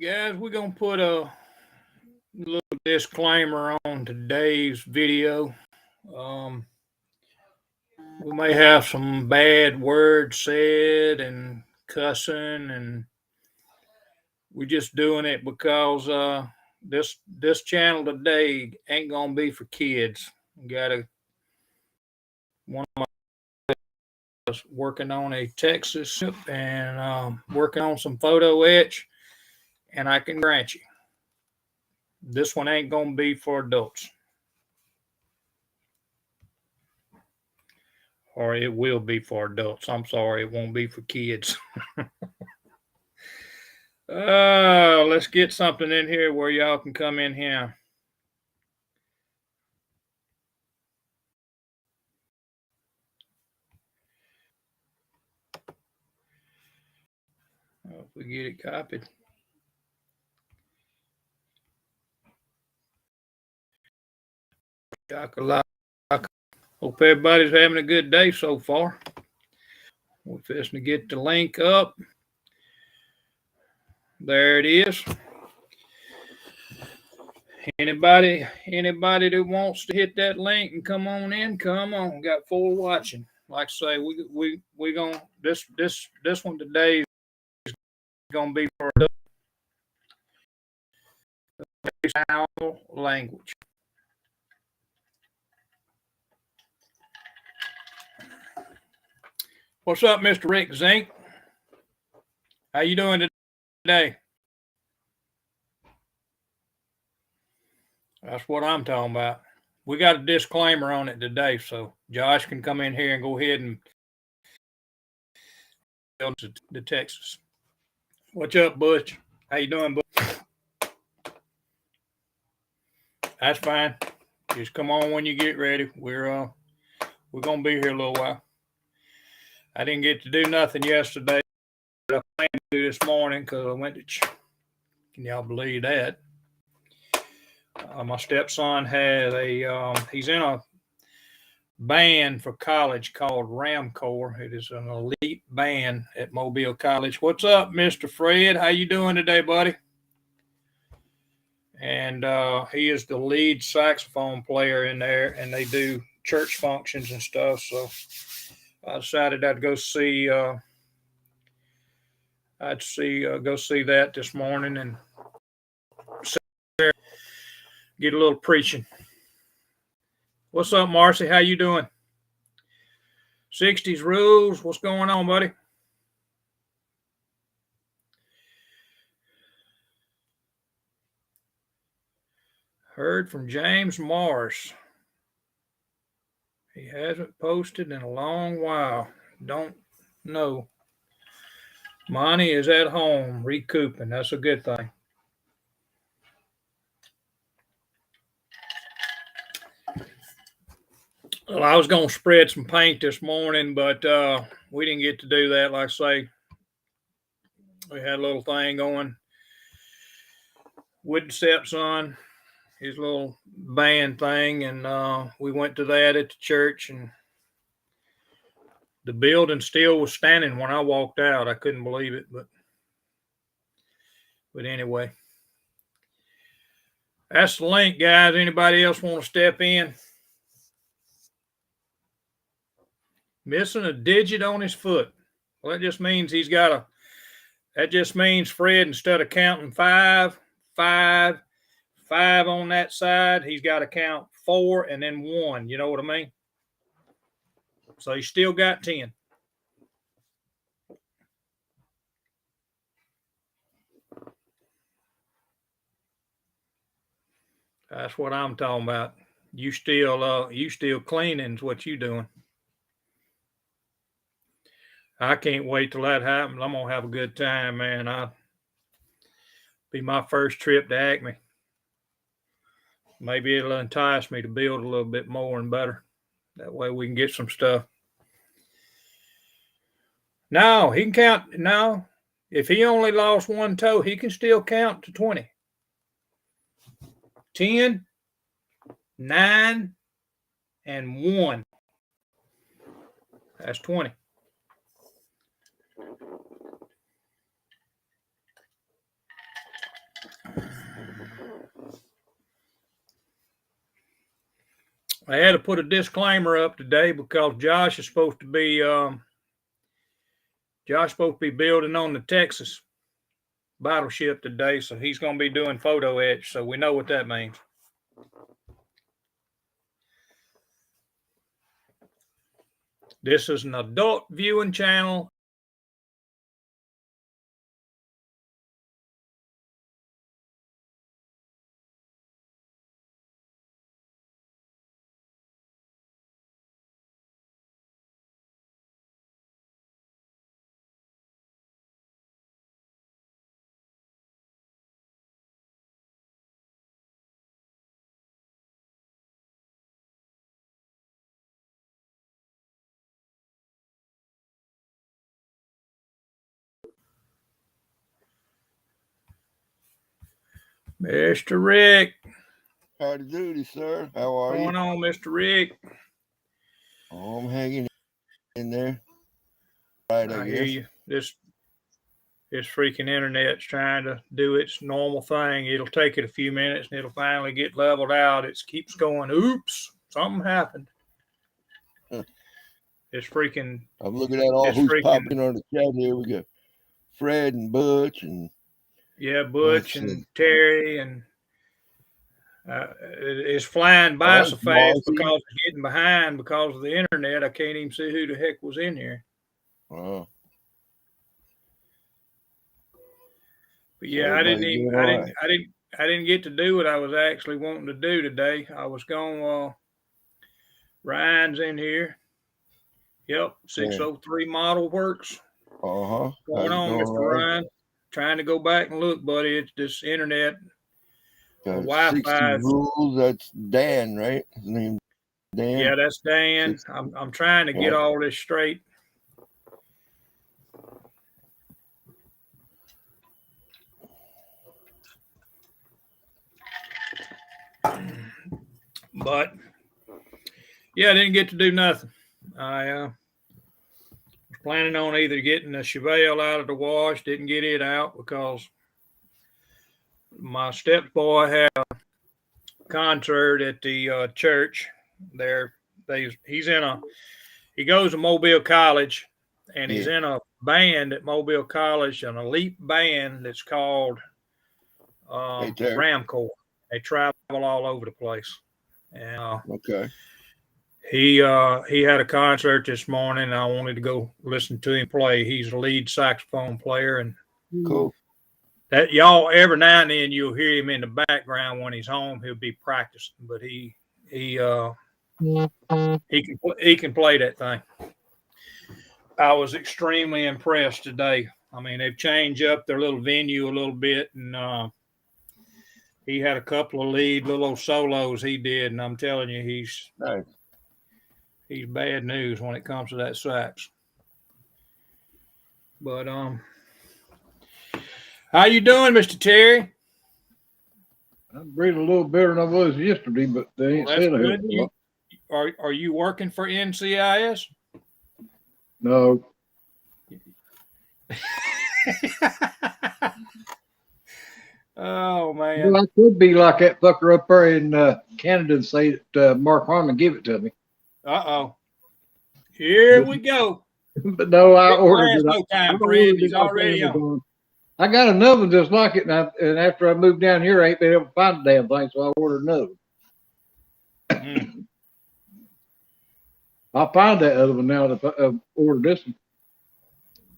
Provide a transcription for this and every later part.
Guys, we're going to put a little disclaimer on today's video. Um, we may have some bad words said and cussing, and we're just doing it because this channel today ain't gonna be for kids. One of my working on a Texas and working on some photo etch, and I can grant you, this one ain't gonna be for adults. Or it will be for adults. I'm sorry, it won't be for kids. Let's get something in here where y'all can come in here. If we get it copied. Hope everybody's having a good day so far. We're fixing to get the link up. There it is. Anybody that wants to hit that link and come on in, come on. Got 4 watching. Like I say, we gonna this one today is gonna be for language. What's up, Mr. Rick Zink? How you doing today? That's what I'm talking about. We got a disclaimer on it today, so Josh can come in here and go ahead and go to Texas. What's up, Butch? How you doing, Butch? That's fine. Just come on when you get ready. We're gonna be here a little while. I didn't get to do nothing yesterday, but I planned to do this morning because I went to church. Can y'all believe that? My stepson has he's in a band for college called Ramcore. It is an elite band at Mobile College. What's up, Mr. Fred? How you doing today, buddy? And he is the lead saxophone player in there, and they do church functions and stuff. So I decided I'd go see go see that this morning and get a little preaching. What's up, Marcy? How you doing? 60s rules. What's going on, buddy? Heard from James Morris. He hasn't posted in a long while. Don't know. Monty is at home recouping. That's a good thing. Well, I was going to spread some paint this morning, but we didn't get to do that. Like I say, we had a little thing going with the stepson, his little band thing, and we went to that at the church, and the building still was standing when I walked out. I couldn't believe it, but anyway, that's the link, guys. Anybody else want to step in? Missing a digit on his foot. Well, that just means that just means Fred, instead of counting 5 on that side, he's got to count 4 and then 1. You know what I mean? So he's still got 10. That's what I'm talking about. You still cleaning is what you doing. I can't wait till that happens. I'm gonna have a good time, man. I'll be my first trip to Acme. Maybe it'll entice me to build a little bit more and better. That way we can get some stuff. No, he can count. No, if he only lost 1 toe, he can still count to 20. 10, 9, and 1. That's 20. I had to put a disclaimer up today because Josh is supposed to be building on the Texas battleship today, so he's going to be doing photo etch. So we know what that means. This is an adult viewing channel. Mr. Rick. Howdy doody, sir. How are you? What's going on, Mr. Rick? Oh, I'm hanging in there. Right, I hear you. This freaking internet's trying to do its normal thing. It'll take it a few minutes and it'll finally get leveled out. It keeps going, oops, something happened. It's freaking. I'm looking at all who's popping on the chat here. We got Fred and Butch and Butch and Terry, and it's flying by so fast because it's getting behind because of the internet. I can't even see who the heck was in here. Oh. But yeah, I didn't get to do what I was actually wanting to do today. I was going. Ryan's in here. Yep, 603 Model Works. Uh-huh. Going on, Mr. Ryan? Trying to go back and look, buddy. It's this internet. Wi-Fi rules. That's Dan, right? His name Dan. Yeah, that's Dan. I'm trying to get all this straight. But yeah, I didn't get to do nothing. I was planning on either getting the Chevelle out of the wash, didn't get it out because my stepboy had a concert at the church there. He goes to Mobile College, and he's in a band at Mobile College, an elite band that's called Ramcore. They travel all over the place. And, He had a concert this morning, and I wanted to go listen to him play. He's a lead saxophone player, and cool. That y'all every now and then you'll hear him in the background when he's home. He'll be practicing, but he can play that thing. I was extremely impressed today. I mean, they've changed up their little venue a little bit, and he had a couple of little solos he did, and I'm telling you, he's bad news when it comes to that sax. But how you doing, Mr. Terry? I'm breathing a little better than I was yesterday, but they ain't said a lot. Are you working for NCIS? No. Oh man! Well, I could be like that fucker up there in Canada and say that Mark Harmon give it to me. Here we go. But no, I ordered it. No time, Fred. He's already on. I got another one just like it, and after I moved down here, I ain't been able to find the damn thing, so I ordered another one. I'll find that other one now that I ordered this one.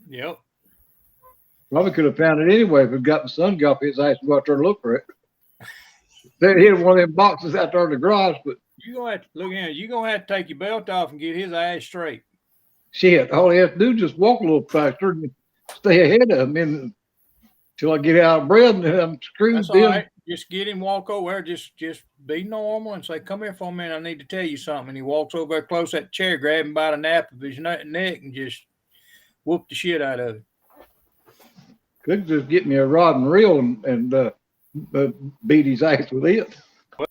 Yep. Probably could have found it anyway if it got the sun got his ass to go out there and look for it. They hit one of them boxes out there in the garage, but you're gonna have to look in. You're gonna have to take your belt off and get his ass straight. Shit, all he has to do is just walk a little faster and stay ahead of him until I get out of breath and I'm screwed. That's all right. Just get him, walk over there, just be normal and say, "Come here for a minute, I need to tell you something." And he walks over there close to that chair, grab him by the nape of his neck and just whoop the shit out of him. Could just get me a rod and reel and beat his ass with it. Well,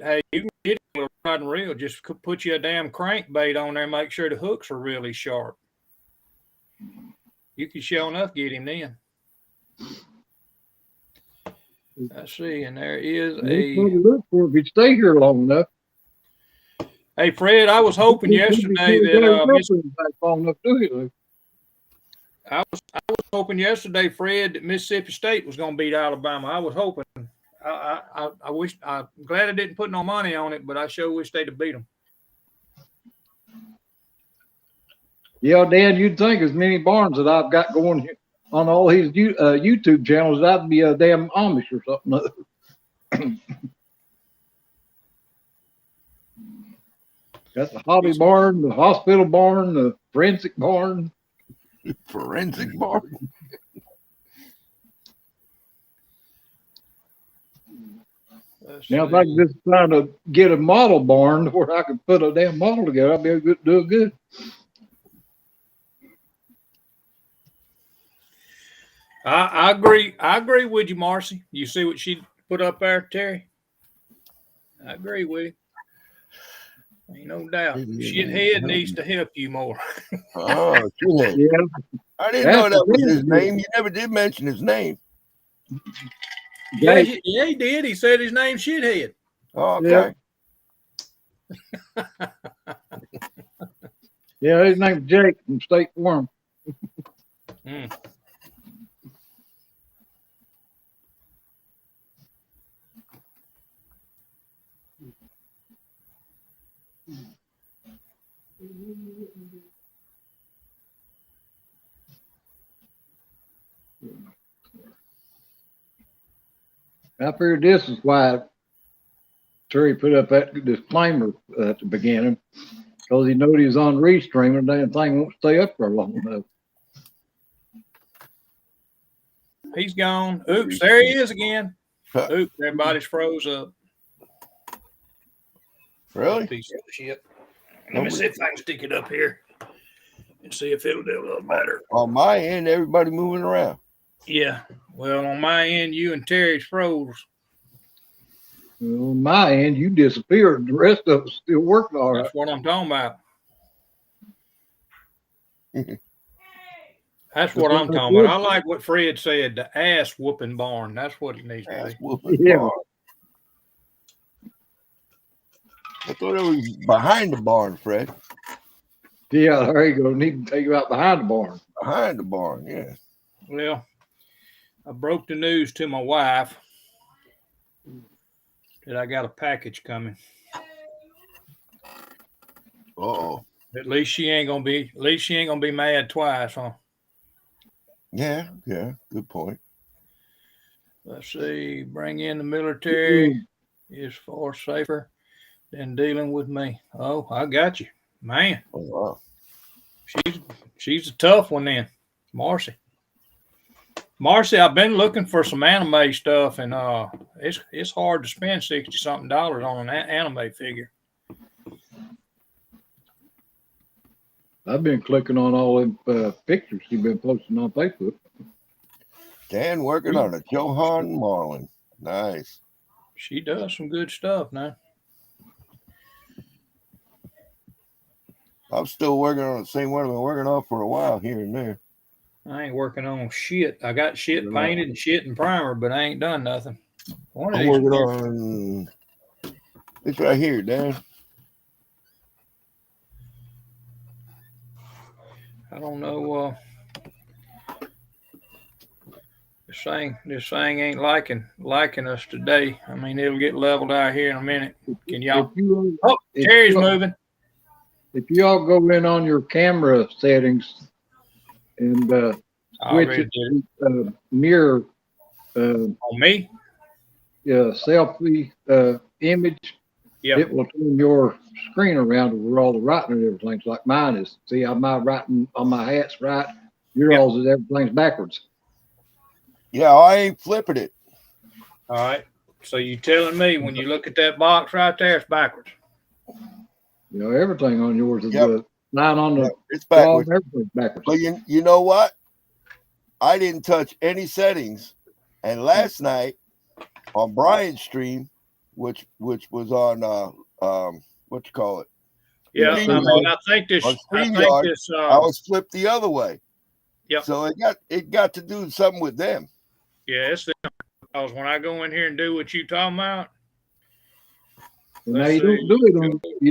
hey, you can get him with a rod and reel. Just put you a damn crankbait on there and make sure the hooks are really sharp. You can sure enough get him then. Let's see, and there is look for if he'd stay here long enough. Hey, Fred, I was hoping yesterday that I was hoping yesterday, Fred, that Mississippi State was going to beat Alabama. I was hoping. I wish. I'm glad I didn't put no money on it, but I sure wish they'd have beat them. Yeah, Dan, you'd think as many barns that I've got going here on all these YouTube channels, I'd be a damn Amish or something. Got the hobby barn, the hospital barn, the forensic barn. Forensic barn. Now, if I could just try to get a model barn where I could put a damn model together, I'd be able to do it good. I agree. I agree with you, Marcy. You see what she put up there, Terry? I agree with you. Ain't no doubt. Shithead needs to help you more. Oh, Shithead. Yeah. I didn't know that was his name. You never did mention his name. Yeah, he did. He said his name's Shithead. Oh, okay. Yeah, his name's Jake from State Farm. I figured this is why Terry put up that disclaimer at the beginning, because he knew he was on Restream and the damn thing won't stay up for long enough. He's gone. Oops, there he is again. Oops, everybody's froze up. Really? Piece of shit. Let me see if I can stick it up here and see if it'll do a little better. On my end, everybody moving around. Yeah. Well, on my end, you and Terry's froze. Well, on my end, you disappeared. The rest of us still working all right. That's what I'm talking about. That's what I'm talking about. I like what Fred said, the ass whooping barn. That's what it needs to be. Yeah. Barn. I thought it was behind the barn, Fred. Yeah, there you go. Need to take you out behind the barn. Behind the barn, yeah. Well, I broke the news to my wife that I got a package coming. Uh-oh. At least she ain't gonna be mad twice, huh? Yeah, good point. Let's see, bring in the military is far safer than dealing with me. Oh, I got you, man. Oh, wow. She's a tough one then, Marcy. Marcy, I've been looking for some anime stuff, and it's hard to spend $60-something on an anime figure. I've been clicking on all them pictures you've been posting on Facebook. Dan working on a Johan Marlin. Nice. She does some good stuff now. I'm still working on the same one I've been working on for a while here and there. I ain't working on shit. I got shit painted and shit and primer, but I ain't done nothing. I'm working on this right here, Dan. I don't know. This thing ain't liking us today. I mean, it'll get leveled out here in a minute. Can y'all? Terry's moving. If y'all go in on your camera settings and switch it to mirror on me, selfie image, it will turn your screen around to where all the writing and everything's like mine is. See how my writing on my hat's right, your all's is everything's backwards. Yeah, I ain't flipping it. All right. So you telling me when you look at that box right there, it's backwards? You know, everything on yours is the line on the it's backwards. Everything's backwards. But you know what? I didn't touch any settings, and last night on Brian's stream, which was on what you call it? Yeah, I think this. I was flipped the other way. Yeah. So it got to do something with them. Yeah, it's them. Because when I go in here and do what you talking about, Now you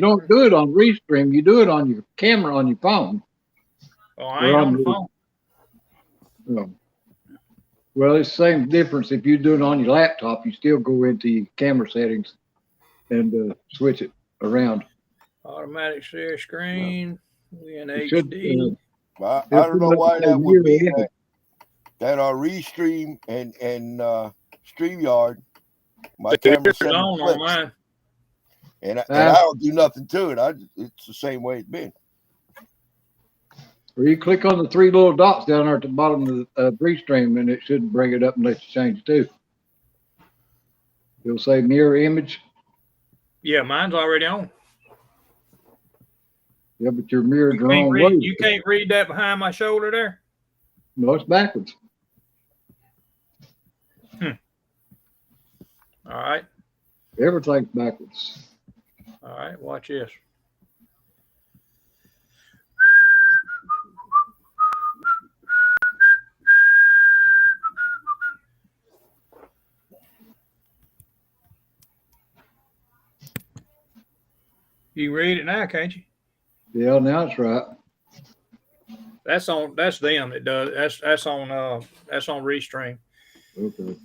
don't do it on Restream. You do it on your camera on your phone. Oh, I ain't on the phone. No. Well, it's the same difference. If you do it on your laptop, you still go into your camera settings and switch it around. Automatic share screen. We in It HD. I don't know why that would be that on Restream and StreamYard. My camera set on mine. And I don't do nothing to it. It's the same way it's been. Or you click on the three little dots down there at the bottom of the Restream, and it should bring it up and let you change it too. It'll say mirror image. Yeah, mine's already on. Yeah, but your mirrored the wrong way. You can't read that behind my shoulder there? No, it's backwards. All right. Everything's backwards. All right, watch this. You can read it now, can't you? Yeah, now it's right. That's them that does. That's on Restream. Okay.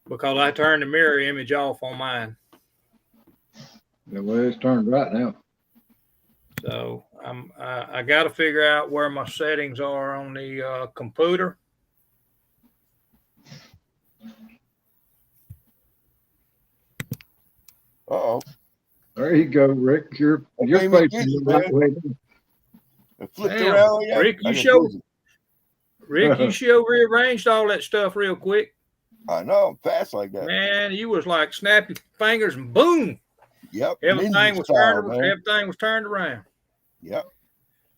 Because I turned the mirror image off on mine. Yeah, well, it's turned right now. So I got to figure out where my settings are on the computer. Uh-oh. There you go, Rick. Your face is right way down. I flipped around. Yeah. Rick, you should rearranged all that stuff real quick. I know, I'm fast like that. Man, you was like snap your fingers and boom. Yep. Everything was turned around. Yep.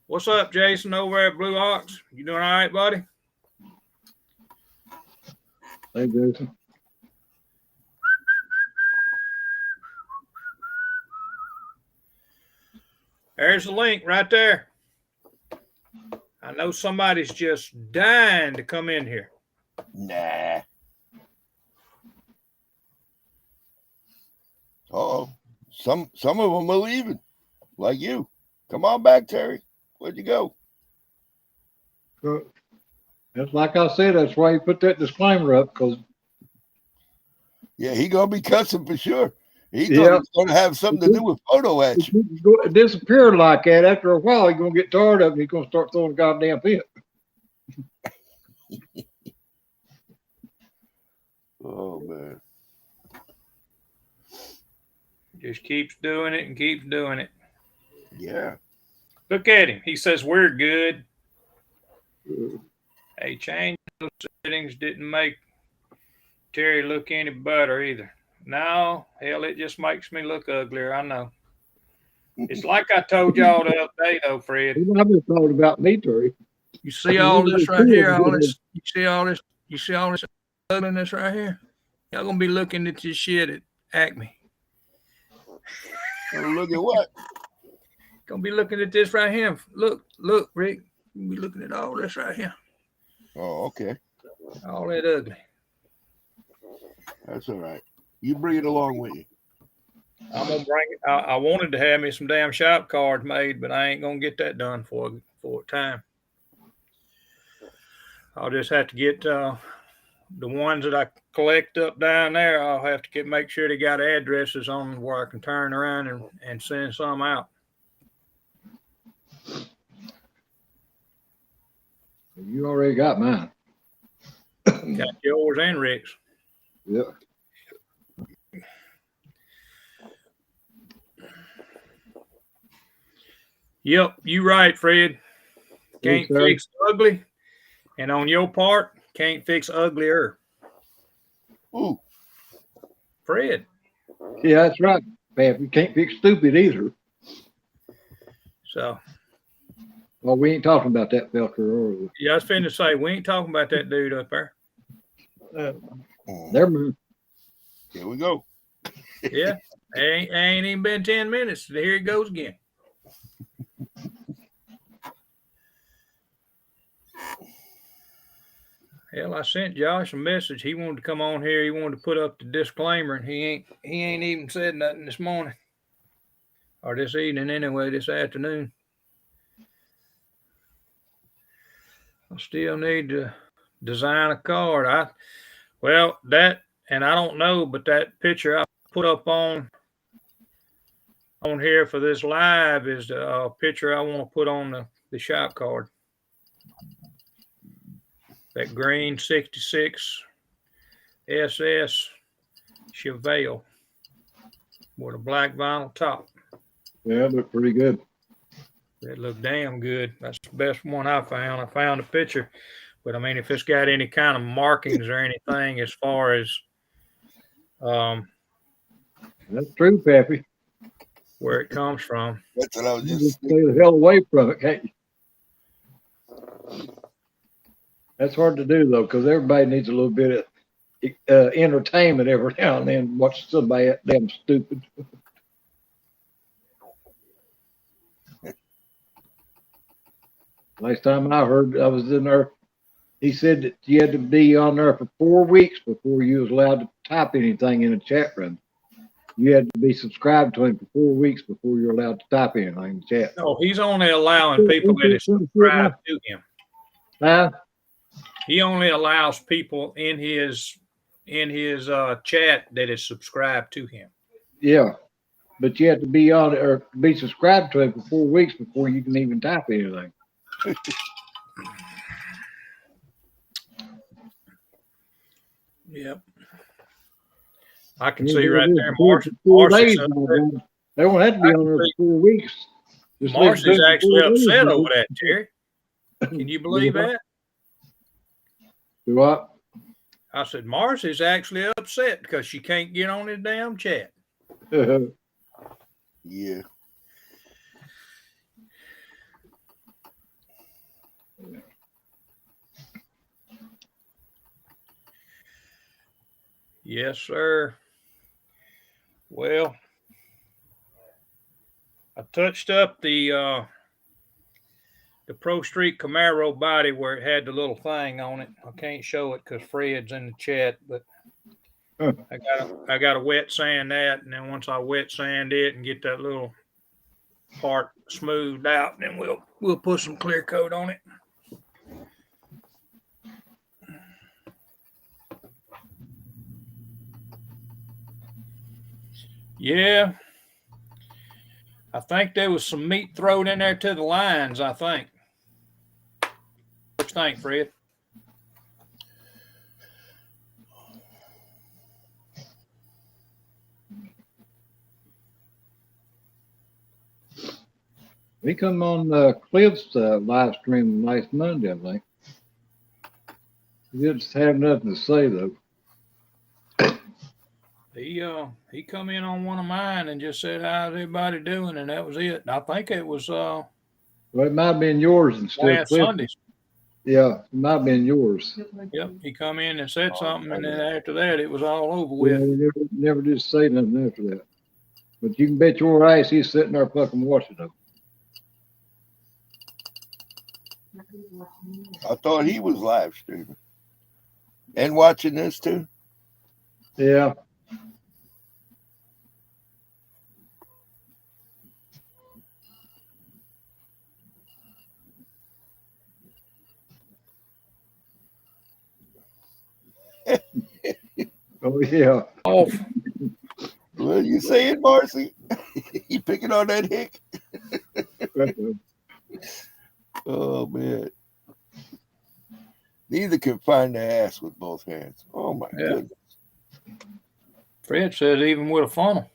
What's up, Jason, over at Blue Ox? You doing all right, buddy? Hey, Jason. There's the link right there. I know somebody's just dying to come in here. Nah. Uh-oh. Some of them are leaving, like you. Come on back, Terry. Where'd you go? That's like I said. That's why you put that disclaimer up, because yeah, he gonna be cussing for sure. He's gonna have something to do with photo action. It disappeared like that. After a while, he's gonna get tired of it. He's gonna start throwing a goddamn fit. Oh man. Just keeps doing it and keeps doing it. Yeah. Look at him. He says we're good. Hey, change those settings didn't make Terry look any better either. No, hell, it just makes me look uglier. I know. It's like I told y'all the other day, though, Fred. I've been talking about me, Terry. You see all this right here? All this. You see all this? You see all this ugliness right here? Y'all gonna be looking at this shit at Acme. Look at what? Gonna be looking at this right here. Look, Rick. You'll be looking at all this right here. Oh, okay. All that ugly. That's all right. You bring it along with you. I'm gonna bring it. I wanted to have me some damn shop cards made, but I ain't gonna get that done for time. I'll just have to get the ones that I collect up down there. I'll have to make sure they got addresses on where I can turn around and send some out. You already got mine. Got yours and Rick's. Yeah. Yep, you right, Fred. Can't fix ugly, and on your part, can't fix uglier. Ooh, Fred. Yeah, that's right, man. You can't fix stupid either. So. Well, we ain't talking about that filter, are we? Yeah, I was finna say we ain't talking about that dude up there. Never mind. Here we go. Yeah, ain't even been 10 minutes. Here it goes again. Hell, I sent Josh a message. He wanted to come on here. He wanted to put up the disclaimer, and he ain't even said nothing this morning. or this evening anyway, this afternoon. I still need to design a card. I don't know, but that picture I put up on here for this live is the picture I want to put on the shop card. That green 66 SS Chevelle with a black vinyl top. Yeah, it looked pretty good. It looked damn good. That's the best one I found. I found a picture, but I mean, if it's got any kind of markings or anything as far as That's true, Pappy. where it comes from. That's what I was You just stay the hell away from it, can't you? That's hard to do though, because everybody needs a little bit of entertainment every now and then. Watch somebody act damn stupid. Last time I heard, I was in there. He said that you had to be on there for 4 weeks before you was allowed to type anything in a chat room. You had to be subscribed to him for 4 weeks before you're allowed to type anything in the chat. No, he's only allowing people that is subscribed to him. Huh? He only allows people in his chat that is subscribed to him. Yeah, but you have to be on it or be subscribed to it for 4 weeks before you can even type anything. Yep. I can see right there. Marcy's they won't have to be on there for 4 weeks. Marcy's actually upset over that, Terry. Can you believe that? Do what? I said, Marcy's actually upset because she can't get on his damn chat. yeah. Yes, sir. Well, I touched up the Pro Street Camaro body where it had the little thing on it. I can't show it because Fred's in the chat, but I got to wet sand that, and then once I wet sand it and get that little part smoothed out, then we'll put some clear coat on it. Yeah. I think there was some meat thrown in there to the lines, I think. What you think, Fred? He come on Cliff's live stream last Monday, I think. He just have nothing to say though. He come in on one of mine and just said, "How's everybody doing?" And that was it. And I think it was well, it might have been yours instead of Sundays. Yeah, it might have been yours. Yep, he come in and said something, and then after that, it was all over with. Yeah, he never did say nothing after that. But you can bet your ass he's sitting there fucking watching them. I thought he was live streaming and watching this too. Yeah. Oh yeah. Oh, What are you saying, Marcy? You picking on that hick? Oh man. Neither can find their ass with both hands. Oh my goodness. Fred says even with a funnel.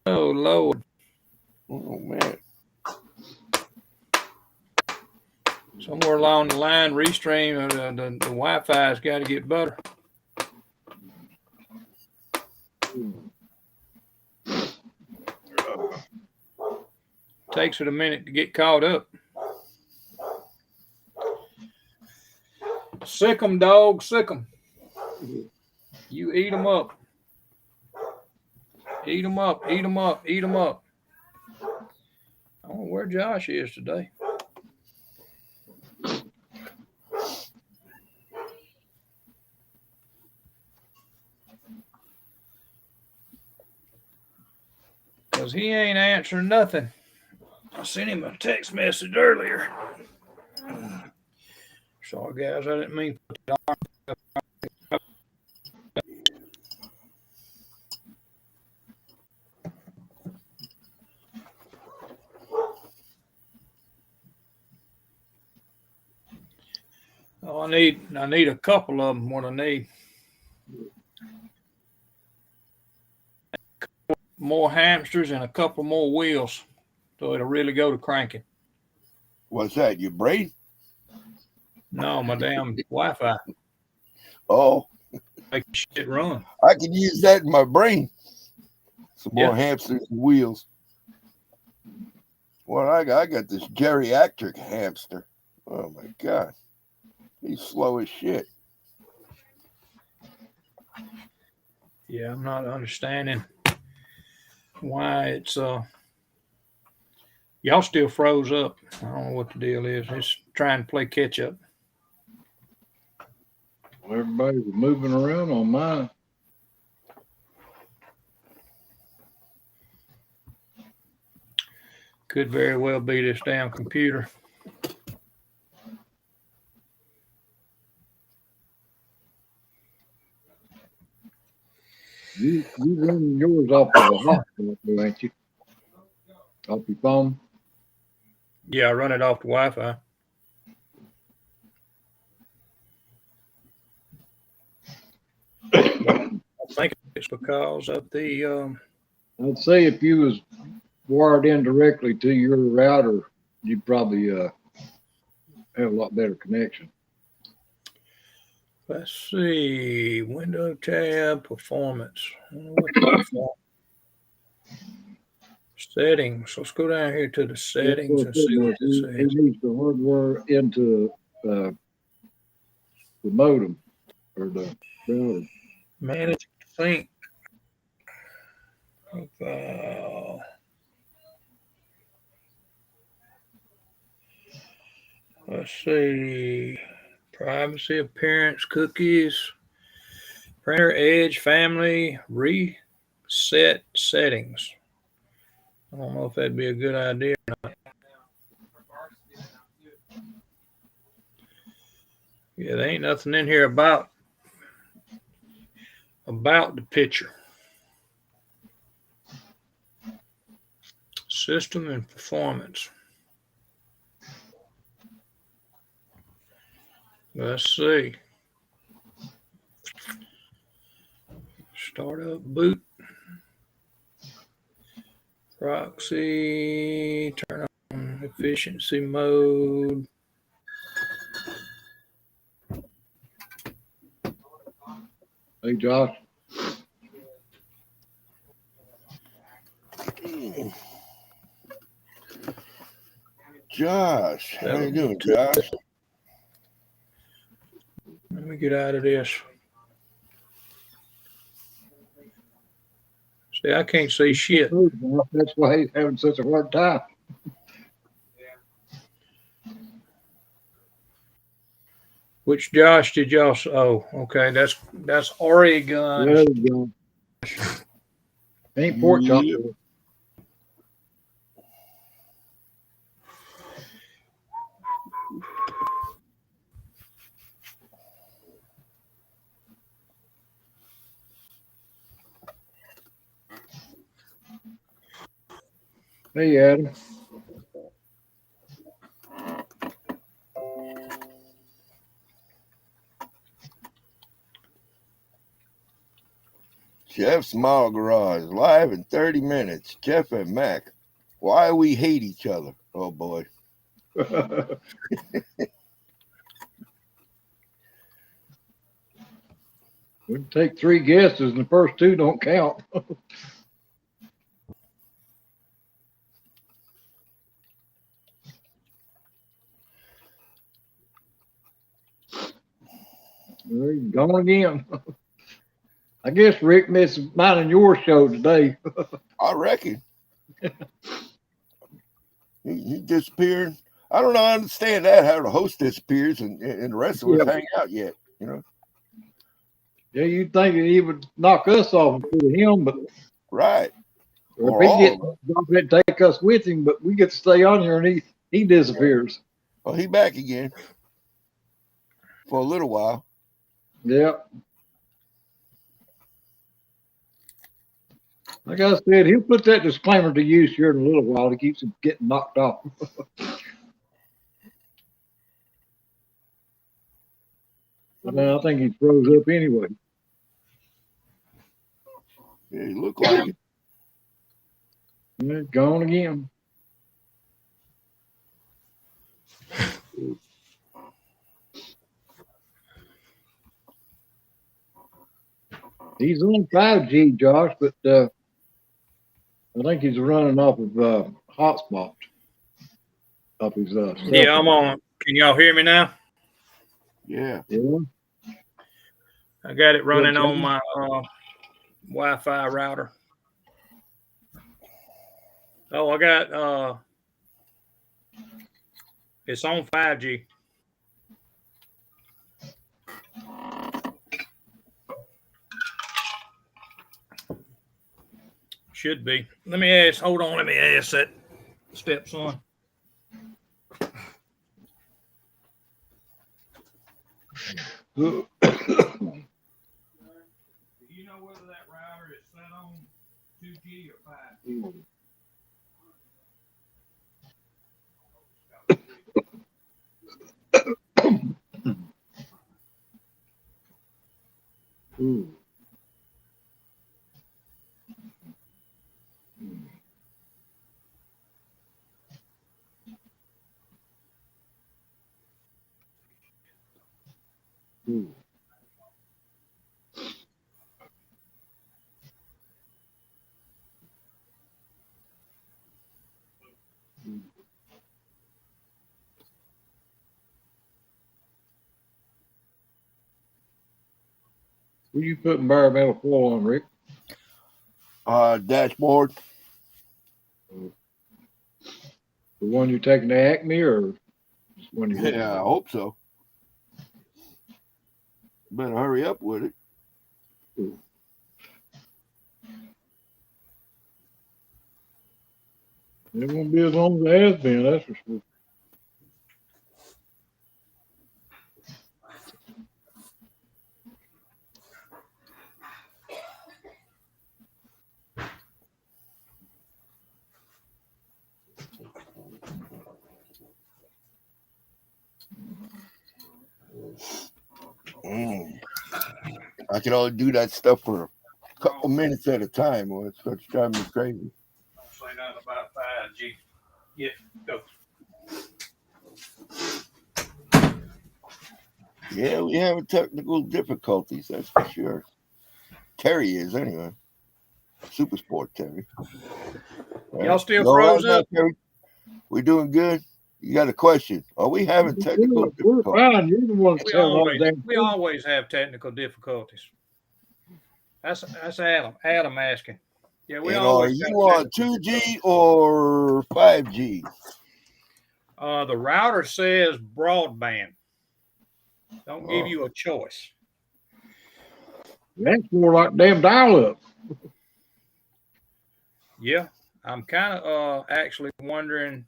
Oh Lord. Oh man. Somewhere along the line, Restream, the Wi-Fi's got to get better. Takes it a minute to get caught up. Sick 'em, dog. Sick 'em. You eat 'em up. Eat 'em up. Eat 'em up. Eat 'em up. I don't know where Josh is today. Because he ain't answering nothing. I sent him a text message earlier. Sorry, guys, I didn't mean to put it on. Oh, I need a couple of them. What I need. More hamsters and a couple more wheels, so it'll really go to cranking. What's that? Your brain? No, my damn Wi-Fi. Oh, Make shit run. I can use that in my brain. Some more hamsters and wheels. Well, I got this geriatric hamster. Oh my God, he's slow as shit. Yeah, I'm not understanding why it's y'all still froze up. I don't know what the deal is. It's trying to play catch up. Well, everybody's moving around on mine. Could very well be this damn computer. You running yours off of a hospital, ain't you? Off your phone? Yeah, I run it off the Wi-Fi. I think it's because of the I'd say if you was wired in directly to your router, you'd probably have a lot better connection. let's see, window tab, performance. Settings. Let's go down here to the settings and see what it says. It needs the hardware into the modem or the router. Manage sync. Let's see. Privacy, appearance, cookies, printer, edge, family, reset settings. I don't know if that'd be a good idea or not. Yeah, there ain't nothing in here about the picture. System and performance. Let's see. Startup boot. Proxy. Turn on efficiency mode. Hey, Josh. Josh, how you doing, Josh? Let me get out of this. See, I can't see shit. That's why he's having such a hard time. Which Josh did y'all? Oh, okay. That's Oregon. There you go. Ain't pork chop. Hey, Adam. Jeff's Smile Garage, live in 30 minutes. Jeff and Mac, why we hate each other. Oh, boy. We can take 3 guesses and the first 2 don't count. There he's gone again. I guess Rick missed mine and your show today. I reckon. he disappeared. I don't know. I understand that, how the host disappears and the rest of us hang out yet, you know. Yeah, you'd think he would knock us off and put him, but right. If he gets off it, take us with him, but we get to stay on here and he disappears. Oh, he back again for a little while. Yep. Like I said, he'll put that disclaimer to use here in a little while to keep him getting knocked off. I think he froze up anyway. Yeah, he looked like it. Yeah, gone again. He's on 5G, Josh, but I think he's running off of hotspot. Off his Yeah, I'm on. Can y'all hear me now? Yeah. Yeah. I got it running on my Wi-Fi router. Oh, I got it's on 5G. Should be. Let me ask. Hold on. Let me ask that stepson. Do you know whether that router is set on 2G or 5G? Ooh. Ooh. What are you putting environmental foil on, Rick? Dashboard. The one you're taking to Acme or one you Yeah, I hope so. Better hurry up with it. It won't be as long as it has been, that's for sure. I can only do that stuff for a couple minutes at a time, or it starts driving me crazy. Don't say nothing about 5G. Yeah, go. Yeah, we having technical difficulties, that's for sure. Terry is anyway. Super Sport Terry. Y'all still You all froze right now, up? Terry? We doing good? You got a question? Are we having technical We're difficulties? fine. You're the one that's having all the damn We always have technical difficulties. That's Adam. Adam asking. Yeah, we And are always you got on 2G or 5G? the router says broadband. Don't give you a choice. That's more like damn dial-up. Yeah, I'm kind of actually wondering.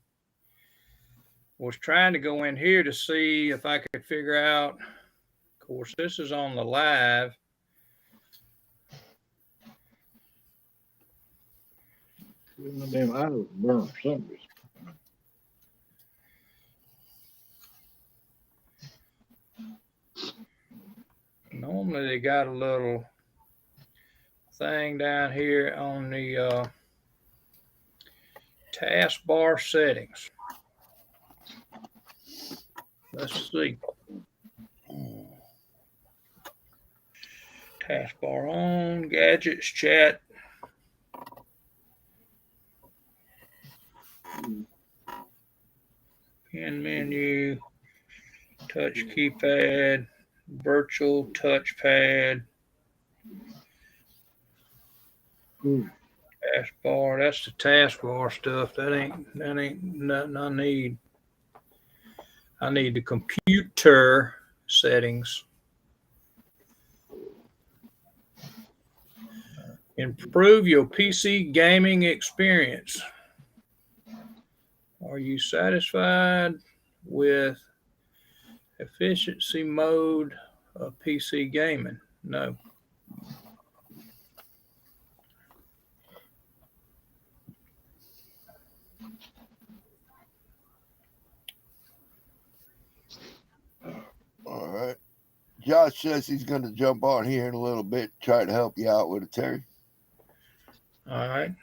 Was trying to go in here to see if I could figure out. Of course, this is on the live. The damn idols burn something. Normally they got a little thing down here on the taskbar settings. Let's see. Taskbar on, gadgets, chat. Pin menu, touch keypad, virtual touchpad. Taskbar, that's the taskbar stuff. That ain't nothing I need. I need the computer settings. Improve your PC gaming experience. Are you satisfied with efficiency mode of PC gaming? No. All right. Josh says he's going to jump on here in a little bit, try to help you out with it, Terry. All right.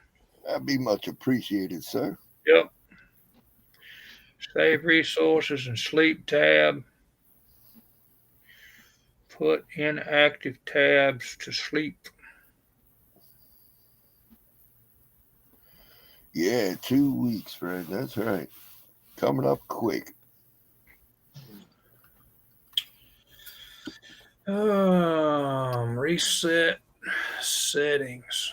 That'd be much appreciated, sir. Yep. Save resources and sleep tab. Put inactive tabs to sleep. Yeah, 2 weeks, Fred. That's right. Coming up quick. Reset settings.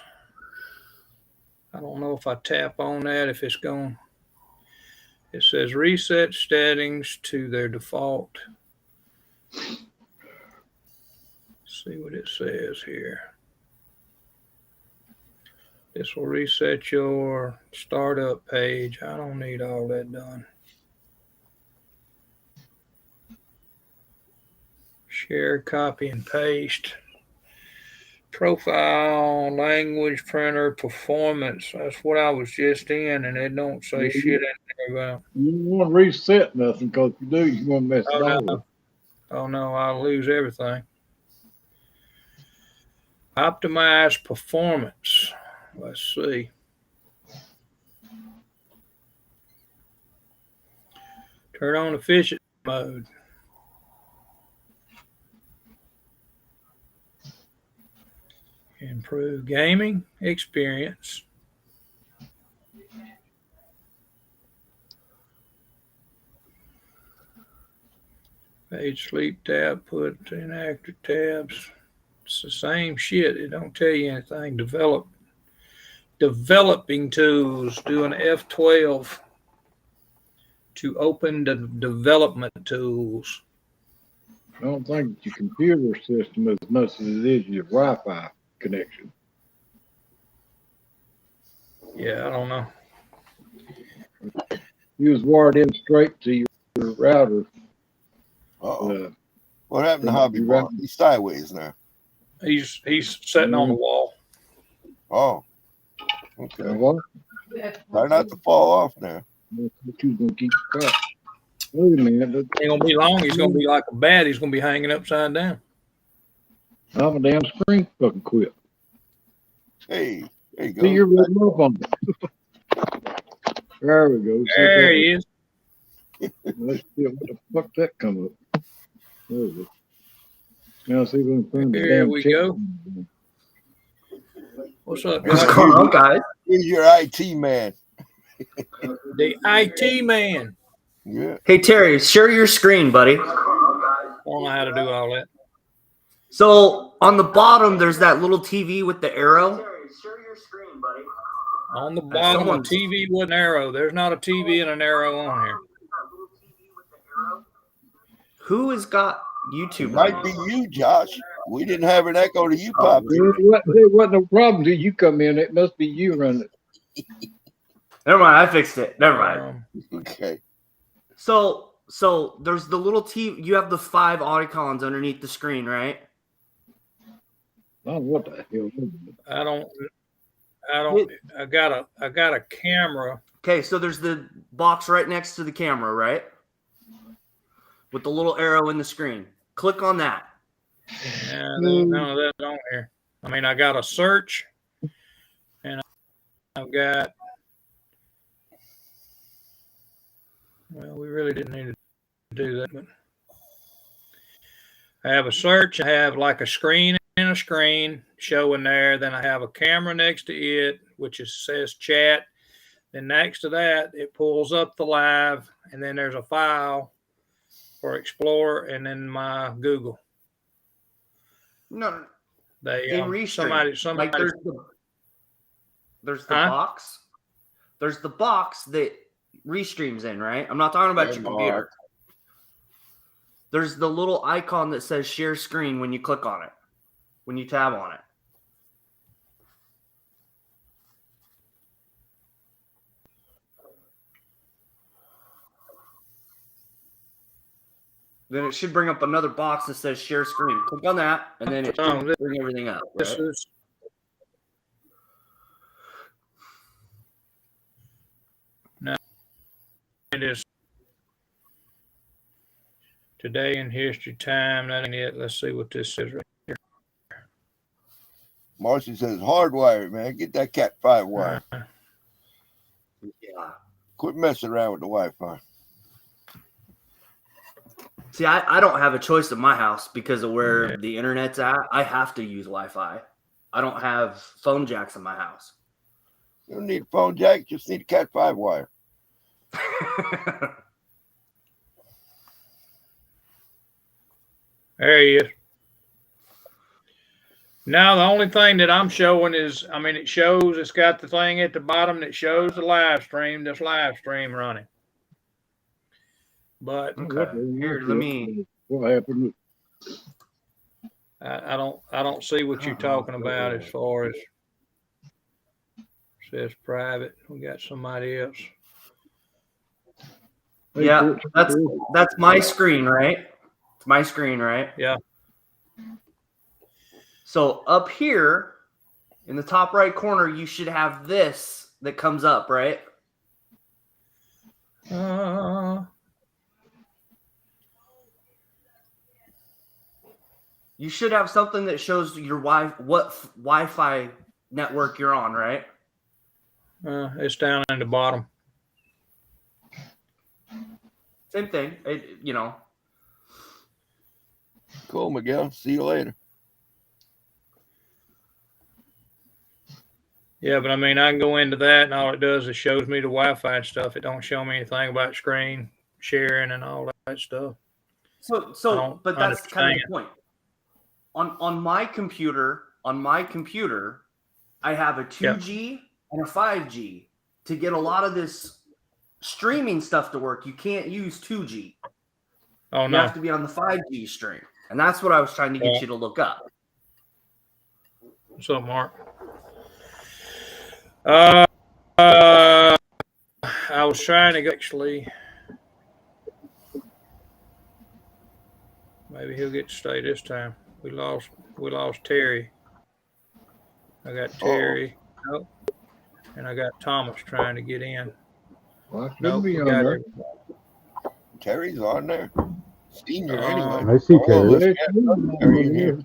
I don't know if I tap on that, if it's going. It says reset settings to their default. See what it says here. This will reset your startup page. I don't need all that done. Share, copy, and paste. Profile, language, printer, performance. That's what I was just in, and it don't say shit in there about. You don't want to reset nothing, because if you do, you're going to mess it all up. Oh, no, I'll lose everything. Optimize performance. Let's see. Turn on efficient mode. Improve gaming experience. Page sleep tab, put inactive tabs. It's the same shit. It don't tell you anything. Developing tools. Do an F12 to open the development tools. I don't think your computer system as much as it is your Wi-Fi connection. Yeah, I don't know. You was wired in straight to your router. What happened to Hobby Bar? He's sideways now. He's sitting on the wall. Oh, okay. What? Try not to fall off now. You're gonna keep cut. Wait a minute. Ain't gonna be long. He's gonna be like a bat. He's gonna be hanging upside down. I'm a damn screen fucking quit. Hey, there you go. See, you're ripping up on it. There we go. There he is. Let's see what the fuck that come up. There we go. Now see if we can find the Here damn we check. go. What's up, What's guys? going on, guys? He's your IT man. The IT man. Yeah. Hey, Terry, share your screen, buddy. I don't know how to do all that. So on the bottom, there's that little TV with the arrow. Share your screen, buddy. On the bottom, a TV with an arrow. There's not a TV and an arrow on here. Who has got YouTube? Might be you, Josh. We didn't have an echo to you, Pop. There wasn't no problem till you come in. It must be you running it. Never mind, I fixed it. Never mind. Okay. So there's the little TV. You have the 5 icons underneath the screen, right? Oh, what the hell? I don't. I got a camera. Okay, so there's the box right next to the camera, right? With the little arrow in the screen. Click on that. Yeah, there's none of that on here. I mean, I got a search, and I've got. Well, we really didn't need to do that, but I have a search. I have like a screen and a screen showing there. Then I have a camera next to it, which says chat. Then next to that, it pulls up the live, and then there's a file for Explorer, and then my Google. No, They in Restream. somebody. Like there's the box. There's the box that Restream's in, right? I'm not talking about your computer. There's the little icon that says share screen when you click on it, when you tab on it. then it should bring up another box that says share screen. Click on that, and then it should bring everything up. This Right? is now it is today in history time. That ain't it. Let's see what this is right here. Marcy says hardwired, man. Get that Cat 5 wire. Yeah. Quit messing around with the Wi-Fi. See, I don't have a choice at my house because of where the internet's at. I have to use Wi-Fi. I don't have phone jacks in my house. You don't need a phone jack. Just need a Cat 5 wire. There he is. Now the only thing that I'm showing is, it shows, it's got the thing at the bottom that shows the live stream. This live stream running. But okay, here, let me. What happened? I don't see what you're talking about as far as says private. We got somebody else. Yeah, that's my screen, right? It's my screen, right? Yeah. So up here in the top right corner, you should have this that comes up, right? You should have something that shows your what Wi-Fi network you're on, right? It's down in the bottom. Same thing, Cool, Miguel. See you later. Yeah, but I can go into that, and all it does is shows me the Wi-Fi and stuff. It don't show me anything about screen sharing and all that stuff. So, but that's kind of the point. On my computer, I have a 2G and a 5G. To get a lot of this streaming stuff to work, you can't use 2G. Oh, you no. have to be on the 5G stream. And that's what I was trying to get you to look up. What's up, Mark? I was trying to actually. Maybe he'll get to stay this time. We lost Terry. I got Terry. Nope. And I got Thomas trying to get in. Well, Nope, be we on got there. him. Terry's on there. Senior, anyway. I see Terry. let's Yeah, get Terry in here.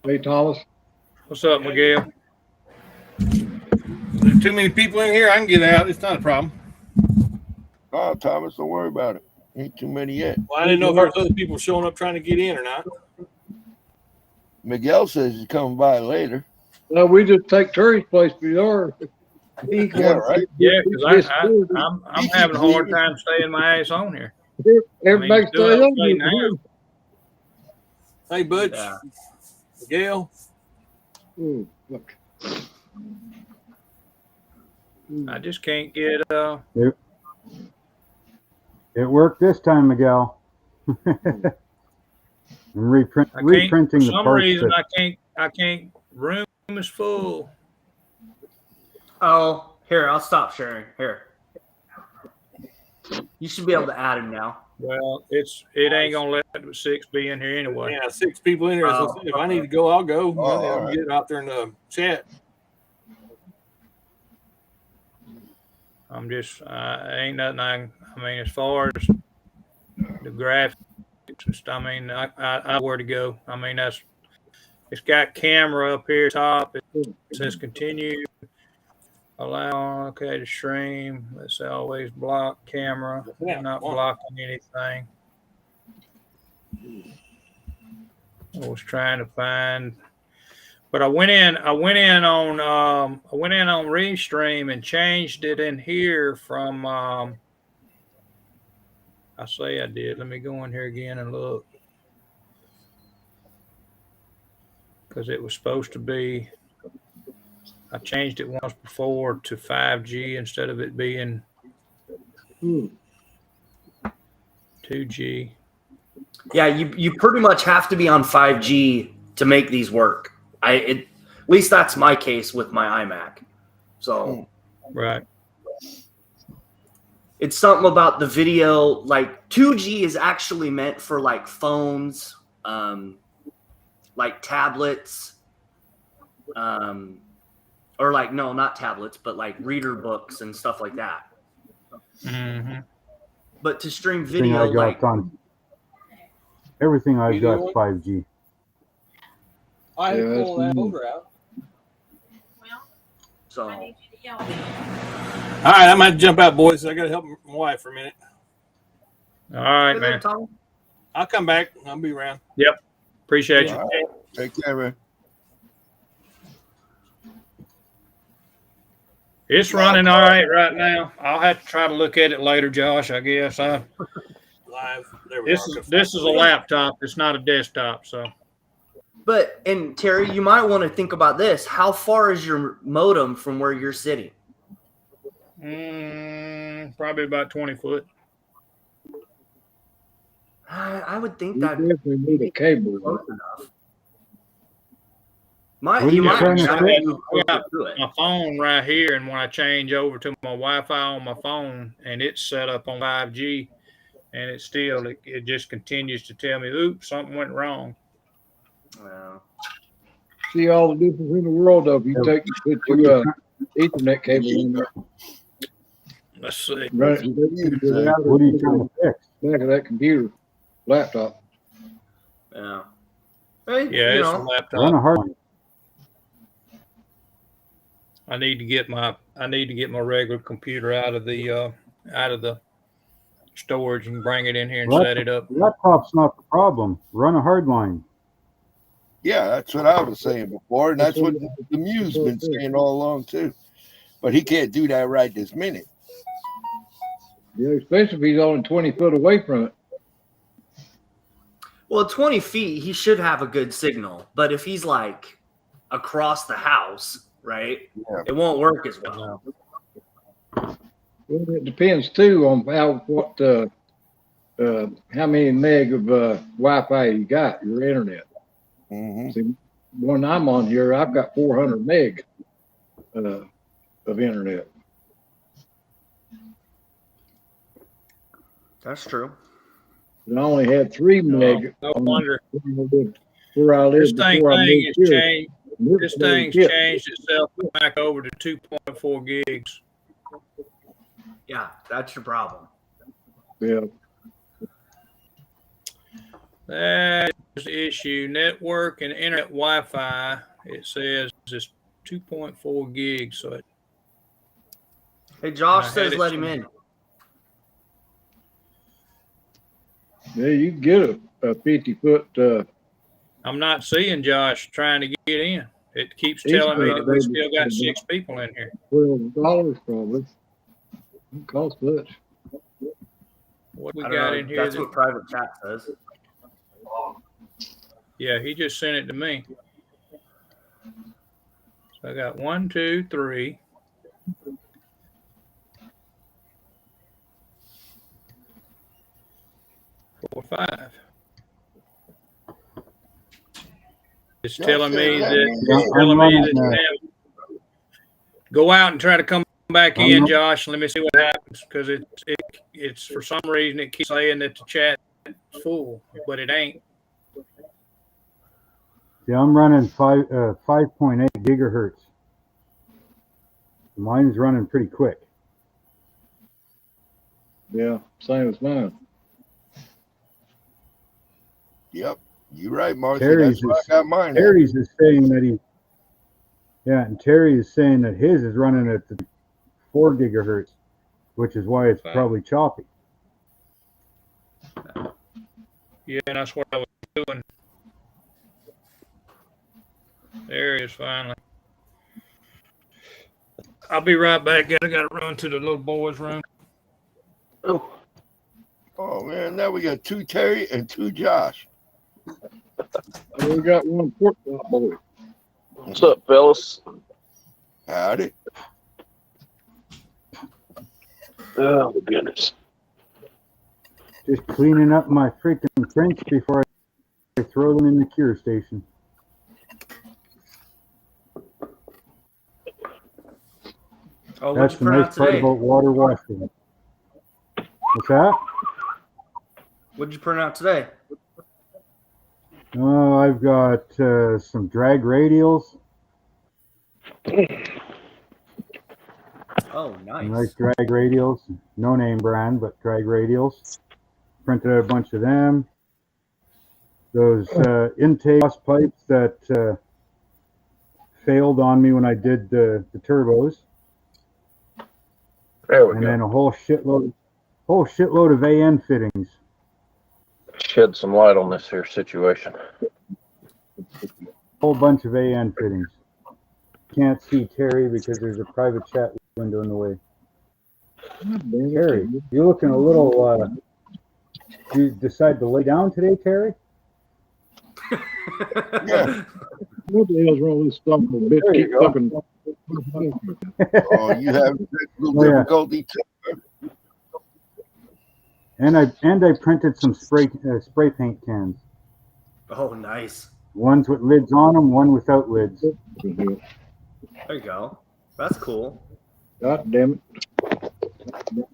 Hey, Thomas. What's up, Miguel? There's too many people in here. I can get out. It's not a problem. Oh, Thomas, don't worry about it. Ain't too many yet. Well, I didn't know if there was other people showing up trying to get in or not. Miguel says he's coming by later. No, we just take Terry's place before. Yeah, right. Yeah, because I'm having a hard time staying my ass on here. Everybody stay doing on okay here. now. Hey, Butch, Yeah. Miguel. Ooh, look. I just can't get It worked this time, Miguel. Reprinting for the some parts. reason I can't. Room is full. Oh, here, I'll stop sharing. Here. You should be able to add him now. Well, it ain't gonna let the 6 be in here anyway. Yeah, 6 people in here. So if I need to go, I'll go. I'll right. get out there in the chat. I'm just ain't nothing. As far as the graphics, I where to go. It's got camera up here top. It says continue. Allow to stream. Let's always block camera. Yeah, Not blocking anything. I was trying to find, but I went in on Restream and changed it in here from. I say I did. Let me go in here again and look, because it was supposed to be. I changed it once before to 5G instead of it being 2G. Yeah, you pretty much have to be on 5G to make these work. At least that's my case with my iMac. So Right. It's something about the video. Like 2G is actually meant for like phones, like tablets, or like no, not tablets, but like reader books and stuff like that. Mm-hmm. But to stream Everything video, I like got on everything I've Video got one? 5G. I had Yeah, to that's pull that me. folder out. so. All right, I'm gonna jump out, boys. I gotta help my wife for a minute. All right, Good man. luck, Tom. I'll come back. I'll be around. Appreciate you. All right. Take care, man. It's running all right now. I'll have to try to look at it later, Josh. I guess. Live. There we This are. is a laptop. It's not a desktop. So But and Terry, you might want to think about this. How far is your modem from where you're sitting? probably about 20 foot. I would think You that definitely need a cable. close enough. What are You you might trying to have say? to move closer to it. My phone right here, and when I change over to my Wi-Fi on my phone, and it's set up on 5G, and it just continues to tell me, "Oops, something went wrong." Well, See all the difference in the world of you put your Ethernet cable in there. Let's see. Run it What are you trying to fix? back of that computer, laptop. yeah. Hey, Yeah, you it's a know, Run laptop. a hard line. I need to get my regular computer out of the storage and bring it in here and set it up. Laptop's not the problem. Run a hard line. Yeah, that's what I was saying before, and that's what the Muse been saying all along too. But he can't do that right this minute. Yeah, especially if he's only 20 foot away from it. well, 20 feet, he should have a good signal. But if he's like across the house, right, Yeah. it won't work as well. Well, it depends too on how many meg of Wi-Fi you got, your internet. Mm-hmm. See, when I'm on here, I've got 400 meg of internet. That's true. And I only had 3 meg No wonder where I this lived before I moved has here. changed. This thing's changed itself back over to 2.4 gigs. Yeah, that's your problem. Yeah. That is the issue. Network and internet Wi-Fi. It says it's 2.4 gigs. So Hey, Josh I had says it let him changed. in. Yeah, you can get a 50 foot. I'm not seeing Josh trying to get in. It keeps telling me that we still got 6 people in here. $12 probably. It costs much. What we I don't got know. in here? That's what private chat says. Yeah, he just sent it to me. So I got 1, 2, 3. 4, 5. It's telling me that go out and try to come back in, Josh. Let me see what happens because it's for some reason it keeps saying that the chat is full, but it ain't. Yeah, I'm running 5.8 gigahertz. Mine's running pretty quick. Yeah, same as mine. Yep, you're right, Marcy. Terry's That's where I got mine. Terry's is saying that and Terry is saying that his is running at the 4 gigahertz, which is why it's probably choppy. Yeah, and that's what I was doing. There he is finally. I'll be right back. I got to run to the little boy's room. Oh man, now we got 2 Terry and 2 Josh. We got one pork chop boy. What's up, fellas? Howdy. Oh, my goodness. Just cleaning up my freaking prints before I throw them in the cure station. Oh, That's what'd you the print nice out part today? about water washing. What's that? What'd you print out today? Oh, I've got some drag radials. Oh, nice. Nice drag radials. No name brand, but drag radials. Printed out a bunch of them. Those intake pipes that failed on me when I did the turbos. There we And go. then a whole shitload of AN fittings. Shed some light on this here situation. Whole bunch of AN fittings. Can't see Terry because there's a private chat window in the way. Terry, you're looking a little. Did you decide to lay down today, Terry? Yeah. What the hell's wrong with this son of a bitch? There you Keep go. fucking. Oh, you have technical Oh, yeah. difficulty too. And I printed some spray paint cans. Oh, nice. Ones with lids on them, one without lids. There you go. That's cool. God damn it.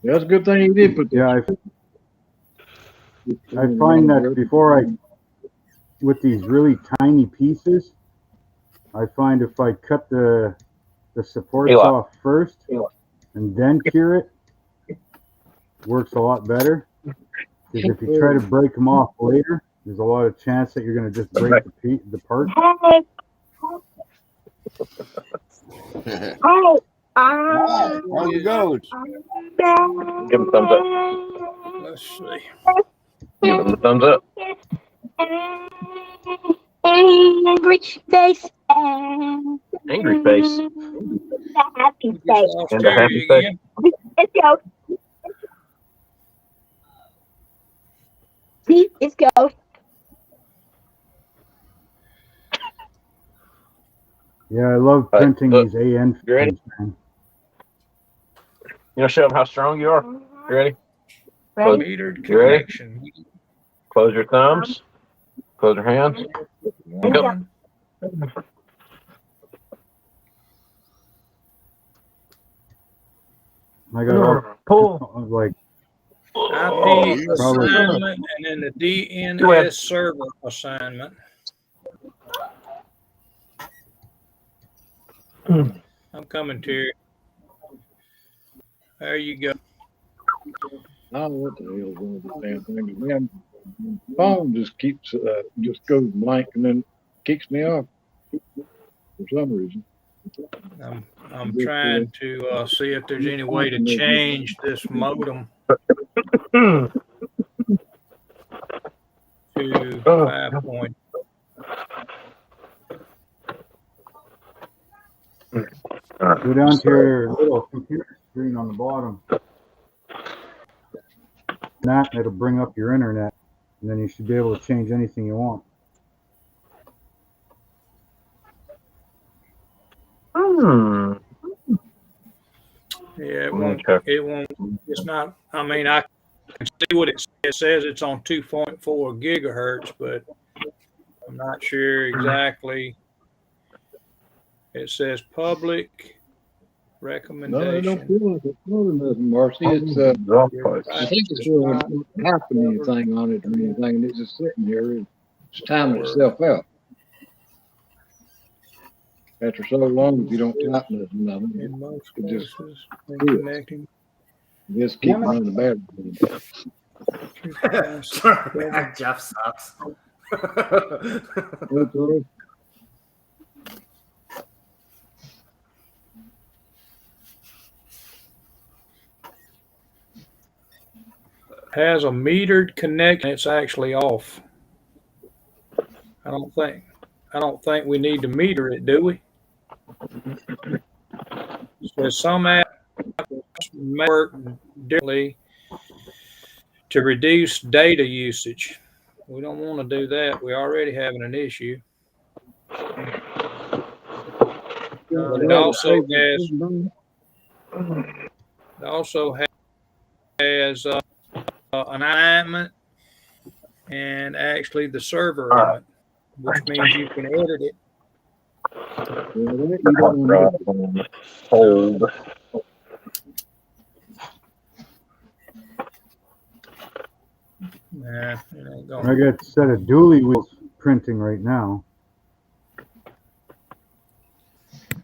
That's a good thing you did put that. Yeah, I find that before with these really tiny pieces, I find if I cut the supports Eli. off first and then cure it, works a lot better. Because if you try to break them off later, there's a lot of chance that you're going to just break the part. How you going? Give him a thumbs up. Let's see. Give him a thumbs up. Angry face. Angry face. Happy We just face. lost And a Terry happy face. again. Let's go. See, let's go. Yeah, I love Right, printing look. these AN You ready? fittings, man. You know, show them how strong you are. You ready? Ready? Metered You ready? connection. Close your thumbs. Close your hands. One. I got Pull. like IP yeah. assignment and then the DNS server assignment. I'm coming, Terry. There you go. I don't know what the hell's wrong with this damn thing. The damn phone just keeps just goes blank and then kicks me off for some reason. I'm trying to see if there's any way to change this modem to 5 point. go down to your little computer screen on the bottom. That it'll bring up your internet, and then you should be able to change anything you want. Yeah, it won't. Okay. It won't. It's not. I mean, I can see what it says. It says it's on 2.4 gigahertz, but I'm not sure exactly. It says public No, I recommendation. don't feel like it's doing nothing, Marcy. It's I think it's not happening anything on it or anything. It's just sitting here. It's timing itself out. After so long, if you don't type nothing, In most it just cases, when connecting. just keep running the battery. Jeff sucks. Has a metered connection. It's actually off. I don't think we need to meter it, do we? So some apps may work differently to reduce data usage. We don't want to do that. We're already having an issue. It also has an alignment and actually the server alignment, which means you can edit it. Hold. Nah, it ain't going. I got a set of dually wheels printing right now.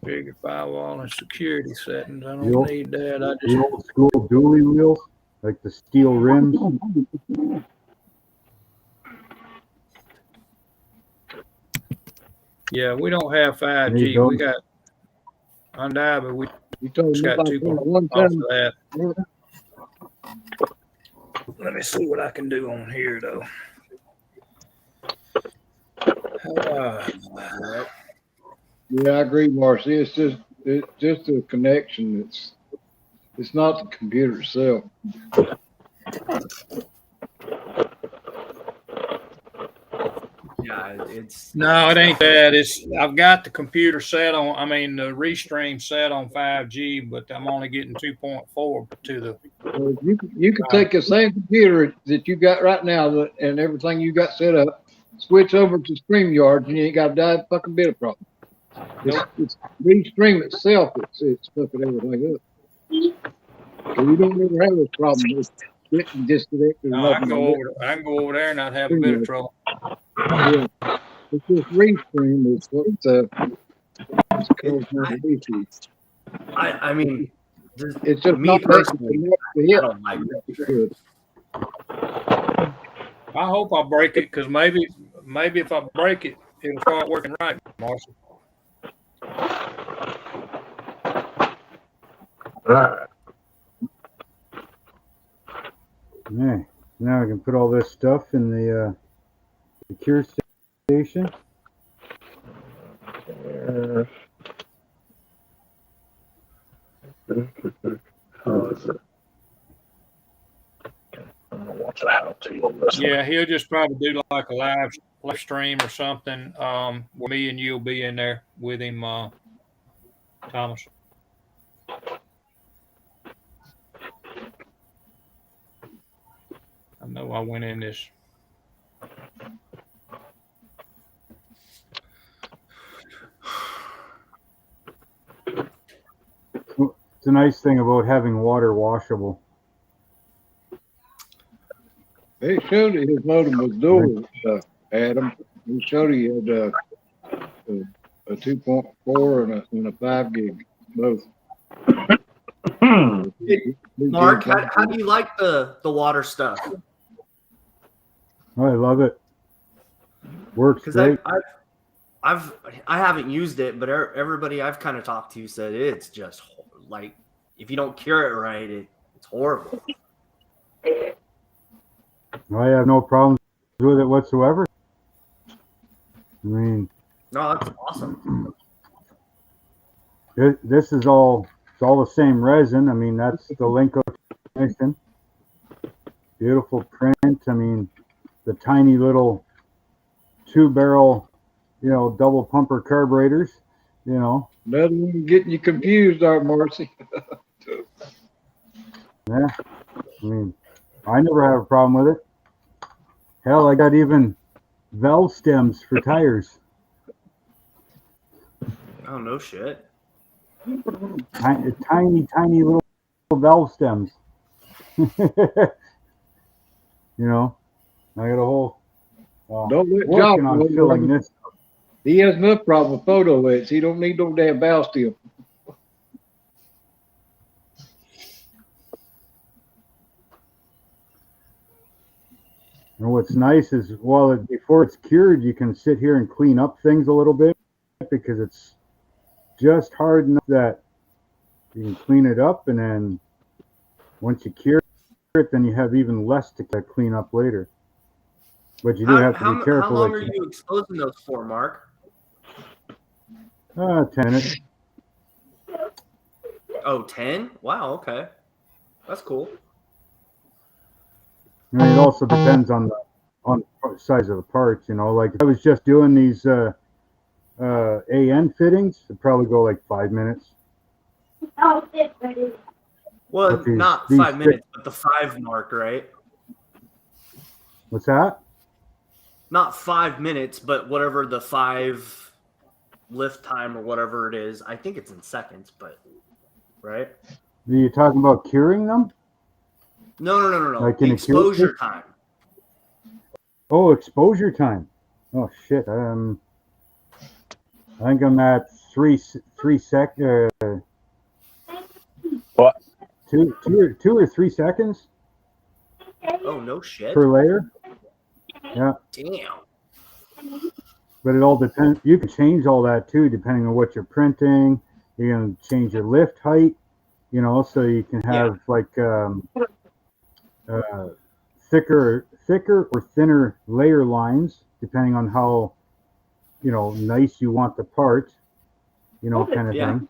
Figure firewall and security settings. I The don't old- need that. I The just old school dually wheels, like the steel rims. yeah, we don't have 5G. There you go. We got undivided. We You told just me got about 2 that one off time. of that. Let me see what I can do on here though. Yeah, I agree, Marcy. It's just a connection. It's not the computer itself. Yeah, it's No, it ain't that. It's I've got the computer set on. I mean, the restream set on 5G, but I'm only getting 2.4 to the. So you could take the same computer that you got right now and everything you got set up, switch over to StreamYard, and you ain't got a die fucking bit of problem. It's restream itself. It's fucking everything up. So you don't ever have this problem with getting disconnected. No, I can go over. I can go over there and not have a bit of trouble. Yeah, it's just restream is what it's called issue. I mean, It's just me not personally, personally. I don't like it. Good. I hope I break it because maybe if I break it, it'll start working right, Marshall. Right. Yeah. Now I can put all this stuff in the secure station. How is it? I'm gonna watch a how-to on this Yeah, he'll just probably do like a live stream or something. Where me and you'll be in there with him, Thomas. I know I went in this. It's a nice thing about having water washable. It showed you his modem was dual, Adam. He showed you had a 2.4 and a 5 gig both. Mark, how do you like the water stuff? Oh, I love it. Works Because great. I haven't used it, but everybody I've kind of talked to said it's just like if you don't cure it right, it's horrible. I have no problems with it whatsoever. I mean, No, that's awesome. this is all, it's all the same resin. I mean, that's the Linko technician. Beautiful print. I mean, the tiny little 2-barrel, double pumper carburetors, Nothing getting you confused, Art Marcy. Yeah. I mean, I never have a problem with it. Hell, I got even valve stems for tires. Oh no shit. Tiny little valve stems. I got a whole Don't let working Jock on know, filling this. He has enough problem with photo edits. He don't need no damn valve steel. And what's nice is before it's cured, you can sit here and clean up things a little bit because it's just hard enough that you can clean it up, and then once you cure it, then you have even less to clean up later. But you do have to be careful. How long are you exposing those for, Mark? 10 minutes. Oh, 10? Wow, okay. That's cool. I mean, it also depends on the size of the parts, like if I was just doing these AN fittings, it'd probably go like 5 minutes. Well, not 5 minutes, but the 5 mark, right? What's that? Not 5 minutes, but whatever the 5 lift time or whatever it is. I think it's in seconds, but right? Are you talking about curing them? No. Like The in exposure time. Oh, exposure time. Oh shit. I think I'm at 3 sec. What? Two or 3 seconds Oh no shit. per layer. Yeah, Damn. but it all depends. You can change all that too, depending on what you're printing. You can change your lift height. So you can have like thicker or thinner layer lines, depending on how nice you want the part. Kind of Yeah. thing.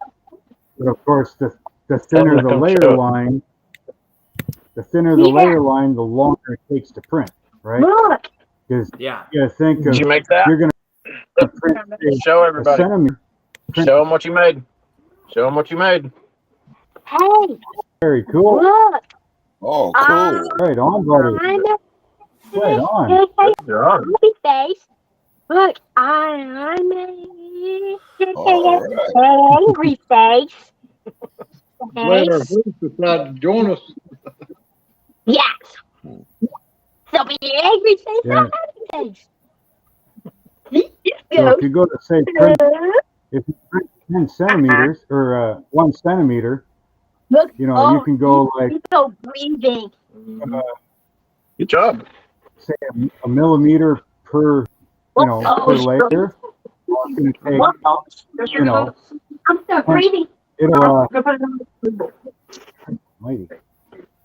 But of course, the thinner the layer line, the longer it takes to print, right? Look. Because Yeah. you gotta think Did of you make that? you're gonna print Show a everybody. centimeter. Show them what you made. Show them what you made. Hey, Very cool. look. Oh, cool. Right on, buddy. Right on. Hey, Good job. happy face. Look, I'm All right. angry face. Glad our Face. friends decided to join us. Yes. So be angry face, Yeah. not happy face. So if you go to say print, if you print 10 centimeters or 1 centimeter, Look, you can go like he's so breathing. Good job. say a millimeter per per layer. It's gonna take I'm still breathing. it'll Go put it on the table. mighty.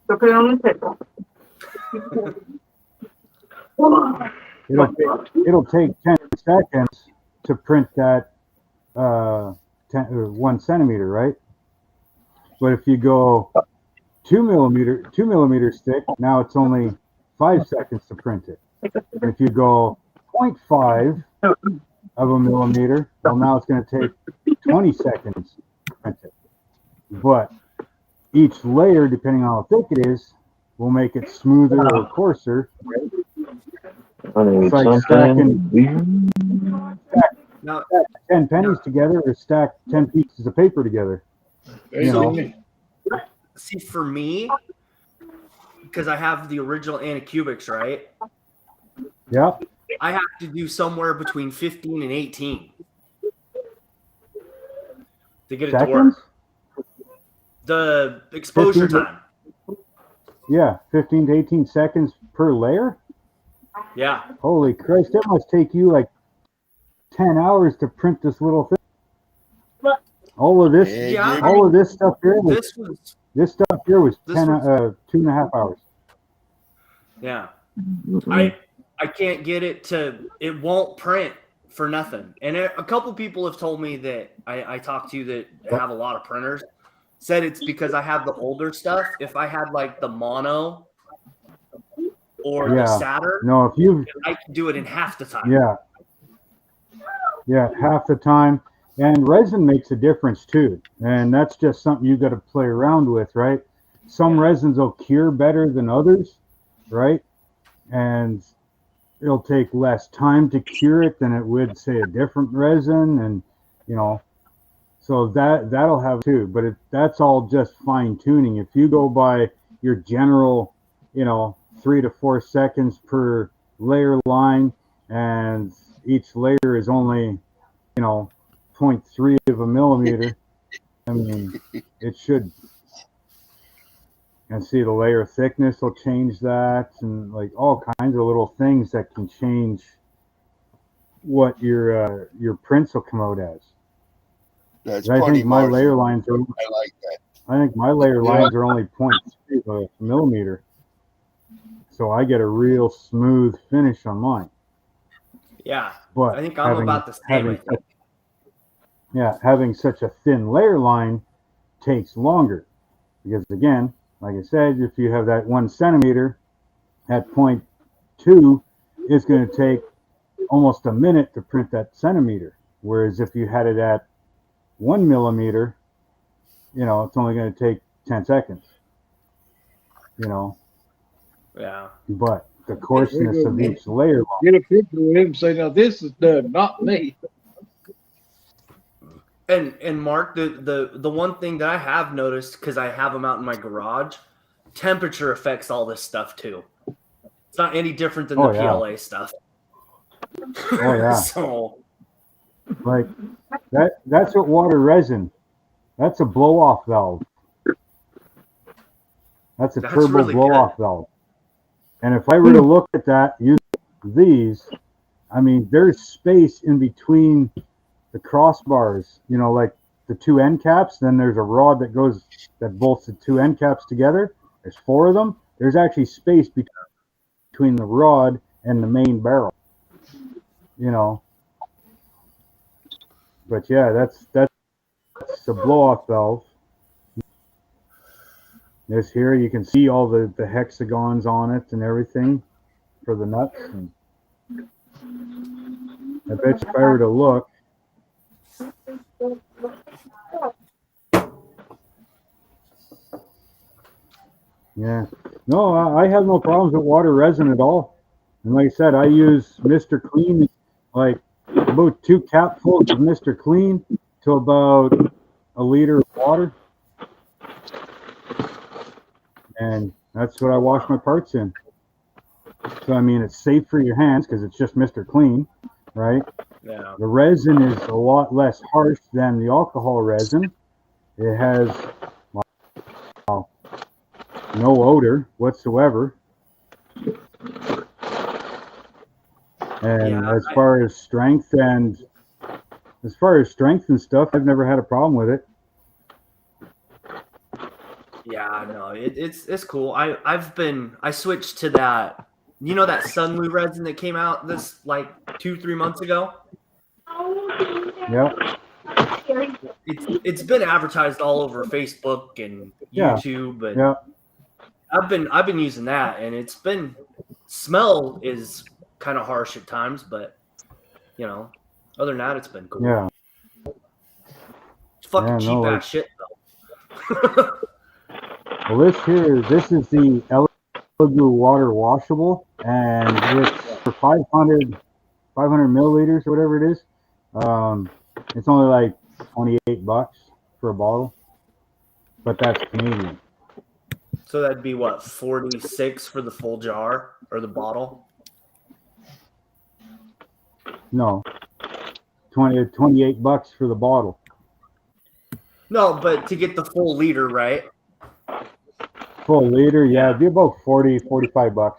Go put it on the table. It'll take 10 seconds to print that 1 centimeter, right? But if you go 2 millimeters thick, now it's only 5 seconds to print it. And if you go 0.5 of a millimeter, well, now it's going to take 20 seconds to print it. But each layer, depending on how thick it is, will make it smoother or coarser. It's like stacking Now, 10 pennies together or stack 10 pieces of paper together. see, for me, because I have the original Anycubics, right? Yeah. I have to do somewhere between 15 and 18 to get it to work. Seconds? The exposure 15 time. Yeah, 15 to 18 seconds per layer. Yeah. Holy Christ, that must take you like 10 hours to print this little thing. All of this, Yeah. all of this stuff here was, This stuff here was this 2.5 hours. Yeah. I can't get it to, it won't print for nothing. And a couple people have told me that I talked to that have a lot of printers, said it's because I have the older stuff. If I had like the mono or the Saturn, no, if you, I can do it in half the time. Yeah, half the time. And resin makes a difference too. And that's just something you got to play around with, right? Some resins will cure better than others, right? And it'll take less time to cure it than it would, say, a different resin. And, so that'll have too. But that's all just fine tuning. If you go by your general, 3 to 4 seconds per layer line, and each layer is only, 0.3 of a millimeter, I mean, it should. And see, the layer thickness will change that, and like all kinds of little things that can change what your prints will come out as. That's I funny, think my Marcy. layer lines are. I like that. I think my layer lines are only 0.3 of a millimeter, so I get a real smooth finish on mine. Yeah. But I think I'm about the same. I think. Having such a thin layer line takes longer because, again, like I said, if you have that 1 centimeter at 0.2, it's going to take almost a minute to print that centimeter. Whereas if you had it at 1 millimeter, it's only going to take 10 seconds. Yeah. But the coarseness of each layer line. Get a picture of him and say, now this is done, not me. And Mark, the one thing that I have noticed, because I have them out in my garage, temperature affects all this stuff too. It's not any different than Oh, the yeah. PLA stuff. Oh, yeah. So Like that's what water resin. That's a blow off valve. That's a That's turbo really blow good. off valve. And if I were to look at that using these, I mean, there's space in between the crossbars, you know, like the two end caps. Then there's a rod that bolts the two end caps together. There's 4 of them. There's actually space between the rod and the main barrel, you know. But yeah, that's a blow off valve. This here, you can see all the hexagons on it and everything for the nuts. And I bet you if I were to look, yeah. No, I have no problems with water resin at all. And like I said, I use Mr. Clean, like about 2 capfuls of Mr. Clean to about a liter of water. And that's what I wash my parts in. So, I mean, it's safe for your hands because it's just Mr. Clean, right? yeah. The resin is a lot less harsh than the alcohol resin. It has well, no odor whatsoever. And as far as strength and stuff, I've never had a problem with it. Yeah, no, it's cool. I switched to that, you know, that Sunlu resin that came out this like 2-3 months ago. Yeah. It's been advertised all over Facebook and Yeah. YouTube, but Yeah. I've been using that, and it's been smell is kind of harsh at times, but you know, other than that, it's been cool. Yeah. It's fucking Yeah, no, cheap like- ass shit though. Well, this is the Elegoo water washable, and it's for 500 milliliters or whatever it is. It's only like $28 for a bottle, but that's Canadian. So that'd be what, 46 for the full jar or the bottle? No, $28 for the bottle. No, but to get the full liter, right? Full liter, yeah, it'd be about $45.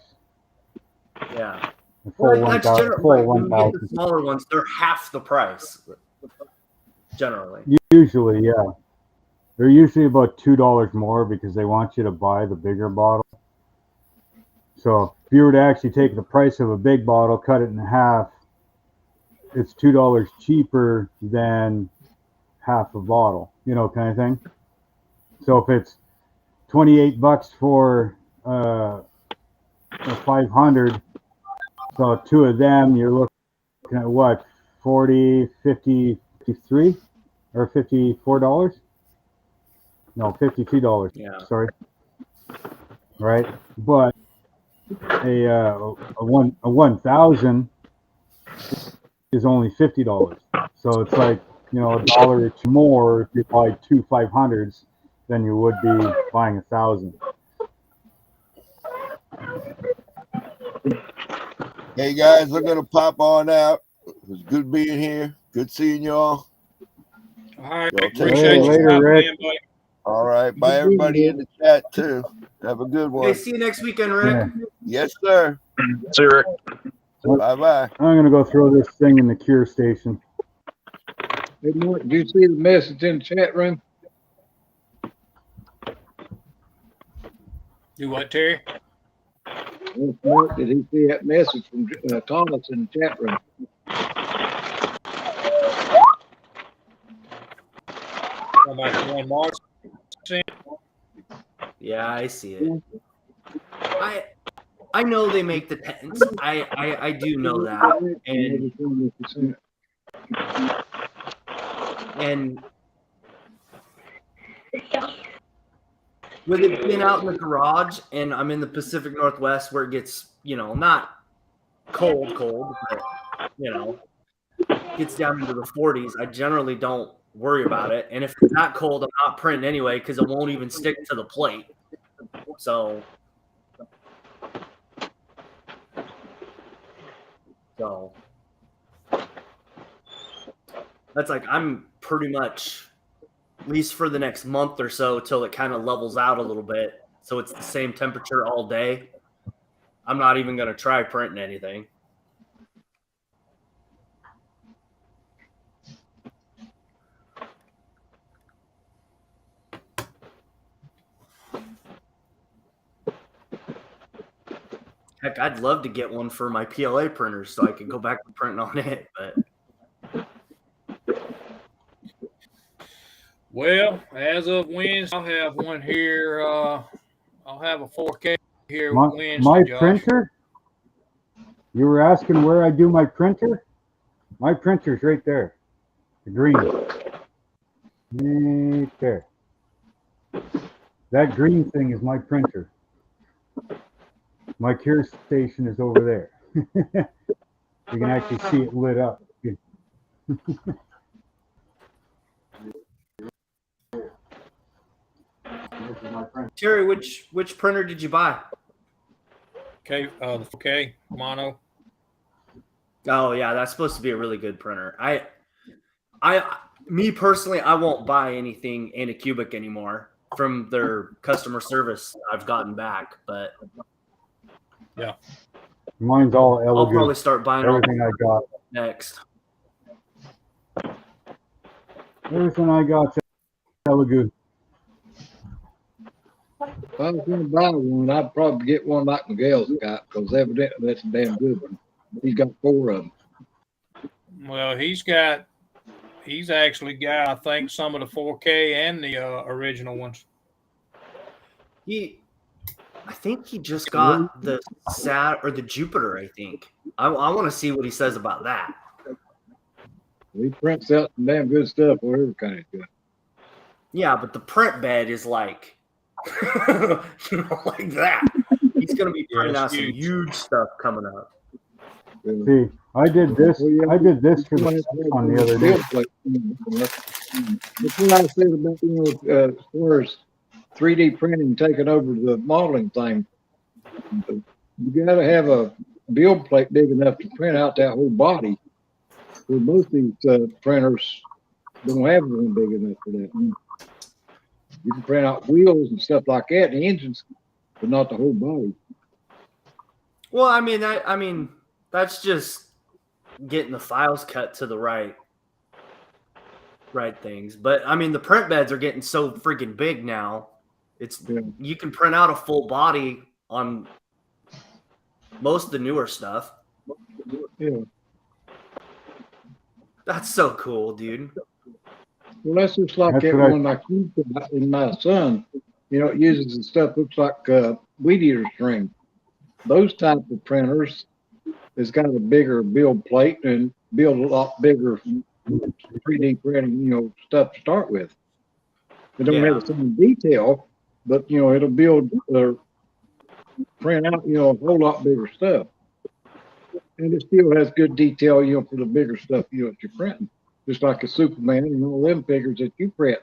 Yeah. The full Well, that's 1,000. generally Full when you get the 1,000. smaller ones, they're half the price. Generally. Usually, yeah. They're usually about $2 more because they want you to buy the bigger bottle. So if you were to actually take the price of a big bottle, cut it in half, it's $2 cheaper than half a bottle, you know, kind of thing. So if it's $28 for 500, so 2 of them, you're looking at what, 40, 50, 53 or $54? No, $52. Yeah. Sorry. Right, but a 1,000 is only $50. So it's like, you know, $1 or $2 more if you buy 2 500s than you would be buying 1,000. Hey guys, we're gonna pop on out. It was good being here. Good seeing y'all. All right. Y'all take Appreciate you later, stopping Rick. in, buddy. All right. Bye everybody in the chat too. Have a good Hey, one. see you next weekend, Rick. Yeah. Yes, sir. See you, Rick. Bye bye. I'm gonna go throw this thing in the cure station. Hey, Mark, did you see the message in the chat room? Do what, Terry? Mark, did he see that message from Thomas in the chat room? How about the one Mark sent? Yeah, I see it. I know they make the tents. I do know that. And with it being out in the garage, and I'm in the Pacific Northwest where it gets, you know, not cold, but, you know, gets down into the 40s, I generally don't worry about it. And if it's not cold, I'm not printing anyway because it won't even stick to the plate. So So that's like I'm pretty much, at least for the next month or so, till it kind of levels out a little bit. So it's the same temperature all day. I'm not even going to try printing anything. Heck, I'd love to get one for my PLA printers so I could go back to printing on it. But Well, as of Wednesday, I'll have one here. I'll have a 4K here My Wednesday, Josh. printer? You were asking where I do my printer? My printer's right there. The green. Right there. That green thing is my printer. My cure station is over there. You can actually see it lit up. Terry, which printer did you buy? Okay, the 4K mono. Oh yeah, that's supposed to be a really good printer. Me personally, I won't buy anything Anycubic anymore from their customer service I've gotten back, but yeah, Mine's all I'll elegant. probably start buying Everything I got. next. Everything I got's elegant. If I was going to buy one, I'd probably get one like Miguel's got, because evidently that's a damn good one. He's got 4 of them. well, he's actually got, I think, some of the 4K and the original ones. I think he just got the the Jupiter. I think I want to see what he says about that. He prints out some damn good stuff, whatever kind of stuff. Yeah, but the print bed is like, like that. He's gonna be printing out some huge stuff coming up. See, I did this. I did this for the on the other day. That's what I said about, as far as 3D printing taking over the modeling thing. You got to have a build plate big enough to print out that whole body. Well, most of these printers don't have one big enough for that. You can print out wheels and stuff like that, and engines, but not the whole body. Well, I mean, that's just getting the files cut to the right things. But I mean, the print beds are getting so freaking big now. You can print out a full body on most of the newer stuff. Yeah. That's so cool, dude. Well, that's just like that one like you got in my son. You know, it uses the stuff looks like weed eater string. Those type of printers has got a bigger build plate and build a lot bigger 3D printing, stuff to start with. It don't have the same detail, but it'll build or print out, a whole lot bigger stuff. And it still has good detail, for the bigger stuff, that you're printing. Just like a Superman and all them figures that you print.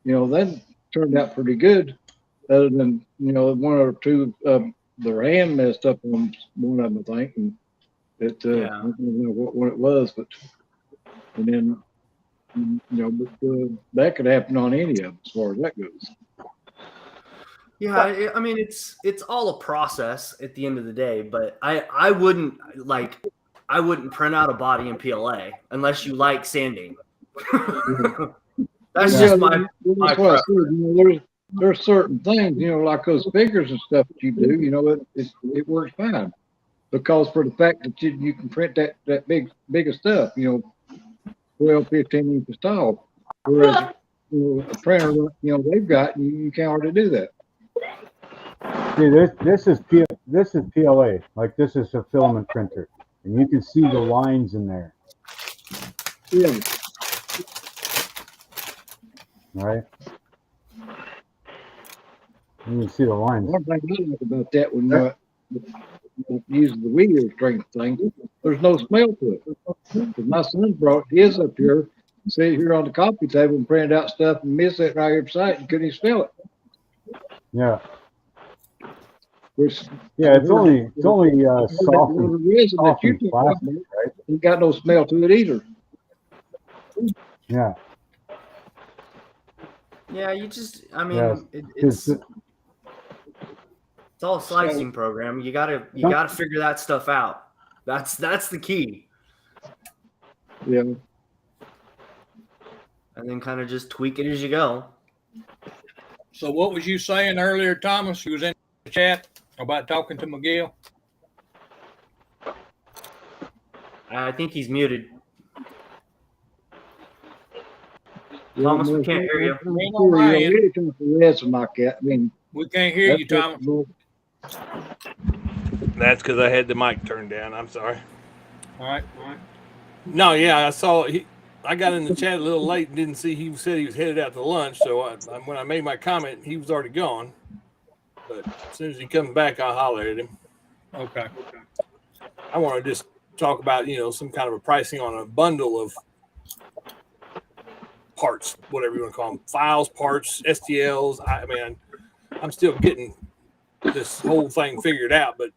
That turned out pretty good. Other than, one or two their hand messed up on one of them, I think. And it I don't know what it was, but and then but that could happen on any of them as far as that goes. Yeah, I mean it's all a process at the end of the day, but I wouldn't print out a body in PLA unless you like sanding. That's just my there's certain things, like those figures and stuff that you do, it works fine. Because for the fact that you can print that bigger stuff, 12, 15 inches tall. Whereas a printer, they've got, you can't hardly do that. See, this is PLA. Like this is a filament printer, and you can see the lines in there. Yeah. Right. You can see the lines. One thing I like about that when you use the wheel strength thing, there's no smell to it. Because my son brought his up here, sit here on the coffee table and printed out stuff and miss it right here beside it and couldn't even smell it. Yeah. Which Yeah, it's only soft and the resin that soft you and took plastic, right? Ain't got no smell to it either. yeah. Yeah, you just, I mean, Yes. it's all a slicing program. You gotta figure that stuff out. That's the key. Yeah. And then kind of just tweak it as you go. So what was you saying earlier, Thomas? You was in the chat about talking to Miguel. I think he's muted. Yeah, Thomas, we man, can't hear you. Ain't on my end. Anytime for resin like that, I mean, We can't hear you, Thomas. That's because I had the mic turned down. I'm sorry. All right. No, yeah, I saw. I got in the chat a little late and didn't see. He said he was headed out to lunch. So when I made my comment, he was already gone. But as soon as he comes back, I'll holler at him. Okay. I want to just talk about some kind of a pricing on a bundle of parts, whatever you want to call them, files, parts, STLs. I mean, I'm still getting this whole thing figured out, but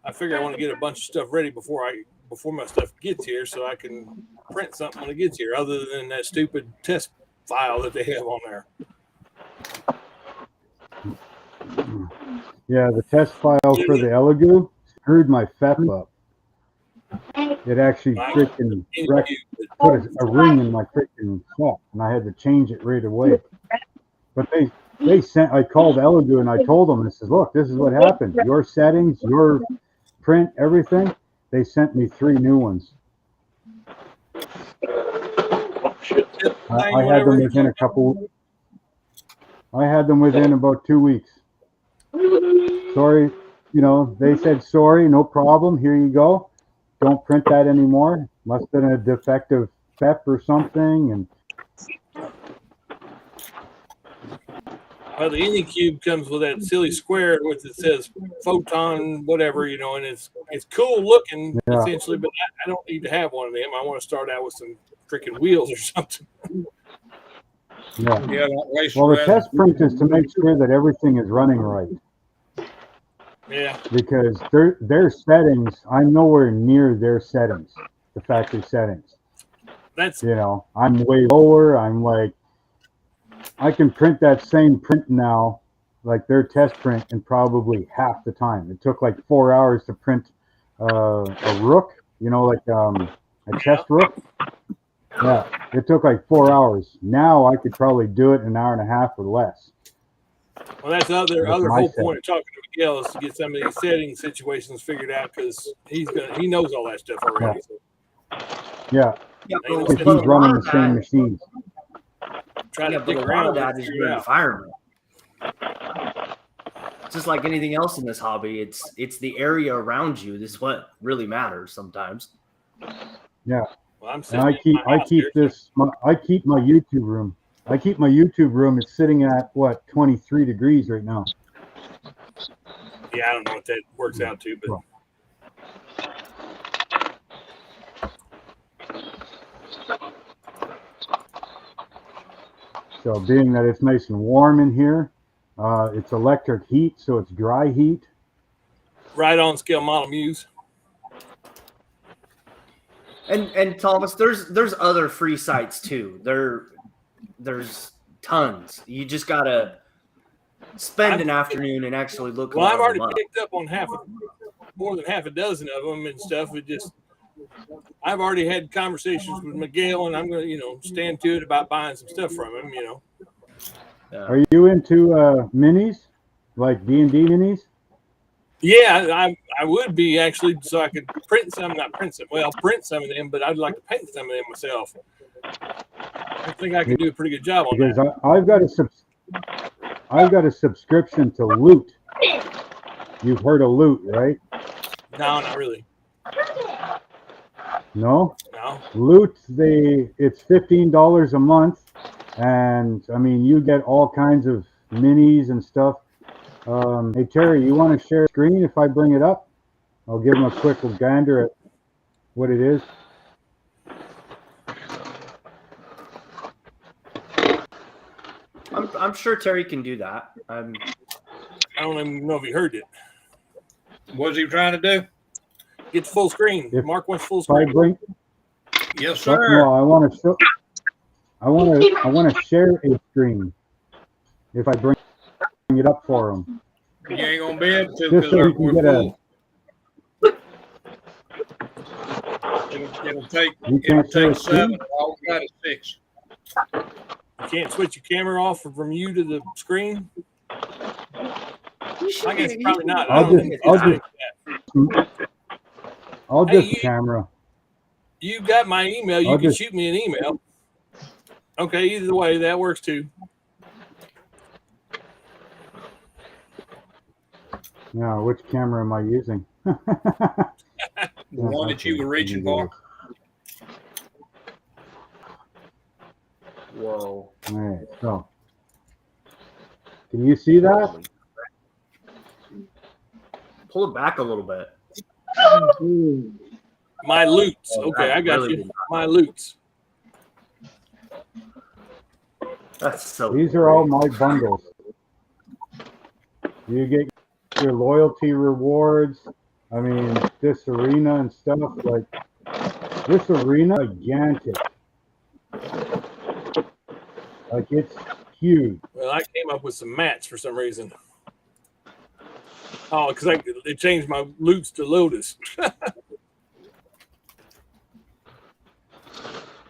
I figure I want to get a bunch of stuff ready before my stuff gets here, so I can print something when it gets here, other than that stupid test file that they have on there. Yeah, the test file for the Elegoo screwed my FEP up. It actually freaking put a ring in my freaking FEP, and I had to change it right away. But I called Elegoo and I told them, I said, look, this is what happened. Your settings, your print, everything. They sent me 3 new ones. I had them within I had them within about 2 weeks. Sorry, they said, sorry, no problem. Here you go. Don't print that anymore. Must have been a defective FEP or something. And well, the Anycube comes with that silly square with it says photon, whatever, and it's cool looking essentially, but I don't need to have one of them. I want to start out with some freaking wheels or something. Yeah. Well, the test print is to make sure that everything is running right. Yeah. Because their settings, I'm nowhere near their settings, the factory settings. That's I'm way lower. I'm like, I can print that same print now, like their test print, in probably half the time. It took like 4 hours to print a rook, like a chest rook. Yeah, it took like 4 hours. Now I could probably do it in an hour and a half or less. Well, that's other whole point of talking to Miguel is to get some of these setting situations figured out, because he knows all that stuff already. Yeah. Because he's running the same machines. Try to but dig a lot around of that is your environment. Just like anything else in this hobby, it's the area around you. This is what really matters sometimes. Yeah. Well, and I keep my YouTube room. It's sitting at 23 degrees right now. Yeah, I don't know what that works out to, but so being that it's nice and warm in here, it's electric heat, so it's dry heat. Right on scale model Muse. And Thomas, there's other free sites too. There's tons. You just gotta spend an afternoon and actually look. Well, I've already picked up on more than half a dozen of them and stuff. I've already had conversations with Miguel, and I'm going to stand to it about buying some stuff from him. Are you into minis, like D&D minis? Yeah, I would be actually, so I could print some of them, but I'd like to paint some of them myself. I think I could do a pretty good job on because that. I've got a subscription to Loot. You've heard of Loot, right? No, not really. No? No. Loot, it's $15 a month, and I mean you get all kinds of minis and stuff. Hey Terry, you want to share screen if I bring it up? I'll give him a quick gander at what it is. I'm sure Terry can do that. I don't even know if he heard it. What's he trying to do? Get the full screen. If- Mark wants full If I screen. bring, Yes, but sir. no, I want to show. I want to share a screen. If I bring it up for them, You ain't gonna be able to just because so you can we're get full. It'll take You can't share a 7. screen? All we got is 6. You can't switch your camera off from you to the screen. I guess probably not. I don't think it's like that. I'll Hey, just you- camera. You got my email. You I'll can just- shoot me an email. Okay, either way, that works too. Now, which camera am I using? The one that you were reaching for. Whoa. All right, so can you see that? Pull it back a little bit. My loots. Oh, Okay, that I got really you. did not- My loots. That's so. These are all my bundles. You get your loyalty rewards. I mean, this arena and stuff, like this arena, gigantic. Like it's huge. Well, I came up with some mats for some reason. Oh, because it changed my loots to Lotus.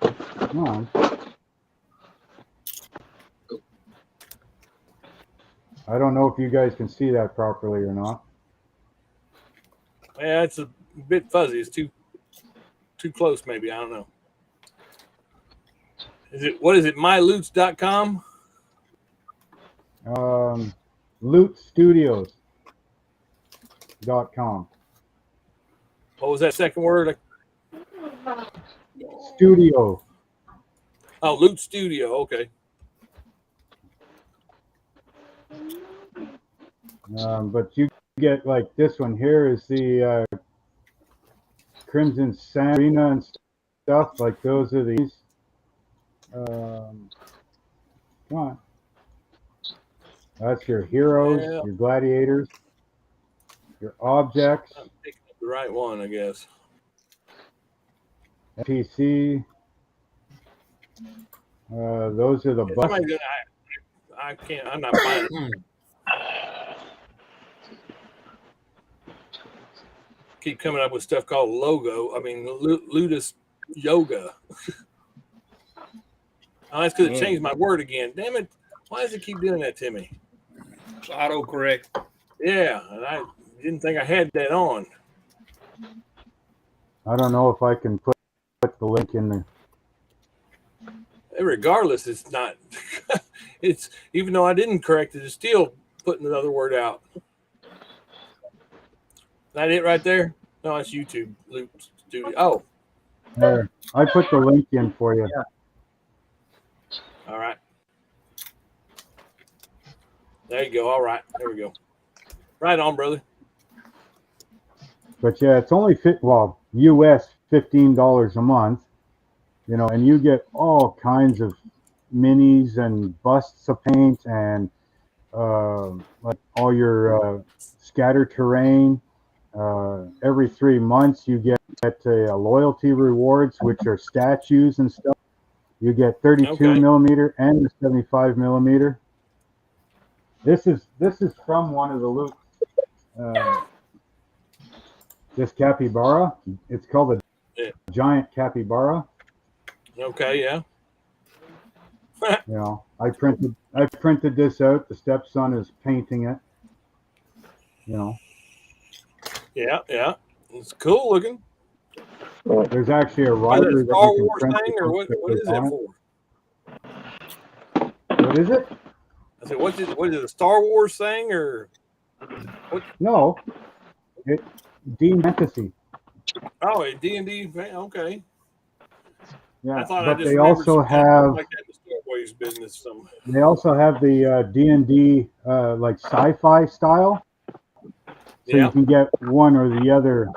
Come on. I don't know if you guys can see that properly or not. Yeah, it's a bit fuzzy. It's too close, maybe. I don't know. What is it? Myloots.com? Lootstudios.com. What was that second word? Studio. Oh, Loot Studio. Okay. But you get like this one here is the Crimson Sand Arena and stuff. Like those are these. Come on. That's your heroes, Yeah. your gladiators, your objects, I'm picking up the right one, I guess. NPC. Those are the buses. Somebody's gonna, I can't. I'm not buying it. Keep coming up with stuff called logo. I mean, Ludus Yoga. Oh, that's because it changed my word again. Damn it! Why does it keep doing that to me? It's autocorrect. Yeah, and I didn't think I had that on. I don't know if I can put the link in there. Regardless, it's not. It's even though I didn't correct it, it's still putting another word out. That it right there? No, it's YouTube Loop Studio. Oh, There. I put the link in for you. all right. There you go. All right, there we go. Right on, brother. But yeah, it's only US $15 a month, you know, and you get all kinds of minis and busts of paint and like all your scatter terrain. Every 3 months you get loyalty rewards, which are statues and stuff. You get 32 millimeter and the 75 millimeter. This is from one of the loot. This capybara. It's called a giant capybara. Okay, yeah. You know, I printed this out. The stepson is painting it. You know, Yeah, yeah. It's cool looking. there's actually a Is it rider a that Star you Wars can print. thing, or what is on it it. for? What is it? I said, what is it, a Star Wars thing, or what? No, it Dean Fantasy. Oh, a D&D. Okay. Yeah, I thought but I just they remembered also something have like that in the Star Wars business. they also have the D&D like sci-fi style. So Yeah. you can get one or the other,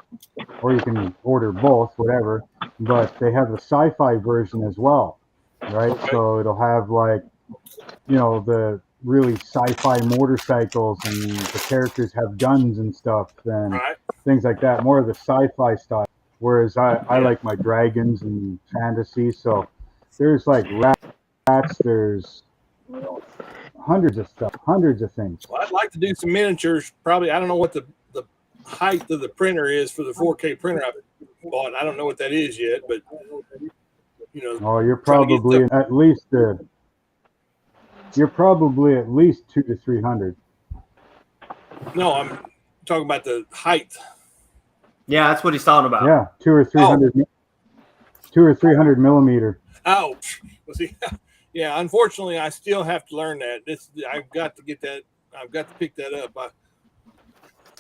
or you can order both, whatever. But they have the sci-fi version as well, right? Okay. So it'll have like, you know, the really sci-fi motorcycles and the characters have guns and stuff and Right. things like that. More of the sci-fi style. Whereas I Yeah. like my dragons and fantasy. So there's like rats, there's hundreds of stuff, hundreds of things. Well, I'd like to do some miniatures. Probably, I don't know what the height of the printer is for the 4K printer I bought. I don't know what that is yet, but you know. Oh, you're trying to get probably at least 200 to 300. No, I'm talking about the height. Yeah, that's what he's talking about. Yeah, 200 or 300 millimeter. Ouch. Well, see, yeah. Unfortunately, I still have to learn that. I've got to get that. I've got to pick that up.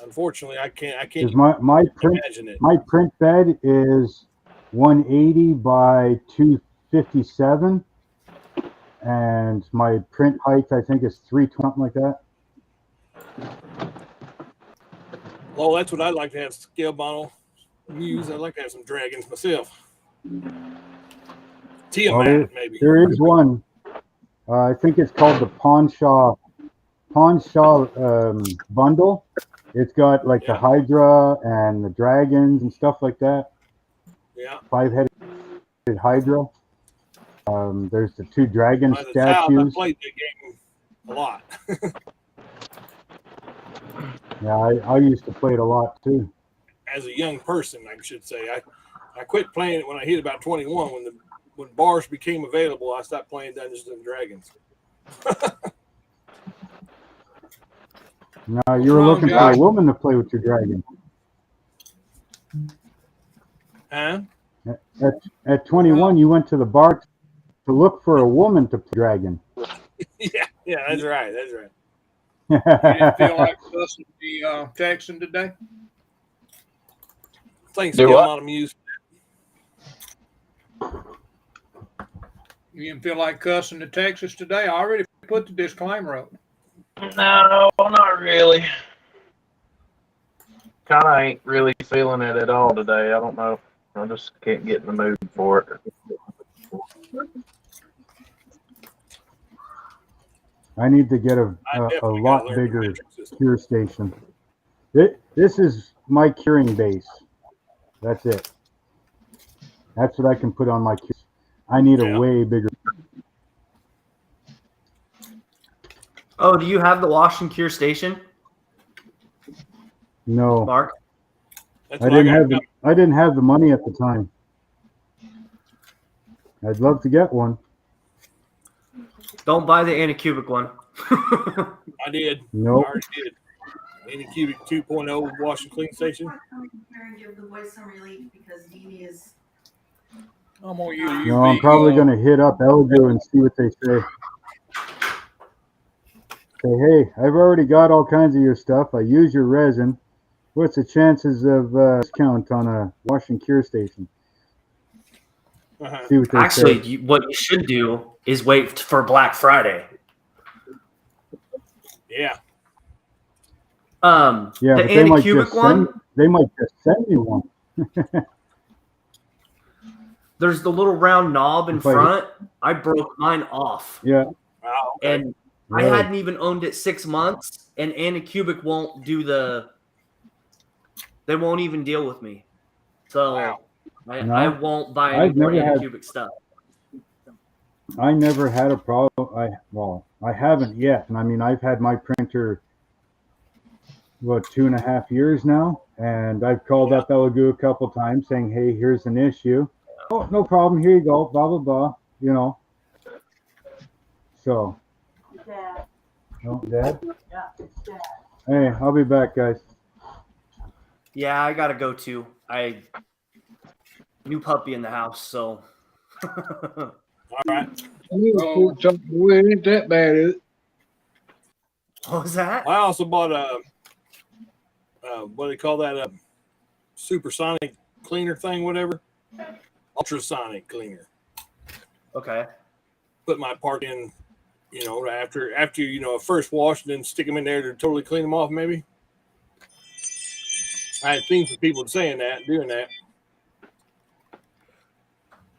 Unfortunately, I can't. Because my print imagine it. my print bed is 180 by 257, and my print height I think is 320, something like that. Well, that's what I'd like to have scale model use. I'd like to have some dragons myself. Tiamat, maybe. There is one. I think it's called the Pawn-Shaw bundle. It's got like the Hydra and the dragons and stuff like that. Yeah. 5-headed Hydra. There's the 2 dragon I statues. played that game a lot. Yeah, I used to play it a lot too. As a young person, I should say. I quit playing it when I hit about 21. When bars became available, I stopped playing Dungeons and Dragons. No, you were looking for a woman to play with your dragon. Huh? At 21, you went to the bar to look for a woman to play dragon. Yeah, that's right. That's right. You didn't feel like cussing the Texan today? Thanks, Do get a what? lot of music. You didn't feel like cussing the Texas today? I already put the disclaimer up. No, not really. Kind of ain't really feeling it at all today. I don't know. I just can't get in the mood for it. I need to get a definitely lot gotta learn the bigger metric system. cure station. This is my curing base. That's it. That's what I can put on my cure. I need a way bigger. Oh, do you have the wash and cure station, No, Mark? That's I what didn't have the money at the time. I'd love to get one. Don't buy the Anycubic one. I did. Nope. I already did. Anycubic 2.0 wash and clean station. Give the boys some relief because Dee is. I'm gonna use No, I'm probably going to hit up Elgo and see what they say. Say, hey, I've already got all kinds of your stuff. I use your resin. What's the chances of discount on a wash and cure station? See what they Actually, say. what you should do is wait for Black Friday. Yeah. Yeah, the but they might Anycubic just one. they might just send me one. There's the little round knob in If I- front. I broke mine off, Yeah. Wow. Okay. and Really? I hadn't even owned it 6 months, and Anycubic won't do they won't even deal with me. So Wow. No, I won't buy any I've more never had- Anycubic stuff. I never had a problem. I haven't yet. And I mean, I've had my printer, 2.5 years now. And I've called up Elegoo a couple times saying, hey, here's an issue. Oh, no problem. Here you go. Blah, blah, blah. You know. So. Dad. Oh, Dad? Yeah, it's Dad. Hey, I'll be back, guys. Yeah, I gotta go too. New puppy in the house, so. All right. It ain't that bad, is it? What was that? I also bought a what do they call that? A supersonic cleaner thing, whatever. Ultrasonic cleaner. Okay. Put my part in, after a first wash, and then stick them in there to totally clean them off. Maybe. I had seen some people doing that.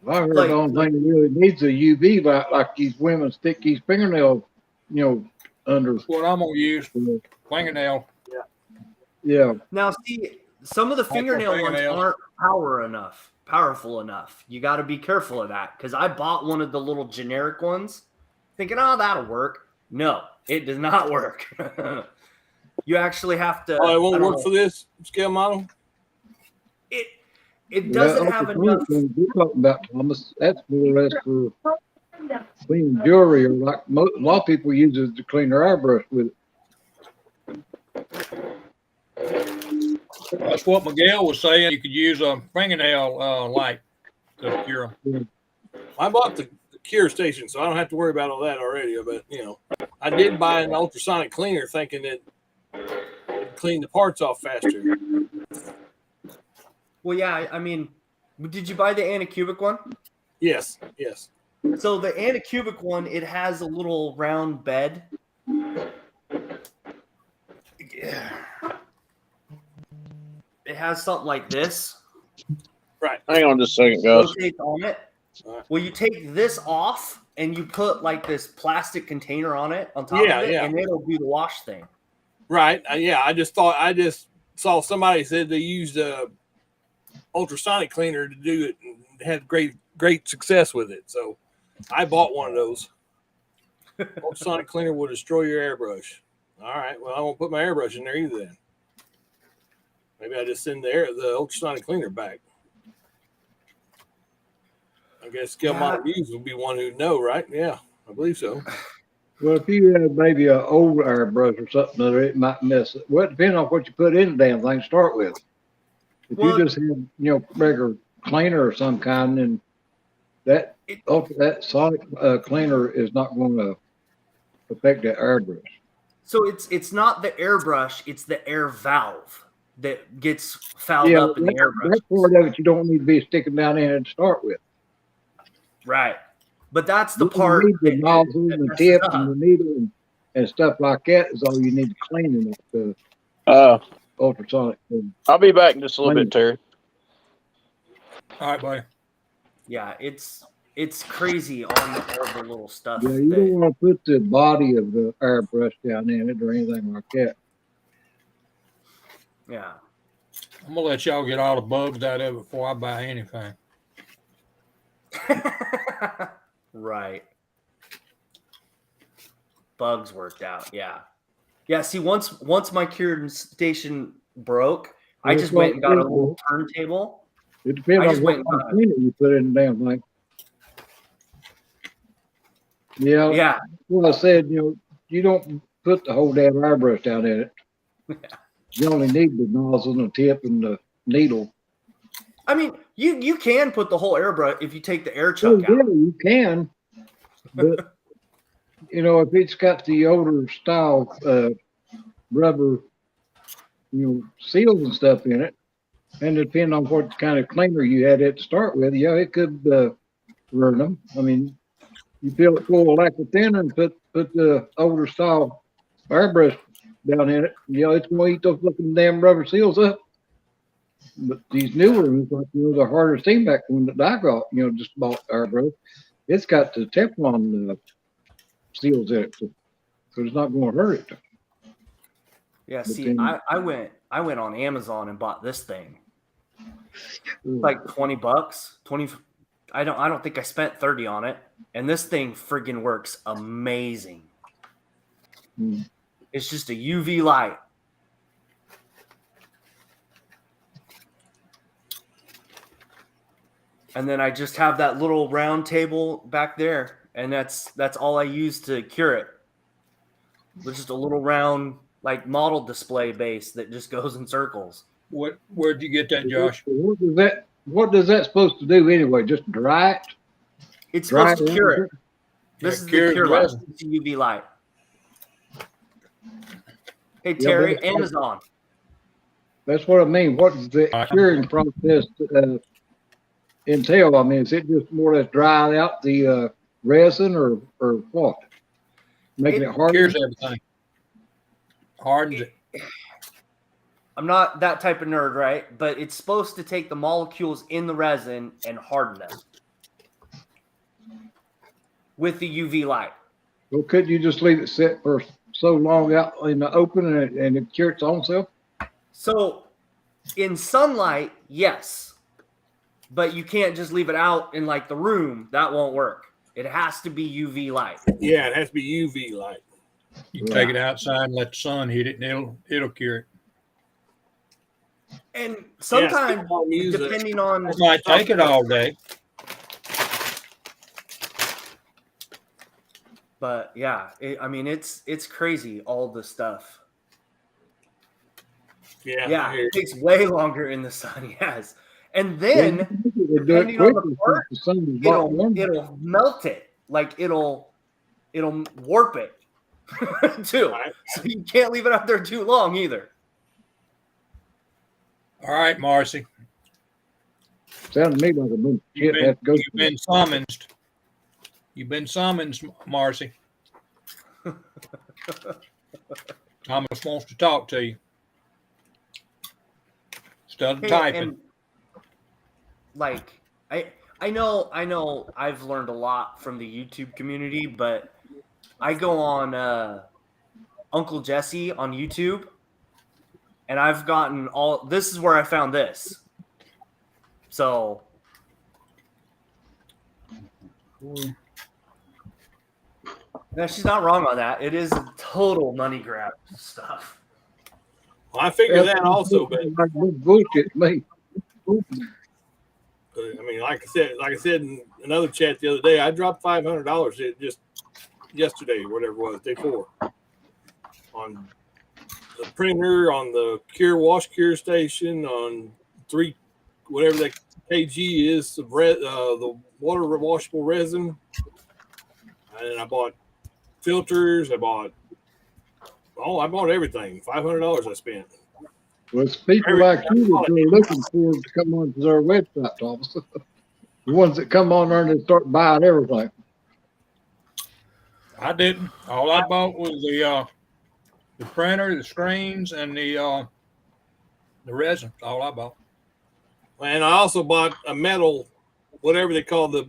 I heard the only thing that really needs a UV light, like these women stick these fingernail, under. That's what I'm gonna use. Fingernail. Yeah. Now, see, some of the fingernail ones fingernails. aren't powerful enough. You got to be careful of that because I bought one of the little generic ones, thinking, "Oh, that'll work." No, it does not work. You actually have to. Oh, it won't I don't work know. for this scale model. It doesn't Well, have the enough. thing you're talking about, Thomas, that's more or less for cleaning jewelry, or like a lot of people use it to clean their airbrush with it. That's what Miguel was saying. You could use a fingernail light to cure them. I bought the cure station, so I don't have to worry about all that already. But I did buy an ultrasonic cleaner, thinking that it'd clean the parts off faster. Well, yeah. I mean, did you buy the Anacubic one? Yes. So the Anacubic one, it has a little round bed. Yeah. It has something like this. Right. Hang on just a second, guys. Rotates on it. Right. Well, you take this off and you put like this plastic container on it on top of it, and it'll do the wash thing. Right. I just saw somebody said they used a ultrasonic cleaner to do it and had great success with it. So I bought one of those. Ultrasonic cleaner will destroy your airbrush. All right. Well, I won't put my airbrush in there either then. Maybe I just send the ultrasonic cleaner back. I guess Scale Model Reviews will be one who'd know, right? Yeah, I believe so. Well, if you had maybe an old airbrush or something other, it might mess it. Well, it depends on what you put in the damn thing to start with. If you just had, regular cleaner or some kind, then that sonic cleaner is not going to affect that airbrush. So it's not the airbrush, it's the air valve that gets fouled up in the airbrush. That part of it you don't need to be sticking down in it to start with. Right. But that's the You part. need the nozzle and the tip and the needle and stuff like that is all you need to clean in the ultrasonic thing. I'll be back in just a little bit, Terry. All right, buddy. Yeah, it's crazy on all the little stuff. Yeah, you don't want to put the body of the airbrush down in it or anything like that. Yeah. I'm gonna let y'all get all the bugs out of it before I buy anything. Right. Bugs worked out. Yeah. Yeah. See, once my curing station broke, I just went and got a little turntable. It depends on what kind of cleaner you put in the damn thing. Yeah. Yeah. Well, I said, you don't put the whole damn airbrush down in it. You only need the nozzle and the tip and the needle. I mean, you can put the whole airbrush if you take the air chunk out. Yeah, you can. But, if it's got the older style rubber, seals and stuff in it, and depending on what kind of cleaner you had it to start with, it could ruin them. I mean, you fill it full of lacquer thinner and put the older style airbrush down in it. It's going to eat those looking damn rubber seals up. But these newer ones, like the harder steam back one that I got, just bought airbrush, it's got the Teflon seals in it, so it's not going to hurt it. Yeah. But See, then, I went on Amazon and bought this thing. Like $20, 20. I don't think I spent 30 on it, and this thing friggin' works amazing. It's just a UV light. And then I just have that little round table back there, and that's all I use to cure it. It's just a little round like model display base that just goes in circles. Where'd you get that, Josh? What does that supposed to do anyway? Just dry it? It's supposed to cure it. This is the cure light. It's a UV light. Hey Terry, Amazon. That's what I mean. What does the curing process entail? I mean, is it just more or less dry out the resin or what? Making it harder? Cures everything. Hardens it. I'm not that type of nerd, right? But it's supposed to take the molecules in the resin and harden them with the UV light. Well, couldn't you just leave it sit for so long out in the open and it cures its own self? So in sunlight, yes, but you can't just leave it out in like the room. That won't work. It has to be UV light. Yeah, it has to be UV light. You can take it outside and let the sun hit it, and it'll cure it. And sometimes, music. depending on, It might take it all day. but yeah, I mean, it's crazy, all the stuff. Yeah, it takes way longer in the sun. Yes, and then depending on the part, it'll melt it. Like it'll warp it too. Right. So you can't leave it out there too long either. All right, Marcy. Sounds to me like a bunch of shit has to go You've been summoned. You've been summoned, Marcy. Thomas wants to talk to you. Instead of typing. And, like I know I've learned a lot from the YouTube community, but I go on Uncle Jesse on YouTube, and I've gotten all. This is where I found this. So. No, she's not wrong on that. It is a total money grab stuff. Well, I figured that also, but bullshit, me. I mean, like I said in another chat the other day, I dropped $500 just yesterday, whatever it was, day 4, on the printer, on the wash cure station, on 3, whatever that kg is of the water washable resin, and I bought filters. I bought everything. $500 I spent. Well, it's people like you that are looking for to come onto their website, Thomas. The ones that come on there and they start buying everything. I didn't. All I bought was the printer, the screens, and the resin. That's all I bought. And I also bought a metal, whatever they call the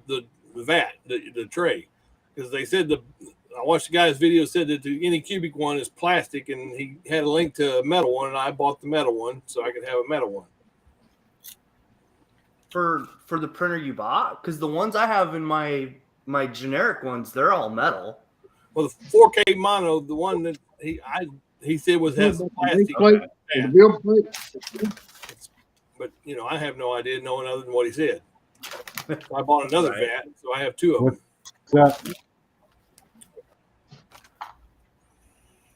vat, the tray, because they said I watched the guy's video, said that the any cubic one is plastic, and he had a link to a metal one, and I bought the metal one so I could have a metal one. For the printer you bought? Because the ones I have in my generic ones, they're all metal. Well, the 4K mono, the one that he said has plastic. But I have no idea, knowing other than what he said. So I bought another vat, so I have 2 of them.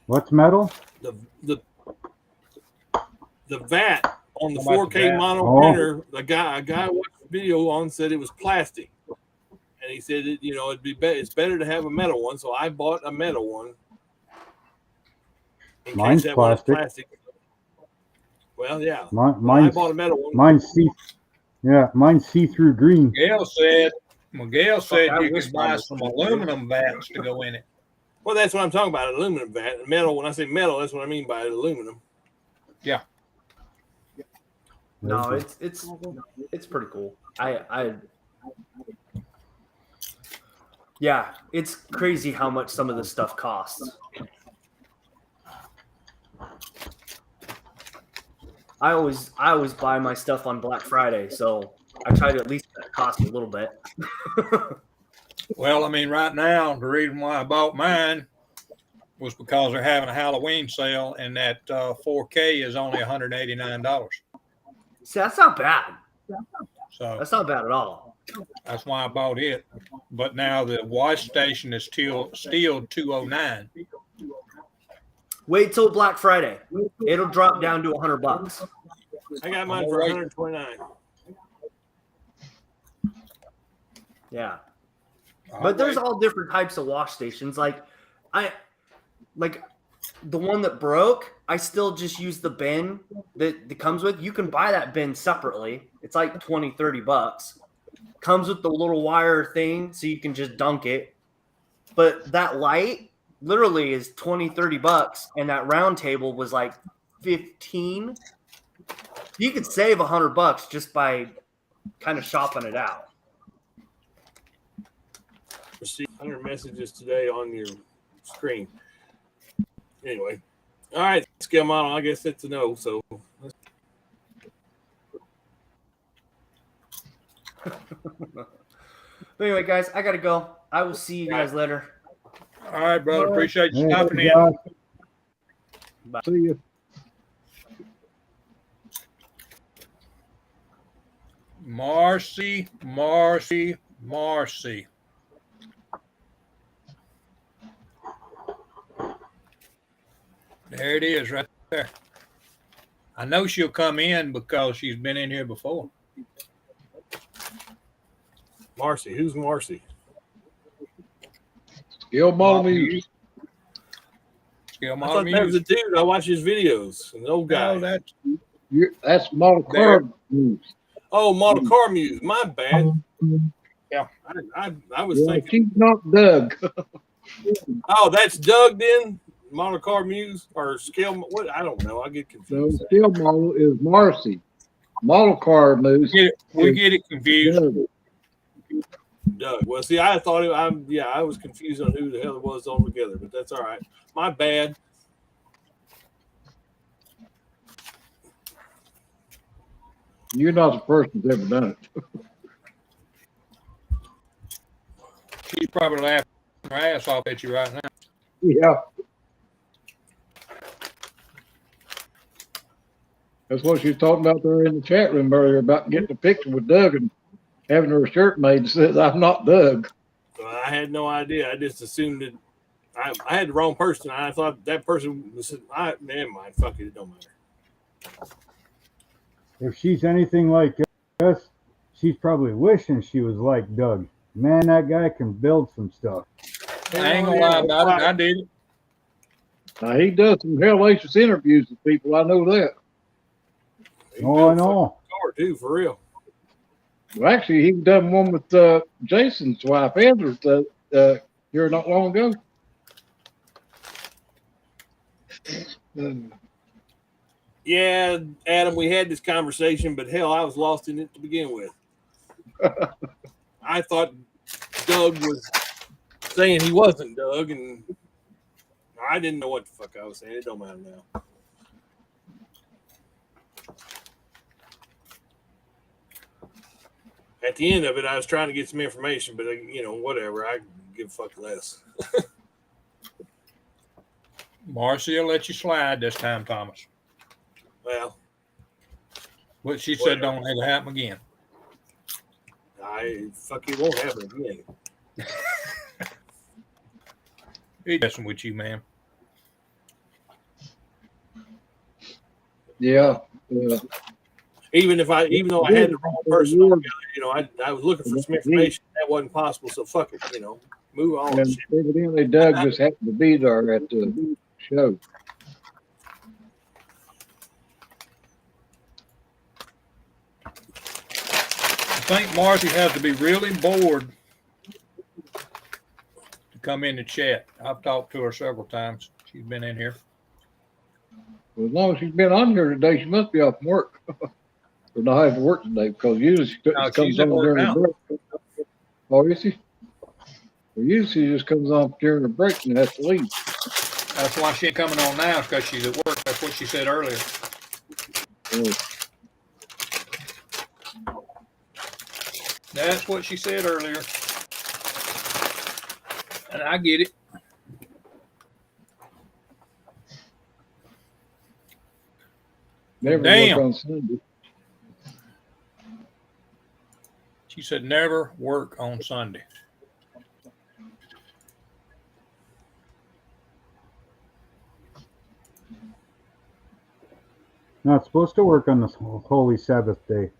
What's metal? The vat on the 4K mono printer, a guy watched the video on said it was plastic, and he said it's better to have a metal one. So I bought a metal one. Mine's that plastic. One is plastic. Well, yeah. I bought a metal one. Mine's see-through green. Miguel said you could buy some aluminum vats to go in it. Well, that's what I'm talking about, aluminum vat. Metal, when I say metal, that's what I mean by aluminum. Yeah. No, it's pretty cool. Yeah, it's crazy how much some of this stuff costs. I always buy my stuff on Black Friday, so I try to at least cost a little bit. Well, I mean, right now, the reason why I bought mine was because they're having a Halloween sale, and that 4K is only $189. See, that's not bad. So that's not bad at all. That's why I bought it. But now the wash station is still $209. Wait till Black Friday. It'll drop down to $100. I got mine for $129. Yeah. But there's all different types of wash stations. Like the one that broke, I still just use the bin that comes with. You can buy that bin separately. It's like $20-$30. Comes with the little wire thing so you can just dunk it. But that light literally is $20-$30, and that round table was like $15. You could save $100 just by kind of shopping it out. Received 100 messages today on your screen. Anyway, all right, scale model. I guess that's a no. So But anyway, guys, I gotta go. I will see you guys later. All right, brother. Appreciate you Hey, stopping in. Josh. See you. Marcy. There it is right there. I know she'll come in because she's been in here before. Marcy, who's Marcy? Scale model music. Scale I model thought that was a music. dude. I watch his videos. An old guy. No, That's model car music. Oh, model car music. My bad. Yeah. I was Yeah, thinking. she's not Doug. Oh, that's Doug then. Model car muse or scale. What? I don't know. I get So confused. scale model is Marcy. Model car music. we get it confused. Doug. Doug. Well, see, I thought I was confused on who the hell it was altogether, but that's all right. My bad. You're not the person that's ever done it. She's probably laughing her ass off at you right now. Yeah. That's what she was talking about there in the chat room earlier about getting a picture with Doug and having her shirt made that says, "I'm not Doug." I had no idea. I just assumed that I had the wrong person. I thought that person was. Never mind. Fuck it. It don't matter. If she's anything like us, she's probably wishing she was like Doug. Man, that guy can build some stuff. I ain't gonna lie about it. I did it. Now, he does some hellacious interviews with people. I know that. Oh, I know. Car too, for real. Well, actually, he done one with Jason's wife, Andrew, here not long ago. Yeah, Adam, we had this conversation, but hell, I was lost in it to begin with. I thought Doug was saying he wasn't Doug, and I didn't know what the fuck I was saying. It don't matter now. At the end of it, I was trying to get some information, but whatever. I give a fuck less. Marcy will let you slide this time, Thomas. Well, What she said don't have to happen again. It won't happen again. He's messing with you, man. Yeah. Even though I had the wrong person altogether, I was looking for some information that wasn't possible. So fuck it, move on. And evidently, Doug just happened to be there at the show. I think Marcy has to be really bored to come in and chat. I've talked to her several times. She's been in here. Well, as long as she's been on here today, she must be off from work. Or not have to work today because usually she comes she's on at work during now. the break. Oh, is she? Well, usually she just comes on during the break and has to leave. That's why she ain't coming on now, because she's at work. That's what she said earlier. That's what she said earlier. And I get it. Never Damn. work on Sunday. She said never work on Sunday. Not supposed to work on this Holy Sabbath day.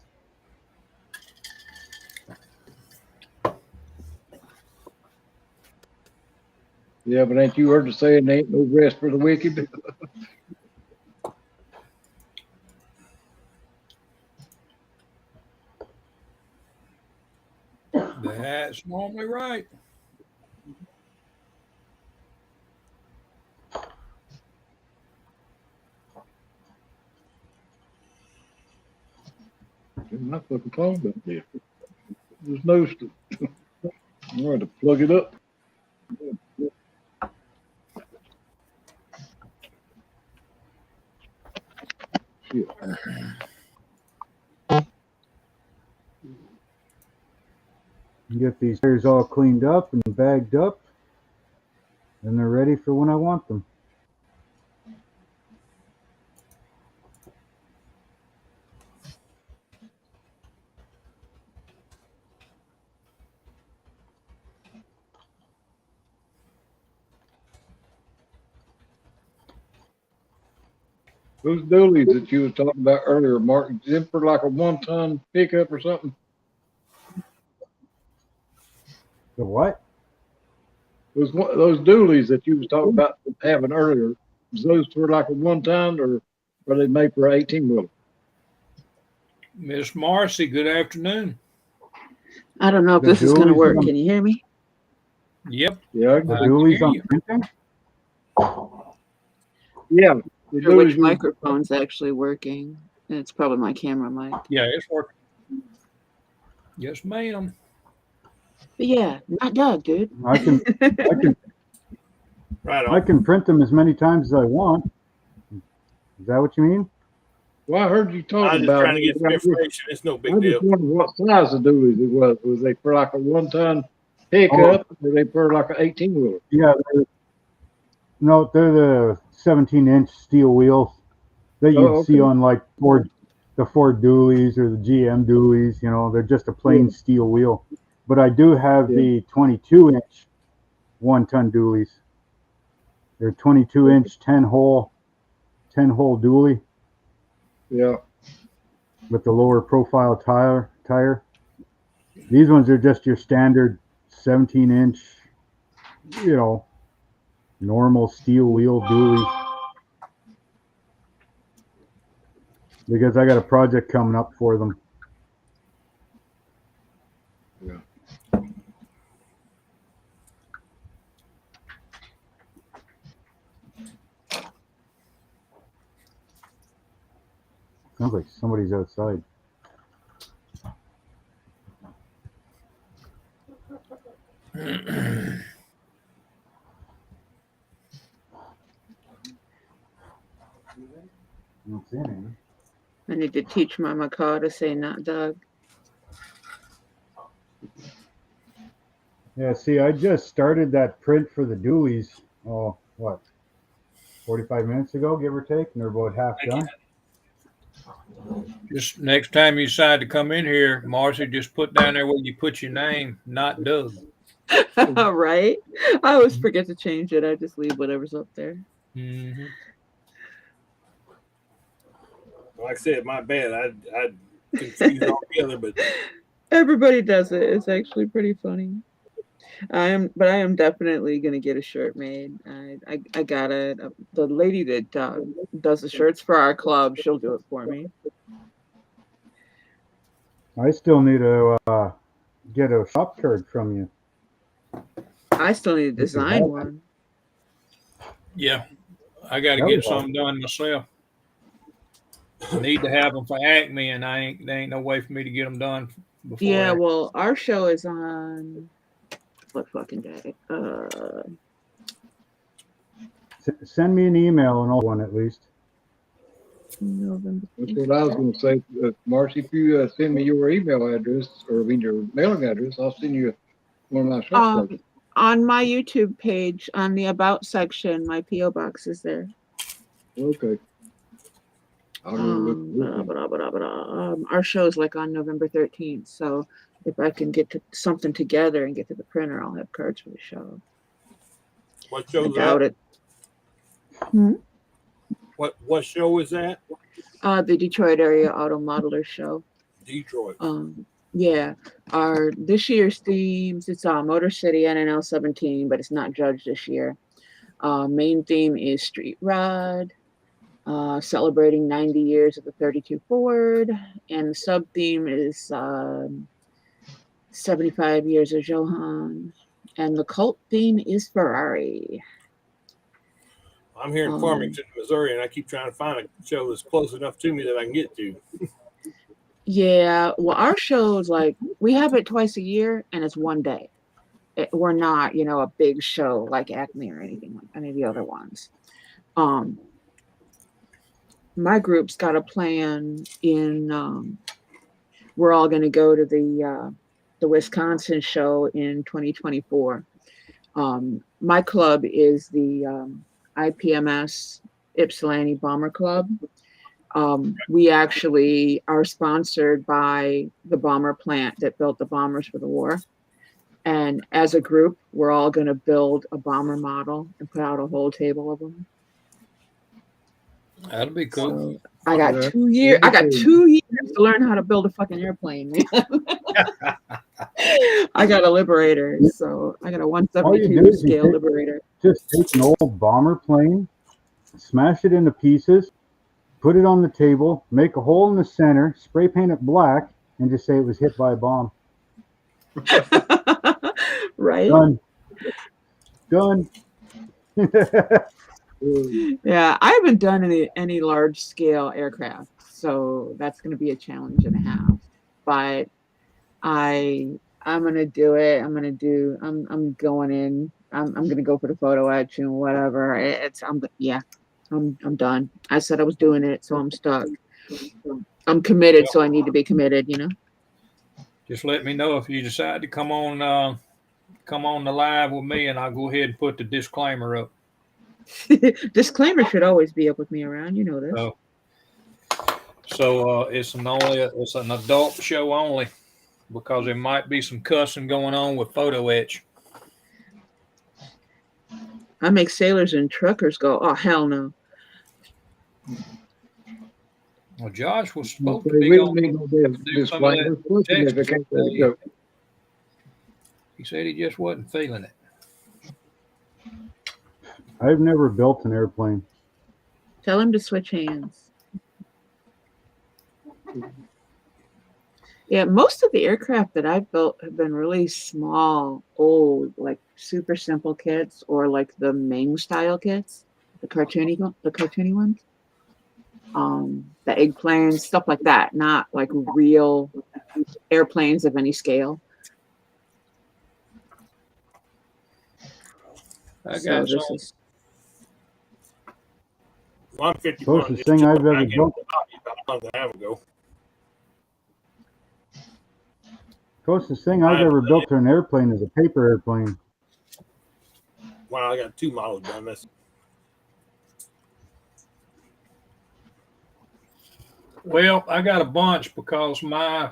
Yeah, but ain't you heard the saying there ain't no rest for the wicked? That's normally right. My fucking phone back there. There's no stuff. I'm going to plug it up. Yeah. Get these tires all cleaned up and bagged up, and they're ready for when I want them. Those dualies that you were talking about earlier, Mark, is them for like a 1-ton pickup or something? The what? Those dualies that you was talking about having earlier, is those for like a 1-ton or are they made for 18-wheeler? Miss Marcy, good afternoon. I don't know if The this is going to dualies work. on- Can you hear me? Yep. Yeah, The I can dualies hear on you. printing? yeah. The Sure which dualies microphone's actually working. And it's probably my camera mic. Yeah, it's working. Yes, ma'am. But yeah, not Doug, dude. I can Right I on. can print them as many times as I want. Is that what you mean? Well, I heard you I'm talking just about. trying to get some information. It's no I big deal. just wondered what size of dualies it was. Was they for like a 1-ton pickup or they for like an 18-wheeler? Yeah. No, they're the 17-inch steel wheels that you'd Oh, see okay. on like the Ford dualies or the GM dualies. You know, they're just a plain steel wheel. But I do have the 22-inch 1-ton dualies. They're 22-inch 10-hole dually Yeah. with the lower profile tire. These ones are just your standard 17-inch, you know, normal steel wheel dually. Because I got a project coming up for them. Yeah. Sounds like somebody's outside. I don't see any. I need to teach my macaw to say not Doug. Yeah, see, I just started that print for the dualies, oh, what, 45 minutes ago, give or take, and they're about half done. Just next time you decide to come in here, Marcy, just put down there where you put your name, not Doug. Right? I always forget to change it. I just leave whatever's up there. Mm-hmm. Like I said, my bad. I confused altogether, but Everybody does it. It's actually pretty funny. I am definitely gonna get a shirt made. I got it. The lady that does the shirts for our club, she'll do it for me. I still need to get a shop card from you. I still need to design one. Yeah, I got to That get was something done myself. I need to have them for Acme, and there ain't no way for me to get them done before. Yeah, Acme. well, our show is on what fucking day? Send me an email and I'll one at least. November. That's what I was going to say. Marcy, if you send me your email address or your mailing address, I'll send you one of my shop cards. On my YouTube page, on the About section, my P.O. box is there. Okay. Our show is like on November 13th, so if I can get something together and get to the printer, I'll have cards for the show. what show I is doubt that? it. What show is that? The Detroit Area Auto Modeler Show. Detroit. Yeah. This year's themes, it's Motor City NNL 17, but it's not judged this year. Main theme is Street Rod, celebrating 90 years of the 32 Ford, and the sub theme is 75 years of Johan, and the cult theme is Ferrari. I'm here in Farmington, Missouri, and I keep trying to find a show that's close enough to me that I can get to. Yeah, well, our show's like, we have it twice a year, and it's one day. We're not, a big show like Acme or anything like any of the other ones. my group's got a plan in. We're all going to go to the Wisconsin show in 2024. My club is the IPMS Ypsilanti Bomber Club. We actually are sponsored by the bomber plant that built the bombers for the war. And as a group, we're all going to build a bomber model and put out a whole table of them. That'll be cool. So I got 2 years. I got 2 years to learn how to build a fucking airplane, man. I got a Liberator, so I got a All you 172 do is scale Liberator. just take an old bomber plane, smash it into pieces, put it on the table, make a hole in the center, spray paint it black, and just say it was hit by a bomb. Right? Done. Yeah, I haven't done any large scale aircraft, so that's going to be a challenge and a half. But I'm gonna do it. I'm going in. I'm gonna go for the photo etch and whatever. I'm done. I said I was doing it, so I'm stuck. I'm committed, so I need to be committed. Just let me know if you decide to come on the live with me, and I'll go ahead and put the disclaimer up. Disclaimer should always be up with me around. You know this. So it's an adult show only, because there might be some cussing going on with photo etch. I make sailors and truckers go, oh hell no. Well, Josh was supposed to be on. He said he just wasn't feeling it. I've never built an airplane. Tell him to switch hands. Yeah, most of the aircraft that I've built have been really small, old, like super simple kits, or like the Ming style kits, the cartoony ones. The eggplanes, stuff like that, not like real airplanes of any scale. I got some. Well, I'm 51. Closest thing I've ever built. About a month and a half ago. Closest thing I've ever built to an airplane is a paper airplane. Wow, I got 2 models done. That's Well, I got a bunch, because my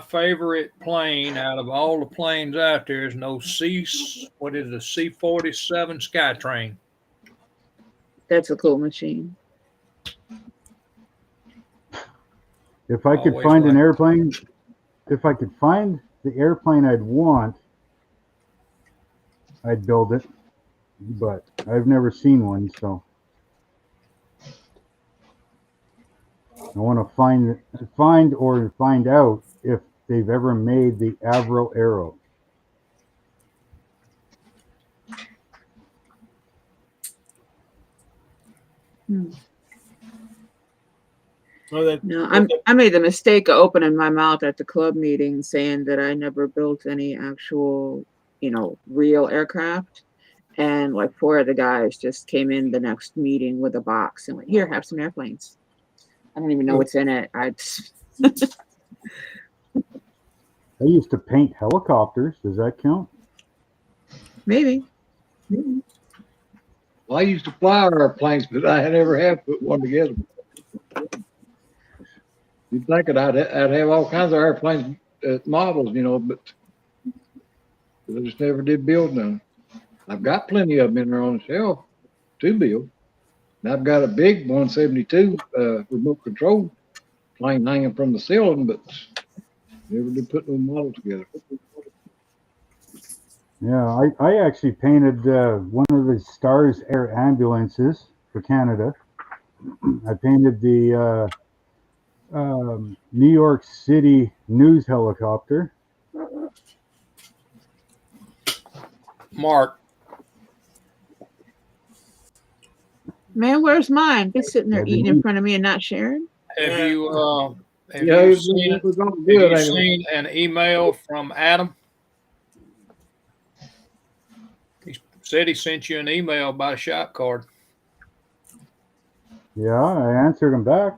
favorite plane out of all the planes out there is no C47 Skytrain. That's a cool machine. If I could find an airplane, if I could find the airplane I'd want, I'd build it. But I've never seen one, so I want to find out if they've ever made the Avro Arrow. No, I made the mistake of opening my mouth at the club meeting saying that I never built any actual, real aircraft. And like 4 of the guys just came in the next meeting with a box and went, here, have some airplanes. I don't even know what's in it. I used to paint helicopters. Does that count? Maybe. Well, I used to fly airplanes, but I never have put one together. You'd think that I'd have all kinds of airplanes models, but I just never did build none. I've got plenty of them in there on the shelf to build. And I've got a big 172 remote control plane hanging from the ceiling, but never did put no model together. Yeah, I actually painted one of the Stars Air ambulances for Canada. I painted the New York City news helicopter. Mark. Man, where's mine? They're sitting there eating in front of me and not sharing. Have you seen an email from Adam? He said he sent you an email about a shop card. Yeah, I answered him back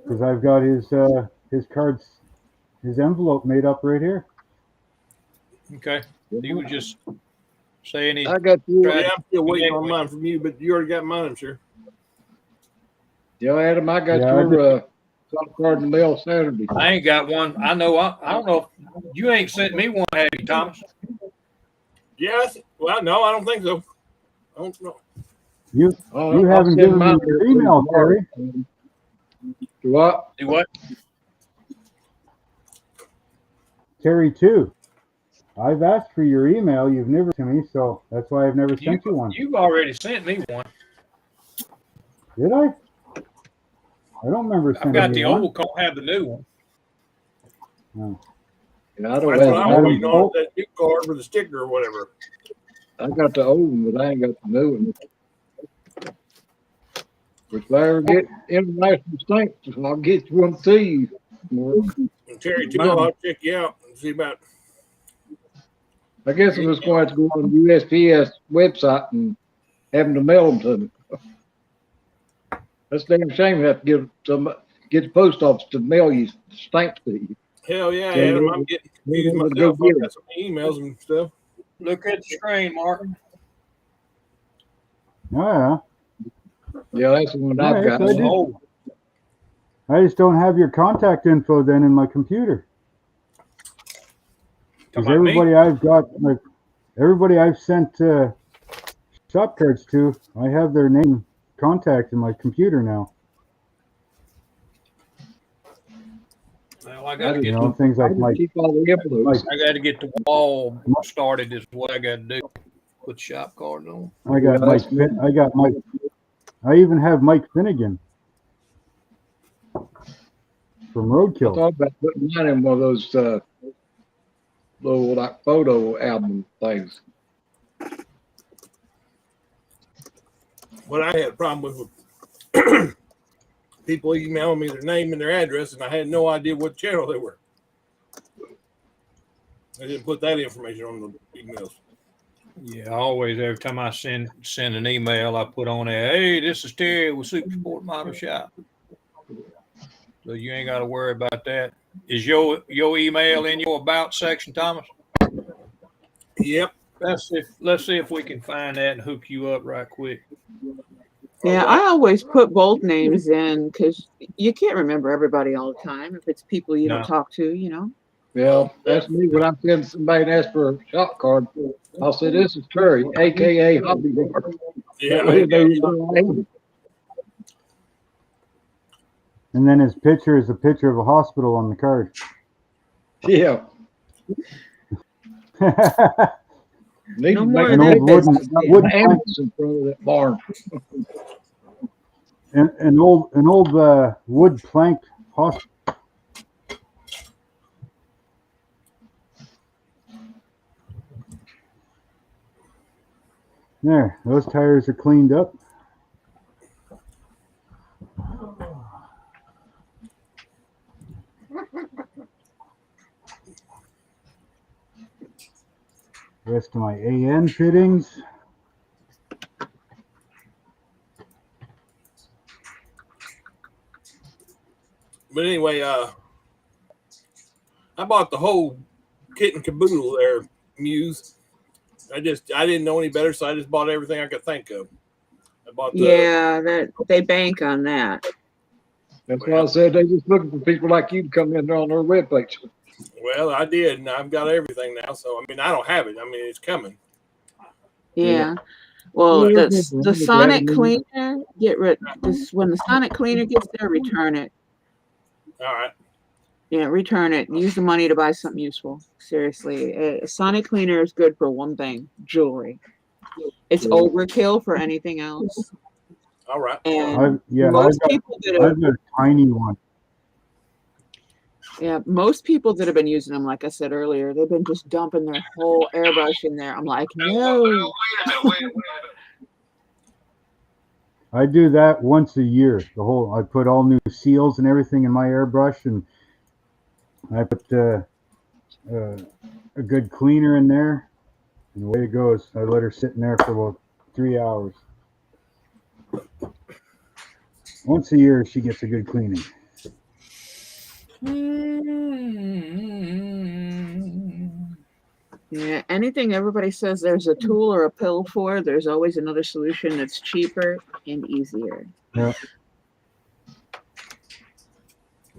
because I've got his cards, his envelope made up right here. Okay. He was just saying he I got you. tried Yeah, I'm still waiting connect on with mine from you, but you already got mine, I'm sure. Yeah, Adam, I got Yeah, I your shop card in the mail Saturday. I ain't got one. I know. I don't know. You ain't sent me one, have you, Thomas? Yes. Well, no, I don't think so. I don't know. You Oh, you I'll haven't send given me mine your email, tomorrow. Terry. Do what? Do what? Terry too. I've asked for your email. You've never to me, so that's why I've never sent you one. You've already sent me one. Did I? I don't remember I've sending got you the one. old. Can't have the new one. No. Yeah, I don't That's have what I the was new waiting one. on, that new card with the sticker or whatever. I got the old one, but I ain't got the new one. But if I ever get international stamps, I'll get you one to you. And Terry, too, I'll check you out and see about. I guess I'm just going to have to go on the USPS website and have them to mail them to me. That's a damn shame you have to get the post office to mail you stamps to you. Hell yeah, So Adam, I'm getting confused to go myself. get I've 'em. got so many emails and stuff. Look at the screen, Mark. Oh Yeah, that's the one yeah. I've Yes, got. I did. Oh, I just don't have your contact info then in my computer. Because about me? everybody I've got, like everybody I've sent shop cards to, I have their name contact in my computer now. Well, I got to I get. You know, things like Mike. keep all the envelopes. I got to get the wall started. Is what I got to do. Put shop card on. I got Yeah, Mike. that's me. I got Mike. I even have Mike Finnegan from I Roadkill. thought about putting mine in one of those little like photo album things. What I had a problem with people emailing me their name and their address, and I had no idea what channel they were. I didn't put that information on the emails. Yeah, always. Every time I send an email, I put on there, "Hey, this is Terry with Super Sport Model Shop." So you ain't got to worry about that. Is your email in your about section, Thomas? Yep. Let's see if we can find that and hook you up right quick. Yeah, I always put both names in because you can't remember everybody all the time if it's people you No. don't talk to, you know. Yeah, that's me when I'm sending somebody and ask for a shop card. I'll say this is Terry, aka Hobby Guard. Yeah. That way they know who I am. And then his picture is a picture of a hospital on the card. Yeah. Need No to more make of an that old business. wood ambulance in front of that barn. an old wood plank hospital. There, those tires are cleaned up. Rest of my AN fittings. But anyway, I bought the whole kit and caboodle there, Muse. I didn't know any better, so I just bought everything I could think of. I bought the Yeah, that they bank on that. That's why I said they just looking for people like you to come in there on their webpage. well, I did, and I've got everything now. So I mean, I don't have it. I mean, it's coming. Yeah. Well, Yeah, the Sonic cleaner, get rid this when the Sonic cleaner gets there, return it. All right. Yeah, return it. Use the money to buy something useful. Seriously, a Sonic cleaner is good for one thing: jewelry. It's overkill for anything else. All right. And I've most got people that have, a tiny one. yeah, most people that have been using them, like I said earlier, they've been just dumping their whole airbrush in there. I'm like, no. I do that once a year. I put all new seals and everything in my airbrush, and I put a good cleaner in there, and away it goes. I let her sit in there for about 3 hours. Once a year, she gets a good cleaning. Yeah, anything everybody says there's a tool or a pill for, there's always another solution that's cheaper and easier. Yeah.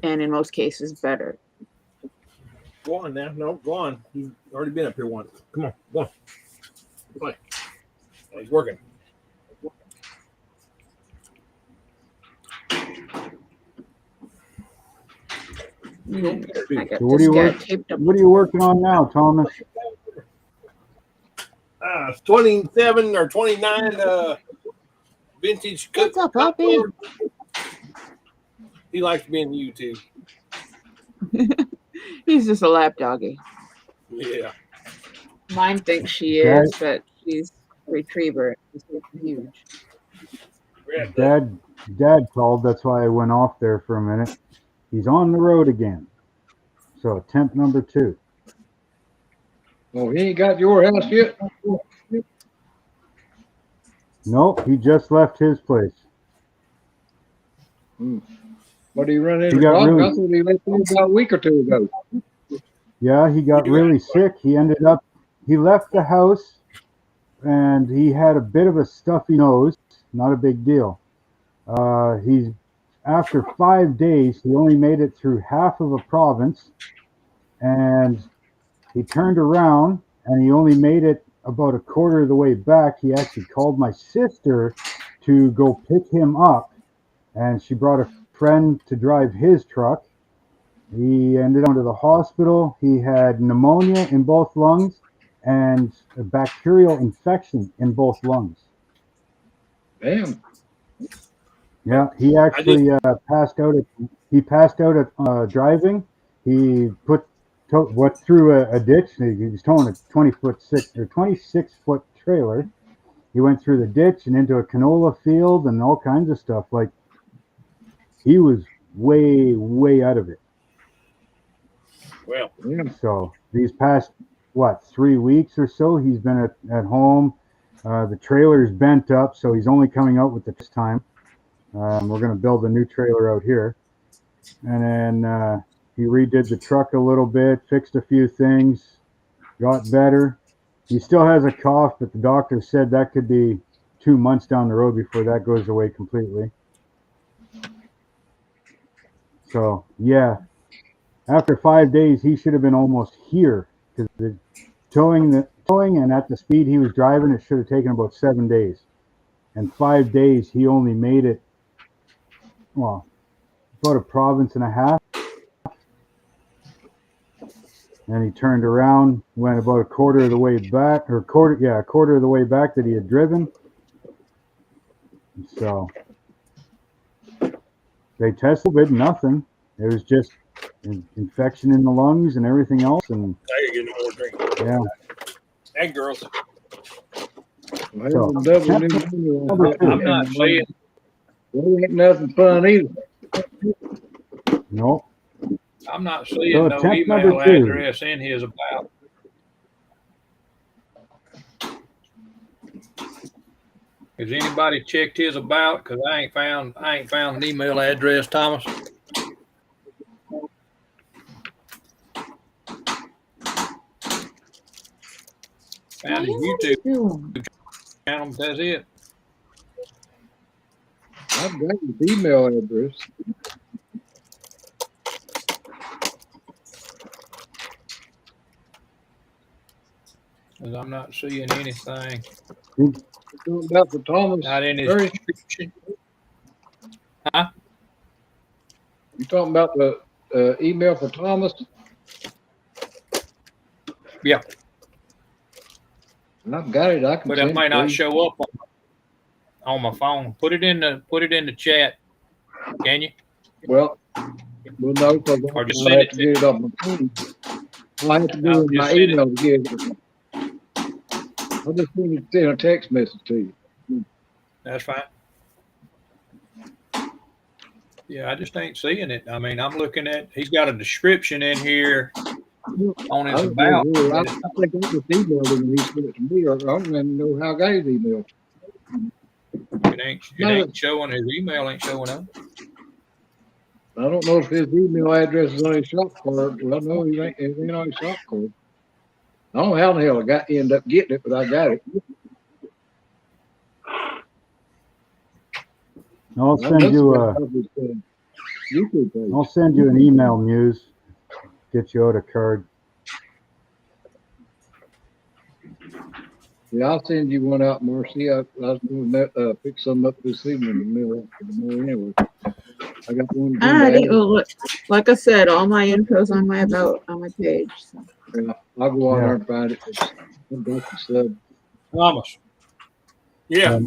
And in most cases, better. Go on now. No, go on. You've already been up here once. Come on, go on. Play. Oh, he's working. I got So what this are you guy work, taped up. What are you working on now, Thomas? 27 or 29 vintage What's up, puppy? He likes being YouTube. He's just a lap doggy. Yeah. Mine thinks she Dad- is, but she's a retriever. She's huge. Dad called. That's why I went off there for a minute. He's on the road again. So attempt number 2. Oh, he ain't got your house yet? Nope, he just left his place. What, did he run into? He got I really- thought he left here about a week or two ago. Yeah, he got really sick. He left the house and he had a bit of a stuffy nose. Not a big deal. After 5 days, he only made it through half of a province, and he turned around and he only made it about a quarter of the way back. He actually called my sister to go pick him up, and she brought a friend to drive his truck. He ended up to the hospital. He had pneumonia in both lungs and a bacterial infection in both lungs. Damn. Yeah, he actually passed out. He passed out at driving. He went through a ditch. He was towing a 26-foot trailer. He went through the ditch and into a canola field and all kinds of stuff. Like, he was way out of it. Well, So these past 3 weeks or so, he's been at home. The trailer's bent up, so he's only coming out with it this time. We're going to build a new trailer out here. And then he redid the truck a little bit, fixed a few things, got better. He still has a cough, but the doctor said that could be 2 months down the road before that goes away completely. So, yeah, after 5 days, he should have been almost here, because the towing and at the speed he was driving, it should have taken about 7 days. And 5 days, he only made it, well, about a province and a half. And he turned around, went about a quarter of the way back, a quarter of the way back that he had driven. So they tested it, nothing. It was just infection in the lungs and everything else. And now you're getting more drink. yeah. Hey, girls. Well, So, I'm not seeing. Well, ain't nothing fun either. Nope. I'm not seeing So no attempt email number 2. address in his about. Has anybody checked his about? Because I ain't found an email address, Thomas. Found his YouTube channel. That's it. I've got his email address. Because I'm not seeing anything. Talking about the Thomas. Not in his Very- description. Huh? You talking about the email for Thomas? Yeah. I've got it. I can But send it may not to you. show up on my phone. Put it in the chat. Can you? Well, we'll know because Or just I'll send have it to to get it off my phone. I have to do No, it in just my send it. email to get it. I'll just send a text message to you. That's fine. Yeah, I just ain't seeing it. I mean, I'm looking at. He's got a description in here on I his don't know about. who- I think I just emailed him and he sent it to me, or I don't even know how I got his email. It ain't showing. His email ain't showing up. I don't know if his email address is on his shop card, but I know it ain't on his shop card. I don't know how the hell I ended up getting it, but I got it. I'll send you I'll send you an email, Muse. Get you out a card. Yeah, I'll send you one out, Marcy. I was going to pick some up this evening in the middle anyway. I got one. Alrighty, well, look, like I said, all my info's on my page. So. Yeah, I'll go on there and find it. Thomas. Yeah.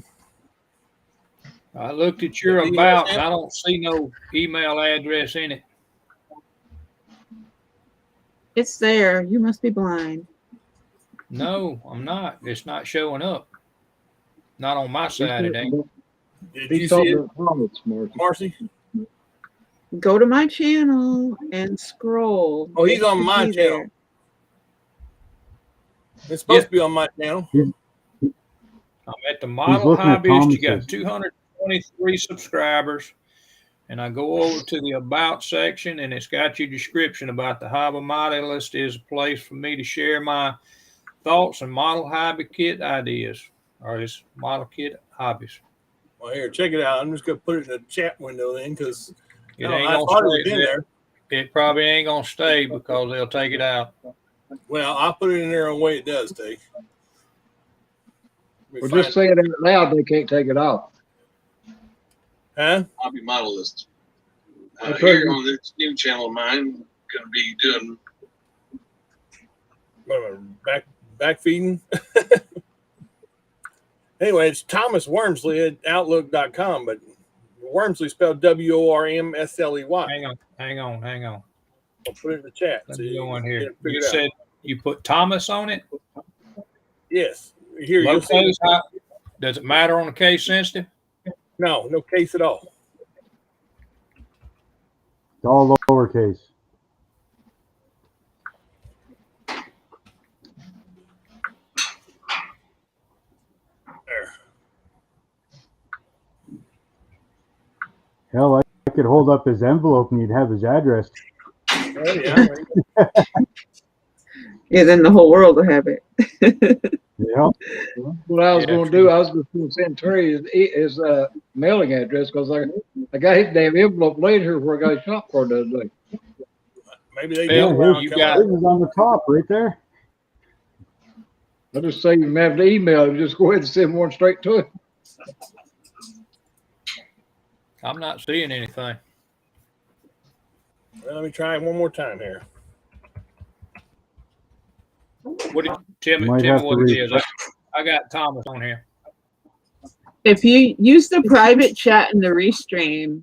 I looked at your about, and I don't see no email address in it. It's there. You must be blind. No, I'm not. It's not showing up. Not on my side, it ain't. Did you see it, Marcy? Go to my channel and scroll. Oh, he's on my channel. It's supposed to be on my channel. I'm at the Model Hobbyist. You got 223 subscribers. And I go over to the About section, and it's got your description about the Hobby Modelist is a place for me to share my thoughts and model hobby kit ideas, or this model kit hobbies. Well, here, check it out. I'm just going to put it in the chat window then, because it ain't gonna stay there. It probably ain't going to stay because they'll take it out. Well, I'll put it in there on the way it does take. Well, just say it out loud. They can't take it off. Huh? Hobby Modelist. Here on this new channel of mine, going to be doing back feeding. Anyway, it's Thomas Wormsley at Outlook.com, but Wormsley spelled WORMSLEY. Hang on. I'll put it in the chat. Let me go on here. You said you put Thomas on it? Yes. Here, you'll see. Does it matter on the case sensitive? No case at all. It's all lowercase. There. Hell, I could hold up his envelope and you'd have his address. Oh, yeah. Yeah, then the whole world will have it. Yeah. What I was going to do, I was going to send Terry his mailing address because I got his damn envelope later where I got his shop card the other day. Maybe they do. You got it on the top right there. I'll just say you have the email and just go ahead and send one straight to it. I'm not seeing anything. Well, let me try it one more time here. What did tell me what it is? I got Thomas on here. If you use the private chat in the restream,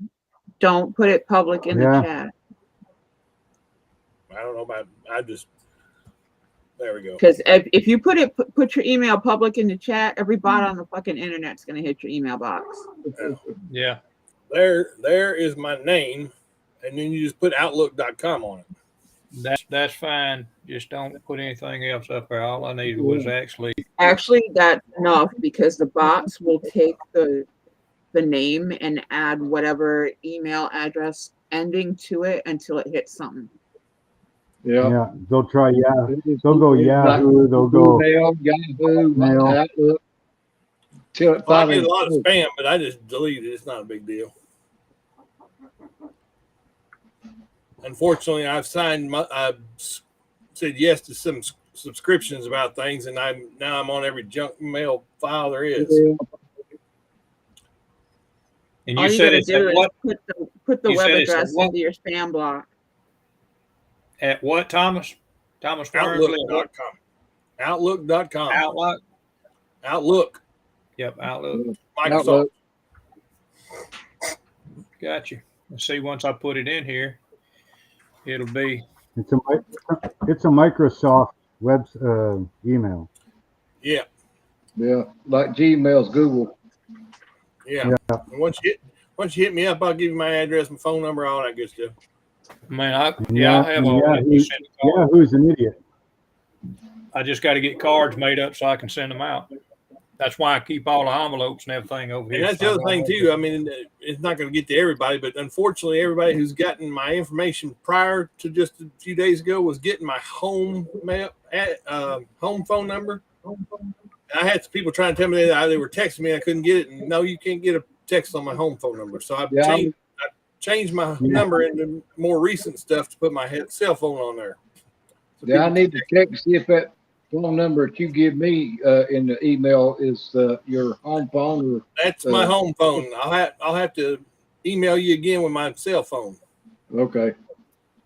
don't put it public in the chat. I don't know about. There we go. Because if you put your email public in the chat, every bot on the fucking internet's gonna hit your email box. Yeah. There is my name, and then you just put Outlook.com on it. That's fine. Just don't put anything else up there. All I needed was actually that's enough because the bots will take the name and add whatever email address ending to it until it hits something. Yeah. They'll try Yahoo. They'll go Yahoo. They'll go Yahoo, Outlook. I get a lot of spam, but I just delete it. It's not a big deal. Unfortunately, I've said yes to some subscriptions about things, and now I'm on every junk mail file there is. And you said it's at what? Put the web address into your spam block. At what, Thomas? Thomas Outlook.com. Outlook.com. Outlook. Yep, Outlook. Microsoft. Got you. Let's see. Once I put it in here, it'll be. It's a Microsoft web email. Yeah. Yeah, like Gmail's Google. Yeah. And once you hit me up, I'll give you my address, my phone number, all that good stuff. Man, I have all that. Who's an idiot? I just got to get cards made up so I can send them out. That's why I keep all the envelopes and everything over here. And that's the other thing too. I mean, it's not going to get to everybody, but unfortunately, everybody who's gotten my information prior to just a few days ago was getting my home home phone number. And I had some people trying to tell me that they were texting me. I couldn't get it, and no, you can't get a text on my home phone number. So I changed my number into more recent stuff to put my cell phone on there. So I need to check to see if that phone number that you give me in the email is your home phone. Or, that's my home phone. I'll have to email you again with my cell phone. Okay.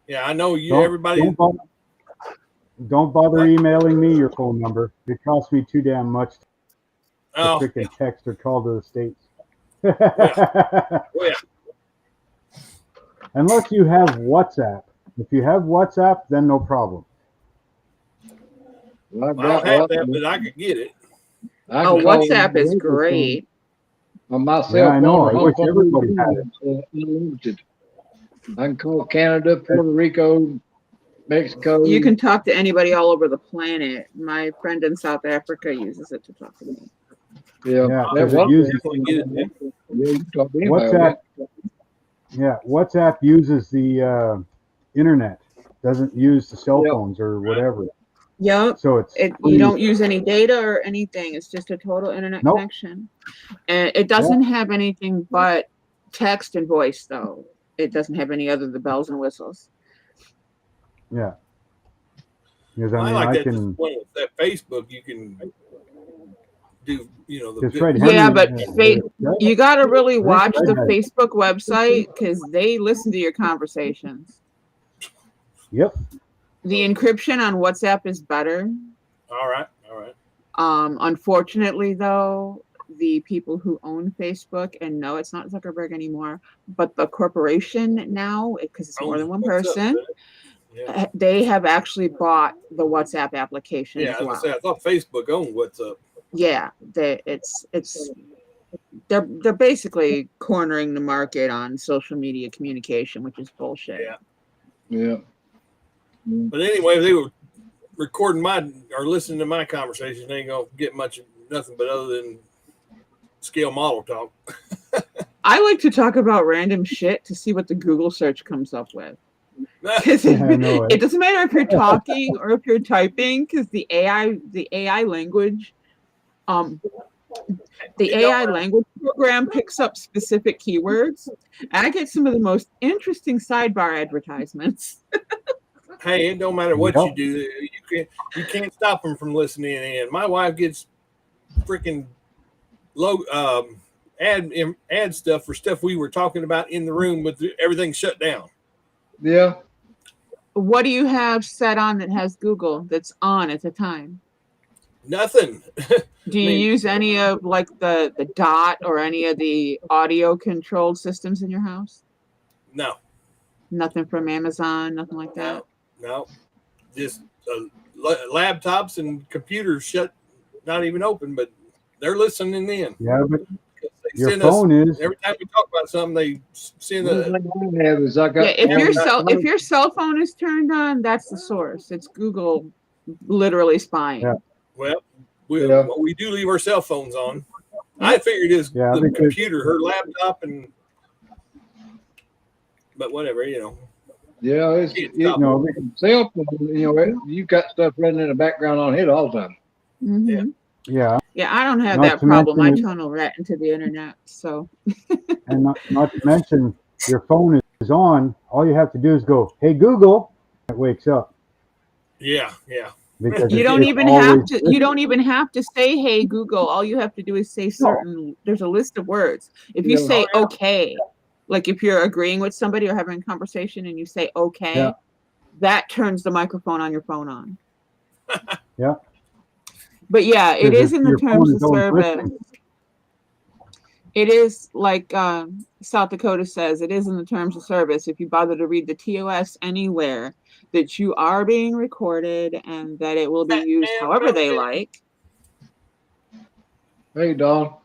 Yeah, I know you. Everybody. Don't bother emailing me your phone number. It costs me too damn much to freaking text or call to the States. Yeah. Unless you have WhatsApp. If you have WhatsApp, then no problem. Well, I don't have that, but I could get it. WhatsApp is great. On my cell Yeah, I know. phone, I wish everybody had it. Unlimited. I can call Canada, Puerto Rico, Mexico. You can talk to anybody all over the planet. My friend in South Africa uses it to talk to me. Yeah, WhatsApp uses the internet, doesn't use the cell phones or whatever. Yep. So you don't use any data or anything. It's just a total internet connection. And it doesn't have anything but text and voice, though. It doesn't have any other the bells and whistles. Yeah. Because I like that disappointment with that Facebook. You can do, but you got to really watch the Facebook website because they listen to your conversations. Yep. The encryption on WhatsApp is better. All right. Unfortunately, though, the people who own Facebook, and no, it's not Zuckerberg anymore, but the corporation now, because it's more than one person, they have actually bought the WhatsApp application. Yeah, as well. I thought Facebook owned WhatsApp. Yeah, they're basically cornering the market on social media communication, which is bullshit. Yeah. But anyway, if they were recording or listening to my conversation, they ain't gonna get nothing but other than scale model talk. I like to talk about random shit to see what the Google search comes up with. It doesn't matter if you're talking or if you're typing, because the AI language, the AI language program picks up specific keywords. And I get some of the most interesting sidebar advertisements. Hey, it don't matter what you do. You can't stop them from listening in. My wife gets freaking ad stuff for stuff we were talking about in the room with everything shut down. Yeah. What do you have set on that has Google that's on at the time? Nothing. Do you use any of like the Dot or any of the audio controlled systems in your house? No. Nothing from Amazon, nothing like that? No. Just laptops and computers not even open, but they're listening in. Yeah, but your phone is. Every time we talk about something, they send if your cell phone is turned on, that's the source. It's Google literally spying. Yeah. Well, we do leave our cell phones on. I figured it's the computer, her laptop, but whatever, Yeah, it's cell phone. You've got stuff running in the background on it all the time. Mm-hmm. Yeah. Yeah, I don't have that problem. I tunnel right into the internet. So. And not to mention, your phone is on. All you have to do is go, "Hey Google," it wakes up. Yeah. Because you don't even have to. You don't even have to say, "Hey Google." All you have to do is say certain. There's a list of words. If you say "okay," like if you're agreeing with somebody or having a conversation and you say "okay," that turns the microphone on your phone on. Yeah. But yeah, it is in the terms of service. It is like South Dakota says, it is in the terms of service. If you bother to read the TOS anywhere, that you are being recorded and that it will be used however they like. Hey, Don.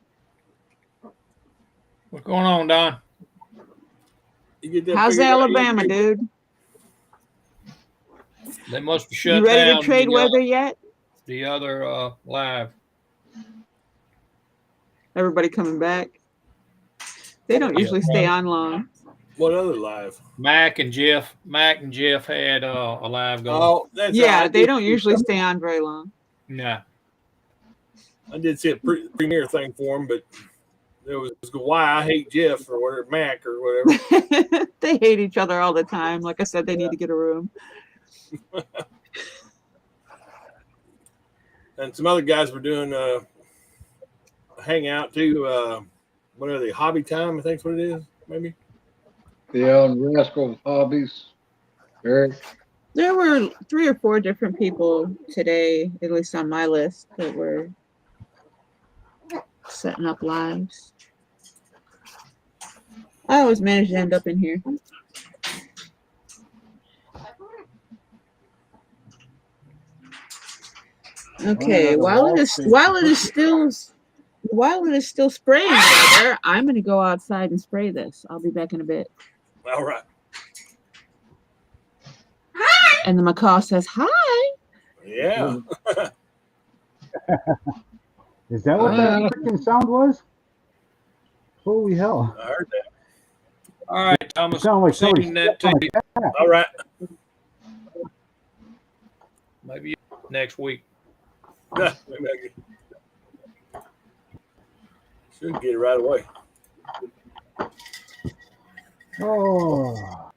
What's going on, Don? How's Alabama, dude? They must have shut down. You ready to trade weather yet? The other live. Everybody coming back. They don't usually stay on long. What other live? Mac and Jeff had a live going. Oh, that's Yeah, they don't usually stay on very long. Nah. I did see a premiere thing for him, but there was why I hate Jeff or whatever, Mac or whatever. They hate each other all the time. Like I said, they need to get a room. And some other guys were doing a hangout too. What are they? Hobby time, I think is what it is, maybe. Yeah, and Rascal Hobbies. Eric. There were 3 or 4 different people today, at least on my list, that were setting up lives. I always manage to end up in here. Okay, while it is still spraying out there, I'm gonna go outside and spray this. I'll be back in a bit. All right. And the macaw says hi. Yeah. Is that what that freaking sound was? Holy hell! I heard that. All right, Thomas. Sound like somebody Sending that to stepped you. on a cat. All right. Maybe next week. Maybe should get it right away. Oh,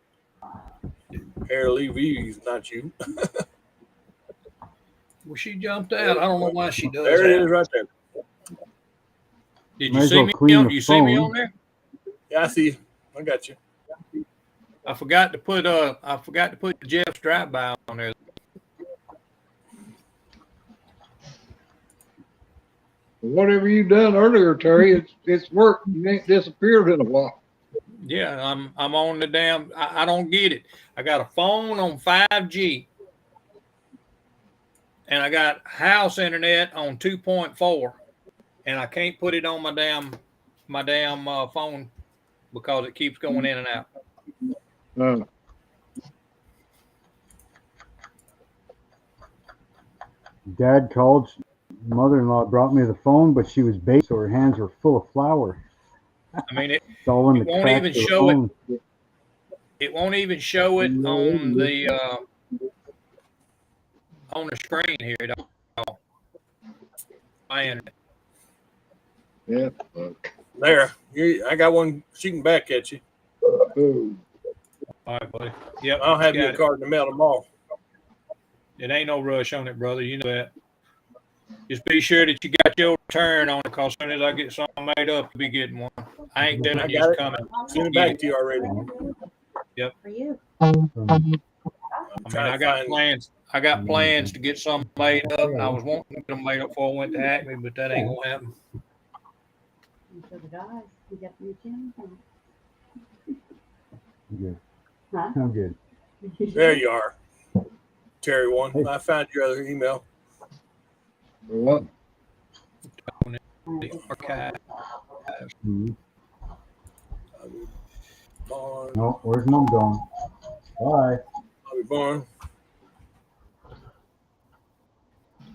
Apparently, V's not you. Well, she jumped out. I don't know why she does There it that. is, right there. Did Might you as see well me? clean the You see me phone. on there? Yeah, I see you. I got you. I forgot to put Jeff's drive-by on there. Whatever you done earlier, Terry, it's worked. You ain't disappeared in a while. Yeah, I'm on the damn. I don't get it. I got a phone on 5G, and I got house internet on 2.4, and I can't put it on my damn phone because it keeps going in and out. Dad called. Mother-in-law brought me the phone, but she was baked, so her hands were full of flour. I mean, it All in the won't cracks even of the show it. phone. It won't even show it on the screen here at all. My internet. Yeah. There. I got one shooting back at you. Ooh. All right, buddy. Yep. I'll have you got a it. card in the mail tomorrow. It ain't no rush on it, brother. You know that. Just be sure that you got your turn on it, because as soon as I get something made up, you'll be getting one. I ain't telling you it's coming. Send it back to you already. Yep. For you. I mean, I got plans. I got plans to get some made up, and I was wanting to get them made up before I went to Acme, but that ain't gonna happen. You show the guys. You got your chin. Good. Huh? I'm good. There you are. Terry one. I found your other email. What? The archive. Mhm. Barn. No, where's Mom going? Bye. Bobby Barn.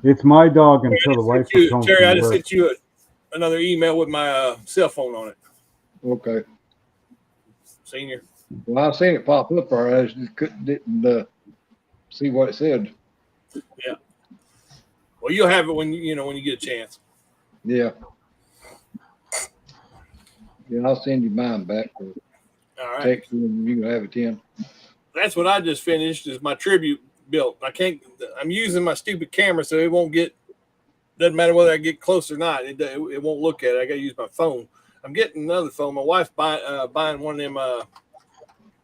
It's my dog until the wife comes home Terry, I from just work. sent you another email with my cell phone on it. Okay. Senior. Well, I seen it pop up there. I just didn't see what it said. Yeah. Well, you'll have it when you get a chance. Yeah. Yeah, I'll send you mine back. Or All right. text you and you can have it in. That's what I just finished. Is my tribute built. I'm using my stupid camera, so it won't get. Doesn't matter whether I get close or not. It won't look at it. I got to use my phone. I'm getting another phone. My wife's buying one of them.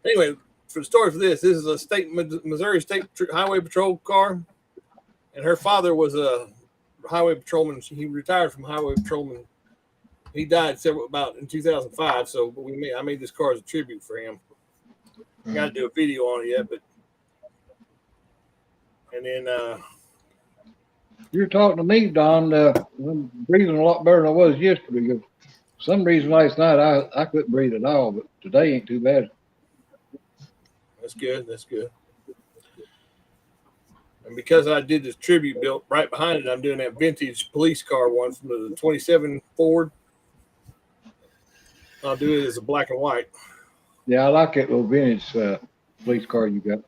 Anyway, for the story for this is a Missouri State Highway Patrol car, and her father was a highway patrolman. He retired from highway patrolman. He died about in 2005. So I made this car as a tribute for him. I got to do a video on it yet, but and then You're talking to me, Don. I'm breathing a lot better than I was yesterday. For some reason last night I couldn't breathe at all, but today ain't too bad. that's good. That's good. And because I did this tribute built right behind it, I'm doing that vintage police car one from the 27 Ford. I'll do it as a black and white. Yeah, I like that little vintage police car you got.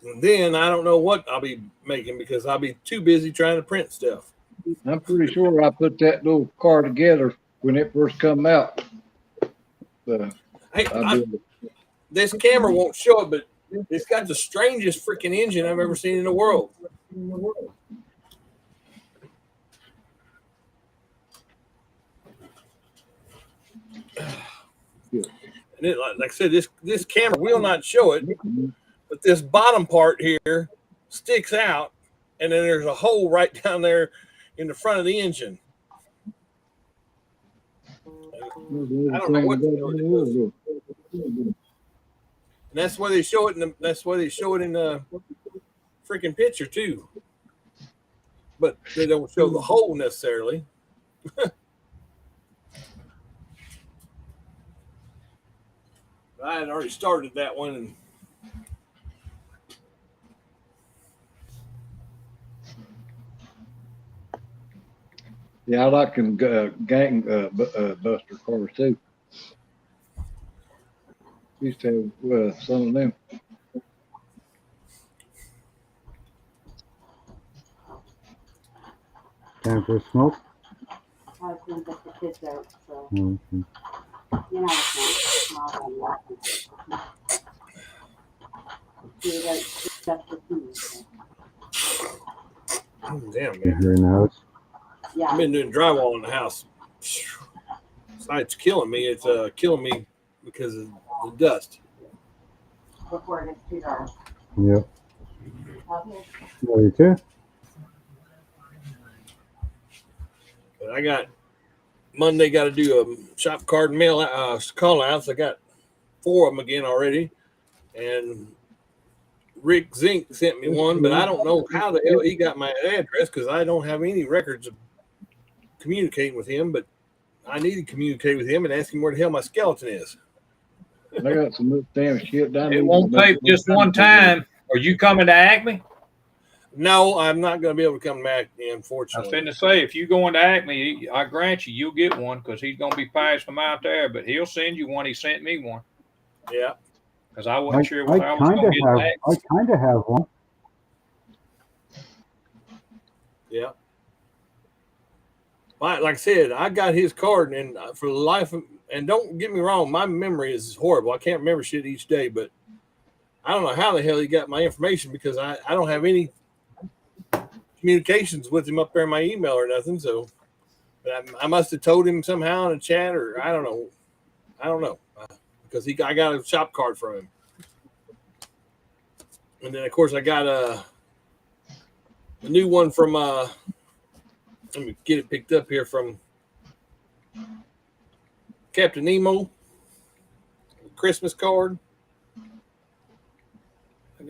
And then I don't know what I'll be making because I'll be too busy trying to print stuff. I'm pretty sure I put that little car together when it first come out. Hey, this camera won't show it, but it's got the strangest freaking engine I've ever seen in the world. And it, like I said, this camera will not show it, but this bottom part here sticks out, and then there's a hole right down there in the front of the engine. I don't know what the hell it is. And that's why they show it in the freaking picture too. But they don't show the hole necessarily. I had already started that one. And yeah, I like them gang buster cars too. Used to have some of them. Time for a smoke? I was going to take the kids out, so Mm-hmm. you know it's not damn, man. Here in the house. Yeah. I've been doing drywall in the house. It's killing me. It's killing me because of the dust. Before it gets too dark. Yep. Okay. Love you too. But I got Monday. Got to do a shop card mail call outs. I got 4 of them again already, and Rick Zink sent me one, but I don't know how the hell he got my address because I don't have any records of communicating with him. But I need to communicate with him and ask him where the hell my skeleton is. I got some little damn shit down there. It won't take just one time. Are you coming to Acme? No, I'm not going to be able to come back, I was unfortunately. finna say, if you going to Acme, I grant you, you'll get one because he's going to be passing them out there. But he'll send you one. He sent me one. Yeah. Because I wasn't sure whether I I was kind going to of get have. back. I kind of have one. Yeah. Like I said, I got his card, and for the life of, and don't get me wrong, my memory is horrible. I can't remember shit each day, but I don't know how the hell he got my information because I don't have any communications with him up there in my email or nothing. So I must have told him somehow in a chat, or I don't know, because I got a shop card from him, and then of course I got a new one from let me get it picked up here from Captain Nemo. Christmas card. I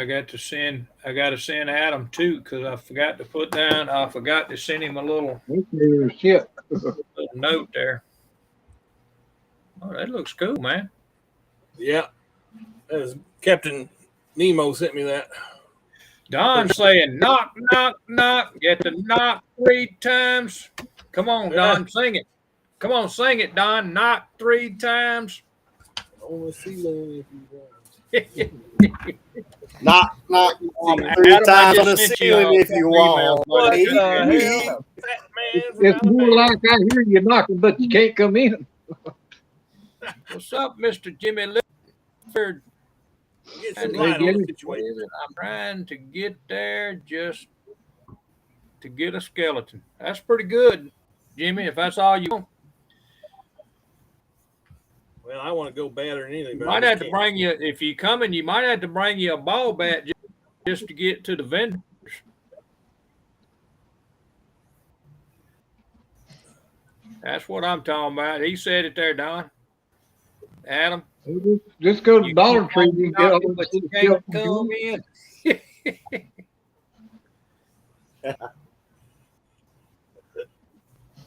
got to send Adam too because I forgot to send him a little note there. Oh, that looks cool, man. Yeah, that is Captain Nemo sent me that. Don saying knock, knock, knock. Get the knock 3 times. Come on, Don, sing it. Come on, sing it, Don. Knock 3 times. On the ceiling if you want. Knock, knock, Adam, 3 times I on the just sent ceiling you if you want. What Hey, the hell? It's more like I hear you knocking, but you can't come in. What's up, Mr. Jimmy Lifford? Get some light on the situation. I'm trying to get there just to get a skeleton. That's pretty good, Jimmy, if that's all you want. Well, I want to go badder than anything. You But might have to bring you, if you coming, you might have to bring you a ball bat just to get to the vendors. That's what I'm talking about. He said it there, Don. Adam. Just go to Dollar Tree and get all but you can't come in.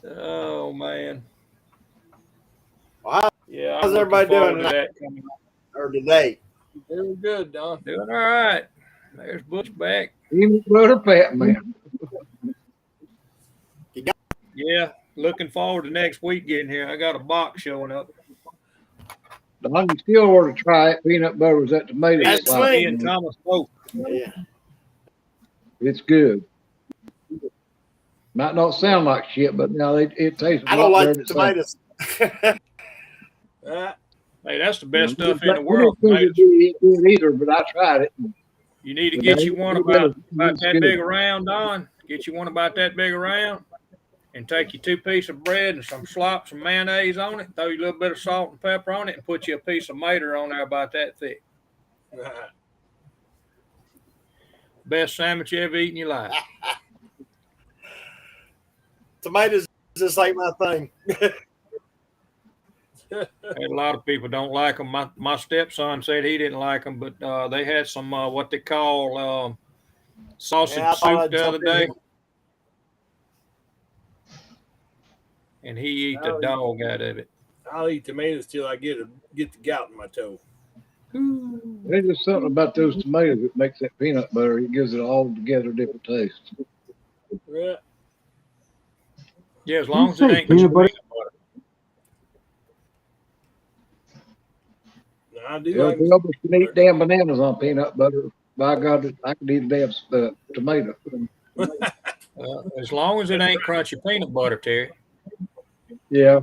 Oh man. Wow. Yeah. How's everybody doing tonight? Or today? Very good, Don. Doing all right. There's Butch back. Even brother Pat, man. Can Yeah, looking forward to next week getting here. I got a box showing up. Don, you still ought to try it. Peanut butter was that tomato That's spot. sweet. Me and Thomas both. Yeah. It's good. Might not sound like shit, but now it tastes. I don't like tomatoes. Hey, that's the best stuff in the I world. didn't think it'd be good either, but I tried it. You need to get you one about that big around, Don. Get you one about that big around, and take you 2 pieces of bread and some slop, some mayonnaise on it. Throw you a little bit of salt and pepper on it, and put you a piece of mater on there about that thick. Best sandwich you ever eaten in your life. Tomatoes just like my thing. A lot of people don't like them. My stepson said he didn't like them, but they had some what they call sausage soup the other day, and he eat the dog out of it. I'll eat tomatoes till I get the gout in my toe. There's just something about those tomatoes that makes that peanut butter. It gives it all together different taste. Yeah. Yeah, as long as it ain't peanut butter. I do Yeah, like nobody can eat damn bananas on peanut butter. By God, I can eat a damn tomato. As long as it ain't crunchy peanut butter, Terry. Yeah,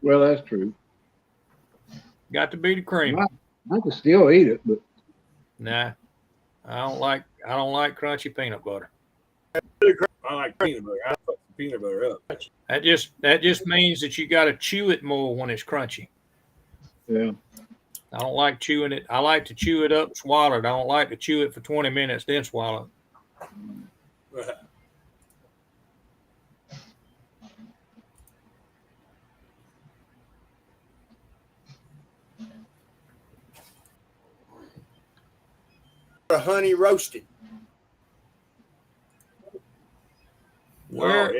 well, that's true. Got to be the cream. I can still eat it, but Nah, I don't like crunchy peanut butter. I like peanut butter. I fuck the peanut butter up. That just means that you got to chew it more when it's crunchy. yeah. I don't like chewing it. I like to chew it up, swallow it. I don't like to chew it for 20 minutes, then swallow it. Honey roasted. Where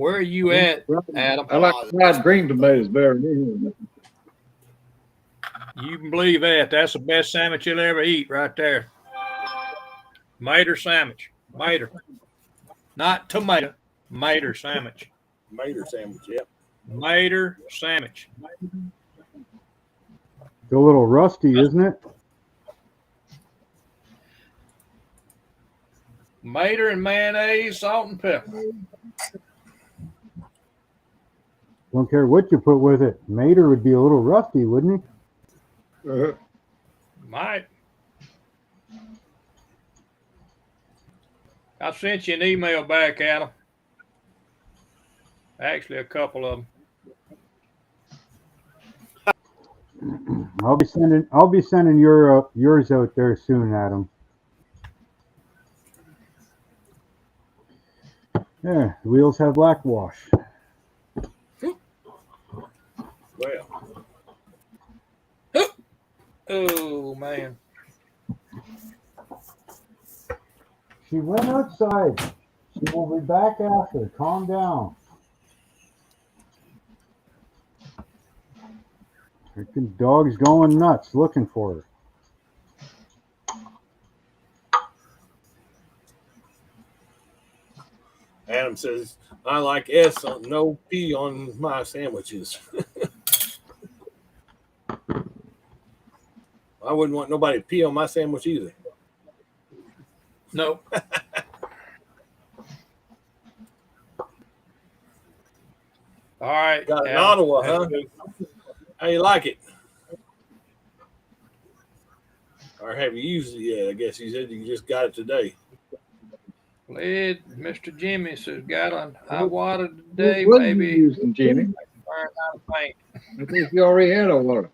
are you at, Adam? I like fried green tomatoes better than You can believe that. That's the best sandwich you'll ever eat right there. Mater sandwich. Mater. Not tomato. Mater sandwich. Mater sandwich, yep. Mater sandwich. It's a little rusty, isn't it? Mater and mayonnaise, salt and pepper. Don't care what you put with it. Mater would be a little rusty, wouldn't he? Might. I sent you an email back, Adam. Actually, a couple of them. I'll be sending yours out there soon, Adam. There, the wheels have black wash. Well. Oh man. She went outside. She will be back after. Calm down. Freaking dog's going nuts looking for her. Adam says, I like S on no P on my sandwiches. I wouldn't want nobody to pee on my sandwich either. No. All right. Got an Ottawa, huh? How you like it? Or have you used it yet? I guess you said you just got it today. Mr. Jimmy says got on high water today. What Maybe you using, Jimmy? learn how to paint. I think you already had a water.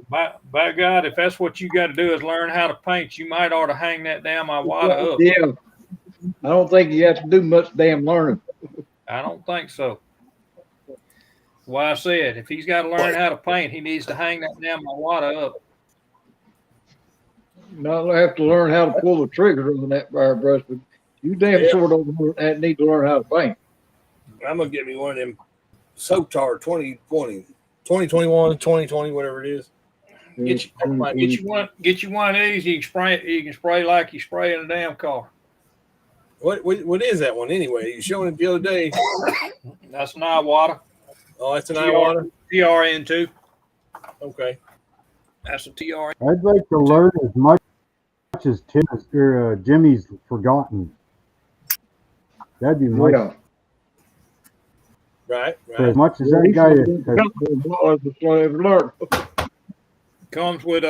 By God, if that's what you got to do is learn how to paint, you might ought to hang that damn Iwata up. Yeah. I don't think you have to do much damn learning. I don't think so. Why I said, if he's got to learn how to paint, he needs to hang that damn Iwata up. Not have to learn how to pull the trigger on that fire brush, but you damn sure don't need to learn how to paint. I'm going to get me one of them Sotar 2020, 2021, 2020, whatever it is. Get you one of these. You can spray like you spray in a damn car. What is that one anyway? You showing it the other day? That's an Iwata. Oh, that's an Iwata. TRN2. Okay. That's a TRN. I'd like to learn as much as Jimmy's forgotten. That'd be my. Yeah. Right. For as much as that guy Comes with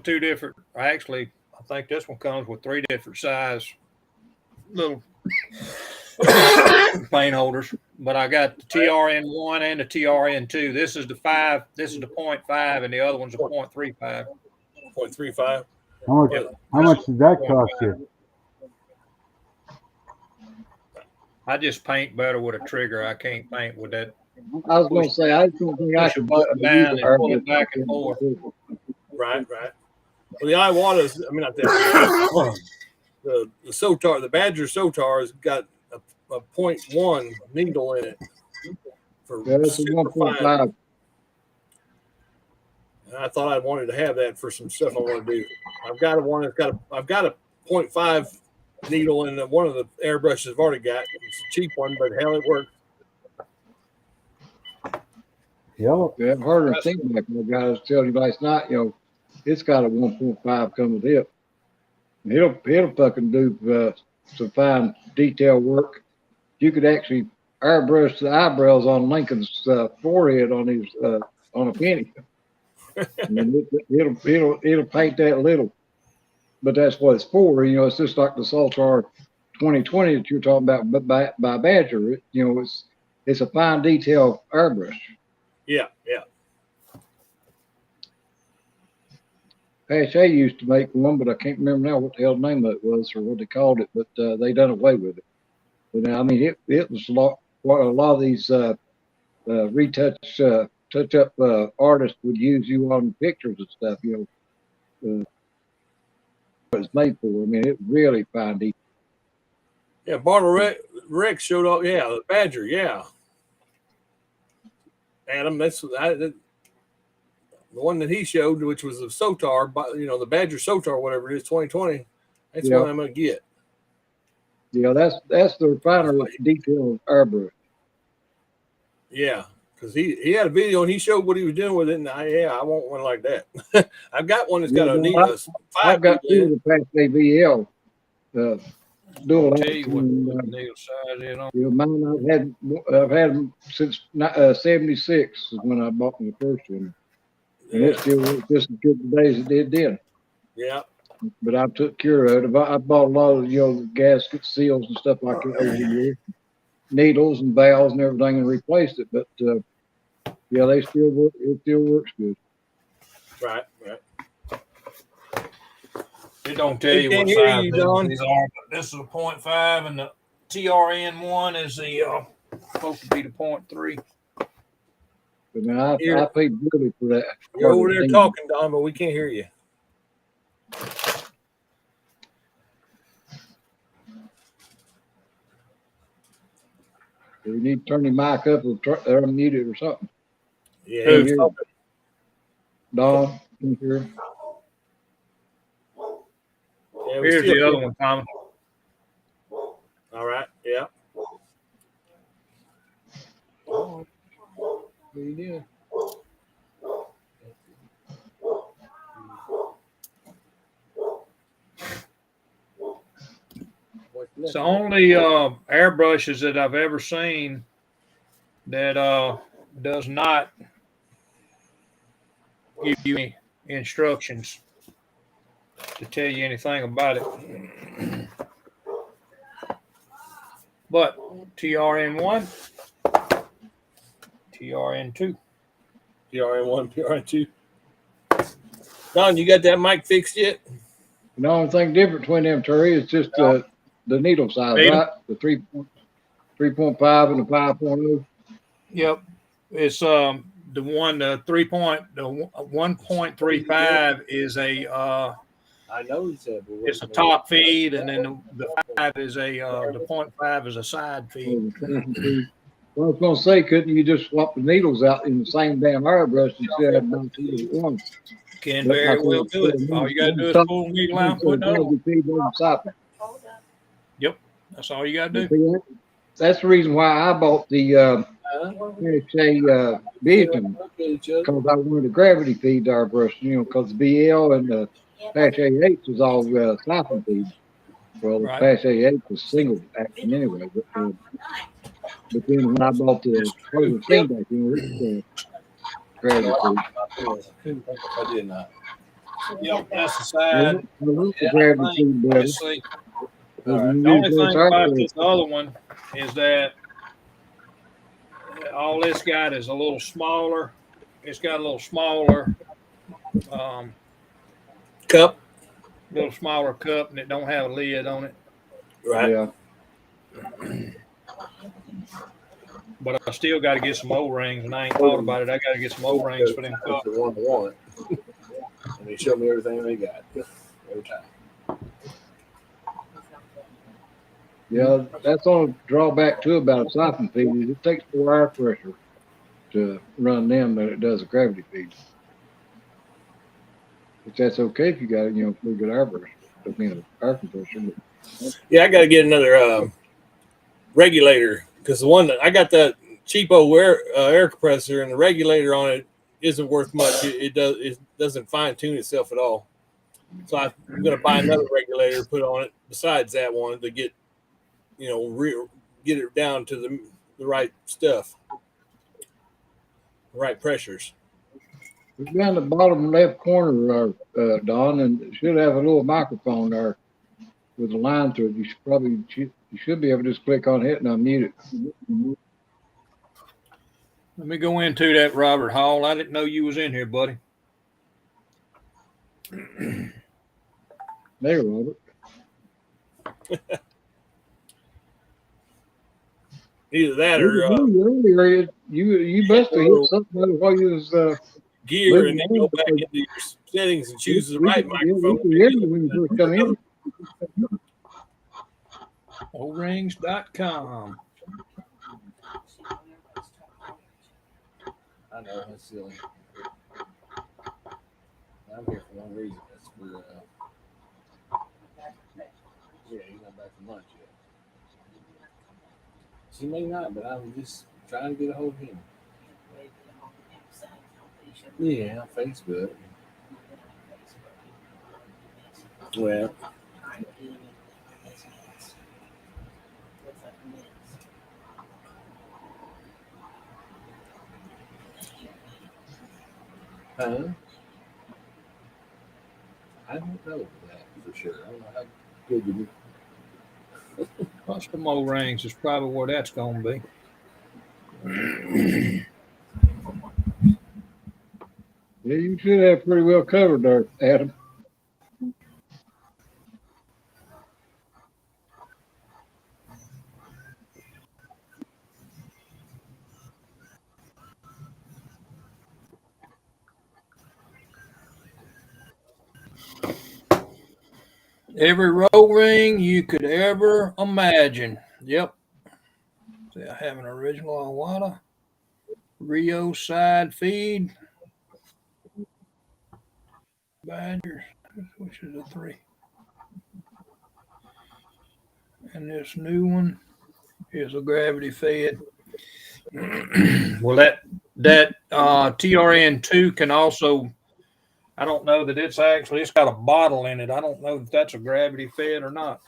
two different. Actually, I think this one comes with 3 different size little paint holders. But I got the TRN1 and the TRN2. This is the 5. This is the 0.5, and the other one's a 0.35. 0.35. How much did that cost you? I just paint better with a trigger. I can't paint with that. I was going to say, I don't think I could button down and pull it back and forth. Right. Well, the Iwata's, I mean, not that. The Sotar, the Badger Sotar has got a 0.1 needle in it. That's a 1.5. I thought I wanted to have that for some stuff I want to do. I've got one that's I've got a 0.5 needle in one of the airbrushes I've already got. It's a cheap one, but hell, it works. Yeah, I've heard of things like that. Guys tell you last night, it's got a 1.5 coming with it. It'll fucking do some fine detail work. You could actually airbrush the eyebrows on Lincoln's forehead on his on a penny. I mean, it'll paint that little, but that's what it's for. It's just like the Saltar 2020 that you're talking about, but by Badger. It's a fine detail airbrush. Yeah. Pache used to make one, but I can't remember now what the hell the name of it was or what they called it, but they done away with it. But I mean, it was what a lot of these touch-up artists would use you on pictures and stuff, what it's made for. I mean, it really fine detail. Yeah, Bartle Rex showed up. Yeah, the Badger. Yeah, Adam, that's the one that he showed, which was the Sotar, the Badger Sotar, whatever it is, 2020. That's what I'm gonna get. Yeah, that's the finer detail airbrush. Yeah, because he had a video and he showed what he was doing with it, and I want one like that. I've got one that's got a neat 5. I've got 2 of the Pache VL. Dual needle size is on. Mine I've had them since 76 is when I bought my first one, and it still works just as good today as it did then. Yeah. But I took care of it. I bought a lot of gasket seals and stuff like that over the years, needles and valves and everything, and replaced it. But they still work. It still works good. Right. It don't tell you what size these are, but this is a 0.5, and the TRN1 is supposed to be the 0.3. But now I paid really for that. You're over there talking, Don, but we can't hear you. You need to turn your mic up or unmute it or something. Yeah. Don, can you hear? Yeah, here's the other one, Tommy. All right. Yeah. What you doing? It's the only airbrushes that I've ever seen that does not give you any instructions to tell you anything about it. But TRN1, TRN2. TRN1, TRN2. Don, you got that mic fixed yet? The only thing different between them, Terry, is just the needle size, right? The 3.5 and the 5.0. Yep. It's the 1.35 is a I know he said it's a top feed, and then the 5 is the 0.5 is a side feed. Well, I was going to say, couldn't you just swap the needles out in the same damn airbrush instead of having 2 at once? Can very well do it. All you got to do is pull the needle out and put it on. Yep. That's all you got to do. That's the reason why I bought the PHA Vision, because I wanted the gravity feed our brush, because the BL and the PHA 8 was all siphon feed. Well, the Right. PHA 8 was single action anyway. But then when I bought the frozen steam back in, it's gravity feed. I did not. Yep, that's the I side. love the gravity feed better. Let's see. All right. The only thing about this other one is that all this got is a little smaller. It's got a little smaller cup, little smaller cup, and it don't have a lid on it. Right. Yeah. But I still got to get some O-rings, and I ain't thought about it. I got to get some O-rings for them cups. The one I want. And they show me everything they got every time. Yeah, that's on drawback too about a siphon feed is it takes more air pressure to run them than it does a gravity feed. But that's okay if you got pretty good air pressure. Air compressor. Yeah, I got to get another regulator because the one that I got that cheapo air compressor and the regulator on it isn't worth much. It doesn't fine tune itself at all. So I'm going to buy another regulator to put on it besides that one to get get it down to the right stuff, the right pressures. It's down the bottom left corner, Don, and it should have a little microphone there with a line to it. You should be able to just click on it and unmute it. Let me go into that, Robert Hall. I didn't know you was in here, buddy. There, Robert. Either that or earlier you must have hit something while you was gear, and then go back into your settings and choose the right microphone. Orings.com. I know, that's silly. I'm here for one reason. That's for yeah, he's not back from lunch yet. She may not, but I'm just trying to get a hold of him. Yeah, on Facebook. Well, I don't know that for sure. I don't know how good you Custom O-rings is probably where that's going to be. Yeah, you should have pretty well covered there, Adam. Every roll ring you could ever imagine. Yep. See, I have an original Awada Rio side feed. Badgers, which is a 3. And this new one is a gravity fed. Well, that TRN2 can also, I don't know that it's got a bottle in it. I don't know if that's a gravity fed or not.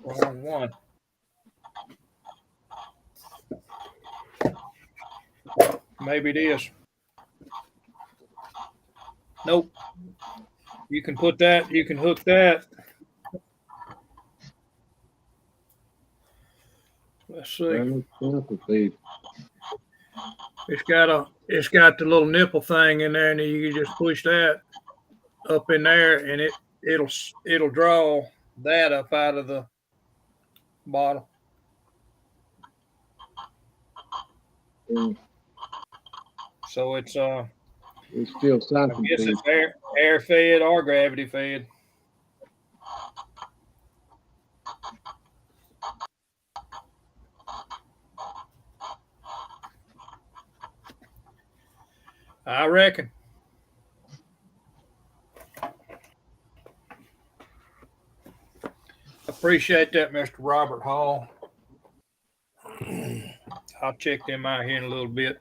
Wrong one. Maybe it is. Nope. You can put that, you can hook that. Let's see. It's got the little nipple thing in there, and you can just push that up in there, and it'll draw that up out of the bottle. So it's still I guess it's air fed or gravity fed. I reckon. Appreciate that, Mr. Robert Hall. I'll check them out here in a little bit.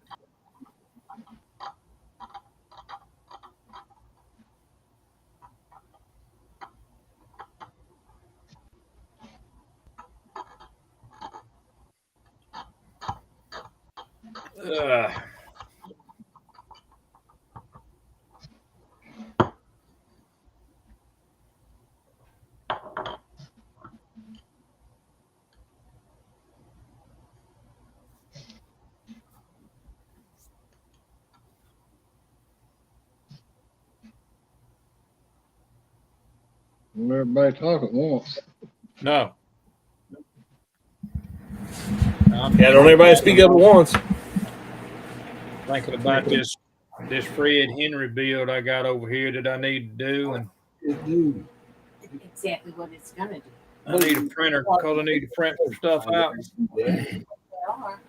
Well, everybody talk at once. No. Yeah, don't everybody speak up at once. Thinking about this Fred Henry build I got over here that I need to do, and Exactly what it's gonna do. I need a printer because I need to print some stuff out.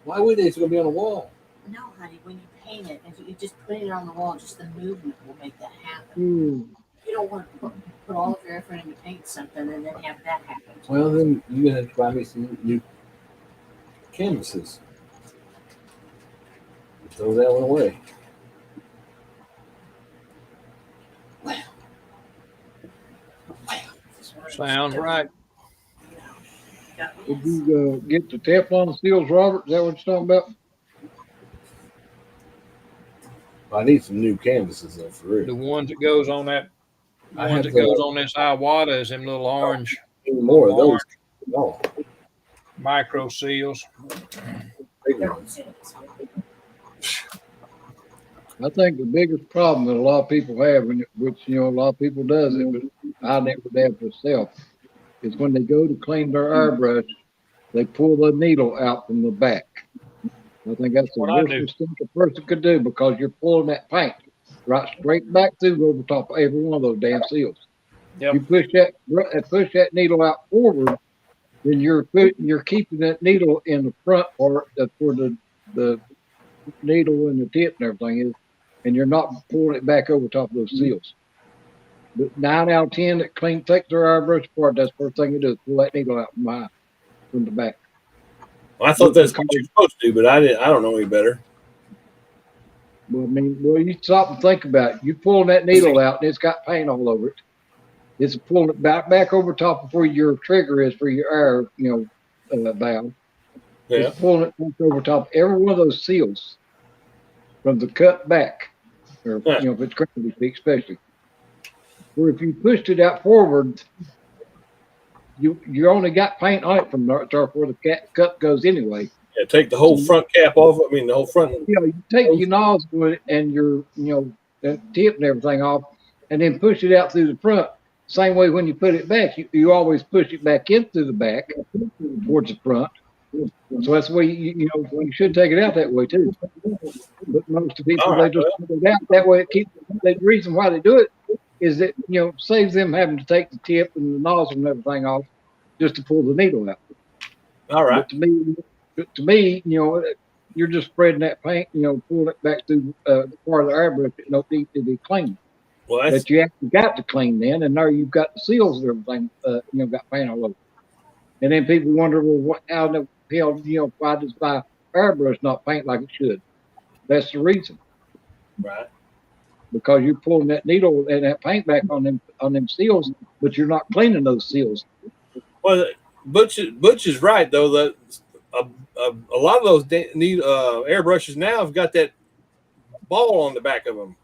Why would they? It's gonna be on the wall. No, honey, when you paint it, if you just put it on the wall, just the movement will make that happen. You don't want to put all of your effort into paint something and then have that happen. Well, then you're gonna have to buy me some new canvases. Throw that one away. Sounds right. Did you get the Teflon seals, Robert? Is that what you're talking about? I need some new canvases though, for real. The ones that goes on that, ones that goes on this Iwata is them little orange. More of those. No. Micro seals. I think the biggest problem that a lot of people have, which a lot of people does it, but I never did myself, is when they go to clean their airbrush, they pull the needle out from the back. I think that's the worst thing a person could do because you're pulling that paint right straight back through over top of every one of those damn seals. Yep. You push that needle out forward, then you're keeping that needle in the front part where the needle and the tip and everything is, and you're not pulling it back over top of those seals. But 9 out of 10 that take their airbrush apart, that's the first thing you do is pull that needle out from the back. Well, I thought that's what you're supposed to do, but I don't know any better. Well, you stop and think about it. You pulling that needle out and it's got paint all over it. It's pulling it back over top of where your trigger is for your air, valve. Yeah. It's pulling it back over top of every one of those seals from the cut back, or if it's currently especially. Where if you pushed it out forward, you only got paint on it from where the cut goes anyway. Yeah, take the whole front cap off. I mean, the whole front. You take your nozzle and your the tip and everything off, and then push it out through the front. Same way when you put it back, you always push it back in through the back towards the front. So that's the way you should take it out that way too. But most of the people they just put it out that way. It keeps the reason why they do it is that saves them having to take the tip and the nozzle and everything off just to pull the needle out. All right. But to me, you're just spreading that paint, pulling it back through part of the airbrush that needs to be cleaned. Well, that you actually got to clean then, and now you've got the seals and everything, got paint all over. And then people wonder, well, how the hell, why does my airbrush not paint like it should? That's the reason. Right. Because you're pulling that needle and that paint back on them seals, but you're not cleaning those seals. Well, Butch is right though. That a lot of those airbrushes now have got that ball on the back of them.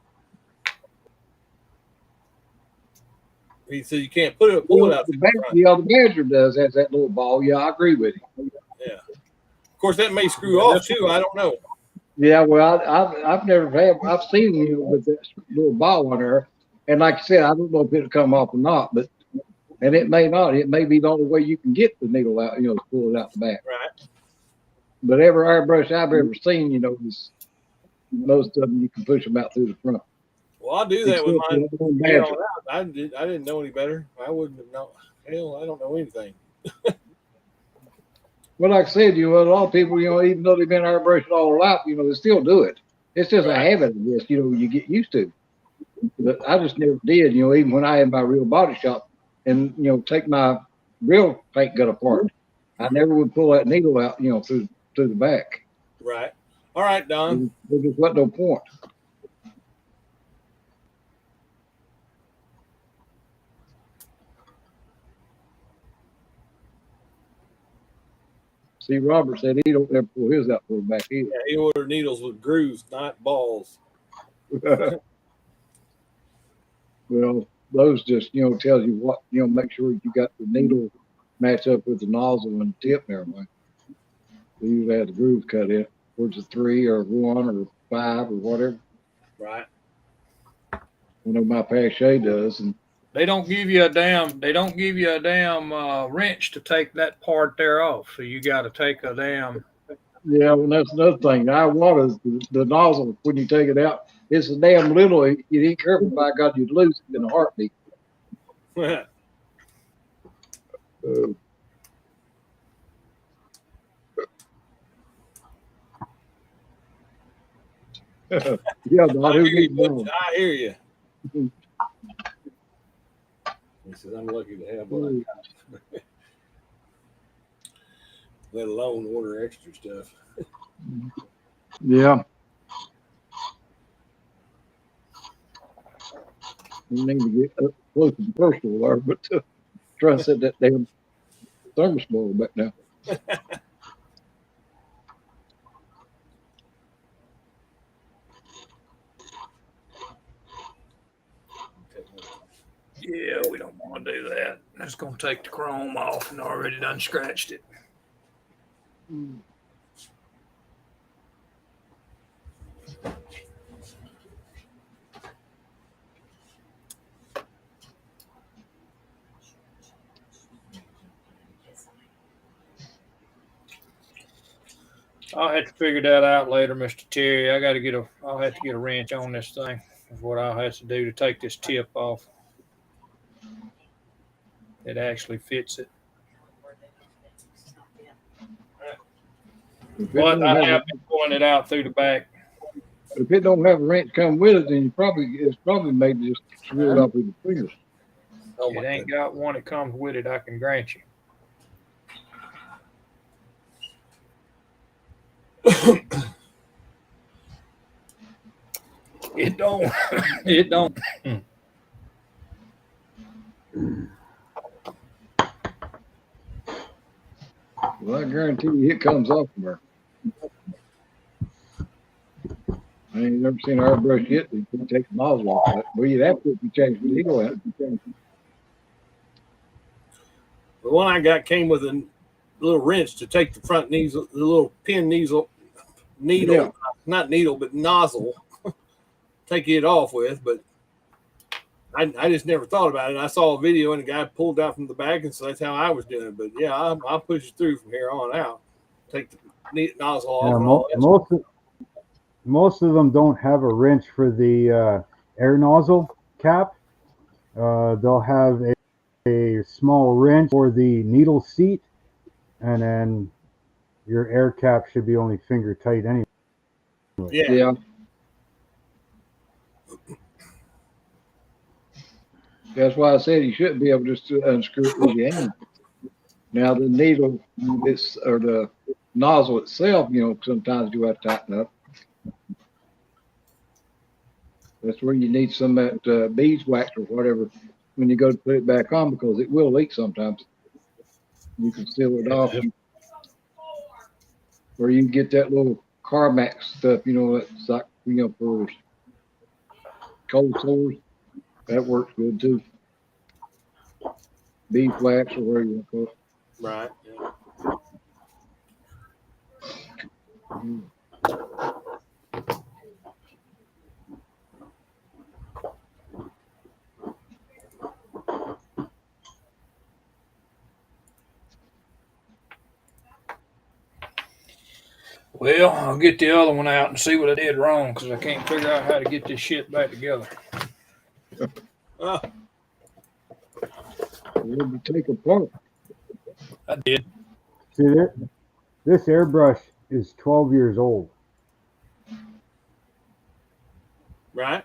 He said you can't pull it out. The Badger has that little ball. Yeah, I agree with him. Yeah. Of course, that may screw off too. I don't know. Yeah, well, I've never had. I've seen you with that little ball on there, and like I said, I don't know if it'll come off or not, and it may not. It may be the only way you can get the needle out, to pull it out the back. Right. But every airbrush I've ever seen, is most of them you can push them out through the front. Well, I'll do that with mine. I didn't know any better. I wouldn't have known. Hell, I don't know anything. Well, like I said, a lot of people, even though they've been airbrushing all their life, they still do it. It's just a habit of this, you get used to. But I just never did, even when I had my real body shop and, take my real paint gun apart. I never would pull that needle out, through the back. Right. All right, Don. There just wasn't no point. See, Robert said he don't ever pull his out for the back either. Yeah, he ordered needles with grooves, not balls. Well, those just, tells you what, make sure you got the needle match up with the nozzle and the tip and everything. So you have the groove cut in, towards a 3 or 1 or 5 or whatever. Right. I know my Pache does, and They don't give you a damn wrench to take that part there off. So you got to take a damn. yeah, well, that's another thing. I waters the nozzle when you take it out. It's a damn little. You ain't careful, by God, you'd lose it in a heartbeat. Yeah, I hear you, Butch. I hear you. He says, I'm lucky to have what I got. Let alone order extra stuff. Yeah. You need to get up close and personal there, but try to set that damn thermostat back down. Yeah, we don't want to do that. That's going to take the chrome off and already done scratched it. I'll have to figure that out later, Mr. Terry. I'll have to get a wrench on this thing. Is what I'll have to do to take this tip off. It actually fits it. But I have been pulling it out through the back. If it don't have a wrench come with it, then it's probably made to just screw it off with your fingers. It ain't got one that comes with it, I can grant you. It don't. It don't. Well, I guarantee you it comes off from her. I ain't never seen an airbrush yet that can take the nozzle off of it. Well, you'd have to if you change the needle out. The one I got came with a little wrench to take the front needle, the little pin needle, Yeah. not needle, but nozzle, take it off with. But I just never thought about it. I saw a video and the guy pulled out from the back, and so that's how I was doing it. But yeah, I'll push it through from here on out. Take the nozzle off. Yeah, And all that. most of them don't have a wrench for the air nozzle cap. They'll have a small wrench for the needle seat, and then your air cap should be only finger tight anyway. Yeah. That's why I said you shouldn't be able just to unscrew it with your hand. Now the needle, or the nozzle itself, sometimes you have to tighten up. That's where you need some of that beeswax or whatever when you go to put it back on, because it will leak sometimes. You can seal it off. Or you can get that little Carmax stuff, that's like, for cold sores. That works good too. Beeswax or whatever you want to call it. Right. Yeah. Well, I'll get the other one out and see what I did wrong, because I can't figure out how to get this shit back together. What did you take apart? I did. See, this airbrush is 12 years old. Right.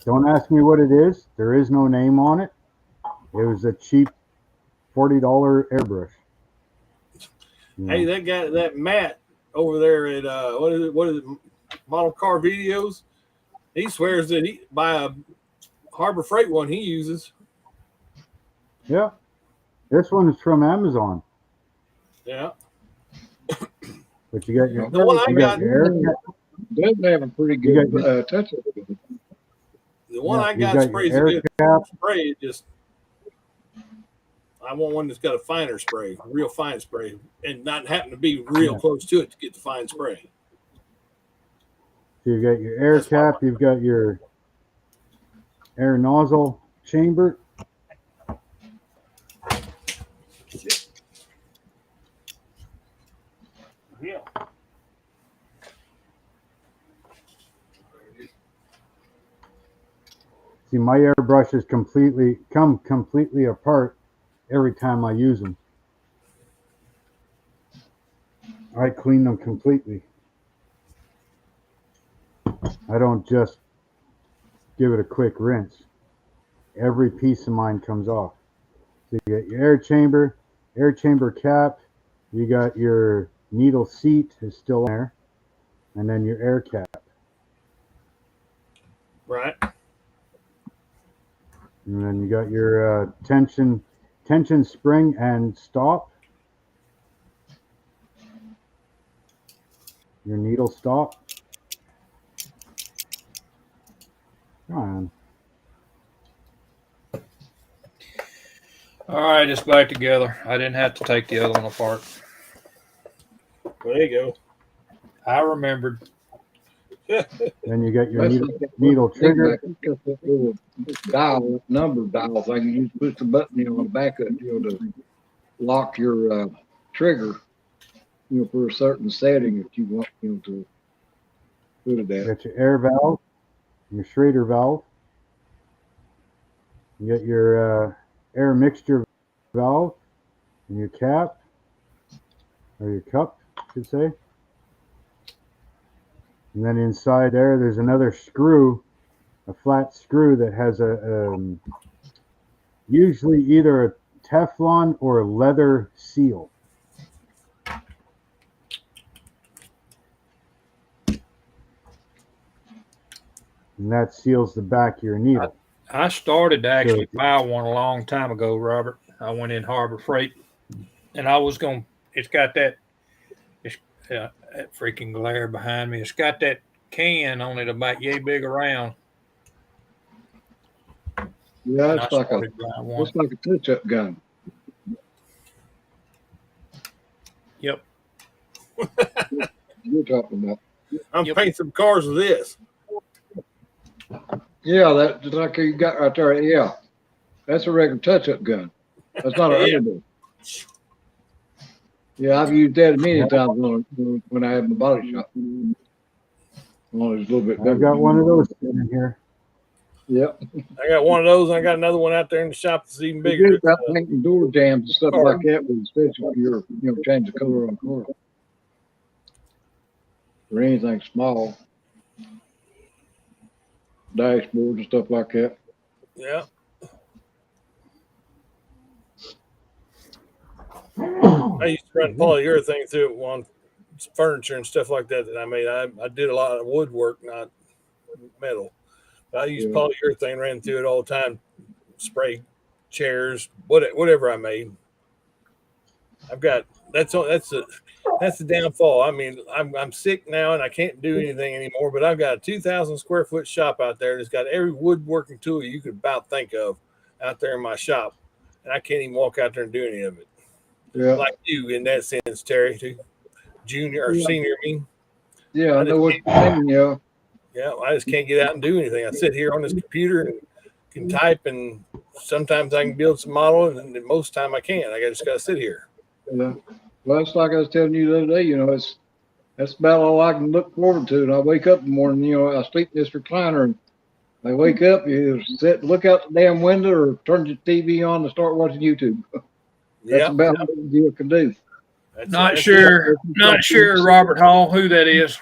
Don't ask me what it is. There is no name on it. It was a cheap $40 airbrush. Hey, that guy, that Matt over there at what is it, Model Car Videos? He swears that he by a Harbor Freight one he uses. Yeah, this one is from Amazon. Yeah, but you got your the one I got. Does have a pretty good touch. The one I got sprays a good spray. It just I want one that's got a finer spray, a real fine spray, and not happen to be real close to it to get the fine spray. So you've got your air cap, you've got your air nozzle chamber. Yeah. See, my airbrushes come completely apart every time I use them. I clean them completely. I don't just give it a quick rinse. Every piece of mine comes off. So you got your air chamber cap, you got your needle seat is still there, and then your air cap. Right. And then you got your tension spring and stop. Your needle stop. Come on. All right, it's back together. I didn't have to take the other one apart. Well, there you go. I remembered. Then you got your needle trigger. Little dial, number dial thing. You just push the button on the back of it, to lock your trigger, for a certain setting if you want, to put it at. You got your air valve, your Schrader valve. You got your air mixture valve and your cap, or your cup, I should say. And then inside there, there's another screw, a flat screw that has a usually either a Teflon or a leather seal. And that seals the back of your needle. I started to actually buy one a long time ago, Robert. I went in Harbor Freight, and I was going. It's got that freaking glare behind me. It's got that can on it about yay big around. Yeah, it's like a touch-up gun. Yep. You're talking about. I'm painting some cars with this. Yeah, that's like you got right there. Yeah, that's a regular touch-up gun. That's not an edible. Yeah, I've used that many times when I have my body shop. Well, it's a little bit better. I've got one of those in here. Yep. I got one of those, and I got another one out there in the shop that's even bigger. About painting door jams and stuff like that, especially if you're change the color on the car or anything small, dashboards and stuff like that. Yeah. I used to run polyurethane through it on furniture and stuff like that I made. I did a lot of woodwork, not metal. But I used polyurethane, ran through it all the time, spray chairs, whatever I made. I've got that's the downfall. I mean, I'm sick now and I can't do anything anymore. But I've got a 2,000 square foot shop out there that's got every woodworking tool you could about think of out there in my shop, and I can't even walk out there and do any of it. Yeah, like you in that sense, Terry, too. Junior or senior, I mean. Yeah, I know what you're saying. Yeah. Yeah, I just can't get out and do anything. I sit here on this computer and can type, and sometimes I can build some model, and most time I can't. I just got to sit here. Yeah. Well, it's like I was telling you the other day. That's about all I can look forward to. And I wake up in the morning. I sleep in this recliner, and I wake up, you sit, look out the damn window, or turn the TV on and start watching YouTube. That's about what you can do. Not sure, Robert Hall, who that is.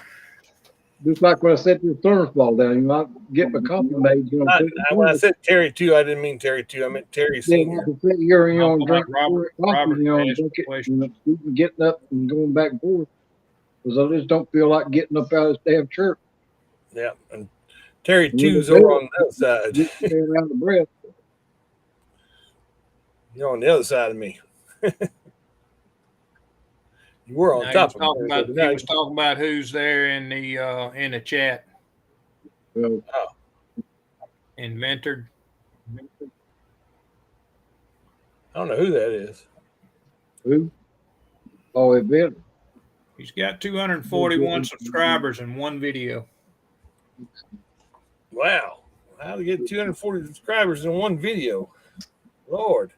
Just like when I set this thermos down, you know, I get my coffee made, you know. When I said Terry 2, I didn't mean Terry 2. I meant Terry Senior. You're, you know, I'm drink Robert- coffee, Robert you know, asked drink the it, question. you know, keep getting up and going back and forth. Because I just don't feel like getting up out of this damn church. Yeah, and Terry When 2's they over do on the other side. Get me around the breath. You're on the other side of me. You were on Now, top of he me. was talking about who's there in the chat. So, Invented. I don't know who that is. who? Oh, it been. He's got 241 subscribers in one video. Wow. How to get 240 subscribers in one video? Lord.